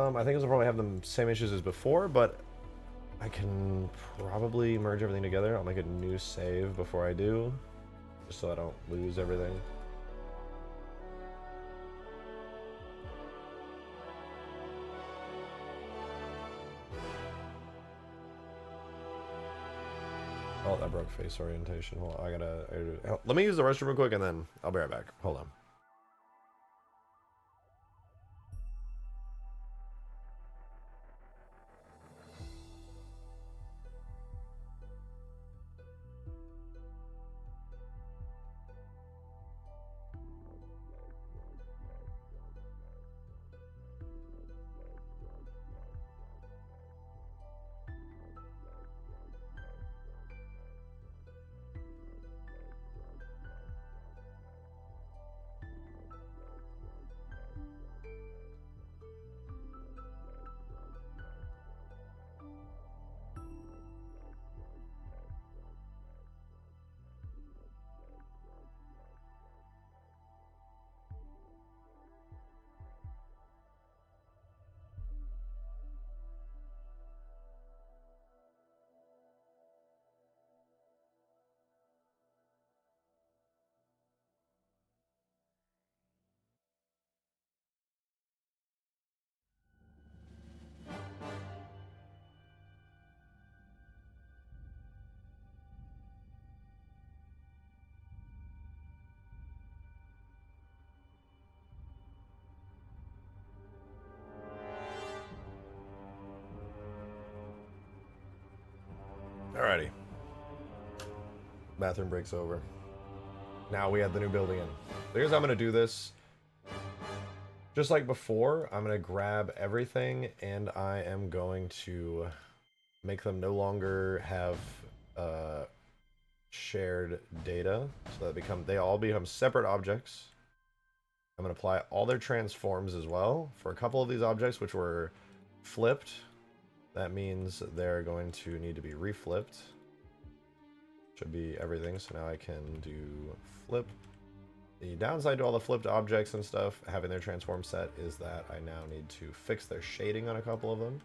I think it'll probably have the same issues as before, but I can probably merge everything together. I'll make a new save before I do, just so I don't lose everything. Oh, that broke face orientation. Hold on, I gotta let me use the restroom real quick and then I'll be right back. Hold on. Alrighty. Bathroom breaks over. Now we have the new building in. Here's how I'm gonna do this. Just like before, I'm gonna grab everything and I am going to make them no longer have shared data, so that they all become separate objects. I'm gonna apply all their transforms as well for a couple of these objects which were flipped. That means they're going to need to be reflipped. Should be everything, so now I can do flip. The downside to all the flipped objects and stuff having their transform set is that I now need to fix their shading on a couple of them.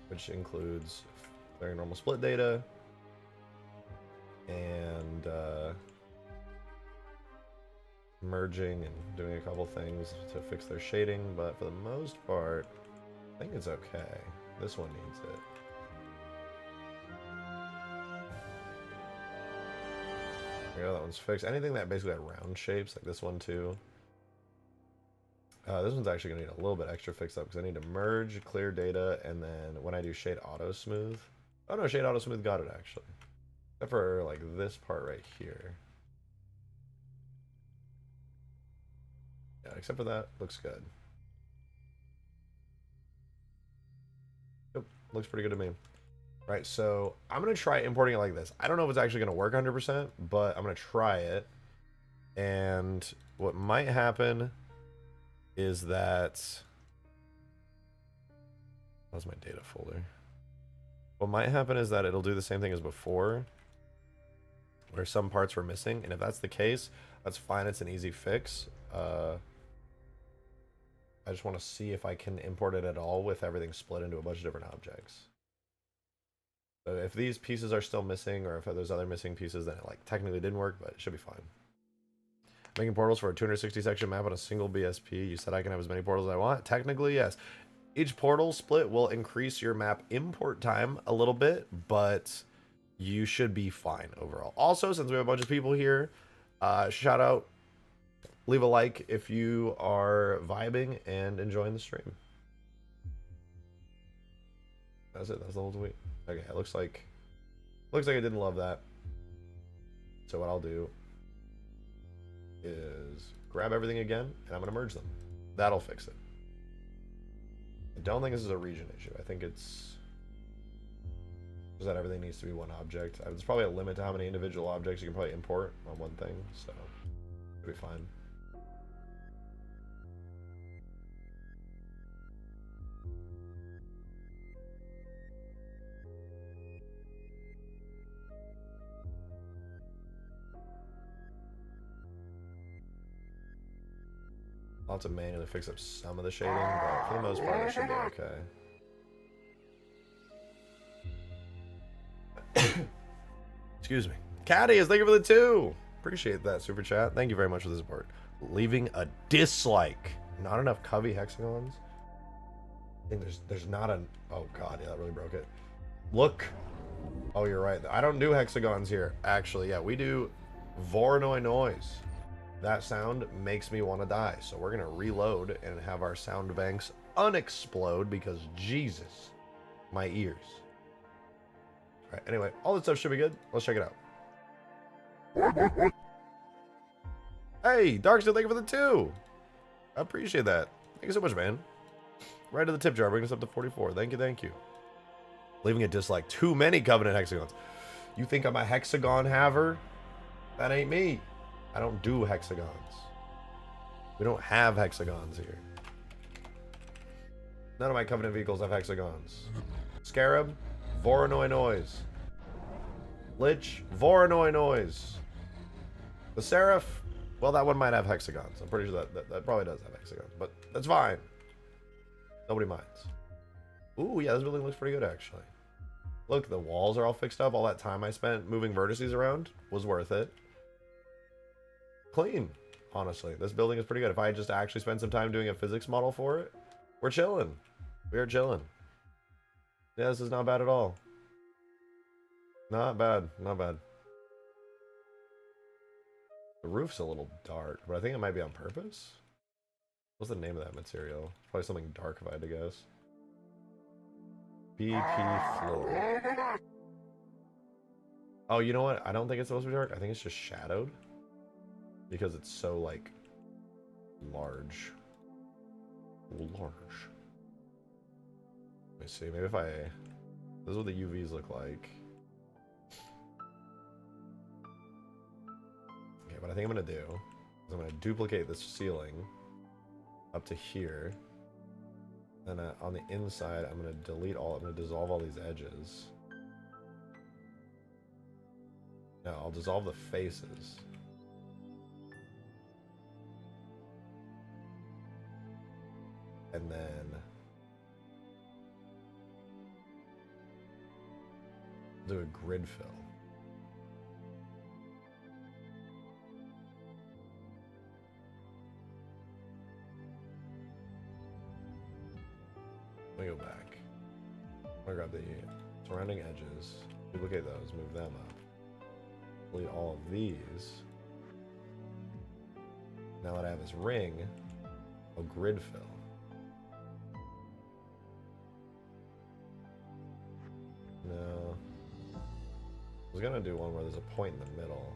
which includes clearing normal split data and merging and doing a couple things to fix their shading, but for the most part, I think it's okay. This one needs it. There we go, that one's fixed. Anything that basically had round shapes, like this one too. This one's actually going to need a little bit extra fix up because I need to merge, clear data, and then when I do shade auto smooth. Oh no, shade auto smooth got it actually. Except for like this part right here. Yeah, except for that, looks good. Yep, looks pretty good to me. Right, so I'm going to try importing it like this. I don't know if it's actually going to work 100%, but I'm going to try it. And what might happen is that... That's my data folder. What might happen is that it'll do the same thing as before, where some parts were missing. And if that's the case, that's fine. It's an easy fix. I just want to see if I can import it at all with everything split into a bunch of different objects. So if these pieces are still missing, or if there's other missing pieces, then it like technically didn't work, but it should be fine. Making portals for a 260 section map on a single BSP. You said I can have as many portals as I want. Technically, yes. Each portal split will increase your map import time a little bit, but you should be fine overall. Also, since we have a bunch of people here, shout out, leave a like if you are vibing and enjoying the stream. That's it. That's the whole tweet. Okay, it looks like I didn't love that. So what I'll do is grab everything again, and I'm gonna merge them. That'll fix it. I don't think this is a region issue. I think it's just that everything needs to be one object. There's probably a limit to how many individual objects you can probably import on one thing, so it'll be fine. I'll have to manually fix up some of the shading, but for the most part, it should be okay. Excuse me. Caddy, thank you for the 2. Appreciate that super chat. Thank you very much for the support. Leaving a dislike. Not enough Covey hexagons. I think there's not an... Oh god, yeah, that really broke it. Look. Oh, you're right. I don't do hexagons here. Actually, yeah, we do Voronoi noise. That sound makes me want to die. So we're going to reload and have our sound banks unexplode because Jesus, my ears. All right, anyway, all this stuff should be good. Let's check it out. Hey, Darksteel, thank you for the 2. I appreciate that. Thank you so much, man. Right to the tip jar, bring us up to 44. Thank you, thank you. Leaving a dislike. Too many Covenant hexagons. You think I'm a hexagon haver? That ain't me. I don't do hexagons. We don't have hexagons here. None of my Covenant vehicles have hexagons. Scarab, Voronoi noise. Lich, Voronoi noise. The Seraph, well, that one might have hexagons. I'm pretty sure that probably does have hexagons, but that's fine. Nobody minds. Ooh, yeah, this building looks pretty good, actually. Look, the walls are all fixed up. All that time I spent moving vertices around was worth it. Clean, honestly. This building is pretty good. If I just actually spent some time doing a physics model for it, we're chilling. We are chilling. Yeah, this is not bad at all. Not bad. Not bad. The roof's a little dark, but I think it might be on purpose. What's the name of that material? Probably something dark if I had to guess. BP floor. Oh, you know what? I don't think it's supposed to be dark. I think it's just shadowed. Because it's so, like, large. Large. Let me see. Maybe if I... This is what the UVs look like. Okay, what I think I'm going to do is I'm going to duplicate this ceiling up to here. And on the inside, I'm going to delete all... I'm going to dissolve all these edges. No, I'll dissolve the faces. And then grid fill. Let me go back. I'm gonna grab the surrounding edges, duplicate those, move them up. Delete all of these. Now that I have this ring, I'll grid fill. No. I was gonna do one where there's a point in the middle.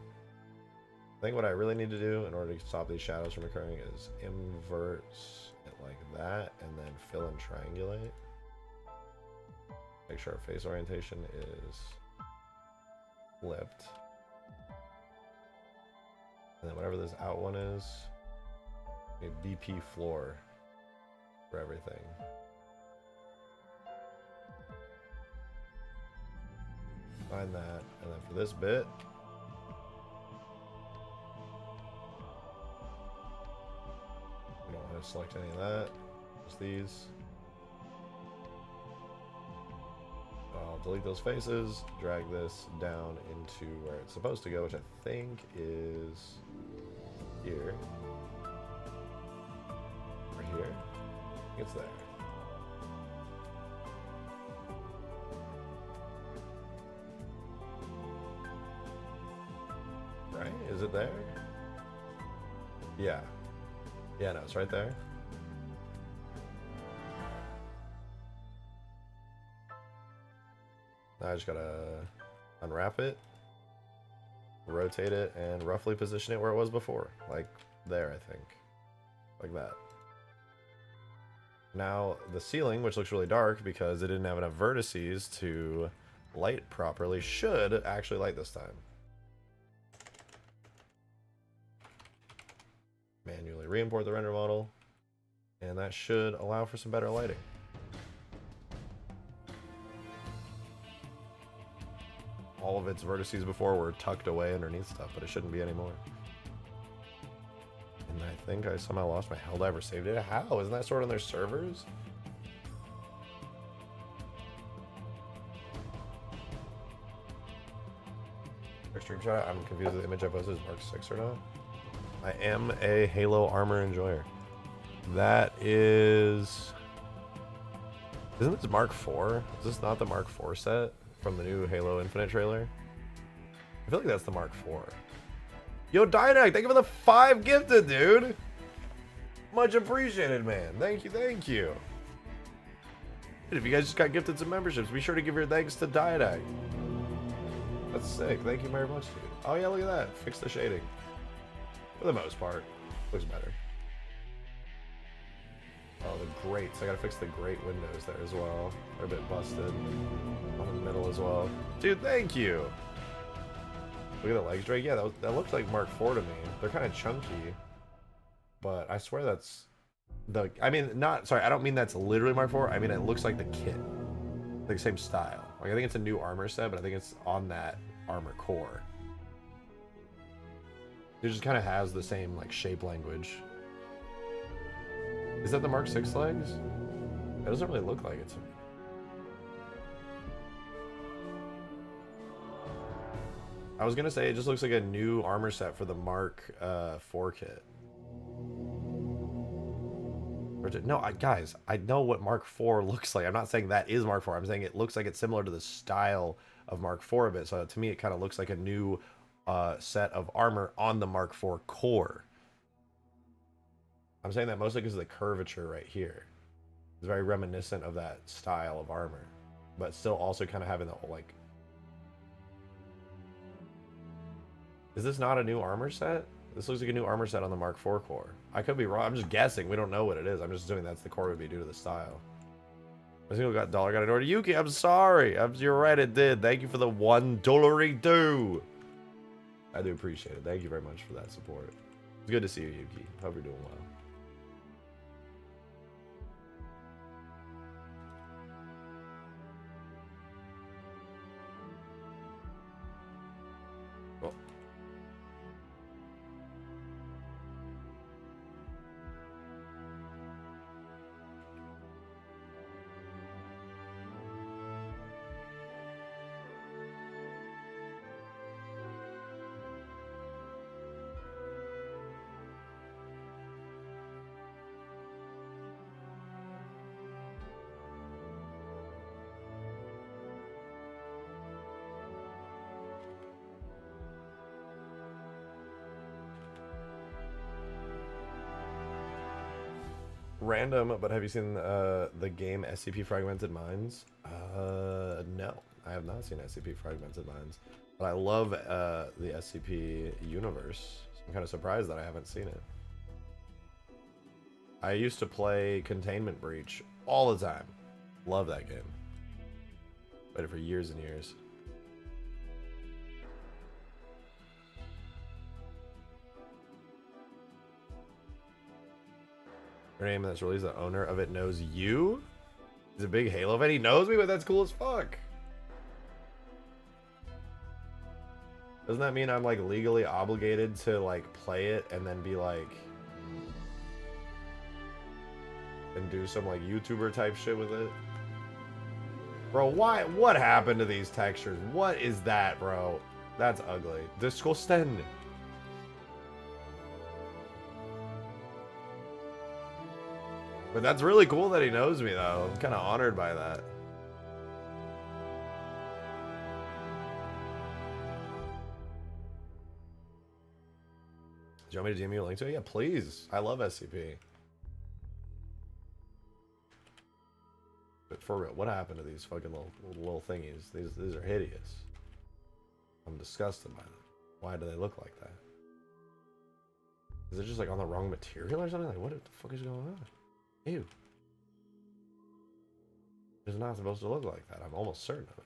I think what I really need to do in order to stop these shadows from occurring is invert it like that and then fill and triangulate. Make sure our face orientation is flipped. And then whatever this out one is, a BP floor for everything. Find that, and then for this bit, we don't want to select any of that, just these. I'll delete those faces, drag this down into where it's supposed to go, which I think is here. Or here. I think it's there. Right? Is it there? Yeah. Yeah, no, it's right there. Now I just gotta unwrap it, rotate it, and roughly position it where it was before. Like there, I think. Like that. Now the ceiling, which looks really dark because it didn't have enough vertices to light properly, should actually light this time. Manually re-import the render model, and that should allow for some better lighting. All of its vertices before were tucked away underneath stuff, but it shouldn't be anymore. And I think I somehow lost my Helldiver save data. How? Isn't that stored on their servers? Extreme shot. I'm confused with the image I posted is Mark 6 or not. I am a Halo armor enjoyer. That is... Isn't this Mark 4? Is this not the Mark 4 set from the new Halo Infinite trailer? I feel like that's the Mark 4. Yo, Dynac, thank you for the 5 gifted, dude! Much appreciated, man. Thank you, thank you. Dude, if you guys just got gifted some memberships, be sure to give your thanks to Dynac. That's sick. Thank you very much, dude. Oh yeah, look at that. Fix the shading. For the most part, looks better. Oh, the grates. I gotta fix the grate windows there as well. They're a bit busted. On the middle as well. Dude, thank you! Look at the legs, Drake. Yeah, that looks like Mark 4 to me. They're kind of chunky. But I swear that's... I mean, not... Sorry, I don't mean that's literally Mark 4. I mean, it looks like the kit. Like the same style. Like, I think it's a new armor set, but I think it's on that armor core. It just kind of has the same, like, shape language. Is that the Mark 6 legs? It doesn't really look like it to me. I was gonna say it just looks like a new armor set for the Mark 4 kit. No, guys, I know what Mark 4 looks like. I'm not saying that is Mark 4. I'm saying it looks like it's similar to the style of Mark 4 a bit. So to me, it kind of looks like a new set of armor on the Mark 4 core. I'm saying that mostly because of the curvature right here. It's very reminiscent of that style of armor, but still also kind of having the whole, like... Is this not a new armor set? This looks like a new armor set on the Mark 4 core. I could be wrong. I'm just guessing. We don't know what it is. I'm just assuming that's the core would be due to the style. I think we got dollar got an order. Yuki, I'm sorry. You're right, it did. Thank you for the $1 I do appreciate it. Thank you very much for that support. It's good to see you, Yuki. Hope you're doing well. Random, but have you seen the game SCP Fragmented Minds? No, I have not seen SCP Fragmented Minds, but I love the SCP universe. So I'm kind of surprised that I haven't seen it. I used to play Containment Breach all the time. Love that game. Played it for years and years. Your name that's released, the owner of it knows you? He's a big Halo fan. He knows me, but that's cool as fuck. Doesn't that mean I'm like legally obligated to like play it and then be like and do some like YouTuber type shit with it? Bro, why? What happened to these textures? What is that, bro? That's ugly. Disgusting. But that's really cool that he knows me, though. I'm kind of honored by that. Do you want me to DM you a link to it? Yeah, please. I love SCP. But for real, what happened to these fucking little thingies? These are hideous. I'm disgusted by them. Why do they look like that? Is it just like on the wrong material or something? Like, what the fuck is going on? Ew. It's not supposed to look like that. I'm almost certain of it.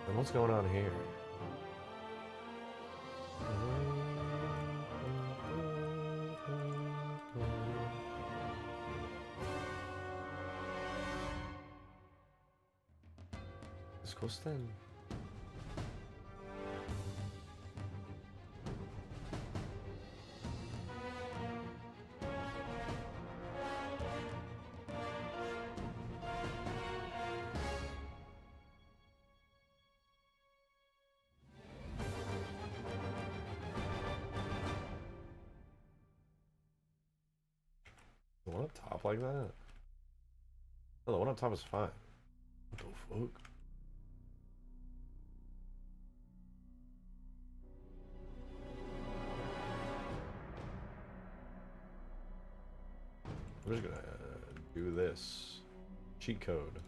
And what's going on here? Disgusting. The one up top like that? No, the one up top is fine. What the fuck? I'm just gonna do this. Cheat code.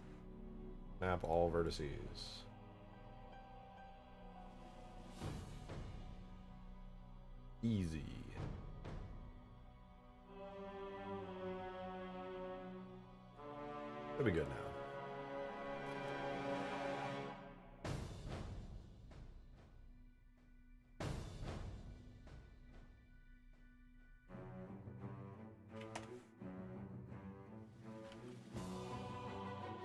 Map all vertices. Easy. It'll be good now.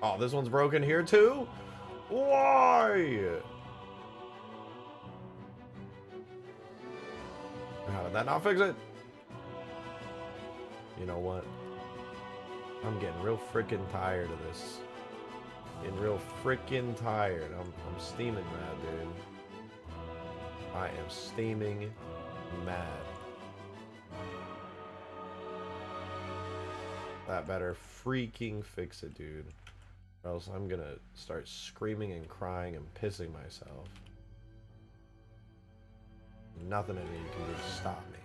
Oh, this one's broken here too? Why? How did that not fix it? You know what? I'm getting real freaking tired of this. Getting real freaking tired. I'm steaming mad, dude. I am steaming mad. That better freaking fix it, dude. Or else I'm gonna start screaming and crying and pissing myself. Nothing in me can do to stop me.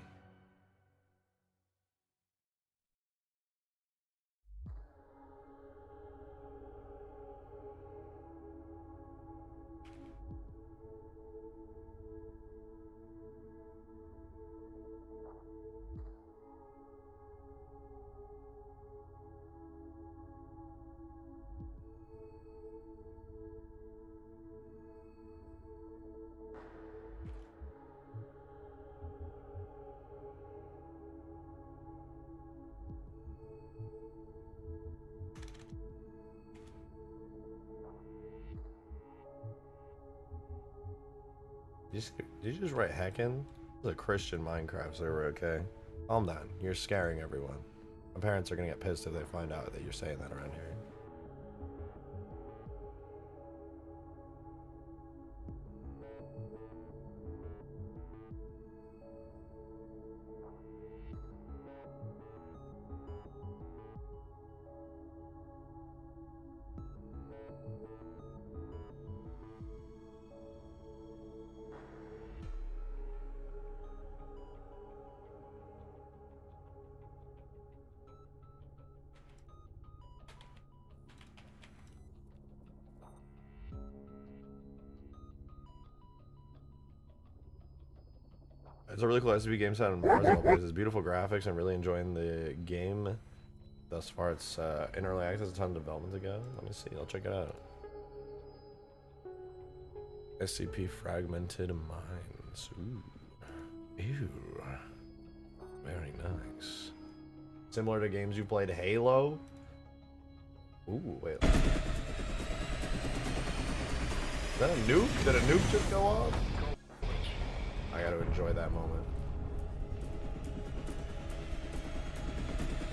Did you just write heckin'? It's a Christian Minecraft server, okay? Calm down. You're scaring everyone. My parents are gonna get pissed if they find out that you're saying that around here. It's a really cool SCP game set in Mars. It's beautiful graphics. I'm really enjoying the game thus far. It's in early access, a ton of development to go. Let me see. I'll check it out. SCP Fragmented Minds. Ooh. Ew. Very nice. Similar to games you played, Halo. Ooh, wait. Is that a nuke? Did a nuke just go off? I gotta enjoy that moment.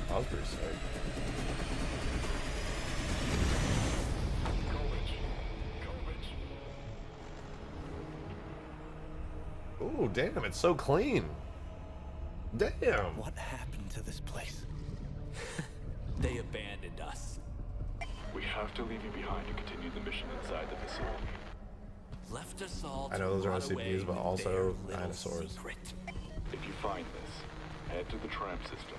That was pretty sick. Ooh, damn, it's so clean. Damn. What happened to this place? They abandoned us. We have to leave you behind to continue the mission inside the facility. Left us all. I know those are SCPs, but also dinosaurs. Secret. If you find this, head to the tramp system.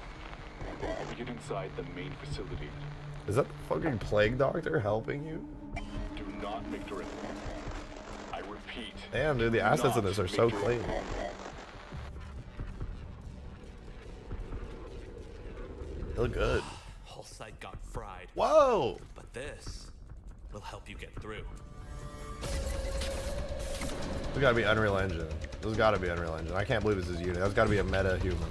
We get inside the main facility. Is that the fucking plague doctor helping you? Do not make direct. I repeat. Damn, dude, the assets in this are so clean. They look good. Whole site got fried. Whoa! But this will help you get through. This gotta be Unreal Engine. This has gotta be Unreal Engine. I can't believe this is Unity. That's gotta be a meta human.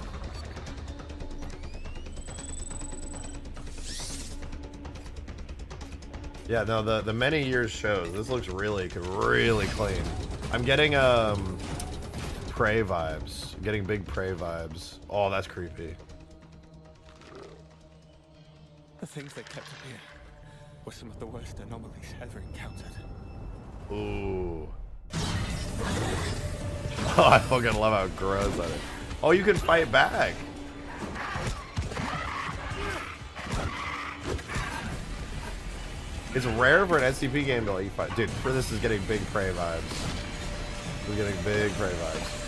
Yeah, no, the many years shows. This looks really clean. I'm getting Prey vibes. I'm getting big Prey vibes. Oh, that's creepy. The things they kept up here were some of the worst anomalies ever encountered. Ooh. Oh, I fucking love how gross that is. Oh, you can fight back. It's rare for an SCP game to let you fight. Dude, for this is getting big Prey vibes. We're getting big Prey vibes.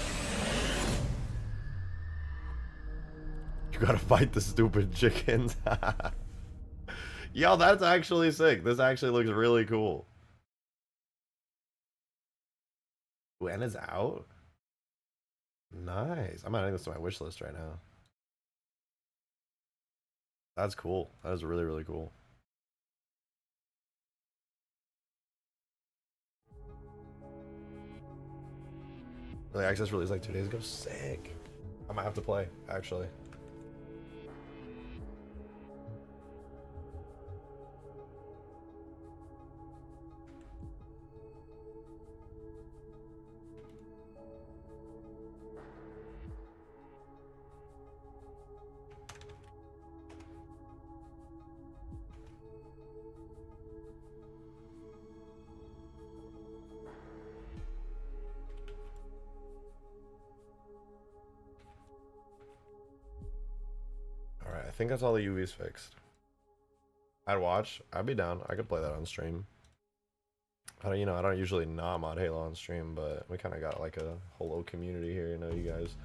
You gotta fight the stupid chickens. Yo, that's actually sick. This actually looks really cool. When is out? Nice. I'm adding this to my wish list right now. That's cool. That is really cool. Early access release like 2 days ago. Sick. I might have to play, actually. I think that's all the UVs fixed. I'd watch. I'd be down. I could play that on stream. I don't, I don't usually not mod Halo on stream, but we kind of got like a whole little community here. You know, you guys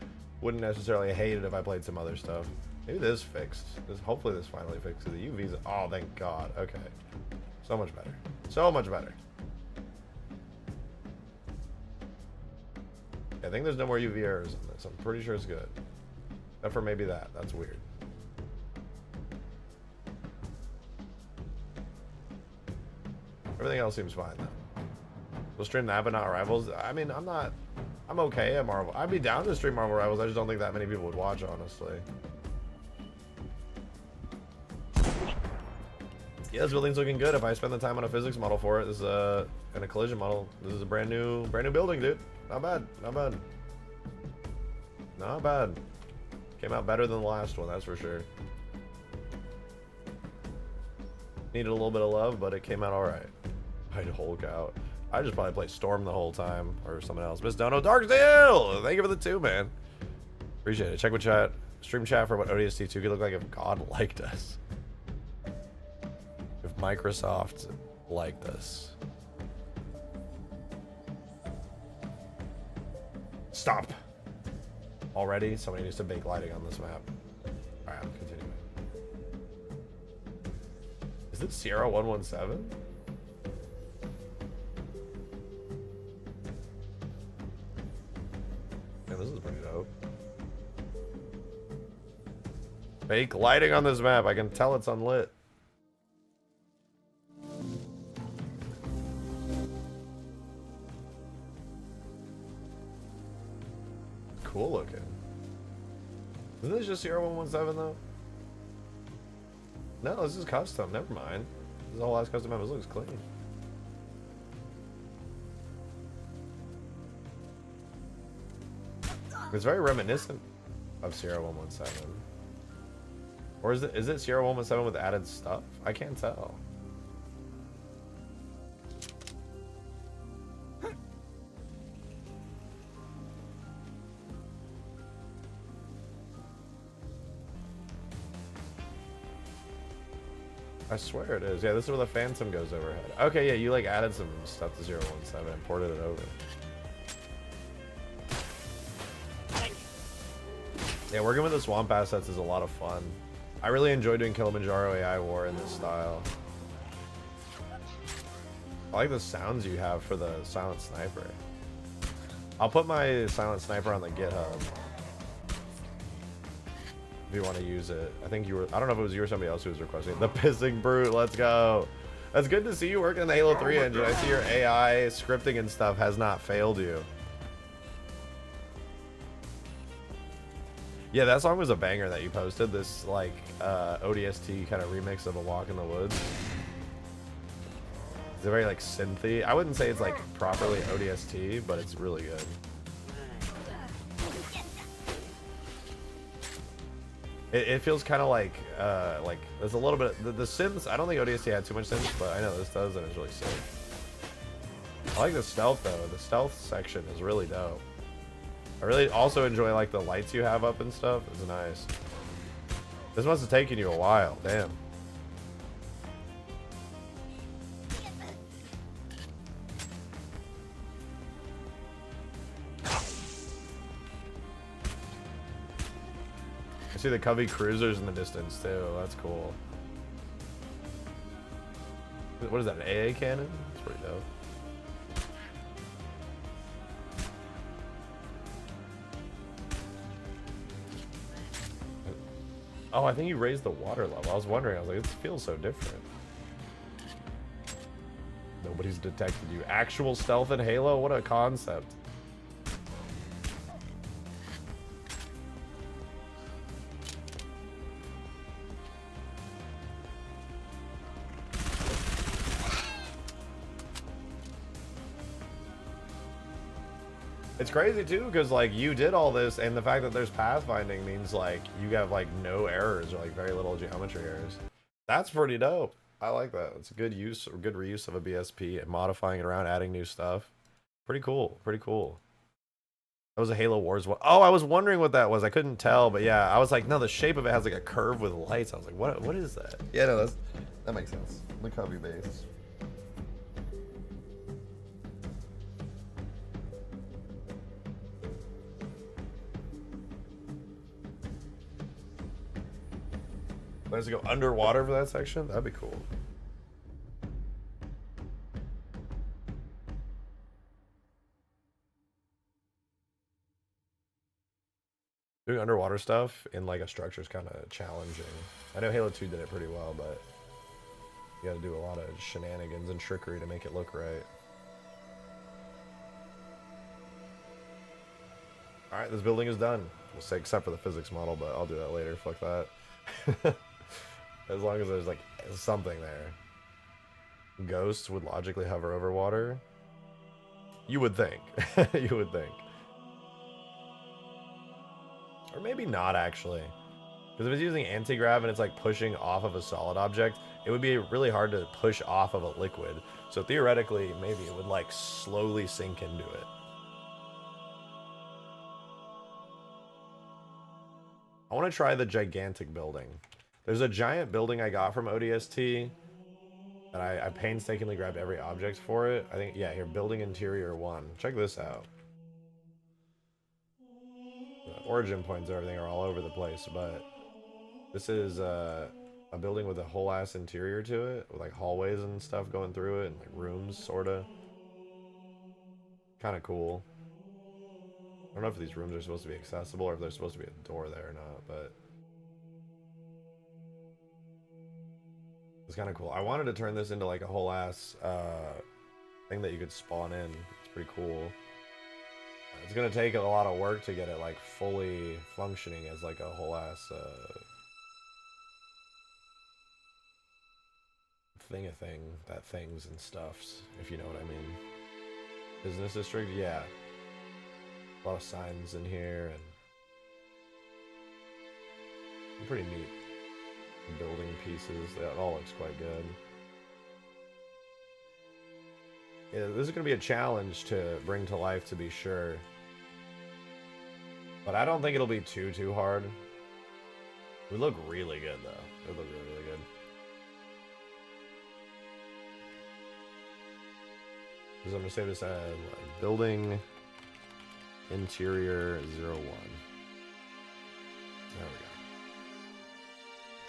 wouldn't necessarily hate it if I played some other stuff. Maybe this fixed. Hopefully this finally fixed the UVs. Oh, thank God. Okay. So much better. So much better. I think there's no more UV errors in this. I'm pretty sure it's good. Except for maybe that. That's weird. Everything else seems fine though. We'll stream that, but not Rivals. I mean, I'm okay at Marvel. I'd be down to stream Marvel Rivals. I just don't think that many people would watch, honestly. Yeah, this building's looking good. If I spend the time on a physics model for it, this is and a collision model. This is a brand new building, dude. Not bad. Not bad. Not bad. Came out better than the last one, that's for sure. Needed a little bit of love, but it came out alright. I'd Hulk out. I just probably play Storm the whole time, or something else. Miss Dono Darksteel! Thank you for the 2, man. Appreciate it. Check with chat. Stream chat for what ODST 2 could look like if God liked us. If Microsoft liked us. Stop! Already? Somebody needs to bake lighting on this map. Alright, I'm continuing. Is it Sierra 117? Yeah, this is pretty dope. Fake lighting on this map. I can tell it's unlit. Cool looking. Isn't this just Sierra 117 though? No, this is custom. Never mind. This is the whole last custom map. This looks clean. It's very reminiscent of Sierra 117. Or is it Sierra 117 with added stuff? I can't tell. I swear it is. Yeah, this is where the Phantom goes overhead. Okay, yeah, you like added some stuff to 017 and ported it over. Yeah, working with the swamp assets is a lot of fun. I really enjoy doing Kilimanjaro AI War in this style. I like the sounds you have for the Silent Sniper. I'll put my Silent Sniper on the GitHub. If you want to use it. I think you were, I don't know if it was you or somebody else who was requesting it. The Pissing Brute, let's go. That's good to see you working in the Halo 3 engine. I see your AI scripting and stuff has not failed you. Yeah, that song was a banger that you posted. This like ODST kind of remix of A Walk in the Woods. It's very like synthy. I wouldn't say it's like properly ODST, but it's really good. It feels kind of like there's a little bit of, the synths. I don't think ODST had too much synths, but I know this does, and it's really sick. I like the stealth though. The stealth section is really dope. I really also enjoy like the lights you have up and stuff. It's nice. This must have taken you a while. Damn. I see the Covey cruisers in the distance too. That's cool. What is that? An AA cannon? That's pretty dope. Oh, I think you raised the water level. I was wondering. I was like, it feels so different. Nobody's detected you. Actual stealth in Halo? What a concept. It's crazy too, because like you did all this, and the fact that there's pathfinding means like you have like no errors or like very little geometry errors. That's pretty dope. I like that. It's a good use or good reuse of a BSP and modifying it around, adding new stuff. Pretty cool. Pretty cool. That was a Halo Wars one. Oh, I was wondering what that was. I couldn't tell, but yeah, I was like, no, the shape of it has like a curve with lights. I was like, what is that? Yeah, no, that makes sense. The Covey base. Let's go underwater for that section. That'd be cool. Doing underwater stuff in like a structure is kind of challenging. I know Halo 2 did it pretty well, but you got to do a lot of shenanigans and trickery to make it look right. All right, this building is done. We'll say except for the physics model, but I'll do that later. Fuck that. As long as there's like something there. Ghosts would logically hover over water. You would think. You would think. Or maybe not actually. Because if it's using anti-grav and it's like pushing off of a solid object, it would be really hard to push off of a liquid. So theoretically, maybe it would like slowly sink into it. I want to try the gigantic building. There's a giant building I got from ODST that I painstakingly grabbed every object for it. I think, yeah, here, building interior 1. Check this out. The origin points and everything are all over the place, but this is a building with a whole ass interior to it, with like hallways and stuff going through it, and like rooms, sorta. Kind of cool. I don't know if these rooms are supposed to be accessible or if there's supposed to be a door there or not, but It's kind of cool. I wanted to turn this into like a whole ass thing that you could spawn in. It's pretty cool. It's gonna take a lot of work to get it like fully functioning as like a whole ass thing that things and stuffs, if you know what I mean. Business district, yeah. A lot of signs in here and pretty neat. Building pieces, that all looks quite good. Yeah, this is gonna be a challenge to bring to life, to be sure. But I don't think it'll be too hard. We look really good though. It look really good. So I'm gonna say this as building interior 01. There we go.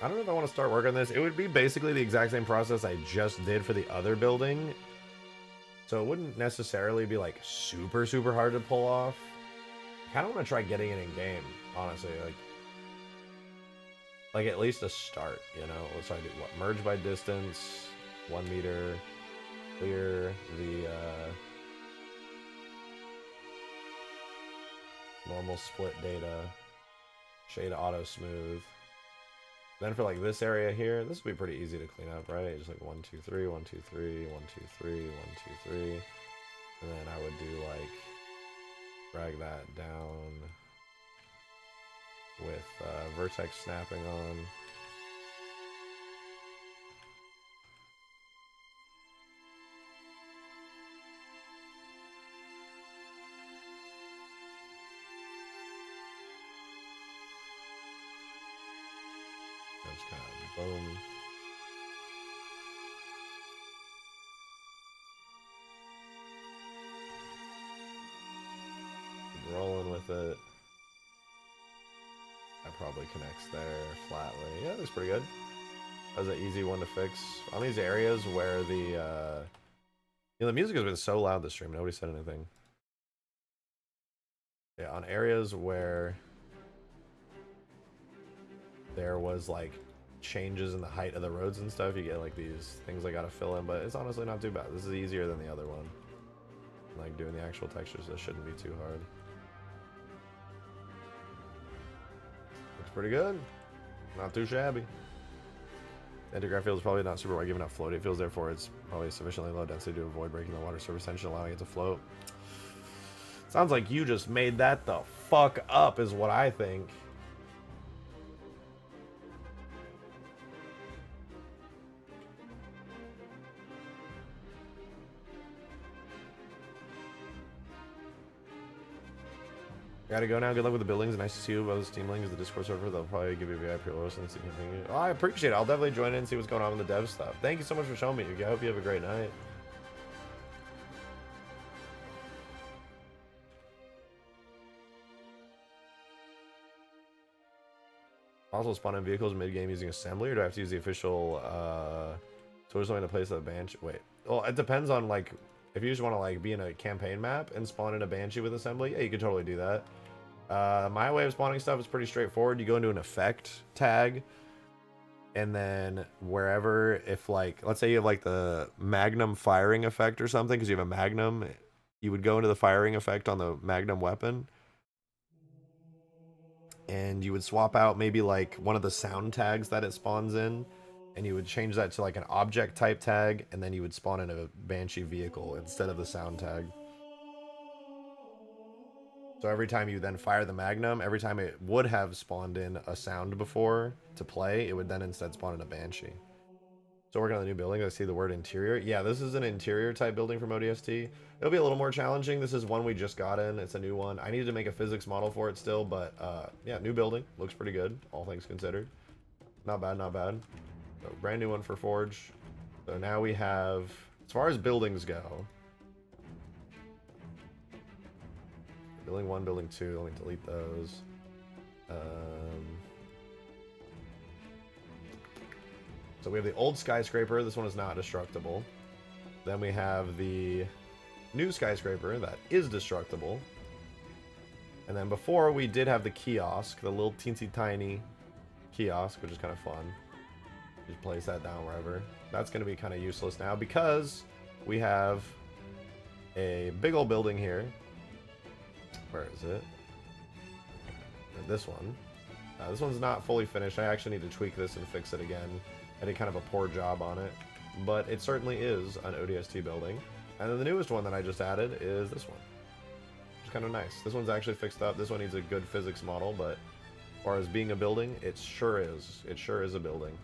I don't know if I want to start working on this. It would be basically the exact same process I just did for the other building. So it wouldn't necessarily be like super hard to pull off. I kind of want to try getting it in game, honestly. Like at least a start, you know? Let's try to do what? Merge by distance, 1 meter, clear the normal split data, shade auto smooth. Then for like this area here, this would be pretty easy to clean up, right? Just like 1, 2, 3, 1, 2, 3, 1, 2, 3, 1, 2, 3. And then I would do like, drag that down with vertex snapping on. Just kind of boom. Keep rolling with it. That probably connects there flatly. Yeah, that's pretty good. That was an easy one to fix. On these areas where the you know, the music has been so loud this stream, nobody said anything. Yeah, on areas where there was like changes in the height of the roads and stuff, you get like these things I gotta fill in, but it's honestly not too bad. This is easier than the other one. Like doing the actual textures, this shouldn't be too hard. Looks pretty good. Not too shabby. Anti-grav field is probably not super wide given out floating fields, therefore it's probably sufficiently low density to avoid breaking the water surface tension, allowing it to float. Sounds like you just made that the fuck up, is what I think. Gotta go now. Good luck with the buildings. Nice to see you. About the Steamlings, the Discord server. They'll probably give you a VIP list and see continue. Oh, I appreciate it. I'll definitely join in and see what's going on with the dev stuff. Thank you so much for showing me. I hope you have a great night. Also spawn in vehicles mid-game using assembly, or do I have to use the official tools only to place the Banshee? Wait. Well, it depends on like if you just want to like be in a campaign map and spawn in a Banshee with assembly. Yeah, you could totally do that. My way of spawning stuff is pretty straightforward. You go into an effect tag, and then wherever, if like, let's say you have like the Magnum firing effect or something, because you have a Magnum, you would go into the firing effect on the Magnum weapon, and you would swap out maybe like one of the sound tags that it spawns in, and you would change that to like an object type tag, and then you would spawn in a Banshee vehicle instead of the sound tag. So every time you then fire the Magnum, every time it would have spawned in a sound before to play, it would then instead spawn in a Banshee. So working on the new building, I see the word interior. Yeah, this is an interior type building from ODST. It'll be a little more challenging. This is one we just got in. It's a new one. I needed to make a physics model for it still, but yeah, new building. Looks pretty good, all things considered. Not bad, not bad. So brand new one for Forge. So now we have, as far as buildings go, building 1, building 2, let me delete those. So we have the old skyscraper. This one is not destructible. Then we have the new skyscraper that is destructible. And then before we did have the kiosk, the little teensy tiny kiosk, which is kind of fun. Just place that down wherever. That's going to be kind of useless now because we have a big old building here. Where is it? This one. This one's not fully finished. I actually need to tweak this and fix it again. I did kind of a poor job on it, but it certainly is an ODST building. And then the newest one that I just added is this one, which is kind of nice. This one's actually fixed up. This one needs a good physics model, but as far as being a building, it sure is. It sure is a building.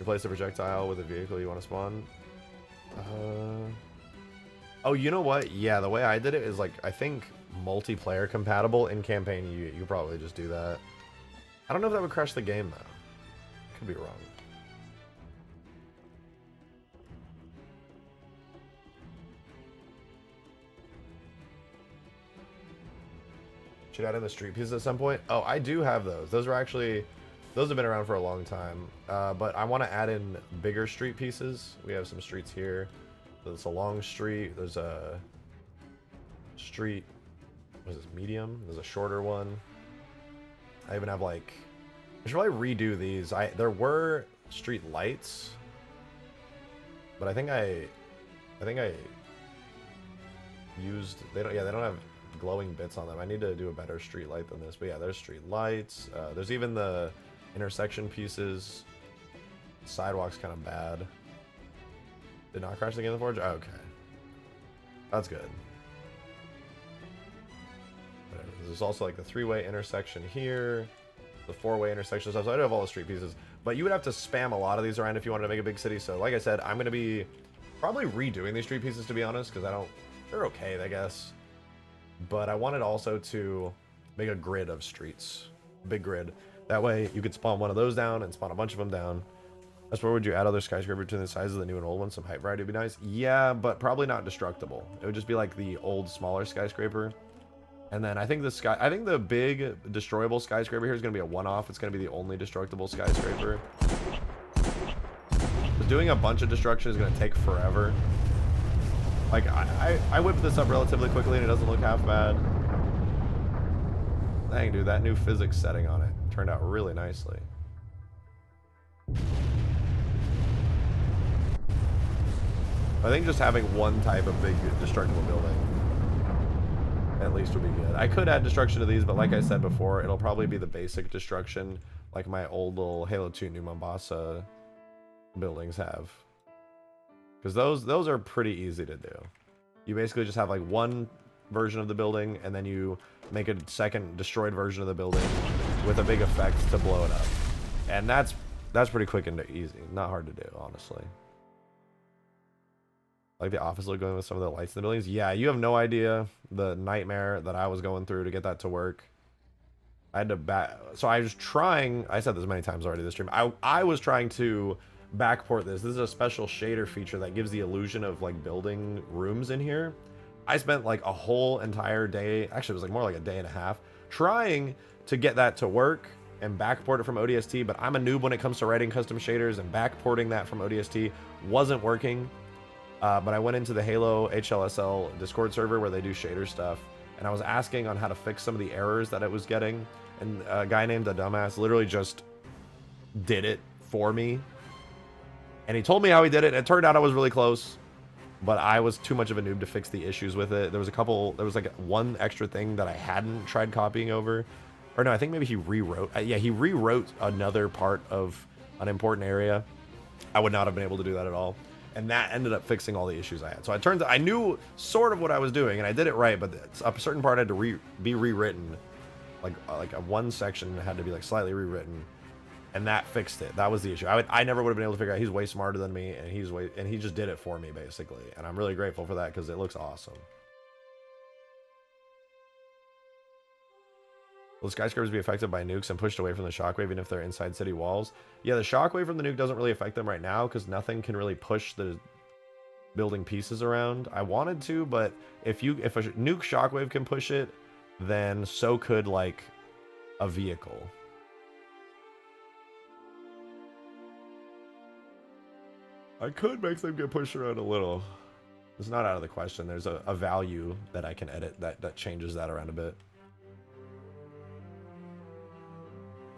Replace a projectile with a vehicle you want to spawn. Oh, you know what? Yeah, the way I did it is like, I think multiplayer compatible. In campaign, you probably just do that. I don't know if that would crash the game though. Could be wrong. Should add in the street pieces at some point. Oh, I do have those. Those are actually, those have been around for a long time. But I want to add in bigger street pieces. We have some streets here. There's a long street. There's a street. What is this? Medium. There's a shorter one. I even have like. I should probably redo these. There were street lights, but I think I used. They don't. Yeah, they don't have glowing bits on them. I need to do a better street light than this. But yeah, there's street lights. There's even the intersection pieces. Sidewalk's kind of bad. Did not crash the game in the Forge? Oh, okay. That's good. Whatever. There's also like the 3-way intersection here. The 4-way intersection stuff. So I do have all the street pieces. But you would have to spam a lot of these around if you wanted to make a big city. So like I said, I'm going to be probably redoing these street pieces, to be honest. Because they're okay, I guess. But I wanted also to make a grid of streets. Big grid. That way you could spawn one of those down and spawn a bunch of them down. That's where would you add other skyscrapers to the size of the new and old ones? Some height variety would be nice. Yeah, but probably not destructible. It would just be like the old, smaller skyscraper. And then I think the big destroyable skyscraper here is going to be a one-off. It's going to be the only destructible skyscraper. But doing a bunch of destruction is going to take forever. Like, I whipped this up relatively quickly and it doesn't look half bad. Dang, dude, that new physics setting on it turned out really nicely. I think just having one type of big destructible building at least would be good. I could add destruction to these, but like I said before, it'll probably be the basic destruction like my old little Halo 2 New Mombasa buildings have. Because those are pretty easy to do. You basically just have like one version of the building and then you make a second destroyed version of the building with a big effect to blow it up. And that's pretty quick and easy. Not hard to do, honestly. Like the office look going with some of the lights in the buildings. Yeah, you have no idea the nightmare that I was going through to get that to work. I had to so I was trying, I said this many times already this stream. I was trying to backport this. This is a special shader feature that gives the illusion of like building rooms in here. I spent like a whole entire day, actually it was like more like a day and a half, trying to get that to work and backport it from ODST, but I'm a noob when it comes to writing custom shaders, and backporting that from ODST wasn't working. But I went into the Halo HLSL Discord server where they do shader stuff, and I was asking on how to fix some of the errors that it was getting, and a guy named A Dumbass literally just did it for me. And he told me how he did it. It turned out I was really close, but I was too much of a noob to fix the issues with it. There was like one extra thing that I hadn't tried copying over. Or no, I think maybe he rewrote. Yeah, he rewrote another part of an important area. I would not have been able to do that at all. And that ended up fixing all the issues I had. So it turns out I knew sort of what I was doing, and I did it right, but a certain part had to be rewritten. Like a one section had to be like slightly rewritten, and that fixed it. That was the issue. I never would have been able to figure out. He's way smarter than me, and he just did it for me basically, and I'm really grateful for that because it looks awesome. Will skyscrapers be affected by nukes and pushed away from the shockwave even if they're inside city walls? Yeah, the shockwave from the nuke doesn't really affect them right now because nothing can really push the building pieces around. I wanted to, but if a nuke shockwave can push it, then so could like a vehicle. I could make them get pushed around a little. It's not out of the question. There's a value that I can edit that changes that around a bit.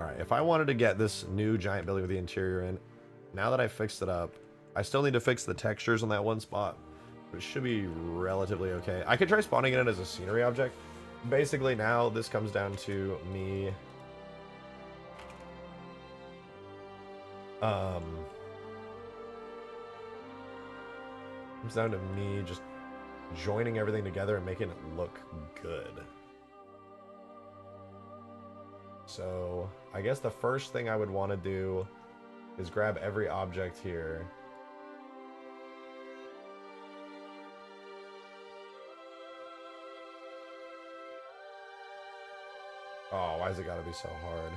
Alright, if I wanted to get this new giant building with the interior in, now that I fixed it up, I still need to fix the textures on that one spot. But it should be relatively okay. I could try spawning it in as a scenery object. Basically now this comes down to me comes down to me just joining everything together and making it look good. So I guess the first thing I would want to do is grab every object here. Oh, why's it gotta be so hard?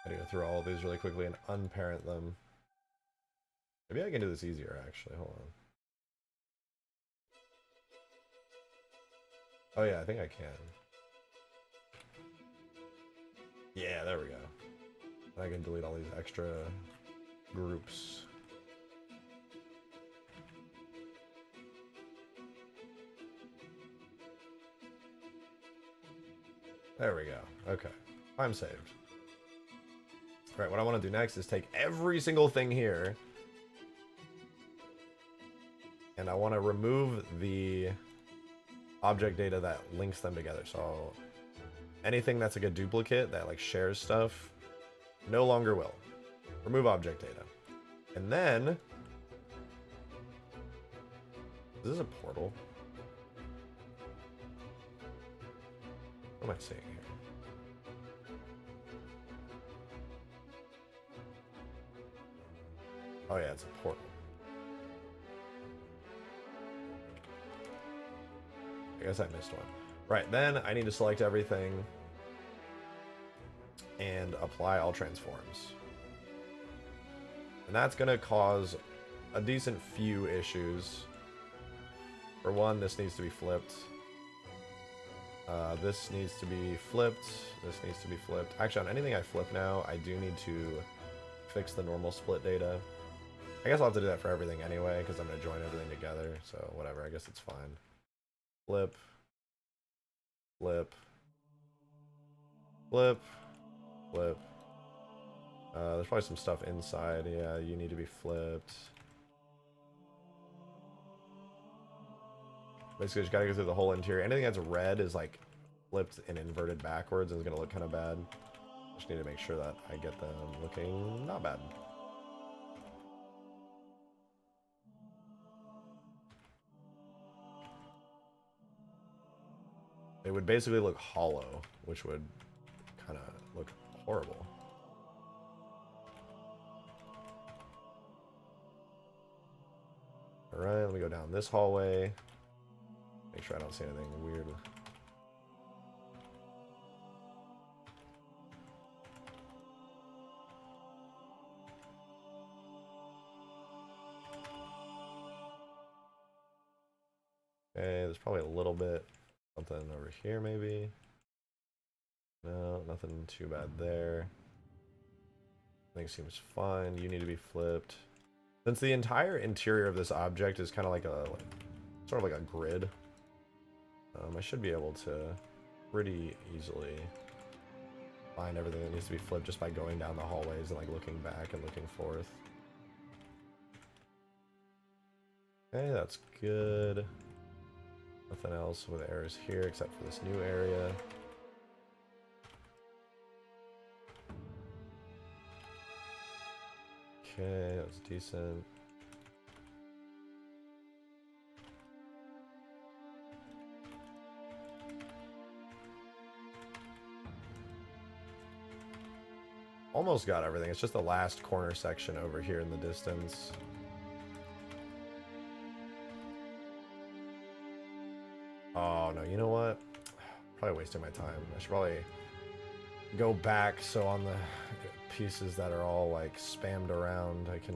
I gotta go through all of these really quickly and unparent them. Maybe I can do this easier, actually. Hold on. Oh yeah, I think I can. Yeah, there we go. I can delete all these extra groups. There we go. Okay. I'm saved. Alright, what I want to do next is take every single thing here, and I want to remove the object data that links them together. So anything that's like a duplicate that like shares stuff no longer will. Remove object data. And then is this a portal? What am I seeing here? Oh yeah, it's a portal. I guess I missed one. Right, then I need to select everything and apply all transforms. And that's going to cause a decent few issues. For one, this needs to be flipped. This needs to be flipped. This needs to be flipped. Actually, on anything I flip now, I do need to fix the normal split data. I guess I'll have to do that for everything anyway, because I'm going to join everything together. So whatever, I guess it's fine. Flip. Flip. Flip. Flip. There's probably some stuff inside. Yeah, you need to be flipped. Basically, just gotta go through the whole interior. Anything that's red is like flipped and inverted backwards and it's gonna look kind of bad. Just need to make sure that I get them looking not bad. It would basically look hollow, which would kind of look horrible. Alright, let me go down this hallway. Make sure I don't see anything weird. Okay, there's probably a little bit something over here maybe. No, nothing too bad there. I think it seems fine. You need to be flipped. Since the entire interior of this object is kind of like a sort of like a grid, I should be able to pretty easily find everything that needs to be flipped just by going down the hallways and like looking back and looking forth. Okay, that's good. Nothing else with errors here except for this new area. Okay, that's decent. Almost got everything. It's just the last corner section over here in the distance. Oh no, you know what? Probably wasting my time. I should probably go back so on the pieces that are all like spammed around I can,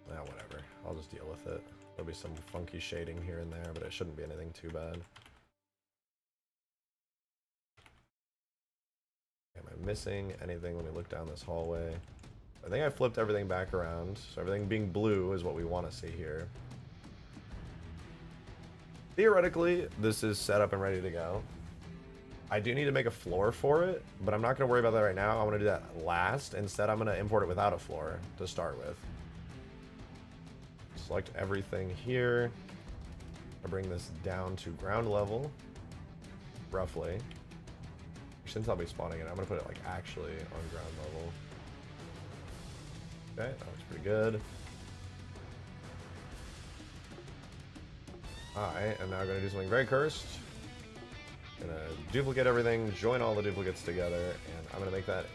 whatever, I'll just deal with it. There'll be some funky shading here and there, but it shouldn't be anything too bad. Am I missing anything when we look down this hallway? I think I flipped everything back around. So everything being blue is what we want to see here. Theoretically, this is set up and ready to go. I do need to make a floor for it, but I'm not going to worry about that right now. I want to do that last. Instead, I'm going to import it without a floor to start with. Select everything here. I bring this down to ground level, roughly. Since I'll be spawning it, I'm going to put it like actually on ground level. Okay, that looks pretty good. Alright, and now I'm going to do something very cursed. Gonna duplicate everything, join all the duplicates together, and I'm gonna make that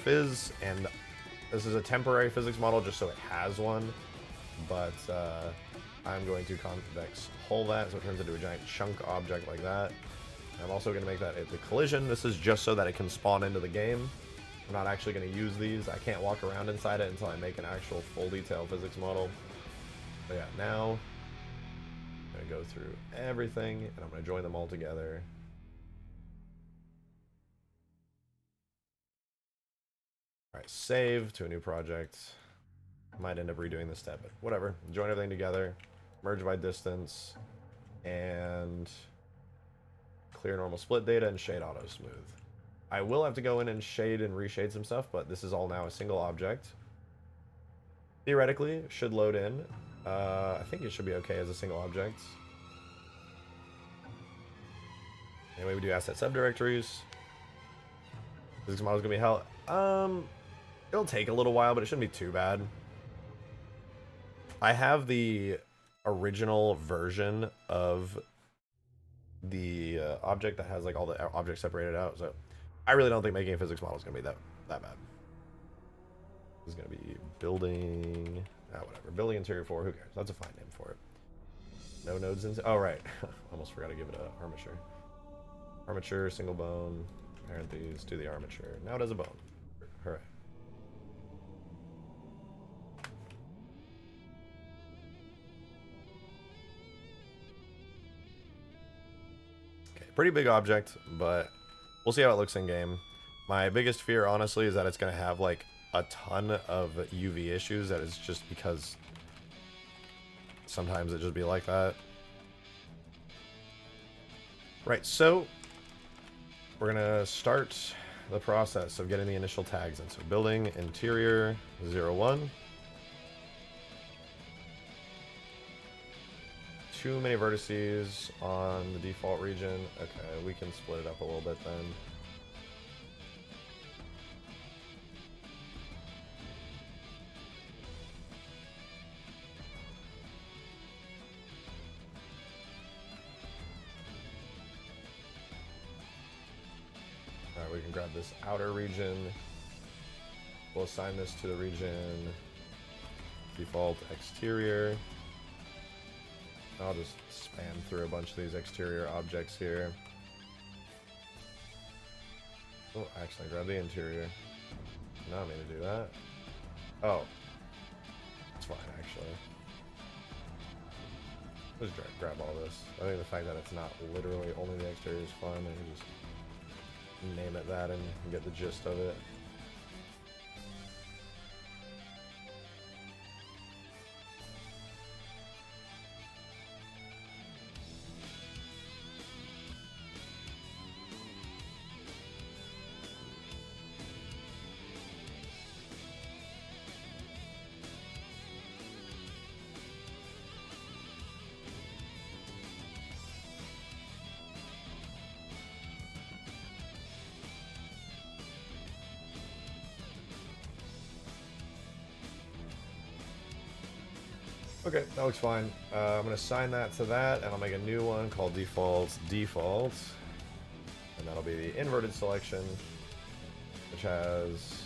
fizz. And this is a temporary physics model just so it has one, but I'm going to convex hull that so it turns into a giant chunk object like that. I'm also gonna make that the collision. This is just so that it can spawn into the game. I'm not actually gonna use these. I can't walk around inside it until I make an actual full detail physics model. But yeah, now go through everything and I'm going to join them all together. All right, save to a new project. Might end up redoing this step, but whatever. Join everything together, merge by distance, and clear normal split data and shade auto smooth. I will have to go in and shade and reshade some stuff, but this is all now a single object. Theoretically, it should load in. I think it should be okay as a single object. Anyway, we do asset subdirectories. Physics model is gonna be hell. It'll take a little while, but it shouldn't be too bad. I have the original version of the object that has like all the objects separated out, so I really don't think making a physics model is gonna be that bad. This is gonna be building. Whatever. Building interior 4. Who cares? That's a fine name for it. No nodes in. Oh right. Almost forgot to give it a armature. Armature, single bone, parentheses, do the armature. Now it has a bone. Hooray. Okay, pretty big object, but we'll see how it looks in game. My biggest fear, honestly, is that it's going to have like a ton of UV issues. That is just because sometimes it just be like that. Right, so we're gonna start the process of getting the initial tags in. So building interior 01. Too many vertices on the default region. Okay, we can split it up a little bit then. We can grab this outer region. We'll assign this to the region default exterior. I'll just spam through a bunch of these exterior objects here. Oh, actually, grab the interior. Not me to do that. Oh, it's fine actually. Just grab all this. I think the fact that it's not literally only the exterior is fun. I can just name it that and get the gist of it. Okay, that looks fine. I'm going to assign that to that, and I'll make a new one called default, and that'll be the inverted selection, which has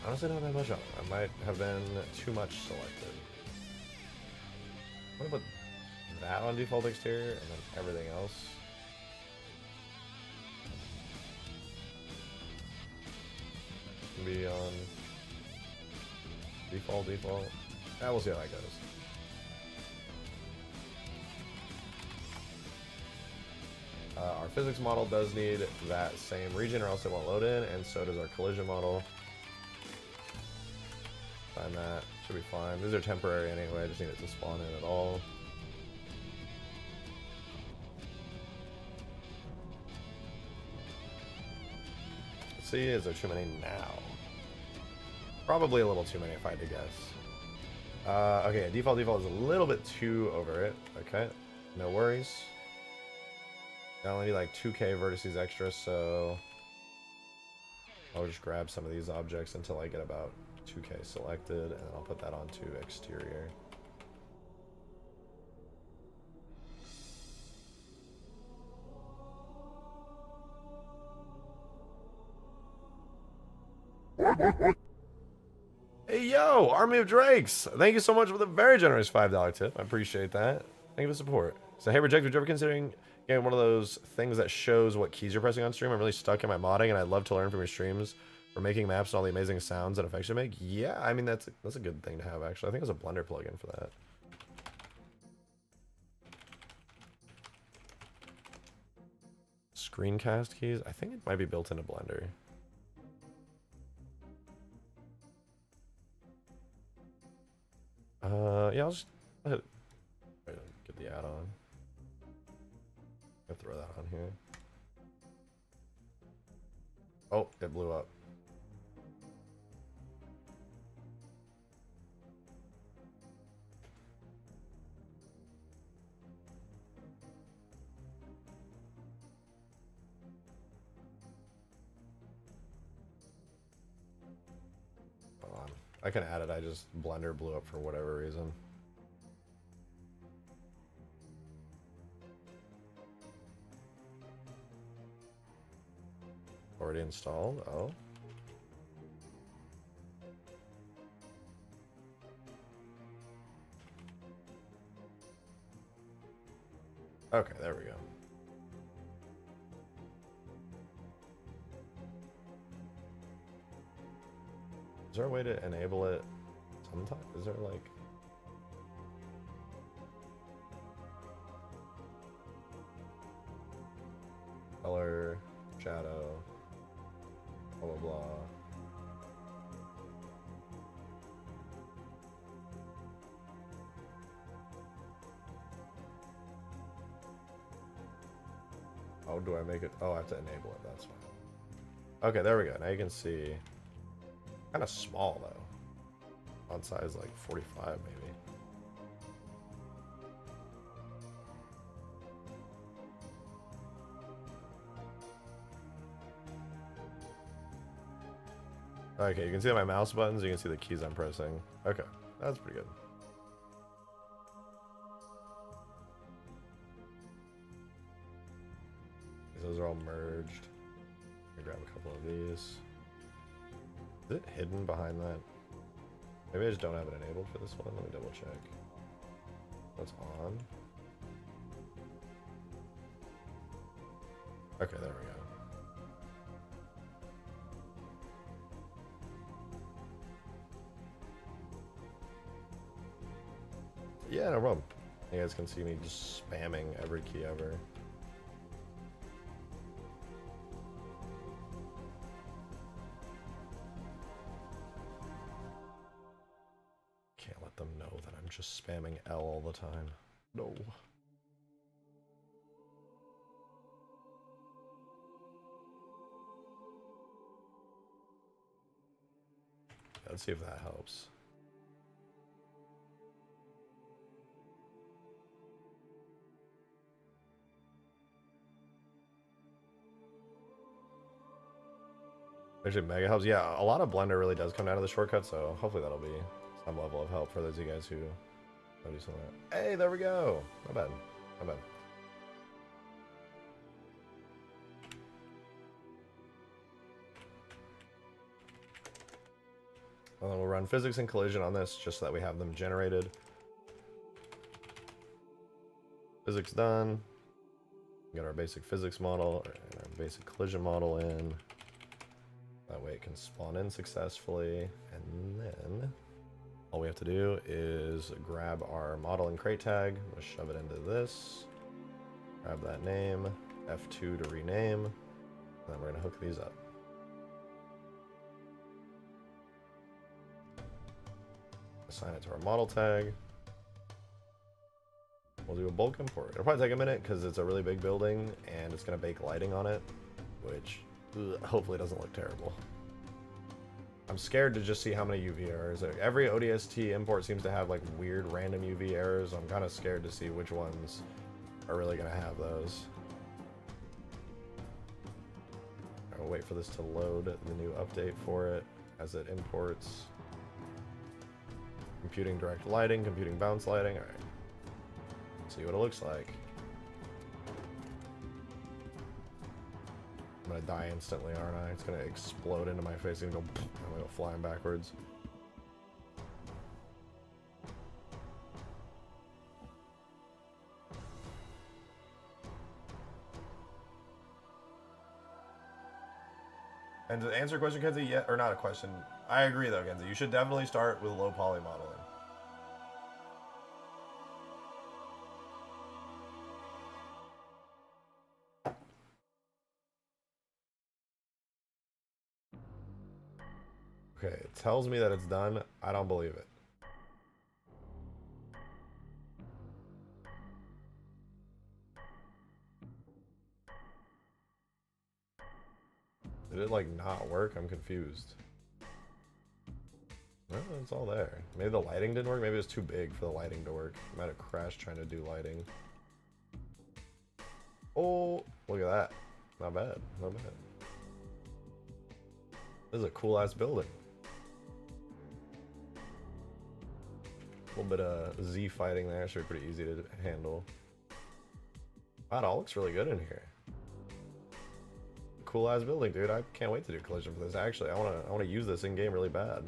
honestly not that much on it. I might have been too much selected. I'm going to put that on default exterior, and then everything else. Be on default. We'll see how that goes. Our physics model does need that same region or else it won't load in, and so does our collision model. Find that. Should be fine. These are temporary anyway, I just need it to spawn in at all. Let's see, is there too many now? Probably a little too many if I had to guess. Okay, default is a little bit too over it. Okay, no worries. I only need like 2k vertices extra, so I'll just grab some of these objects until I get about 2k selected, and then I'll put that onto exterior. Hey yo, Army of Drakes! Thank you so much for the very generous $5 tip. I appreciate that. Thank you for the support. So hey Reject, would you ever considering getting one of those things that shows what keys you're pressing on stream? I'm really stuck in my modding and I'd love to learn from your streams for making maps and all the amazing sounds and effects you make. Yeah, I mean that's a good thing to have actually. I think there's a Blender plugin for that. Screencast keys? I think it might be built into Blender. Yeah, I'll just get the add-on. I'll throw that on here. Oh, it blew up. Hold on. I can add it, I just Blender blew up for whatever reason. Already installed. Oh. Okay, there we go. Is there a way to enable it sometime? Is there like... color, shadow, blah, blah, blah. How do I make it? Oh, I have to enable it. That's fine. Okay, there we go. Now you can see. Kind of small though. Font size like 45 maybe. Okay, you can see my mouse buttons, you can see the keys I'm pressing. Okay, that's pretty good. Those are all merged. Let me grab a couple of these. Is it hidden behind that? Maybe I just don't have it enabled for this one. Let me double check. What's on? Okay, there we go. Yeah, no problem. You guys can see me just spamming every key ever. Can't let them know that I'm just spamming L all the time. No. Let's see if that helps. Actually, mega helps. Yeah, a lot of Blender really does come down to the shortcut, so hopefully that'll be some level of help for those of you guys who do some of that. Hey, there we go. Not bad. Not bad. And then we'll run physics and collision on this just so that we have them generated. Physics done. Get our basic physics model and our basic collision model in. That way it can spawn in successfully, and then all we have to do is grab our model and crate tag, we'll shove it into this, grab that name, F2 to rename. And then we're gonna hook these up. Assign it to our model tag. We'll do a bulk import. It'll probably take a minute because it's a really big building and it's gonna bake lighting on it, which hopefully doesn't look terrible. I'm scared to just see how many UV errors. Every ODST import seems to have like weird random UV errors. I'm kind of scared to see which ones are really gonna have those. I'll wait for this to load the new update for it as it imports. Computing direct lighting, computing bounce lighting. All right. See what it looks like. I'm gonna die instantly, aren't I? It's gonna explode into my face. It's gonna go. I'm gonna go flying backwards. And to answer your question, Kenzie, yeah, or not a question. I agree though, Kenzie. You should definitely start with low poly modeling. Okay, it tells me that it's done. I don't believe it. Did it like not work? I'm confused. Well, it's all there. Maybe the lighting didn't work. Maybe it was too big for the lighting to work. I might have crashed trying to do lighting. Oh, look at that. Not bad. Not bad. This is a cool ass building. A little bit of Z fighting there. Should be pretty easy to handle. Wow, it all looks really good in here. Cool ass building, dude. I can't wait to do collision for this. Actually, I wanna use this in game really bad.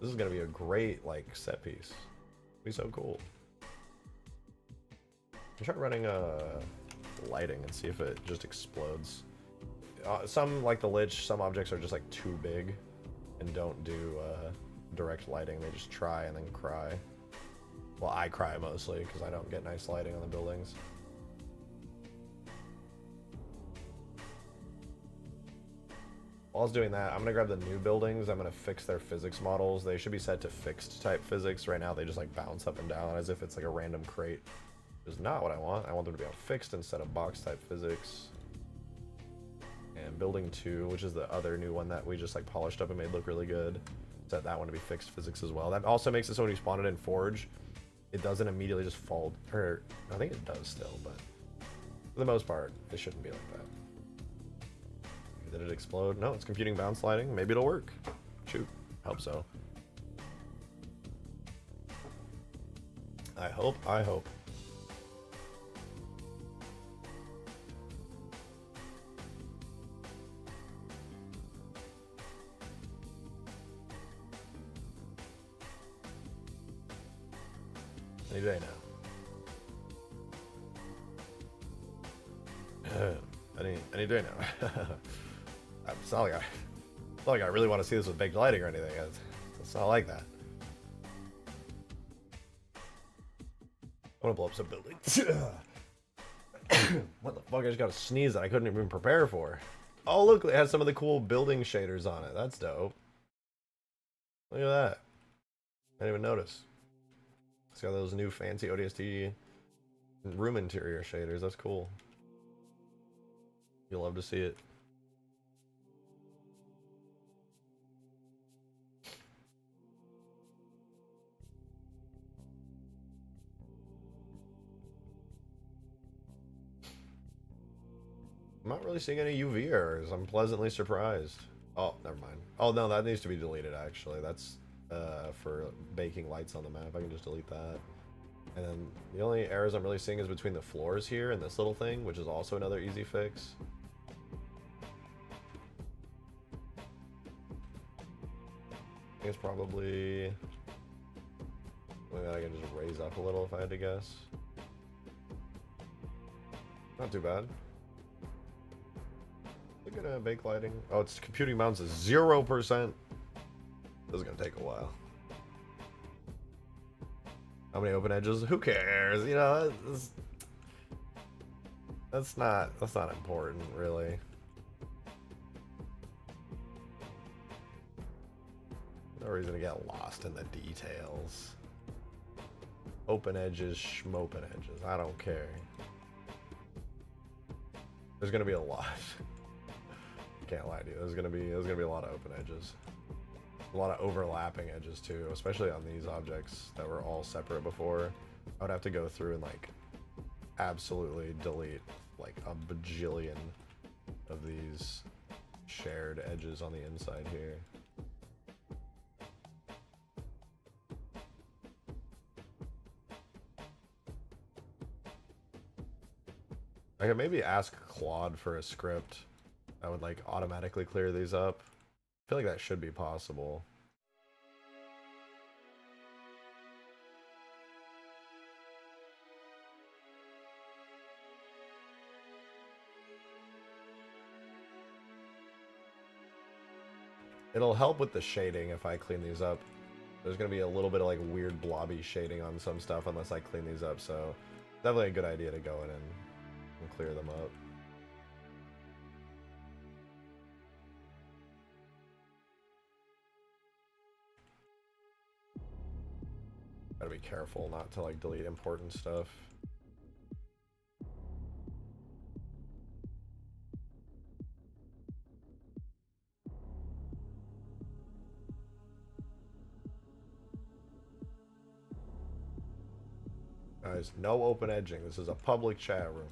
This is gonna be a great like set piece. It'll be so cool. I'll try running lighting and see if it just explodes. Some like the Lich, some objects are just like too big and don't do direct lighting. They just try and then cry. Well, I cry mostly because I don't get nice lighting on the buildings. While I was doing that, I'm gonna grab the new buildings. I'm gonna fix their physics models. They should be set to fixed type physics. Right now they just like bounce up and down as if it's like a random crate. Which is not what I want. I want them to be on fixed instead of box type physics. And building 2, which is the other new one that we just like polished up and made look really good. Set that one to be fixed physics as well. That also makes it so when you spawn it in Forge, it doesn't immediately just fall, or I think it does still, but for the most part, it shouldn't be like that. Did it explode? No, it's computing bounce sliding. Maybe it'll work. Shoot, hope so. I hope, I hope. Any day now. Any day now. It's not like I really want to see this with baked lighting or anything. It's not like that. I want to blow up some buildings. What the fuck? I just got a sneeze that I couldn't even prepare for. Oh look, it has some of the cool building shaders on it. That's dope. Look at that. I didn't even notice. It's got those new fancy ODST room interior shaders. That's cool. You'll love to see it. I'm not really seeing any UV errors. I'm pleasantly surprised. Oh, never mind. Oh no, that needs to be deleted actually. That's for baking lights on the map. I can just delete that. And then the only errors I'm really seeing is between the floors here and this little thing, which is also another easy fix. I think it's probably something that I can just raise up a little if I had to guess. Not too bad. Look at bake lighting. Oh, it's computing mounts is 0%. This is gonna take a while. How many open edges? Who cares? You know, That's not important, really. No reason to get lost in the details. Open edges, schmopen edges. I don't care. There's gonna be a lot. Can't lie to you. There's gonna be a lot of open edges. A lot of overlapping edges too, especially on these objects that were all separate before. I would have to go through and like absolutely delete like a bajillion of these shared edges on the inside here. I could maybe ask Claude for a script that would like automatically clear these up. I feel like that should be possible. It'll help with the shading if I clean these up. There's gonna be a little bit of like weird blobby shading on some stuff unless I clean these up, so definitely a good idea to go in and clear them up. Gotta be careful not to like delete important stuff. Guys, no open edging. This is a public chat room.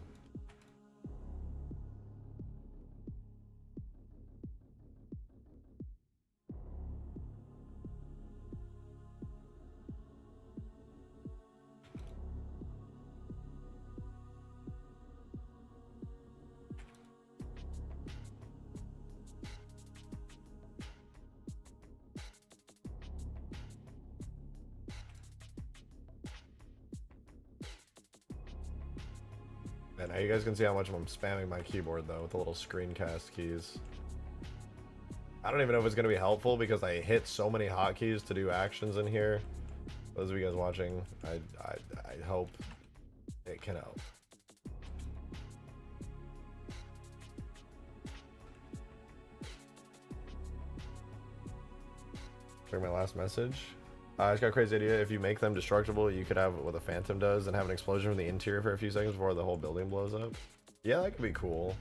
And now you guys can see how much I'm spamming my keyboard though with the little screencast keys. I don't even know if it's going to be helpful because I hit so many hotkeys to do actions in here. Those of you guys watching, I hope it can help. Check my last message. I just got a crazy idea. If you make them destructible, you could have what the Phantom does and have an explosion from the interior for a few seconds before the whole building blows up. Yeah, that could be cool.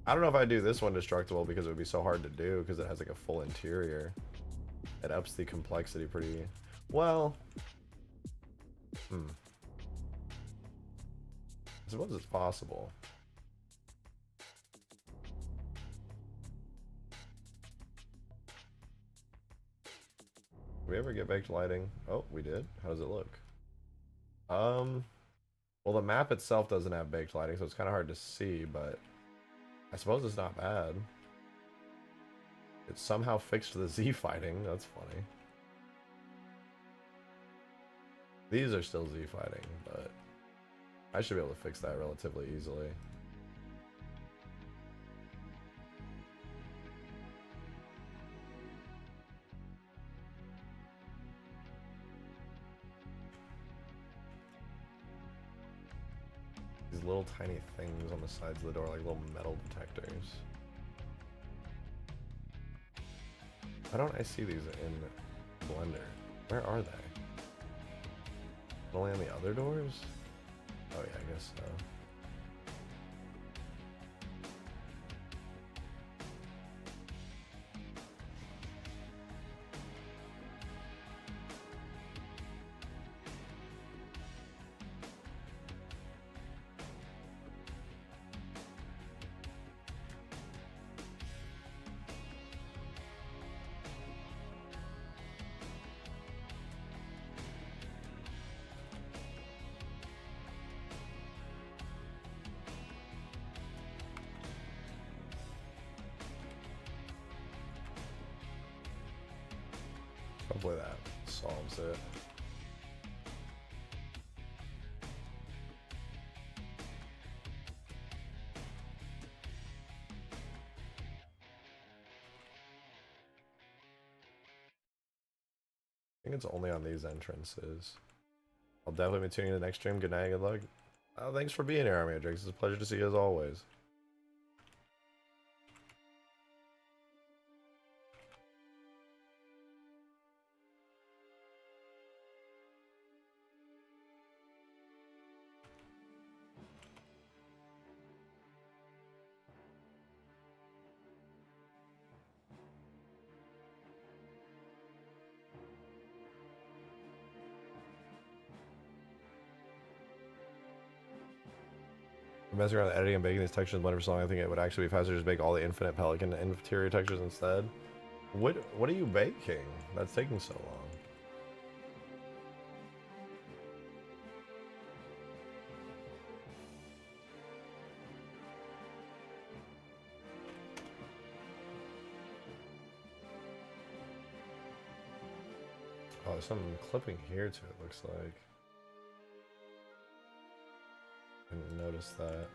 I don't know if I'd do this one destructible because it would be so hard to do because it has like a full interior. It ups the complexity pretty well. I suppose it's possible. Did we ever get baked lighting? Oh, we did. How does it look? Well, the map itself doesn't have baked lighting, so it's kind of hard to see, but I suppose it's not bad. It somehow fixed the Z fighting. That's funny. These are still Z fighting, but I should be able to fix that relatively easily. These little tiny things on the sides of the door, like little metal detectors. Why don't I see these in Blender? Where are they? Only on the other doors? Oh yeah, I guess so. Hopefully that solves it. I think it's only on these entrances. I'll definitely be tuning in the next stream. Good night, good luck. Oh, thanks for being here, Armatrix. It's a pleasure to see you as always. Messing around with editing and baking these textures in Blender for so long, I think it would actually be faster to just bake all the infinite pelican interior textures instead. What are you baking? That's taking so long. Oh, there's some clipping here too, it looks like. Didn't notice that.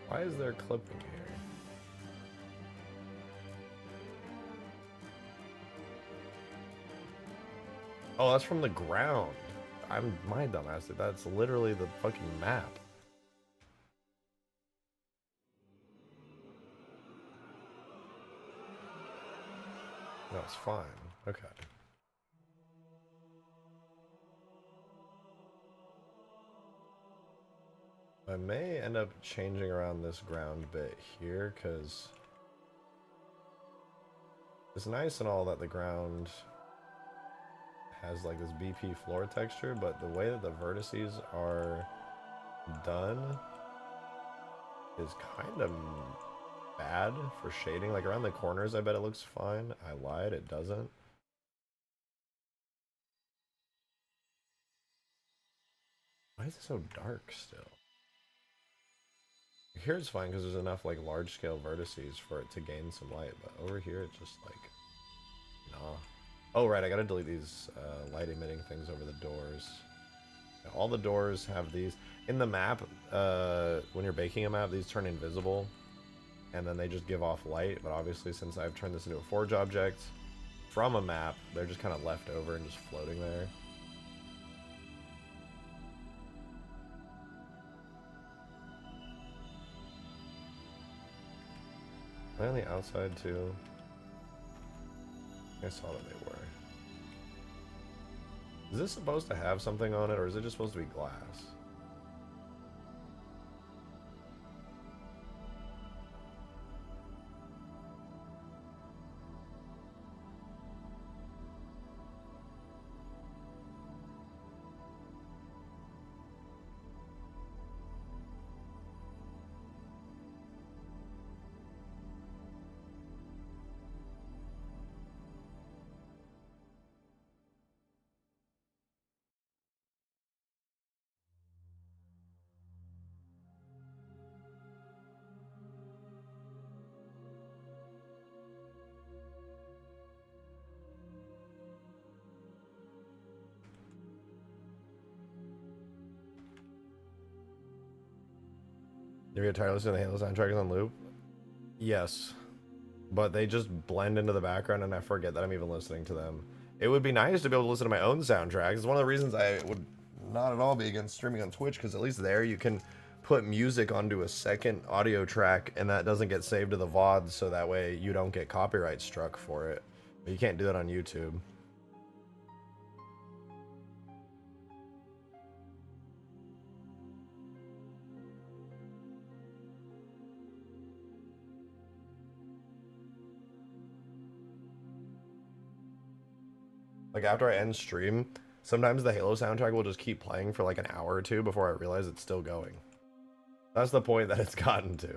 Why is there clipping here? Oh, that's from the ground. I'm my dumbass. That's literally the fucking map. No, it's fine. Okay. I may end up changing around this ground bit here because it's nice and all that the ground has like this BP floor texture, but the way that the vertices are done is kind of bad for shading. Like around the corners, I bet it looks fine. I lied, it doesn't. Why is it so dark still? Here it's fine because there's enough like large scale vertices for it to gain some light, but over here it's just like, nah. Oh right, I gotta delete these light emitting things over the doors. All the doors have these. In the map, when you're baking a map, these turn invisible, and then they just give off light, but obviously since I've turned this into a forge object from a map, they're just kind of left over and just floating there. Am I on the outside too? I saw that they were. Is this supposed to have something on it, or is it just supposed to be glass? You get tired of listening to the Halo soundtrack on loop? Yes. But they just blend into the background and I forget that I'm even listening to them. It would be nice to be able to listen to my own soundtracks. It's one of the reasons I would not at all be against streaming on Twitch, because at least there you can put music onto a second audio track and that doesn't get saved to the VOD, so that way you don't get copyright struck for it. But you can't do that on YouTube. Like after I end stream, sometimes the Halo soundtrack will just keep playing for like an hour or two before I realize it's still going. That's the point that it's gotten to.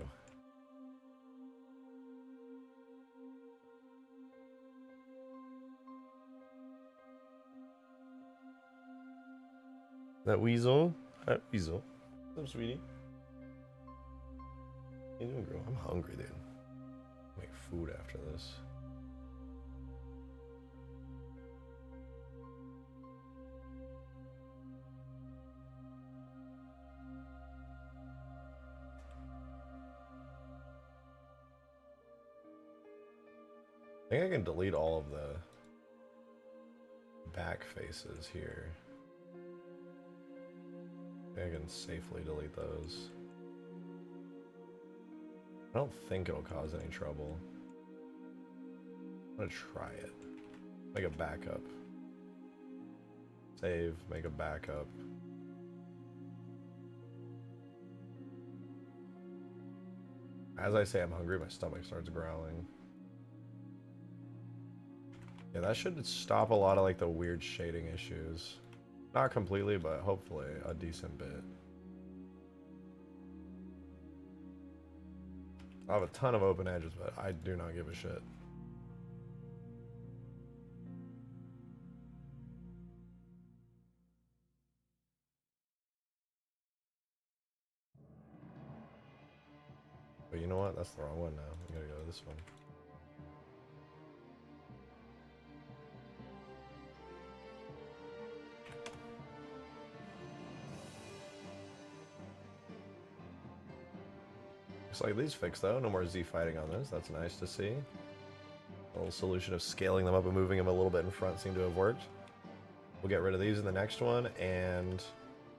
That Weasel? Hi, Weasel. What's up, sweetie? How you doing, girl? I'm hungry, dude. Make food after this. I think I can delete all of the back faces here. I think I can safely delete those. I don't think it'll cause any trouble. I'm gonna try it. Make a backup. Save, make a backup. As I say I'm hungry, my stomach starts growling. Yeah, that should stop a lot of like the weird shading issues. Not completely, but hopefully a decent bit. I have a ton of open edges, but I do not give a shit. But you know what? That's the wrong one now. We gotta go to this one. Looks like these fixed though. No more Z fighting on this. That's nice to see. A little solution of scaling them up and moving them a little bit in front seemed to have worked. We'll get rid of these in the next one, and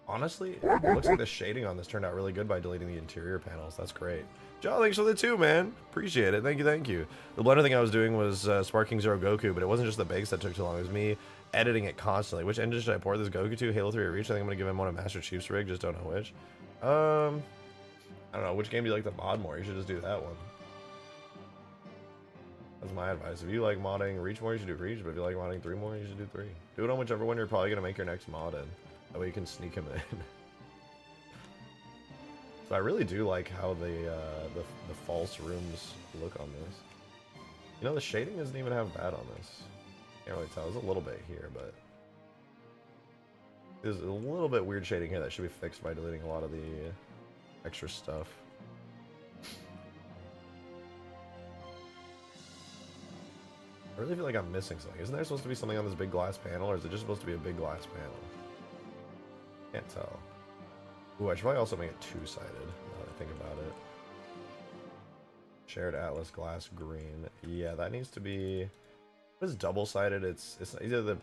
honestly, it looks like the shading on this turned out really good by deleting the interior panels. That's great. Joe, thanks for the 2, man. Appreciate it. Thank you, thank you. The blender thing I was doing was Sparking Zero Goku, but it wasn't just the bakes that took too long. It was me editing it constantly. Which engine should I port this Goku to? Halo 3 or Reach? I think I'm going to give him one of Master Chief's rig. Just don't know which. I don't know. Which game do you like to mod more? You should just do that one. That's my advice. If you like modding Reach more, you should do Reach. But if you like modding 3 more, you should do 3. Do it on whichever one you're probably going to make your next mod in. That way you can sneak him in. So I really do like how the false rooms look on this. You know, the shading doesn't even have bad on this. Can't really tell. There's a little bit here, but there's a little bit weird shading here that should be fixed by deleting a lot of the extra stuff. I really feel like I'm missing something. Isn't there supposed to be something on this big glass panel, or is it just supposed to be a big glass panel? Can't tell. Ooh, I should probably also make it two-sided, now that I think about it. Shared Atlas glass green. Yeah, that needs to be... What is double-sided? It's either the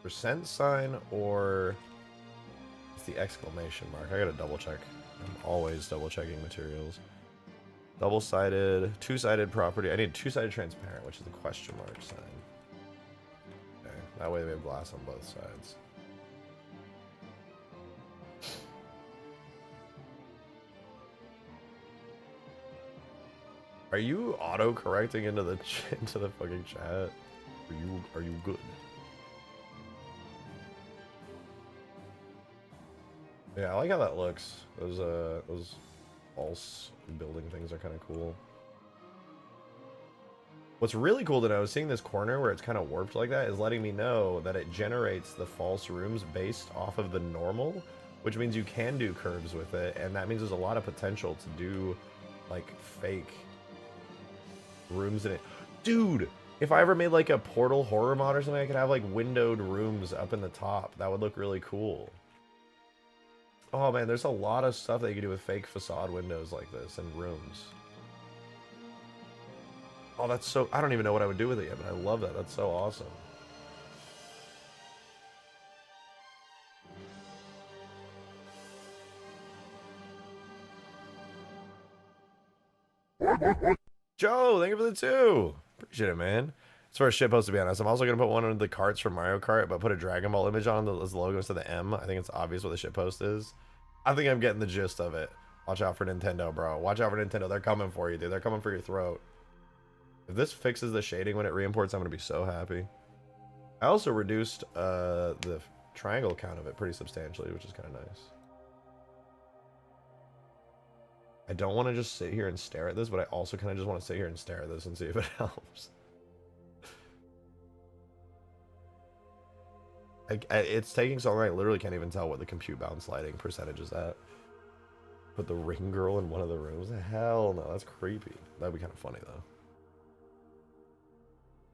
% sign or it's the exclamation mark. I gotta double-check. I'm always double-checking materials. Double-sided, two-sided property. I need two-sided transparent, which is the question mark sign. Okay, that way we have glass on both sides. Are you auto-correcting into the fucking chat? Are you good? Yeah, I like how that looks. Those false building things are kind of cool. What's really cool that I was seeing this corner where it's kind of warped like that is letting me know that it generates the false rooms based off of the normal, which means you can do curves with it, and that means there's a lot of potential to do like fake rooms in it. Dude, if I ever made like a Portal horror mod or something, I could have like windowed rooms up in the top. That would look really cool. Oh man, there's a lot of stuff that you can do with fake facade windows like this and rooms. Oh, that's so... I don't even know what I would do with it yet, but I love that. That's so awesome. Joe, thank you for the 2. Appreciate it, man. It's for a shitpost, to be honest. I'm also going to put one of the carts from Mario Kart, but put a Dragon Ball image on as the logo instead of the M. I think it's obvious what the shitpost is. I think I'm getting the gist of it. Watch out for Nintendo, bro. Watch out for Nintendo. They're coming for you, dude. They're coming for your throat. If this fixes the shading when it re-imports, I'm going to be so happy. I also reduced the triangle count of it pretty substantially, which is kind of nice. I don't want to just sit here and stare at this, but I also kind of just want to sit here and stare at this and see if it helps. It's taking so long, I literally can't even tell what the compute bounce lighting percentage is at. Put the ring girl in one of the rooms? Hell no, that's creepy. That'd be kind of funny, though.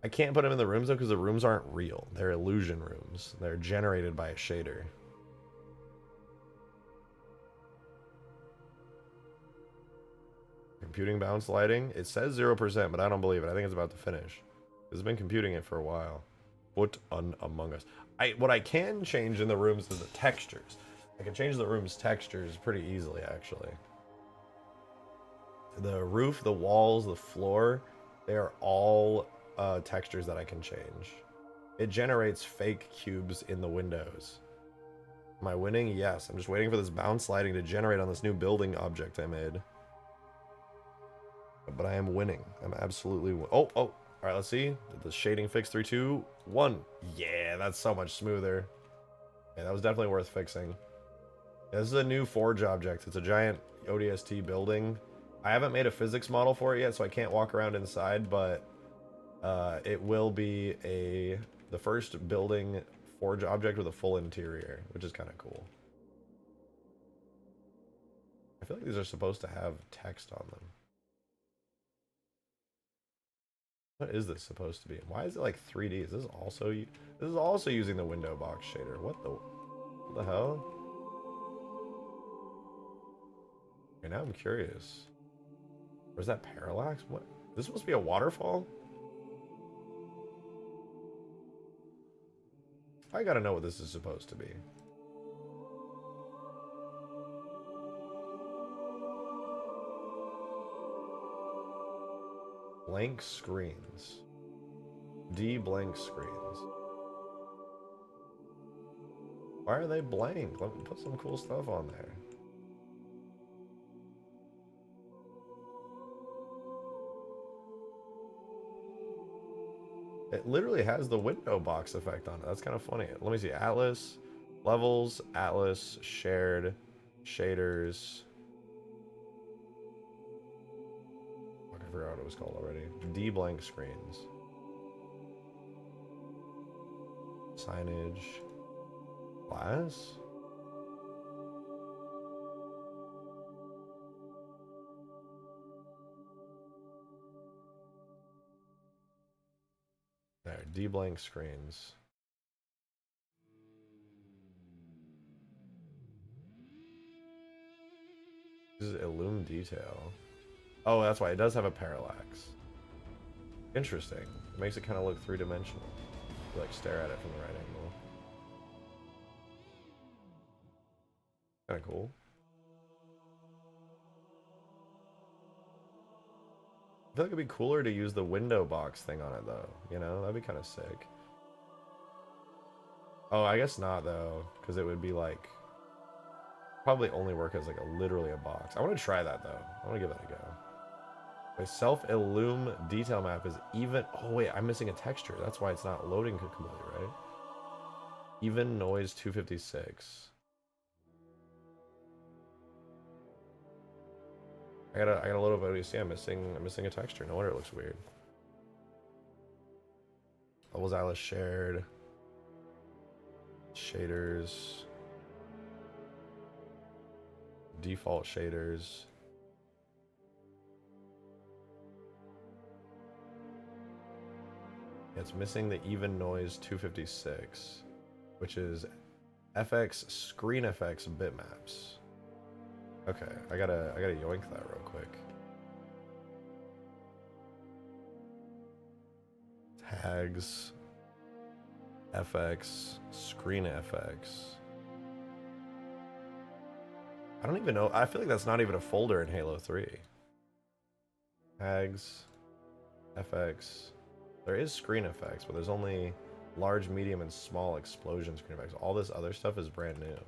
I can't put them in the rooms, though, because the rooms aren't real. They're illusion rooms. They're generated by a shader. Computing bounce lighting. It says 0%, but I don't believe it. I think it's about to finish. It's been computing it for a while. Put on Among Us. What I can change in the rooms is the textures. I can change the room's textures pretty easily, actually. The roof, the walls, the floor, they are all textures that I can change. It generates fake cubes in the windows. Am I winning? Yes. I'm just waiting for this bounce lighting to generate on this new building object I made. But I am winning. I'm absolutely oh. All right, let's see. Did the shading fix? 3, 2, 1. Yeah, that's so much smoother. Yeah, that was definitely worth fixing. Yeah, this is a new Forge object. It's a giant ODST building. I haven't made a physics model for it yet, so I can't walk around inside, but it will be the first building Forge object with a full interior, which is kind of cool. I feel like these are supposed to have text on them. What is this supposed to be? Why is it like 3D? Is this also using the window box shader? What the hell? Okay, now I'm curious. Or is that parallax? What? This supposed to be a waterfall? I gotta know what this is supposed to be. Blank screens. Blank screens. Why are they blank? Let me put some cool stuff on there. It literally has the window box effect on it. That's kind of funny. Let me see. Atlas, levels, Atlas, shared, shaders. I forgot what it was called already. Blank screens. Signage. Glass? There, blank screens. This is Illume detail. Oh, that's why it does have a parallax. Interesting. It makes it kind of look three-dimensional. You like stare at it from the right angle. Kind of cool. I feel like it'd be cooler to use the window box thing on it though. You know, that'd be kind of sick. Oh, I guess not though, because it would be like probably only work as like literally a box. I want to try that though. I want to give that a go. Wait, self-illume detail map is even. Oh wait, I'm missing a texture. That's why it's not loading completely, right? Even noise 256. I gotta load up ODST. I'm missing a texture. No wonder it looks weird. Levels Atlas shared. Shaders. Default shaders. It's missing the even noise 256, which is FX screen FX bitmaps. Okay, I gotta yoink that real quick. Tags, FX, screen FX. I don't even know. I feel like that's not even a folder in Halo 3. Tags, FX. There is screen effects, but there's only large, medium, and small explosion screen effects. All this other stuff is brand new.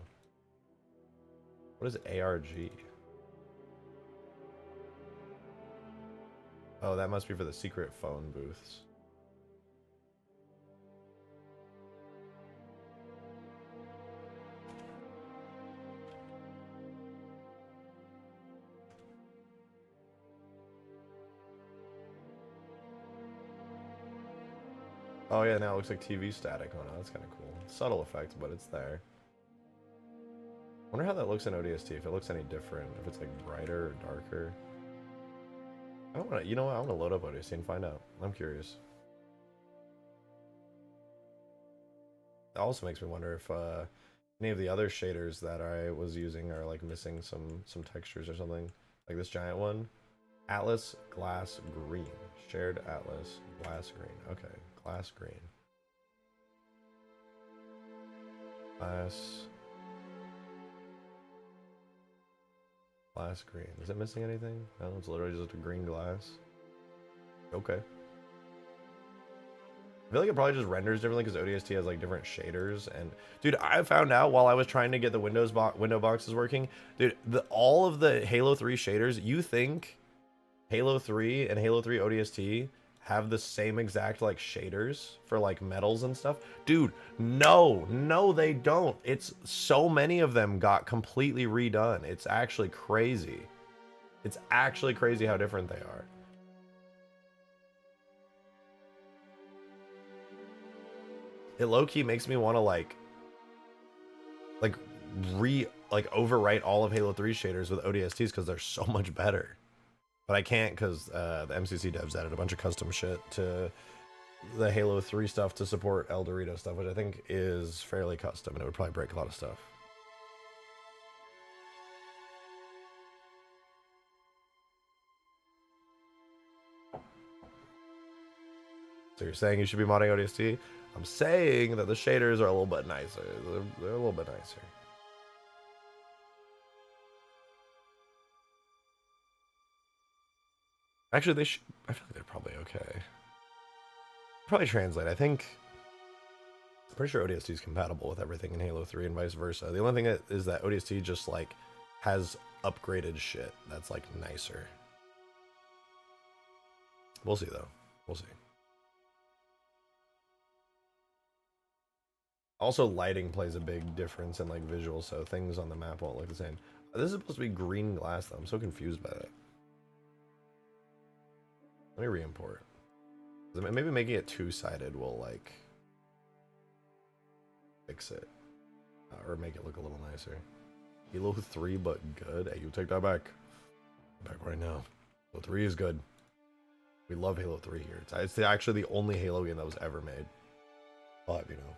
What is ARG? Oh, that must be for the secret phone booths. Oh yeah, now it looks like TV static on it. That's kind of cool. Subtle effect, but it's there. Wonder how that looks in ODST, if it looks any different, if it's like brighter or darker. I don't want to, you know what, I want to load up ODST and find out. I'm curious. It also makes me wonder if any of the other shaders that I was using are like missing some textures or something. Like this giant one. Atlas Glass Green. Shared Atlas Glass green. Okay, glass green. Glass green. Is it missing anything? No, it's literally just a green glass. Okay. I feel like it probably just renders differently because ODST has like different shaders. And dude, I found out while I was trying to get the window boxes working, dude, all of the Halo 3 shaders, you think Halo 3 and Halo 3 ODST have the same exact like shaders for like metals and stuff? Dude, no, they don't. It's so many of them got completely redone. It's actually crazy. It's actually crazy how different they are. It low-key makes me want to like overwrite all of Halo 3 shaders with ODSTs because they're so much better. But I can't because the MCC devs added a bunch of custom shit to the Halo 3 stuff to support El Dorito stuff, which I think is fairly custom and it would probably break a lot of stuff. So you're saying you should be modding ODST? I'm saying that the shaders are a little bit nicer. They're a little bit nicer. Actually, they should. I feel like they're probably okay. Probably translate. I think. I'm pretty sure ODST is compatible with everything in Halo 3 and vice versa. The only thing is that ODST just like has upgraded shit that's like nicer. We'll see though. We'll see. Also, lighting plays a big difference in like visuals, so things on the map won't look the same. This is supposed to be green glass though. I'm so confused by that. Let me re-import. Maybe making it two-sided will like fix it, or make it look a little nicer. Halo 3, but good. Hey, you take that back. Back right now. Halo 3 is good. We love Halo 3 here. It's actually the only Halo game that was ever made. But you know.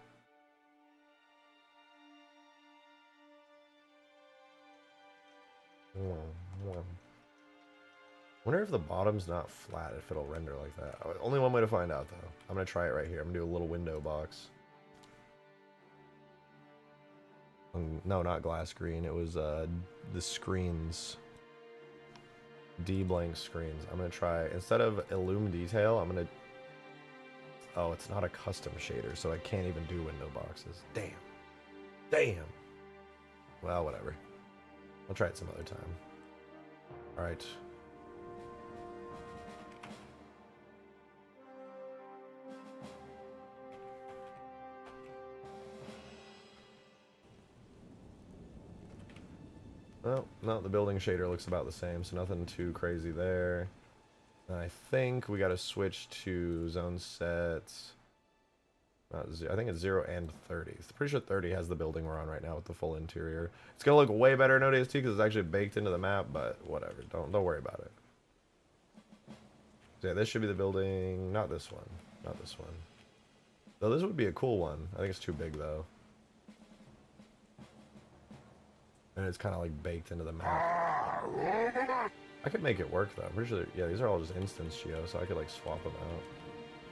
Wonder if the bottom's not flat, if it'll render like that. Only one way to find out though. I'm gonna try it right here. I'm gonna do a little window box. No, not glass green. It was the screens. D-blank screens. I'm gonna try, instead of Illume Detail, I'm gonna... Oh, it's not a custom shader, so I can't even do window boxes. Damn. Damn. Well, whatever. I'll try it some other time. Alright. Well, no, the building shader looks about the same, so nothing too crazy there. And I think we got to switch to zone sets. I think it's 0 and 30. I'm pretty sure 30 has the building we're on right now with the full interior. It's gonna look way better in ODST because it's actually baked into the map, but whatever. Don't worry about it. So yeah, this should be the building. Not this one. Not this one. Though this would be a cool one. I think it's too big though. And it's kind of like baked into the map. I could make it work though. I'm pretty sure, yeah, these are all just instance geo, so I could like swap them out.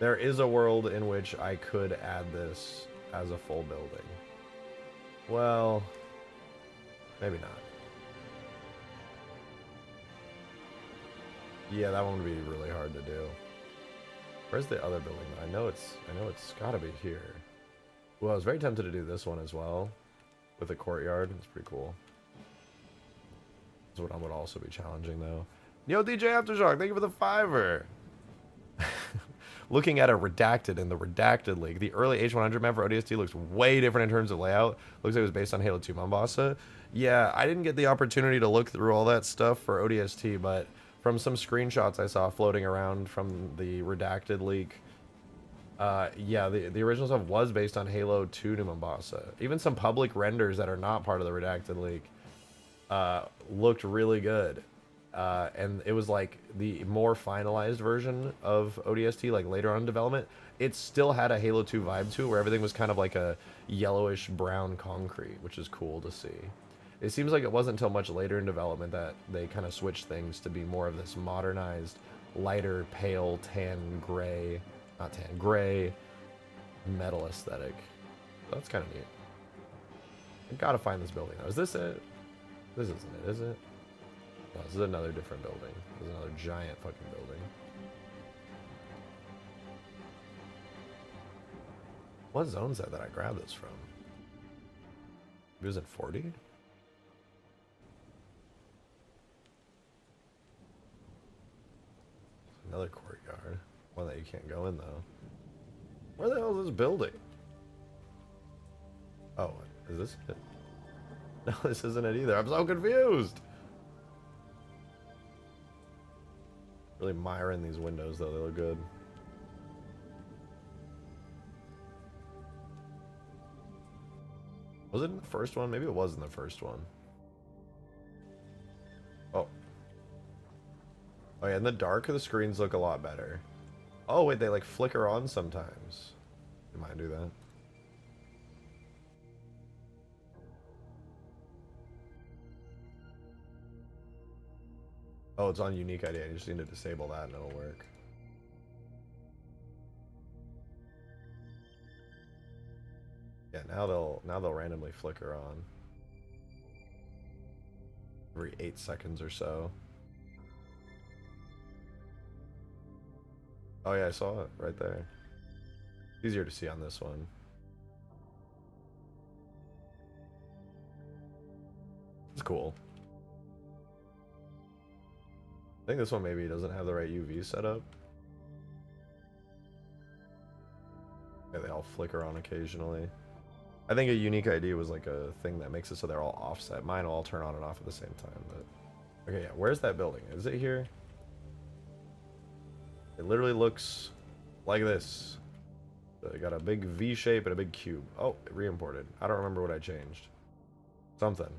There is a world in which I could add this as a full building. Well, maybe not. Yeah, that one would be really hard to do. Where's the other building? I know it's gotta be here. Well, I was very tempted to do this one as well. With a courtyard. It's pretty cool. This one would also be challenging though. Yo, DJ Aftershock, thank you for the $5. Looking at a redacted in the redacted league, the early H100 map for ODST looks way different in terms of layout. Looks like it was based on Halo 2 Mombasa. Yeah, I didn't get the opportunity to look through all that stuff for ODST, but from some screenshots I saw floating around from the redacted leak, yeah, the original stuff was based on Halo 2 to Mombasa. Even some public renders that are not part of the redacted leak looked really good. And it was like the more finalized version of ODST, like later on in development. It still had a Halo 2 vibe to it, where everything was kind of like a yellowish brown concrete, which is cool to see. It seems like it wasn't until much later in development that they kind of switched things to be more of this modernized, lighter, pale, tan, gray not tan, gray, metal aesthetic. That's kind of neat. I gotta find this building though. Is this it? This isn't it, is it? No, this is another different building. This is another giant fucking building. What zone is that I grabbed this from? It was in 40? Another courtyard. One that you can't go in though. Where the hell is this building? Oh, is this it? No, this isn't it either. I'm so confused. Really miring these windows though, they look good. Was it in the first one? Maybe it was in the first one. Oh. Oh yeah, in the dark the screens look a lot better. Oh wait, they like flicker on sometimes. You might do that. Oh, it's on unique ID. I just need to disable that and it'll work. Yeah, now they'll randomly flicker on. Every 8 seconds or so. Oh yeah, I saw it right there. Easier to see on this one. It's cool. I think this one maybe doesn't have the right UV setup. Yeah, they all flicker on occasionally. I think a unique ID was like a thing that makes it so they're all offset. Mine will all turn on and off at the same time, but... Okay, yeah, where's that building? Is it here? It literally looks like this. So it got a big V shape and a big cube. Oh, it re-imported. I don't remember what I changed. Something.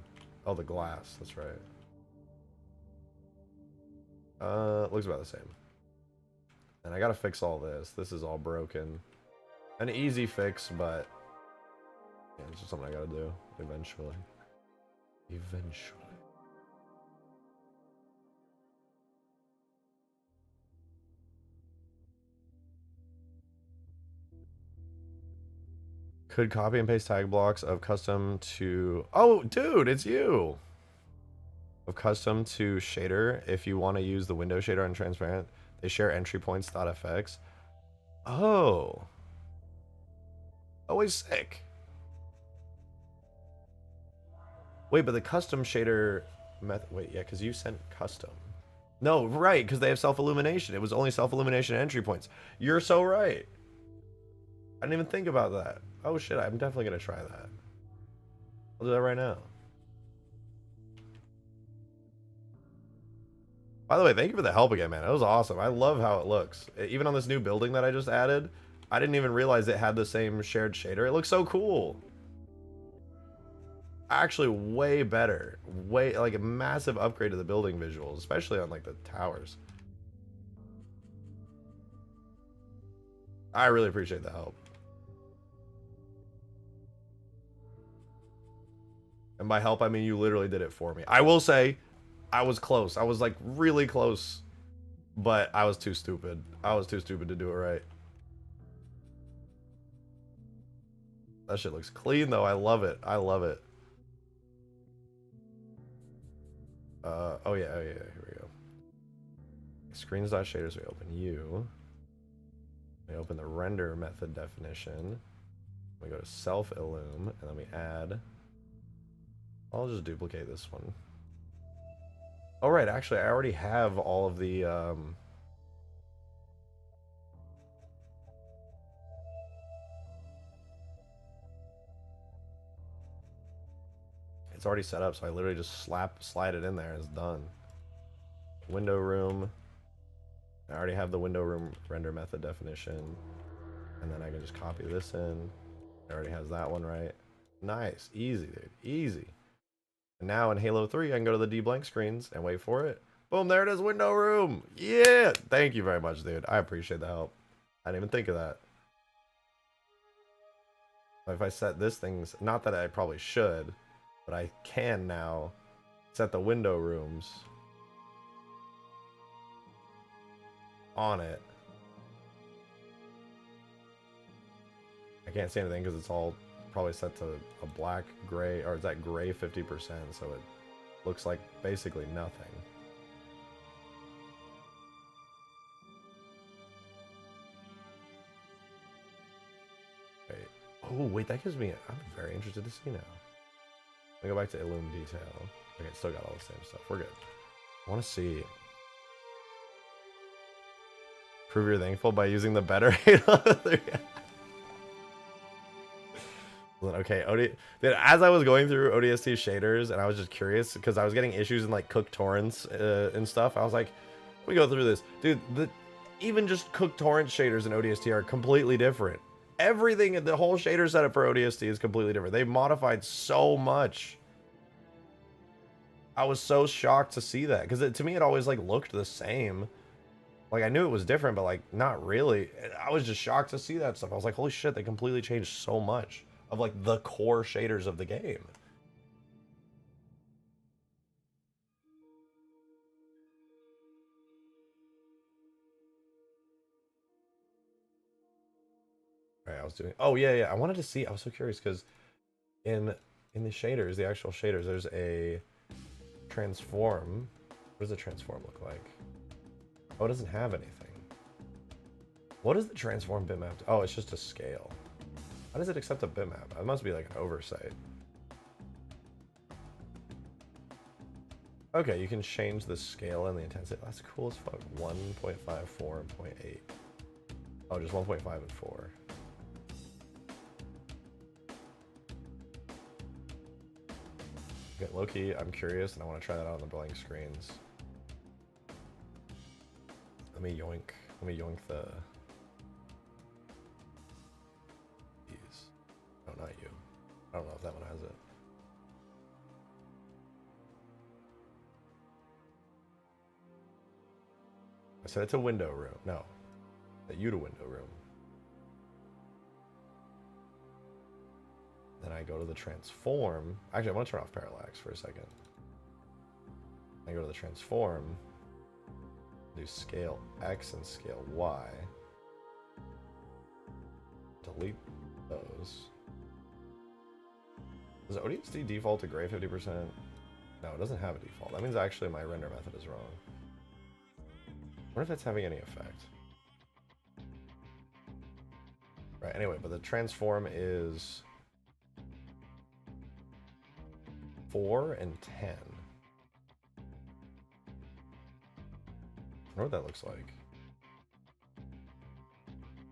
Oh, the glass, that's right. Looks about the same. And I gotta fix all this. This is all broken. An easy fix, but yeah, it's just something I gotta do eventually. Eventually. Could copy and paste tag blocks of custom to... Oh, dude, it's you! Of custom to shader if you want to use the window shader on transparent. They share entry points.fx. Oh. Always sick. Wait, but the custom shader method... Wait, yeah, because you sent custom. No, right, because they have self-illumination. It was only self-illumination entry points. You're so right. I didn't even think about that. Oh shit, I'm definitely going to try that. I'll do that right now. By the way, thank you for the help again, man. That was awesome. I love how it looks. Even on this new building that I just added, I didn't even realize it had the same shared shader. It looks so cool. Actually, way better. Way, like a massive upgrade to the building visuals, especially on like the towers. I really appreciate the help. And by help, I mean you literally did it for me. I will say, I was close. I was like really close, but I was too stupid. I was too stupid to do it right. That shit looks clean though. I love it. I love it. Oh yeah, here we go. Screens.shaders, we open you. We open the render method definition. We go to self-illum, and then we add... I'll just duplicate this one. Oh right, actually I already have all of the it's already set up, so I literally just slide it in there and it's done. Window room. I already have the window room render method definition. And then I can just copy this in. It already has that one right. Nice, easy dude, easy. And now in Halo 3, I can go to the D-blank screens and wait for it. Boom, there it is, window room. Yeah, thank you very much, dude. I appreciate the help. I didn't even think of that. If I set this thing, not that I probably should, but I can now set the window rooms on it. can't see anything because it's all probably set to a black, gray, or it's at gray 50%, so it looks like basically nothing. Wait. Oh, wait, that gives me... I'm very interested to see now. Let me go back to Illume Detail. Okay, still got all the same stuff. We're good. I want to see... Prove you're thankful by using the better 803. Okay, as I was going through ODST shaders, and I was just curious, because I was getting issues in, like, cooked torrents and stuff, I was like, we go through this. Dude, even just cooked torrent shaders in ODST are completely different. Everything, the whole shader setup for ODST is completely different. They've modified so much. I was so shocked to see that, because to me it always, like, looked the same. Like, I knew it was different, but, like, not really. I was just shocked to see that stuff. I was like, holy shit, they completely changed so much of, like, the core shaders of the game. Right, I was doing... Oh, yeah. I wanted to see... I was so curious, because in the shaders, the actual shaders, there's a transform. What does the transform look like? Oh, it doesn't have anything. What is the transform bitmap? Oh, it's just a scale. How does it accept a bitmap? It must be like an oversight. Okay, you can change the scale and the intensity. That's cool as fuck. 1.5, 4, and 0.8. Oh, just 1.5 and 4. Okay, low-key, I'm curious and I want to try that out on the blank screens. Let me yoink the... No, not you. I don't know if that one has it. I said it's a window room. No. That you to window room. Then I go to the transform. Actually, I want to turn off parallax for a second. I go to the transform. Do scale X and scale Y. Delete those. Does ODST default to gray 50%? No, it doesn't have a default. That means actually my render method is wrong. I wonder if it's having any effect. Right, anyway, but the transform is 4 and 10. I wonder what that looks like.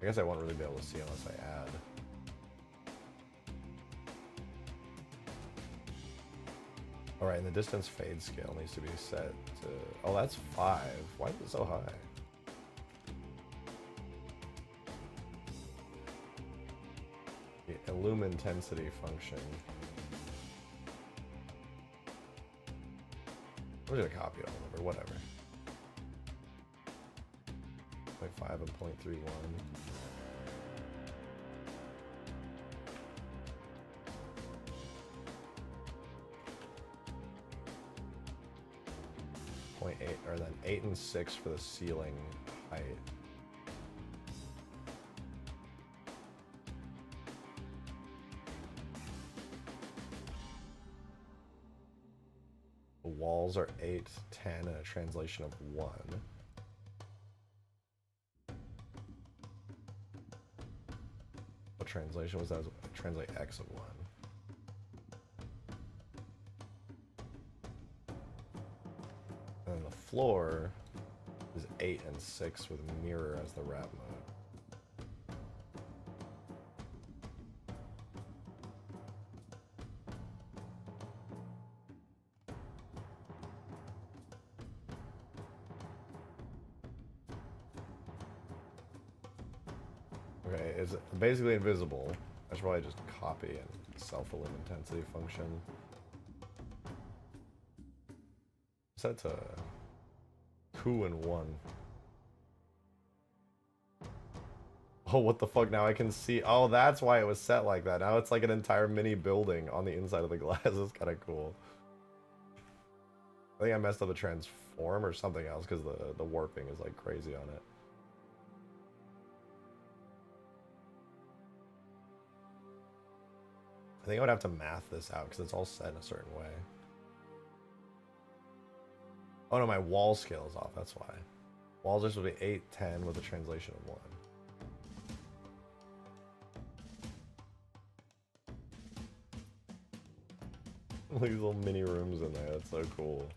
I guess I won't really be able to see unless I add. Alright, and the distance fade scale needs to be set to... Oh, that's 5. Why is it so high? The Illume intensity function. I'm just gonna copy it all over, whatever. 0.5 and 0.31. Or then 8 and 6 for the ceiling height. The walls are 8, 10, and a translation of 1. What translation was that? Translate X of 1. And the floor is 8 and 6 with mirror as the wrap mode. Okay, it's basically invisible. I should probably just copy and self-illume intensity function. Set to 2 and 1. Oh, what the fuck? Now I can see. Oh, that's why it was set like that. Now it's like an entire mini building on the inside of the glass. It's kind of cool. I think I messed up the transform or something else because the warping is like crazy on it. I think I would have to math this out because it's all set in a certain way. Oh no, my wall scale is off, that's why. Walls are supposed to be 8, 10 with a translation of 1. These little mini rooms in there, that's so cool.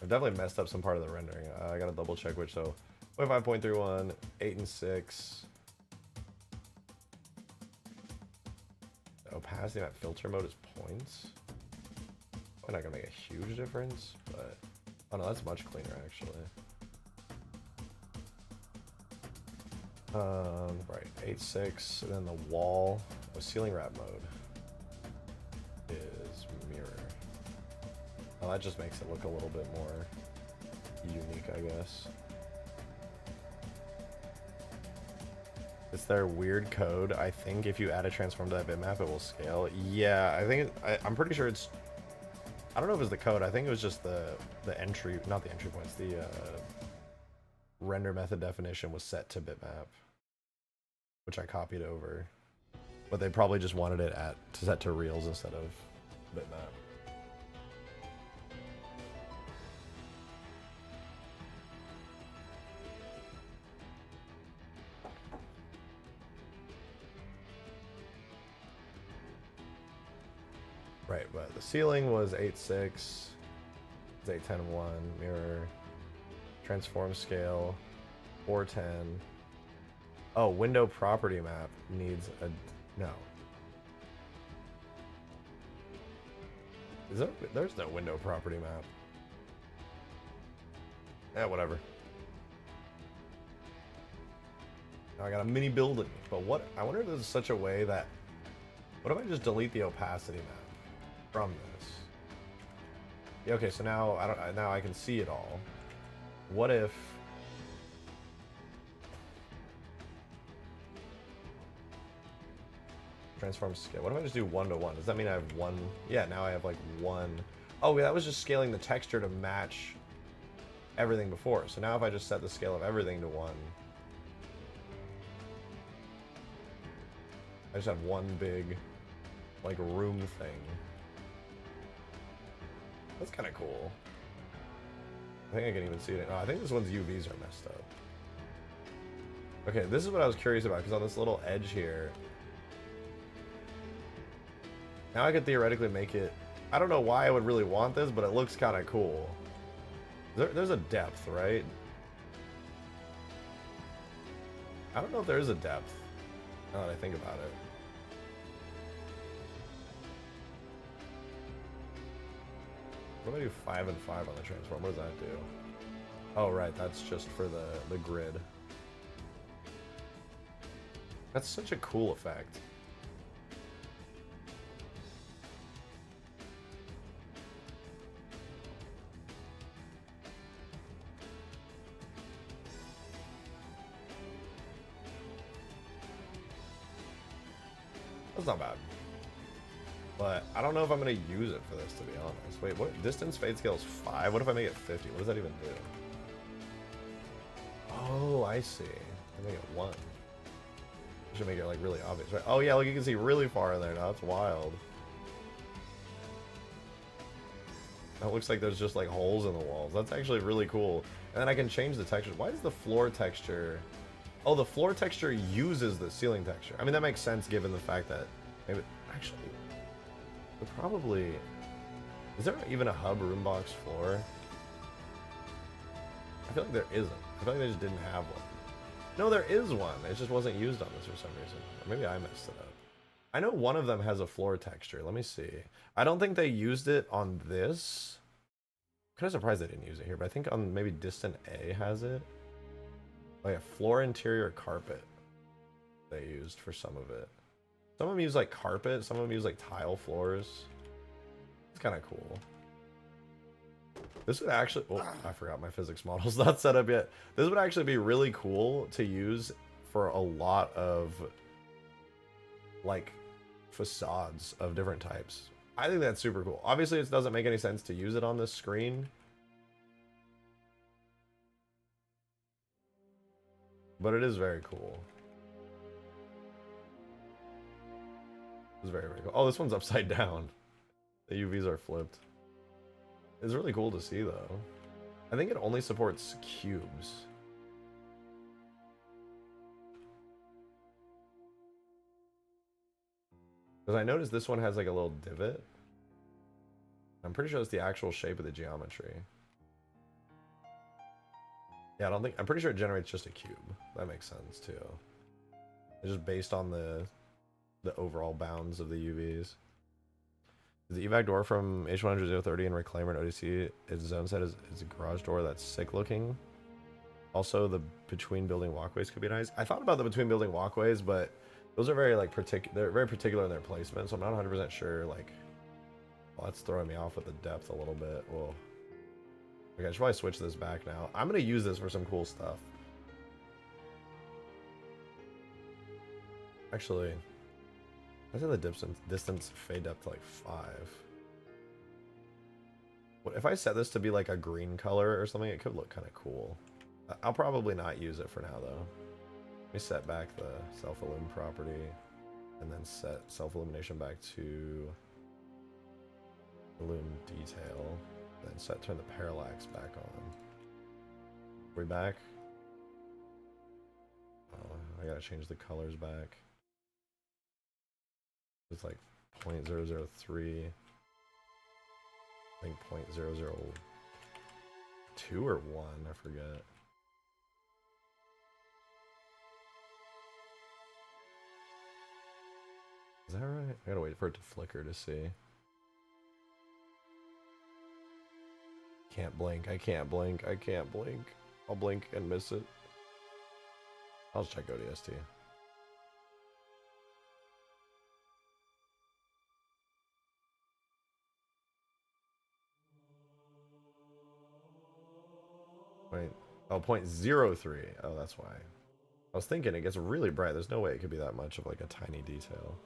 I've definitely messed up some part of the rendering. I gotta double check which, so 25.31, 8 and 6. The opacity in that filter mode is points. Probably not gonna make a huge difference, but oh no, that's much cleaner actually. Right, 8.6, and then the wall, ceiling wrap mode is mirror. Oh, that just makes it look a little bit more unique, I guess. It's their weird code. I think if you add a transform to that bitmap, it will scale. Yeah, I think I'm pretty sure it's. I don't know if it's the code. I think it was just the entry, not the entry points. The render method definition was set to bitmap, which I copied over. But they probably just wanted it set to reals instead of bitmap. Right, but the ceiling was 8.6, it's 8.10.1, mirror, transform scale, 410. Oh, window property map needs a, no. Is there, there's no window property map. Yeah, whatever. Now I got a mini building, but what, I wonder if there's such a way that, what if I just delete the opacity map from this? Yeah, okay, so now now I can see it all. What if transform scale? What if I just do 1 to 1? Does that mean I have one? Yeah, now I have like one. Oh, that was just scaling the texture to match everything before. So now if I just set the scale of everything to 1, I just have one big like room thing. That's kind of cool. I think I can even see it. Oh, I think this one's UVs are messed up. Okay, this is what I was curious about, because on this little edge here, now I could theoretically make it, I don't know why I would really want this, but it looks kind of cool. There's a depth, right? I don't know if there is a depth, now that I think about it. What do I do 5 and 5 on the transform? What does that do? Oh, right, that's just for the grid. That's such a cool effect. That's not bad. But I don't know if I'm going to use it for this, to be honest. Wait, what? Distance fade scale is 5? What if I make it 50? What does that even do? Oh, I see. I make it 1. I should make it like really obvious, right? Oh yeah, look, you can see really far in there now. That's wild. That looks like there's just like holes in the walls. That's actually really cool. And then I can change the texture. Why is the floor texture... Oh, the floor texture uses the ceiling texture. I mean, that makes sense given the fact that... Maybe... Actually... Probably... Is there even a hub room box floor? I feel like there isn't. I feel like they just didn't have one. No, there is one. It just wasn't used on this for some reason. Or maybe I messed it up. I know one of them has a floor texture. Let me see. I don't think they used it on this. I'm kind of surprised they didn't use it here, but I think on maybe Distant A has it. Oh yeah, floor interior carpet they used for some of it. Some of them use like carpet, some of them use like tile floors. It's kind of cool. This would actually, oh, I forgot my physics model's not set up yet. This would actually be really cool to use for a lot of like facades of different types. I think that's super cool. Obviously it doesn't make any sense to use it on this screen. But it is very cool. It's very, very cool. Oh, this one's upside down. The UVs are flipped. It's really cool to see, though. I think it only supports cubes. Because I noticed this one has like a little divot. I'm pretty sure it's the actual shape of the geometry. Yeah, I'm pretty sure it generates just a cube. That makes sense, too. It's just based on the overall bounds of the UVs. The evac door from H100-030 and Reclaimer and ODST, its zone set is a garage door that's sick looking. Also, the between building walkways could be nice. I thought about the between building walkways, but those are very like they're very particular in their placement, so I'm not 100% sure. Like, well, that's throwing me off with the depth a little bit. Well, okay, I should probably switch this back now. I'm gonna use this for some cool stuff. Actually, I think the distance fade depth to like 5. What if I set this to be like a green color or something? It could look kind of cool. I'll probably not use it for now though. Let me set back the self-illum property and then set self-illumination back to illum detail. Then turn the parallax back on. We back? Oh, I gotta change the colors back. It's like 0.003. I think 0.002 or 1, I forget. Is that right? I gotta wait for it to flicker to see. Can't blink, I can't blink, I can't blink. I'll blink and miss it. I'll just check ODST. Wait. Oh, 0.03. Oh, that's why. I was thinking it gets really bright. There's no way it could be that much of like a tiny detail.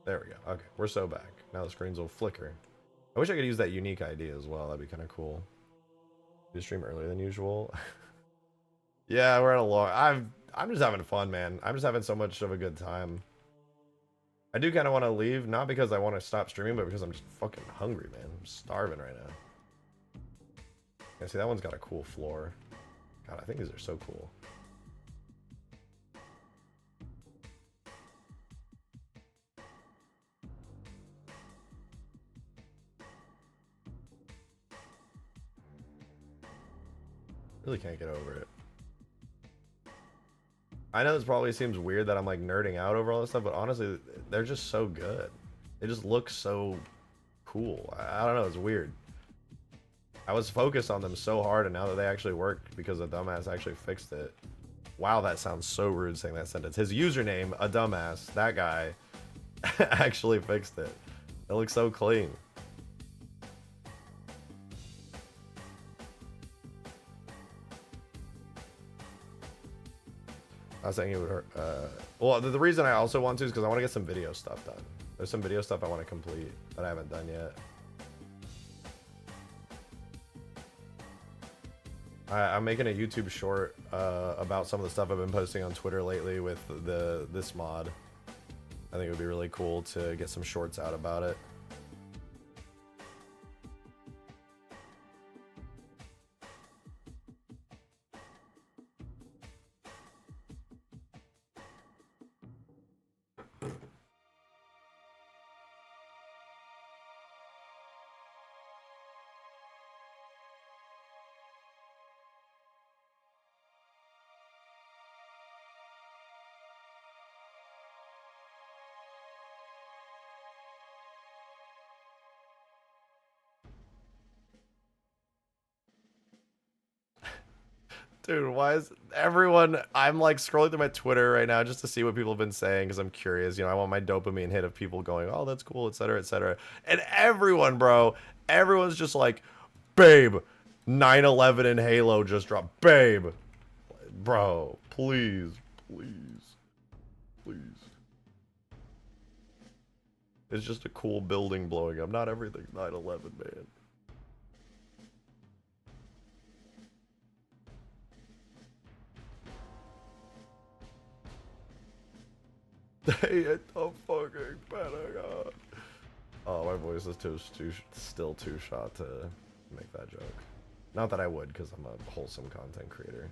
There we go. Okay, we're so back. Now the screens will flicker. I wish I could use that unique ID as well. That'd be kind of cool. You stream earlier than usual. Yeah, we're at a long. I'm just having fun, man. I'm just having so much of a good time. I do kind of want to leave, not because I want to stop streaming, but because I'm just fucking hungry, man. I'm starving right now. Yeah, see, that one's got a cool floor. God, I think these are so cool. Really can't get over it. I know this probably seems weird that I'm like nerding out over all this stuff, but honestly, they're just so good. They just look so cool. I don't know, it's weird. I was focused on them so hard, and now that they actually work because a dumbass actually fixed it. Wow, that sounds so rude saying that sentence. His username, a dumbass, that guy, actually fixed it. It looks so clean. I was saying it would hurt. Well, the reason I also want to is because I want to get some video stuff done. There's some video stuff I want to complete that I haven't done yet. I'm making a YouTube short about some of the stuff I've been posting on Twitter lately with this mod. I think it would be really cool to get some shorts out about it. Dude, why is everyone... I'm like scrolling through my Twitter right now just to see what people have been saying because I'm curious. You know, I want my dopamine hit of people going, oh, that's cool, etc., etc. And everyone, bro, everyone's just like, babe, 9/11 and Halo just dropped. Babe. Bro, please, please, please. It's just a cool building blowing up. Not everything's 9/11, man. They hit the fucking Pentagon. Oh, my voice is still too shot to make that joke. Not that I would, because I'm a wholesome content creator.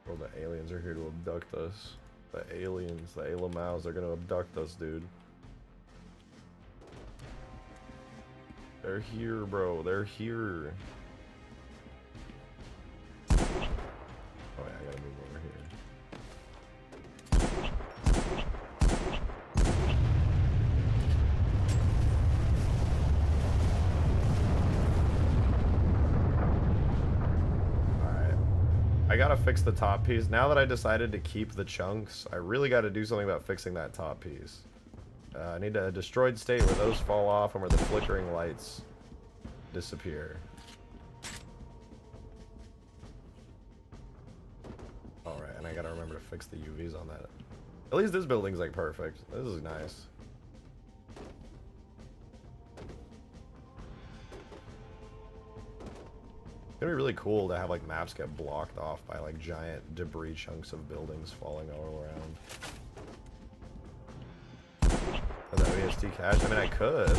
Bro, the aliens are here to abduct us. The aliens, the Alamaus, are gonna abduct us, dude. They're here, bro. They're here. Oh yeah, I gotta move over here. I gotta fix the top piece. Now that I decided to keep the chunks, I really gotta do something about fixing that top piece. I need a destroyed state where those fall off and where the flickering lights disappear. Alright, and I gotta remember to fix the UVs on that. At least this building's like perfect. This is nice. It's gonna be really cool to have like maps get blocked off by like giant debris chunks of buildings falling all around. Oh, the ODST cache? I mean, I could.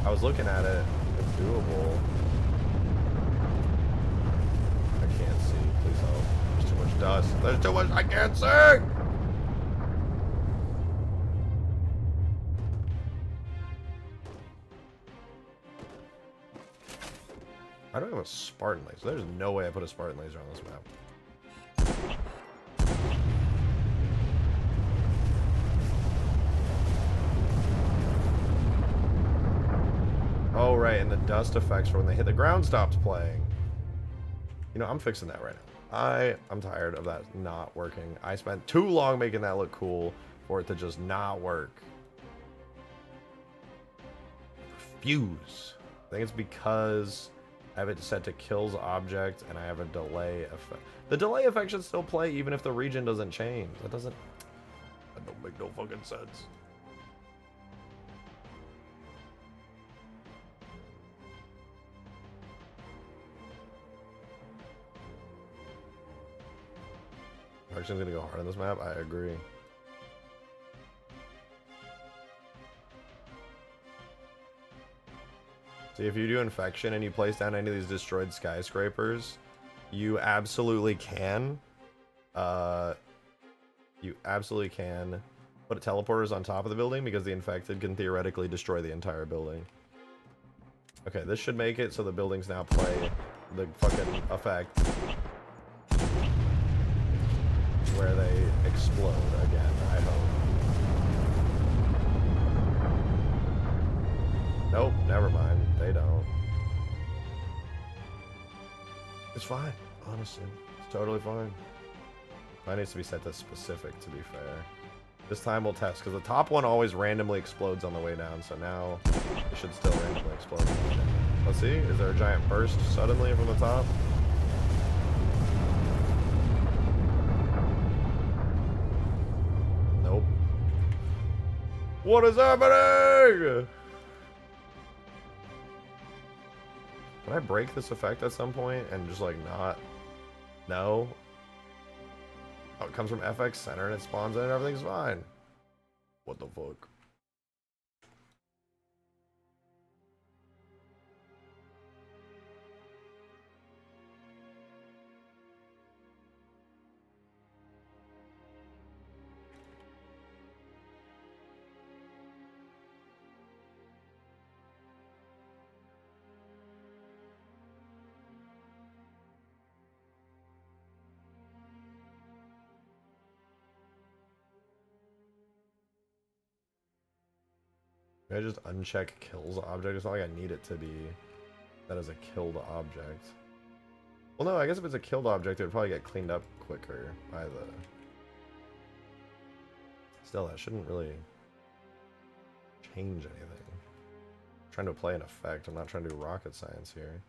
I was looking at it. It's doable. I can't see. Please help. There's too much dust. There's too much. I can't see! I don't have a Spartan laser. There's no way I put a Spartan laser on this map. Oh, right, and the dust effects for when they hit the ground stops playing. You know, I'm fixing that right now. I'm tired of that not working. I spent too long making that look cool for it to just not work. Refuse. I think it's because I have it set to kills object and I have a delay effect. The delay effect should still play even if the region doesn't change. That don't make no fucking sense. Action's gonna go hard on this map. I agree. See, if you do infection and you place down any of these destroyed skyscrapers, you absolutely can. You absolutely can put teleporters on top of the building because the infected can theoretically destroy the entire building. Okay, this should make it so the buildings now play the fucking effect where they explode again, I hope. Nope, never mind. They don't. It's fine, honestly. It's totally fine. Mine needs to be set to specific, to be fair. This time we'll test, because the top one always randomly explodes on the way down, so now it should still randomly explode on the way down. Let's see, is there a giant burst suddenly from the top? Nope. What is happening? Can I break this effect at some point and just like not? No. Oh, it comes from FX Center and it spawns in and everything's fine. What the fuck? Can I just uncheck kills object? It's not like I need it to be that as a killed object. Well, no, I guess if it's a killed object, it would probably get cleaned up quicker by the... Still, that shouldn't really change anything. I'm trying to play an effect. I'm not trying to do rocket science here.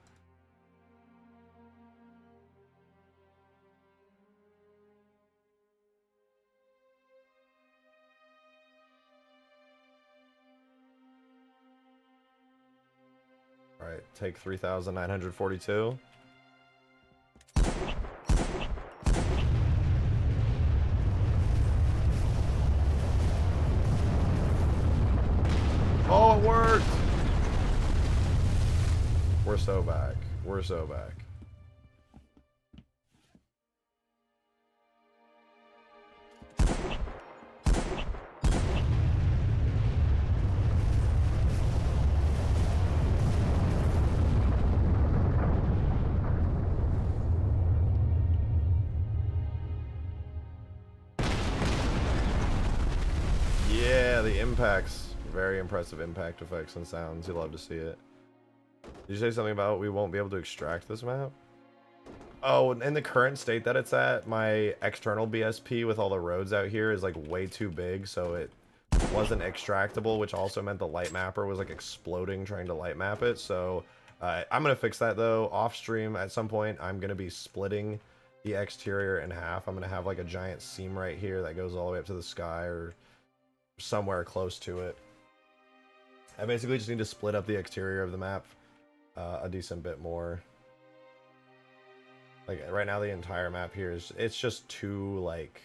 All right, take 3,942. Oh, it worked! We're so back. We're so back. Yeah, the impacts. Very impressive impact effects and sounds. You love to see it. Did you say something about we won't be able to extract this map? Oh, in the current state that it's at, my external BSP with all the roads out here is like way too big, so it wasn't extractable, which also meant the light mapper was like exploding trying to light map it. So I'm gonna fix that though. Off stream at some point, I'm gonna be splitting the exterior in half. I'm gonna have like a giant seam right here that goes all the way up to the sky or somewhere close to it. I basically just need to split up the exterior of the map a decent bit more. Like right now the entire map here is, it's just too like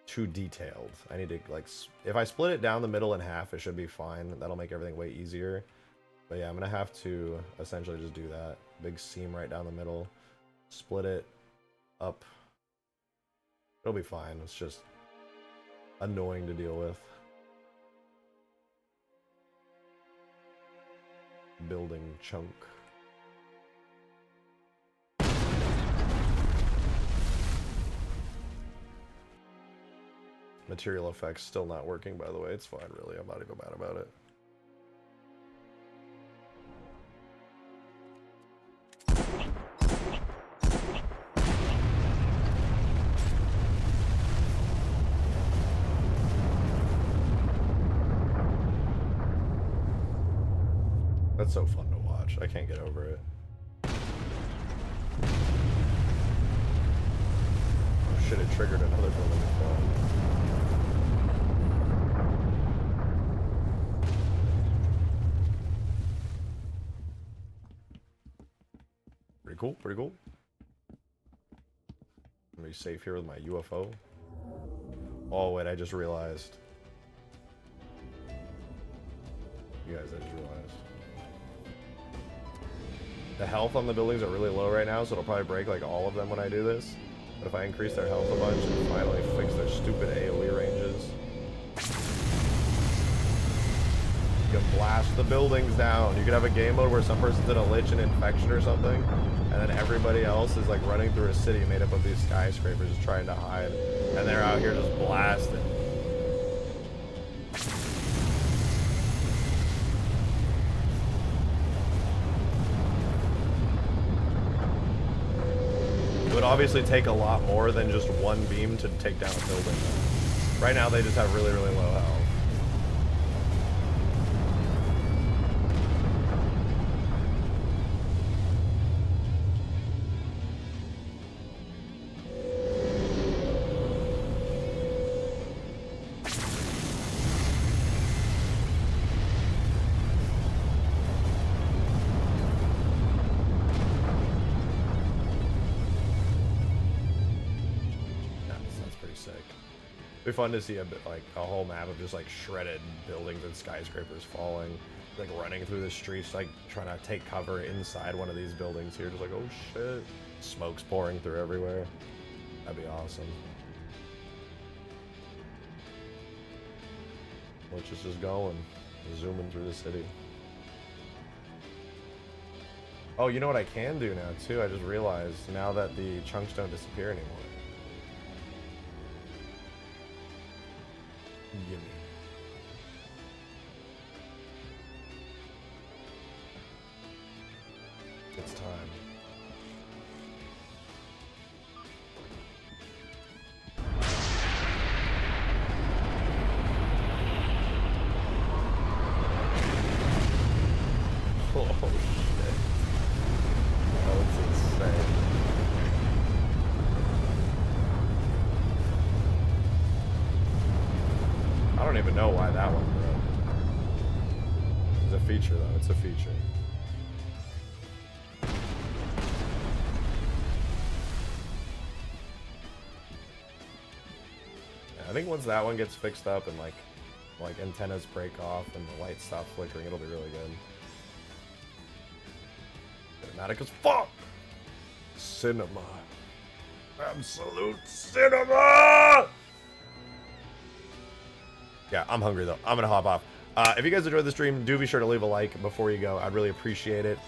too detailed. I need to like, if I split it down the middle in half, it should be fine. That'll make everything way easier. But yeah, I'm gonna have to essentially just do that. Big seam right down the middle, split it up. It'll be fine. It's just annoying to deal with. Building chunk. Material effects still not working, by the way. It's fine, really. I'm not even mad about it. That's so fun to watch. I can't get over it. Oh shit, it triggered another building to fall. Pretty cool, pretty cool. I'm gonna be safe here with my UFO. Oh wait, I just realized. You guys, I just realized. The health on the buildings are really low right now, so it'll probably break like all of them when I do this. But if I increase their health a bunch and finally fix their stupid AoE ranges, you can blast the buildings down. You could have a game mode where some person's in a lich and infection or something, and then everybody else is like running through a city made up of these skyscrapers just trying to hide, and they're out here just blasting. It would obviously take a lot more than just one beam to take down a building. Right now they just have really, really low health. It'd be fun to see a bit like a whole map of just like shredded buildings and skyscrapers falling, like running through the streets, like trying to take cover inside one of these buildings here, just like, oh shit, smoke's pouring through everywhere. That'd be awesome. Let's just going, zooming through the city. Oh, you know what I can do now too? I just realized now that the chunks don't disappear anymore. Gimme. It's time. don't even know why that one broke. It's a feature though, it's a feature. Yeah, I think once that one gets fixed up and like antennas break off and the lights stop flickering, it'll be really good. Cinematic as fuck! Cinema. Absolute cinema! Yeah, I'm hungry though. I'm gonna hop off. If you guys enjoyed the stream, do be sure to leave a like before you go. I'd really appreciate it.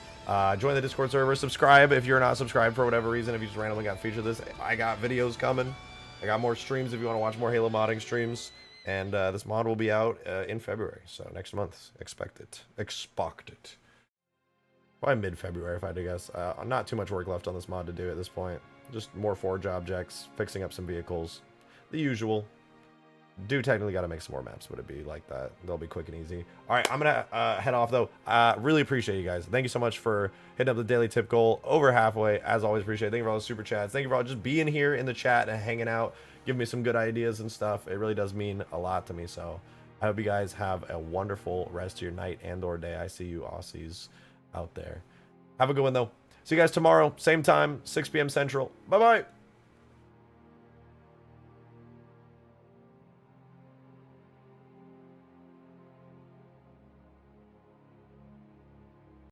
Join the Discord server. Subscribe if you're not subscribed for whatever reason. If you just randomly got featured this, I got videos coming. I got more streams if you want to watch more Halo modding streams. And this mod will be out in February. So next month, expect it. Expect it. Probably mid-February if I had to guess. Not too much work left on this mod to do at this point. Just more forge objects, fixing up some vehicles. The usual. Do technically got to make some more maps, but it'd be like that. They'll be quick and easy. All right, I'm going to head off, though. Really appreciate you guys. Thank you so much for hitting up the daily tip goal. Over halfway. As always, appreciate it. Thank you for all the super chats. Thank you for all just being here in the chat and hanging out. Giving me some good ideas and stuff. It really does mean a lot to me. So I hope you guys have a wonderful rest of your night and or day. I see you Aussies out there. Have a good one, though. See you guys tomorrow. Same time, 6 p.m. Central. Bye-bye.